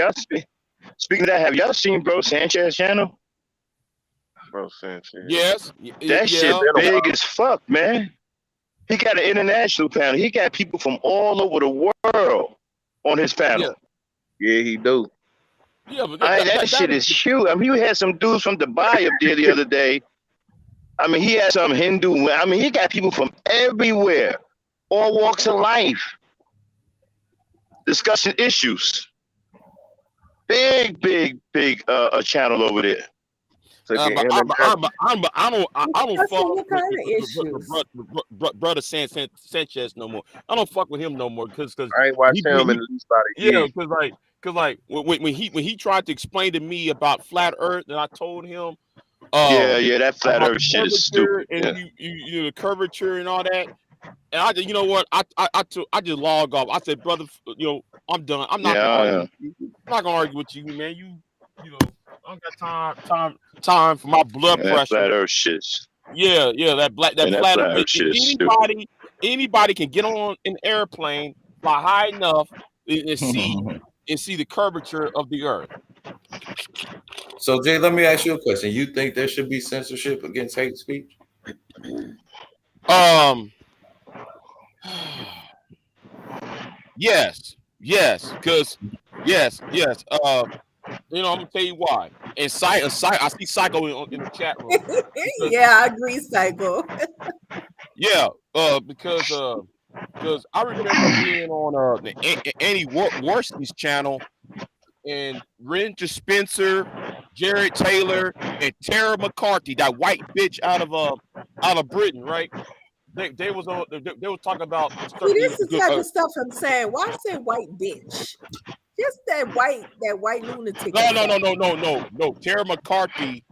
speaking of that, have y'all seen Bro Sanchez channel?
bro. Sanchez.
Yes,
That
yeah.
shit big as fuck, man. He got an international panel. He got people from all over the world on his panel.
Yeah, he do.
Yeah, but
That shit is huge. I mean, you had some dudes from Dubai up there the other day. I mean, he had some Hindu. I mean, he got people from everywhere, all walks of life, discussing issues. Big channel over there.
Taking
I don't
Discussing
fuck
what kind of issues?
with brother Sanchez no more. I don't fuck with him no more because
I ain't watched him in at least about a year.
because when he tried to explain to me about flat Earth, and I told him
Yeah, that flat
about
earth
the
shit is
curvature
stupid.
and
Yeah.
you the curvature and all that. And I just, you know what, I just log off. I said, brother, I'm done. I'm not gonna argue with you. I'm not gonna argue with you, man. You know, I don't got time for my blood
That
pressure.
flat earth shit.
Yeah, that
That
flat.
flat earth shit is stupid.
Anybody can get on an airplane, fly high enough, and see the curvature of the Earth.
So Jay, let me ask you a question. You think there should be censorship against hate speech?
Yes, because yes. I'm gonna tell you why. And I see Psycho in the chat room. Because,
Yeah, I agree, Psycho.
yeah, because I remember being on Annie Worson's channel, and Renja Spencer, Jared Taylor, and Tara McCarthy, that white bitch out of Britain, right? They was on. They was talking about
See, this is the type of stuff I'm saying. Why say white bitch? Just that white lunatic.
no. Tara McCarthy.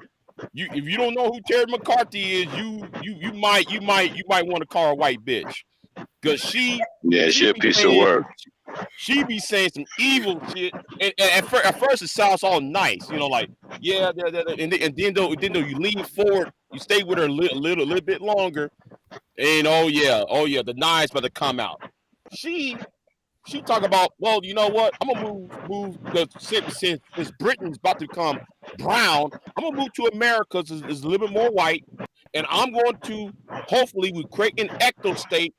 If you don't know who Terry McCarthy is, you might want to call her a white bitch, because she
a
be
piece of
saying
work.
some evil shit, and at first it sounds all nice, like yeah, and then though you lean forward, you stay with her a little bit longer, and oh yeah, the knives about to come out. She talk about, well, you know what? I'm gonna move because since Britain's about to become brown, I'm gonna move to America, because it's a little bit more white, and I'm going to hopefully we create an ecto state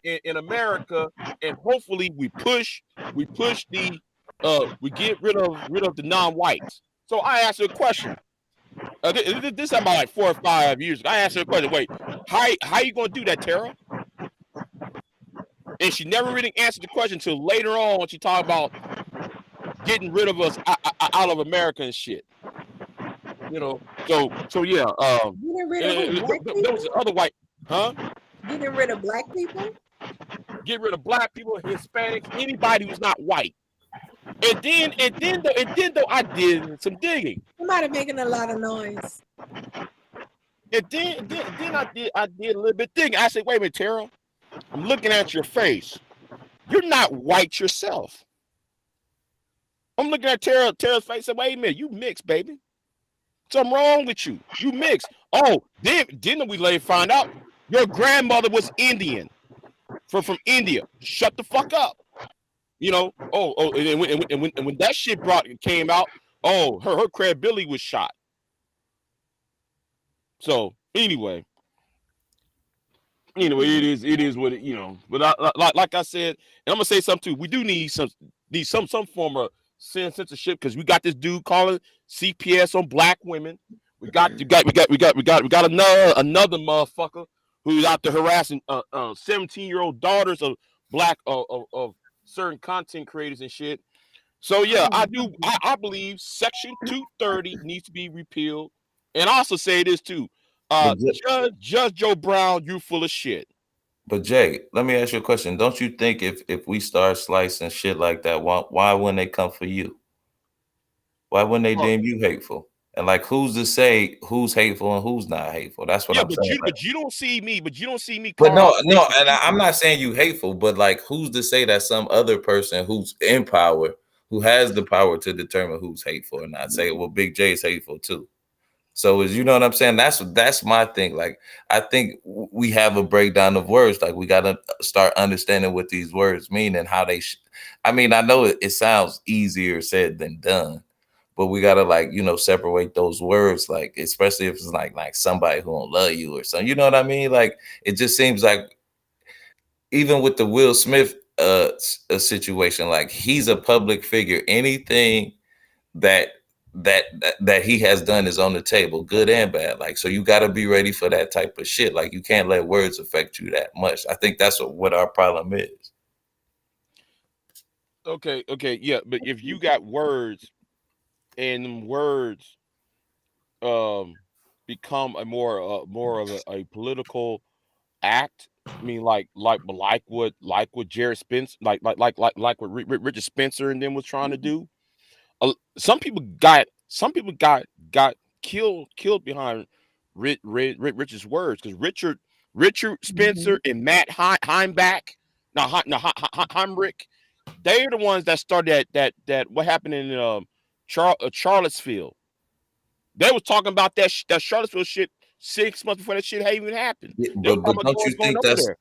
in America, and hopefully we push the we get rid of the non-whites. So I asked her a question. This happened about like 4 or 5 years ago. I asked her a question. Wait, how you gonna do that, Tara? And she never really answered the question until later on when she talked about getting rid of us out of America and shit. So yeah.
Getting rid of who? Black
There was
people?
the other white, huh?
Getting rid of black people?
Get rid of black people, Hispanics, anybody who's not white. And then though I did some digging.
Somebody making a lot of noise.
And then I did a little bit digging. I said, wait a minute, Tara. I'm looking at your face. You're not white yourself. I'm looking at Tara's face and said, wait a minute, you mixed, baby. Something wrong with you. You mixed. Oh, then we later find out your grandmother was Indian. From India. Shut the fuck up. And when that shit came out, her credibility was shot. So anyway, it is what it. But like I said, and I'm gonna say something too. We do need some form of censorship, because we got this dude calling CPS on black women. We got another motherfucker who's out there harassing 17-year-old daughters of black of certain content creators and shit. So yeah,
Oh,
I believe Section 230 needs to be repealed. And I also say this too.
But J-
Judge Joe Brown, you full of shit.
but Jay, let me ask you a question. Don't you think if we start slicing shit like that, why wouldn't they come for you? Why wouldn't they
Well,
deem you hateful? And like, who's to say who's hateful and who's not hateful? That's what
yeah,
I'm saying. Like,
but you don't see me,
but
calling
no,
out
no,
racist
and I'm
people.
not saying you hateful, but like, who's to say that some other person who's in power, who has the power to determine who's hateful or not, say, well, Big J's hateful too. So is you know what I'm saying? That's my thing. Like I think we have a breakdown of words. Like we got to start understanding what these words mean and how they. I mean, I know it sounds easier said than done, but we got to like separate those words. Like especially if it's like somebody who don't love you or something. You know what I mean? Like it just seems like even with the Will Smith situation, like he's a public figure. Anything that that he has done is on the table, good and bad. Like, so you got to be ready for that type of shit. Like, you can't let words affect you that much. I think that's what our problem is.
Okay, yeah, but if you got words and them words um become a more of a political act. I mean, like what Jared Spence, like what Richard Spencer and them was trying to do. Some people got killed behind Richard's words because Richard
mhm.
Spencer and Matt Heimbach, Heinrich, they're the ones that started that what happened in Charlottesville. They was talking about that Charlottesville shit 6 months before that shit had even happened.
Yeah,
They were
but
talking about
don't you
going
think
over
that's
there.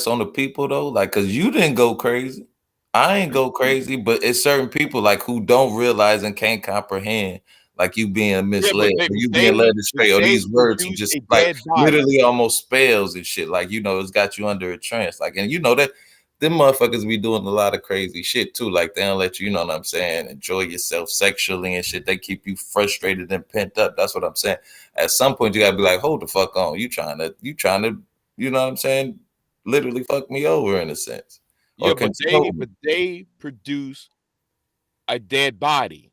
on the people though? Like, cause you didn't go crazy. I ain't go crazy, but it's certain people like who don't realize and can't comprehend, like you being
Yeah,
misled or you being led astray, or
they
these words are
produced
just
a
like
dead body.
literally almost spells and shit. Like it's got you under a trance. Like, and that them motherfuckers be doing a lot of crazy shit too. Like they don't let you, you know what I'm saying, enjoy yourself sexually and shit. They keep you frustrated and pent up. That's what I'm saying. At some point, you gotta be like, hold the fuck on. You trying to, you know what I'm saying? Literally fuck me over in a sense, or
Yeah,
control me.
but they produce a dead body.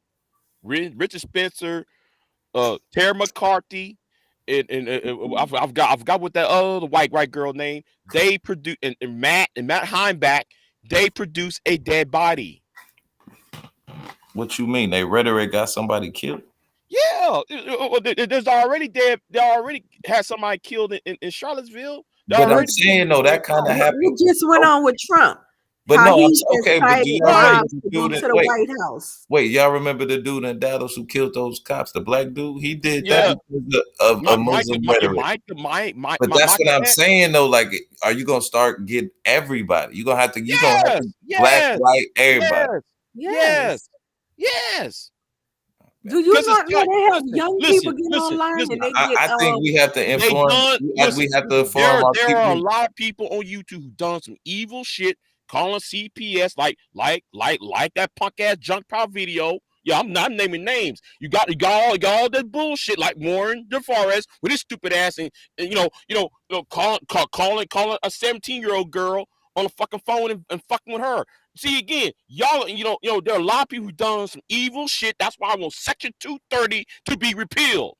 Richard Spencer, Terry McCarthy, and I forgot what that other white girl name. They produce and Matt Heimbach. They produce a dead body.
What you mean? They rhetoric got somebody killed?
Yeah, there's already dead. They already had somebody killed in Charlottesville. They
But I'm
already
saying no, that kind of
What
happened.
just went
Oh,
on with Trump?
but
How
no,
he
okay. But do
decided
y'all remember the
to go
dude?
to the
Wait,
White House.
wait. Y'all remember the dude in Dallas who killed those cops? The black dude. He did that
yeah.
because of Muslim rhetoric. But that's what
Michael
I'm
X.
saying though. Like, are you gonna start getting everybody? You gonna have to
Yes,
black,
yes,
white, everybody.
yes, yes,
Yes.
yes.
Do you
Because it's
not know
like,
they have young people get online and
listen.
they get
I think we have to
They
inform.
done
We
listen.
have to inform our
There are a
people.
lot of people on YouTube who done some evil shit, calling CPS like that punk ass junk pile video. Yeah, I'm not naming names. You got all that bullshit like Warren DeForest with his stupid ass and calling a 17-year-old girl on the fucking phone and fucking with her. See again, y'all, there are a lot of people who done some evil shit. That's why I want Section 230 to be repealed.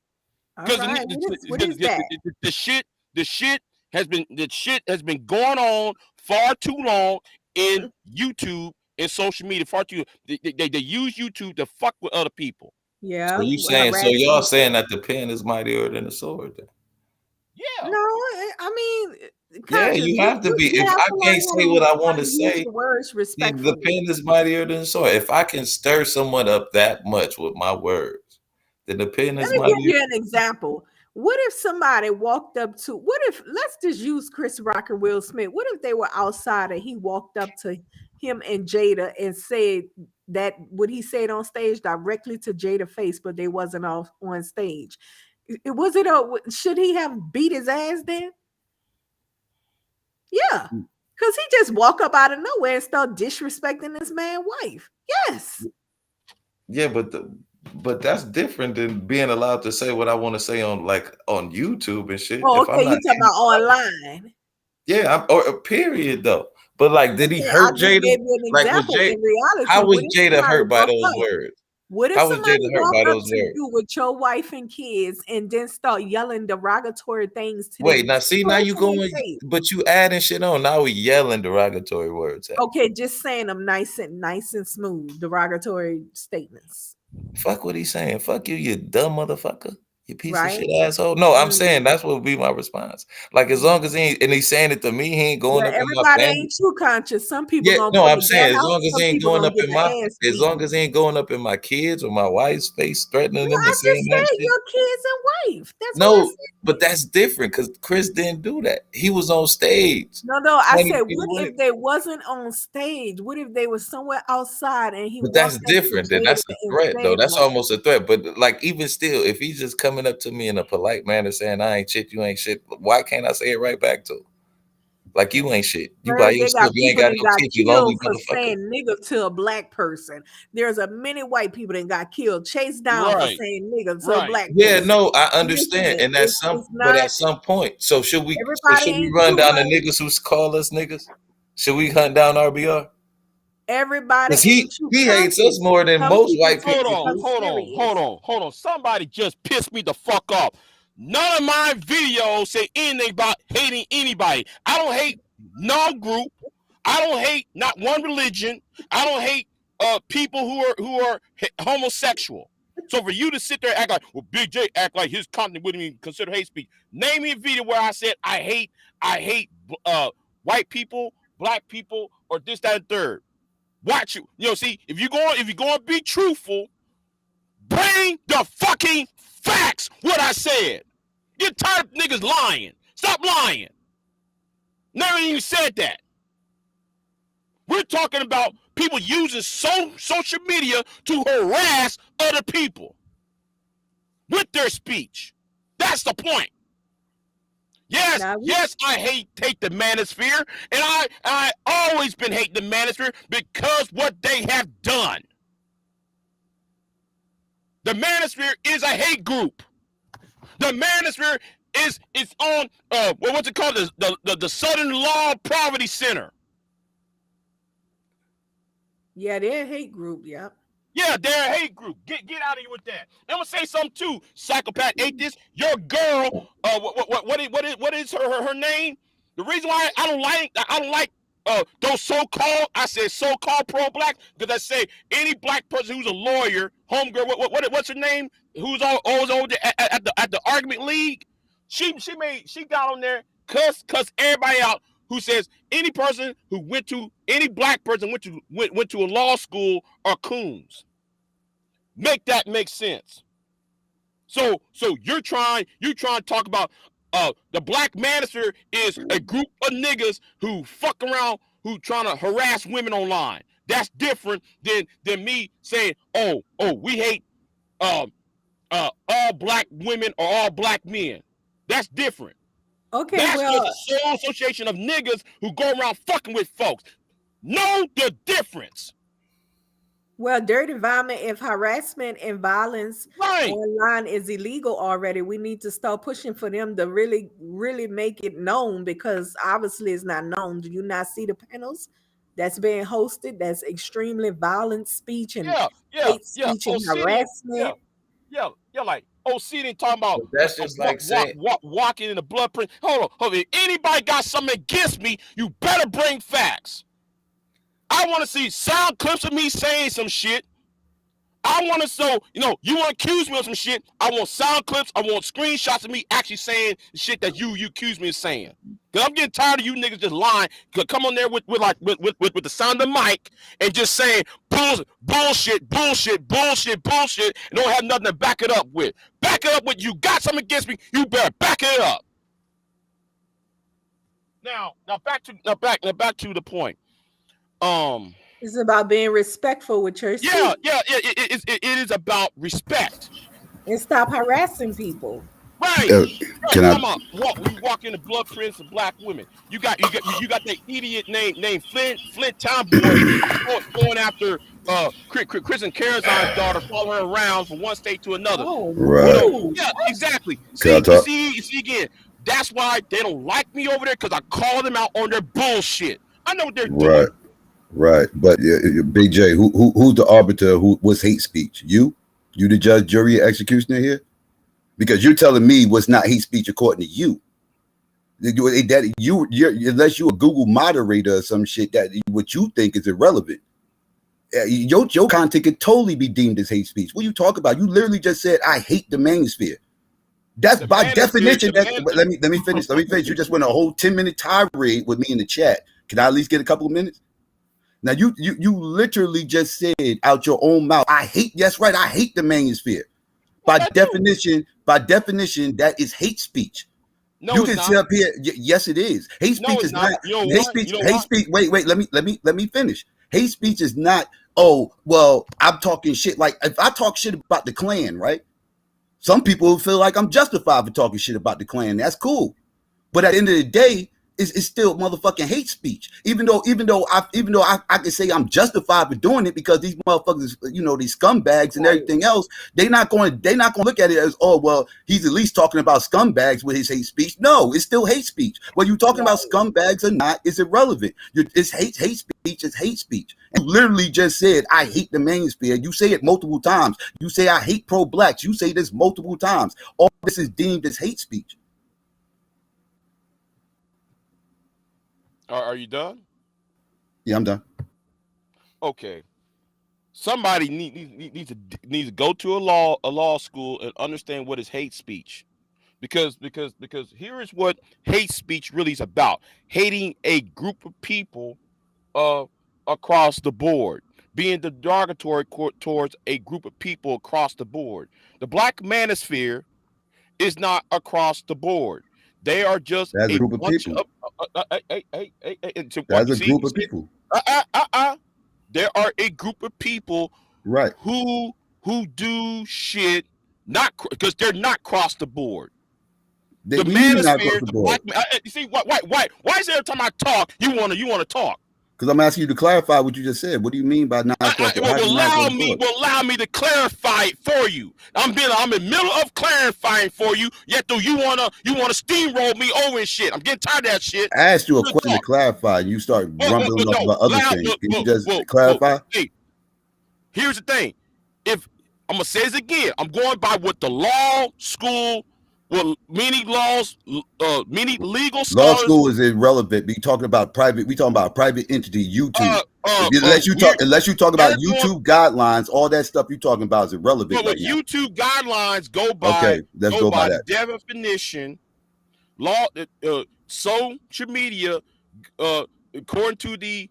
all
Because
right. What is that?
the shit has been going on far too long in YouTube and social media. Far too they use YouTube to fuck with other people.
So
Yeah,
you saying so
harass
y'all
people.
saying that the pen is mightier than the sword? Then?
Yeah.
No, I mean,
Yeah,
conscious.
you have to be.
You
If
have
I
to learn
can't say what I want
how
to
to use
say,
the words
then the
respectfully.
pen is mightier than the sword. If I can stir someone up that much with my words, then the pen
Let
is
me give
mightier.
you an example. What if somebody walked up to, what if, let's just use Chris Rock and Will Smith. What if they were outside and he walked up to him and Jada and said that what he said on stage directly to Jada face, but they wasn't off on stage? Was it a, should he have beat his ass then? Yeah. Because he just walk up out of nowhere and start disrespecting this man's wife. Yes.
Yeah, But that's different than being allowed to say what I want to say on YouTube and shit.
Oh,
If I'm
okay.
not
You talking
in
about online?
yeah, or a period though. But like, did he
Okay, I
hurt
just
Jada?
gave you an
Like, was
example.
Jada?
In reality,
How was
what if
Jada
somebody
hurt by
walk
those
up?
words?
What if
How was
somebody
Jada hurt
walk
by
up
those
to
words?
you with your wife and kids and then start yelling derogatory things to
Wait,
them
now
to
see, now
her
you
to their
going,
face?
but you adding shit on. Now we yelling derogatory words at.
Okay, just saying them nice and smooth, derogatory statements,
Fuck what he's saying. Fuck you, you dumb motherfucker. You piece of
right?
shit asshole. No, I'm saying
Mm.
that's what would be my response. Like as
Mm.
long as he ain't, and he's saying it to me, he ain't going
Well,
up in my
everybody
family.
ain't true conscious. Some people
Yeah,
gonna
no,
bring
I'm
it back
saying as
out.
long as he
Some
ain't
people
going
gonna
up
get
in my,
the ass
as
beat.
long as he ain't going up in my kids or my wife's face, threatening
Well,
them
I
and
just
saying that
said
shit.
your kids and wife. That's what I
No, but
said.
that's different because Chris didn't do that. He was on stage.
No. I
20
said,
people
what
with
if
it.
they wasn't on stage? What if they were somewhere outside and he
But that's
walked up to
different. Then
Jada
that's a
and
threat, though.
said
That's
like,
almost a threat. But like, even still, if he's just coming up to me in a polite manner saying, "I ain't shit, you ain't shit," why can't I say it right back to him? Like, you ain't shit. You by
"Where they
yourself.
got
You ain't
people
got
that
no
got
kids. You lonely
killed for
motherfucker.
saying nigga to a black person. There's a many white people that got killed, chased down for
Right,
saying nigga to a
right.
black
Yeah,
person.
no, I
I'm just
understand.
saying,
And that's
it's
but
not
at some point, so should we? So
everybody
should we
ain't
run
true,
down the
honey.
niggas who call us niggas? Should we hunt down RBR?
Everybody
Because
ain't true
he hates us
conscious.
more than
Some
most
people
white
take
Hold
people
on,
stuff
do.
hold on, hold
serious.
on, hold on. Somebody just pissed me the fuck off. None of my videos say anything about hating anybody. I don't hate no group. I don't hate not one religion. I don't hate people who are homosexual. So for you to sit there and act like, well, Big J act like his content wouldn't even consider hate speech. Name me a video where I said I hate white people, black people, or this, that, and third. Watch you. See, if you're going to be truthful, bring the fucking facts. What I said. Get tired of niggas lying. Stop lying. Never even said that. We're talking about people using social media to harass other people with their speech. That's the point. Yes,
Now,
yes, I hate the manosphere, and I always been hating the manosphere because what they have done. The manosphere is a hate group. The manosphere is on what's it called, the Southern Law Poverty Center.
yeah, they're a hate group. Yep.
Yeah, they're a hate group. Get out of here with that. I'm gonna say something too, psychopath atheist. Your girl, what is her name? The reason why I don't like those so-called, I said so-called pro-black, because I say any black person who's a lawyer, homegirl, what's her name? Who's always over there at the argument league? She got on there, cuss everybody out, who says any black person went to a law school are coons. Make that make sense. So you're trying to talk about the black manager is a group of niggas who fuck around, who trying to harass women online. That's different than me saying, we hate all black women or all black men. That's different.
Okay,
That's just
well,
a sole association of niggas who go around fucking with folks. Know the difference.
dirty environment, if harassment and violence
Right.
online is illegal already, we need to start pushing for them to really, really make it known, because obviously it's not known. Do you not see the panels that's being hosted? That's extremely violent speech and hate
Yeah.
speech and
Obsidian, yeah,
harassment.
yeah. Like Obsidian talking about
But that's just like saying,
walking in the blood print. Hold on. If anybody got something against me, you better bring facts. I want to see sound clips of me saying some shit. I want to you want to accuse me of some shit. I want sound clips. I want screenshots of me actually saying shit that you accuse me of saying. Cause I'm getting tired of you niggas just lying. Come on there with the sound of the mic and just saying bullshit, and don't have nothing to back it up with. Back it up with, you got something against me, you better back it up. Now back to the point.
It's about being respectful with your speech
It is about respect.
and stop harassing people.
Right. Right.
Can I?
Talking about you walk in the blood prints of black women. You got that idiot named Flint Town Boy going after Kristen Carazon's daughter follow her around from one state to another.
Oh,
You
Right.
know,
ooh,
yeah,
what?
exactly.
Can I
See,
talk?
you see again. That's why they don't like me over there because I call them out on their bullshit. I know what they're
Right.
doing.
Right. But Big J, who's the arbiter? Who was hate speech? You the judge, jury, executioner here? Because you're telling me what's not hate speech according to you. Unless you a Google moderator or some shit, that what you think is irrelevant. Your content could totally be deemed as hate speech. What you talk about? You literally just said I hate the manosphere. That's
The
by
manosphere,
definition. That's let me finish. Let me finish. You just went a whole 10-minute tirade with me in the chat. Can I at least get a couple of minutes? Now you literally just said out your own mouth, I hate. That's right. I hate the manosphere.
what I do?
By definition, that is hate speech.
No,
You
it's
can sit
not.
up here. Yes, it is. Hate
No,
speech
it's
is
not.
not
You know
hate
what?
speech.
You know
Hate
what?
speech. Wait. Let me finish. Hate speech is not. Oh well, I'm talking shit. Like if I talk shit about the Klan, right? Some people feel like I'm justified for talking shit about the Klan. That's cool. But at the end of the day, it's still motherfucking hate speech. Even though I can say I'm justified for doing it because these motherfuckers, these scumbags and everything else, they're not going to look at it as, oh well, he's at least talking about scumbags with his hate speech. No, it's still hate speech. Whether you're talking about scumbags or not is irrelevant. It's hate speech is hate speech. And you literally just said I hate the manosphere. You say it multiple times. You say I hate pro-blacks. You say this multiple times. All this is deemed as hate speech.
Are you done?
Yeah, I'm done.
Okay. Somebody needs to go to a law school and understand what is hate speech. Because here is what hate speech really is about: hating a group of people uh across the board, being derogatory towards a group of people across the board. The black manosphere is not across the board. They are just
That's a
a
group of
bunch
people.
of to what
That's a group
you
of
see.
people.
Uh, uh, uh, uh. There are a group of people
Right.
who do shit not because they're not across the board. The
What do you mean not across
manosphere,
the
the
board?
black. You see, why is every time I talk, you wanna talk?
Because I'm asking you to clarify what you just said. What do you mean by not across the? How do you not across the board?
Allow me to clarify it for you. I'm in the middle of clarifying for you. Yet though you wanna steamroll me over and shit. I'm getting tired of that shit.
I asked you a
Good
question to
talk.
clarify. And you start rumbling off
No,
about other things. Can you just clarify?
hey, here's the thing. If I'm gonna say this again, I'm going by what the law school, well, many legal
Law
scholars,
school is irrelevant. We talking about private. We talking about a private entity, YouTube.
we're
Unless you talk about
they're going.
YouTube guidelines, all that stuff you talking about is irrelevant
But
right
what
now.
YouTube guidelines
Okay, let's
go
go by
by
that.
definition, law, social media, according to the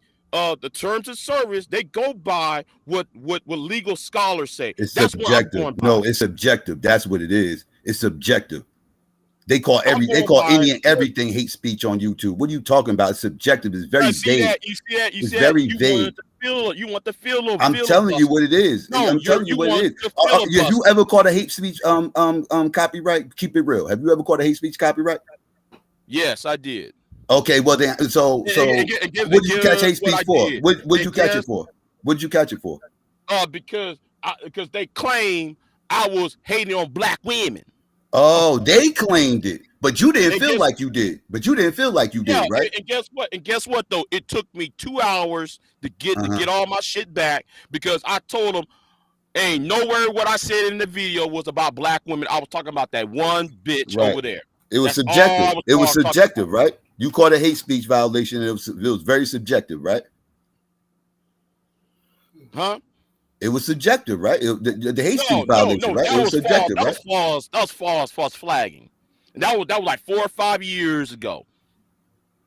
terms of service, they go by what legal scholars say.
It's
That's what I'm
subjective.
going by.
No, it's subjective. That's what it is. It's subjective.
I'm
They
going
call
by
any and everything hate speech on YouTube. What are you talking about? It's subjective. It's very
see
vague.
that you
It's
see that
very
you
vague.
wanted to feel you want to feel a
I'm telling you
filibuster.
what it is.
No,
I'm telling you
you
what it
want
is.
to
Have you
filibuster.
ever caught a hate speech copyright? Keep it real. Have you ever caught a hate speech copyright?
Yes, I did.
Okay, well then, what did you catch
Guess
hate
what
speech
I
for?
did.
What did
And
you catch
guess
it for? What did you catch it for?
because they claim I was hating on black women.
Oh, they claimed it, but you didn't
And
feel
guess
like you did. But you didn't feel like you
yeah,
did, right?
and guess what? And guess what though? It took me 2 hours to
Uh-huh.
get all my shit back because I told them ain't nowhere what I said in the video was about black women. I was talking about that one bitch
Right.
over there.
It was
That's all
subjective.
I was
It was
talking about.
subjective, right? You caught a hate speech violation. It was very subjective, right?
Huh?
It was subjective, right? The hate speech violation,
No.
right? It was subjective, right?
That was false flagging, and that was like 4 or 5 years ago.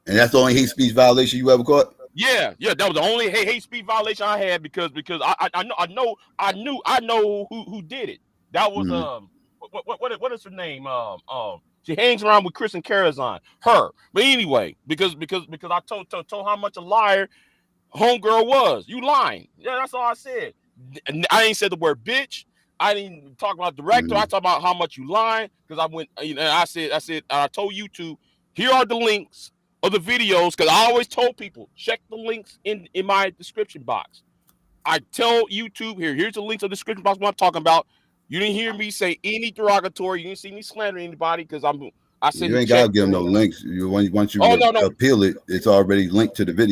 And that's the only hate speech violation you ever caught.
Yeah, that was the only hate speech violation I had because I know who did it. That was
Mm-hmm.
what is her name? She hangs around with Kristen Carazon. Her, but anyway, because I told how much a liar homegirl was. You lying? Yeah, that's all I said. I ain't said the word bitch. I didn't talk about director. I
Mm-hmm.
talked about how much you lying because I went. I told YouTube, here are the links of the videos because I always told people check the links in my description box.
I tell YouTube here's the links of the description box what I'm talking about. You didn't hear me say any derogatory. You didn't see me slander anybody because I said
you ain't gotta give them no links. Once you
no.
appeal it, it's already linked to the video.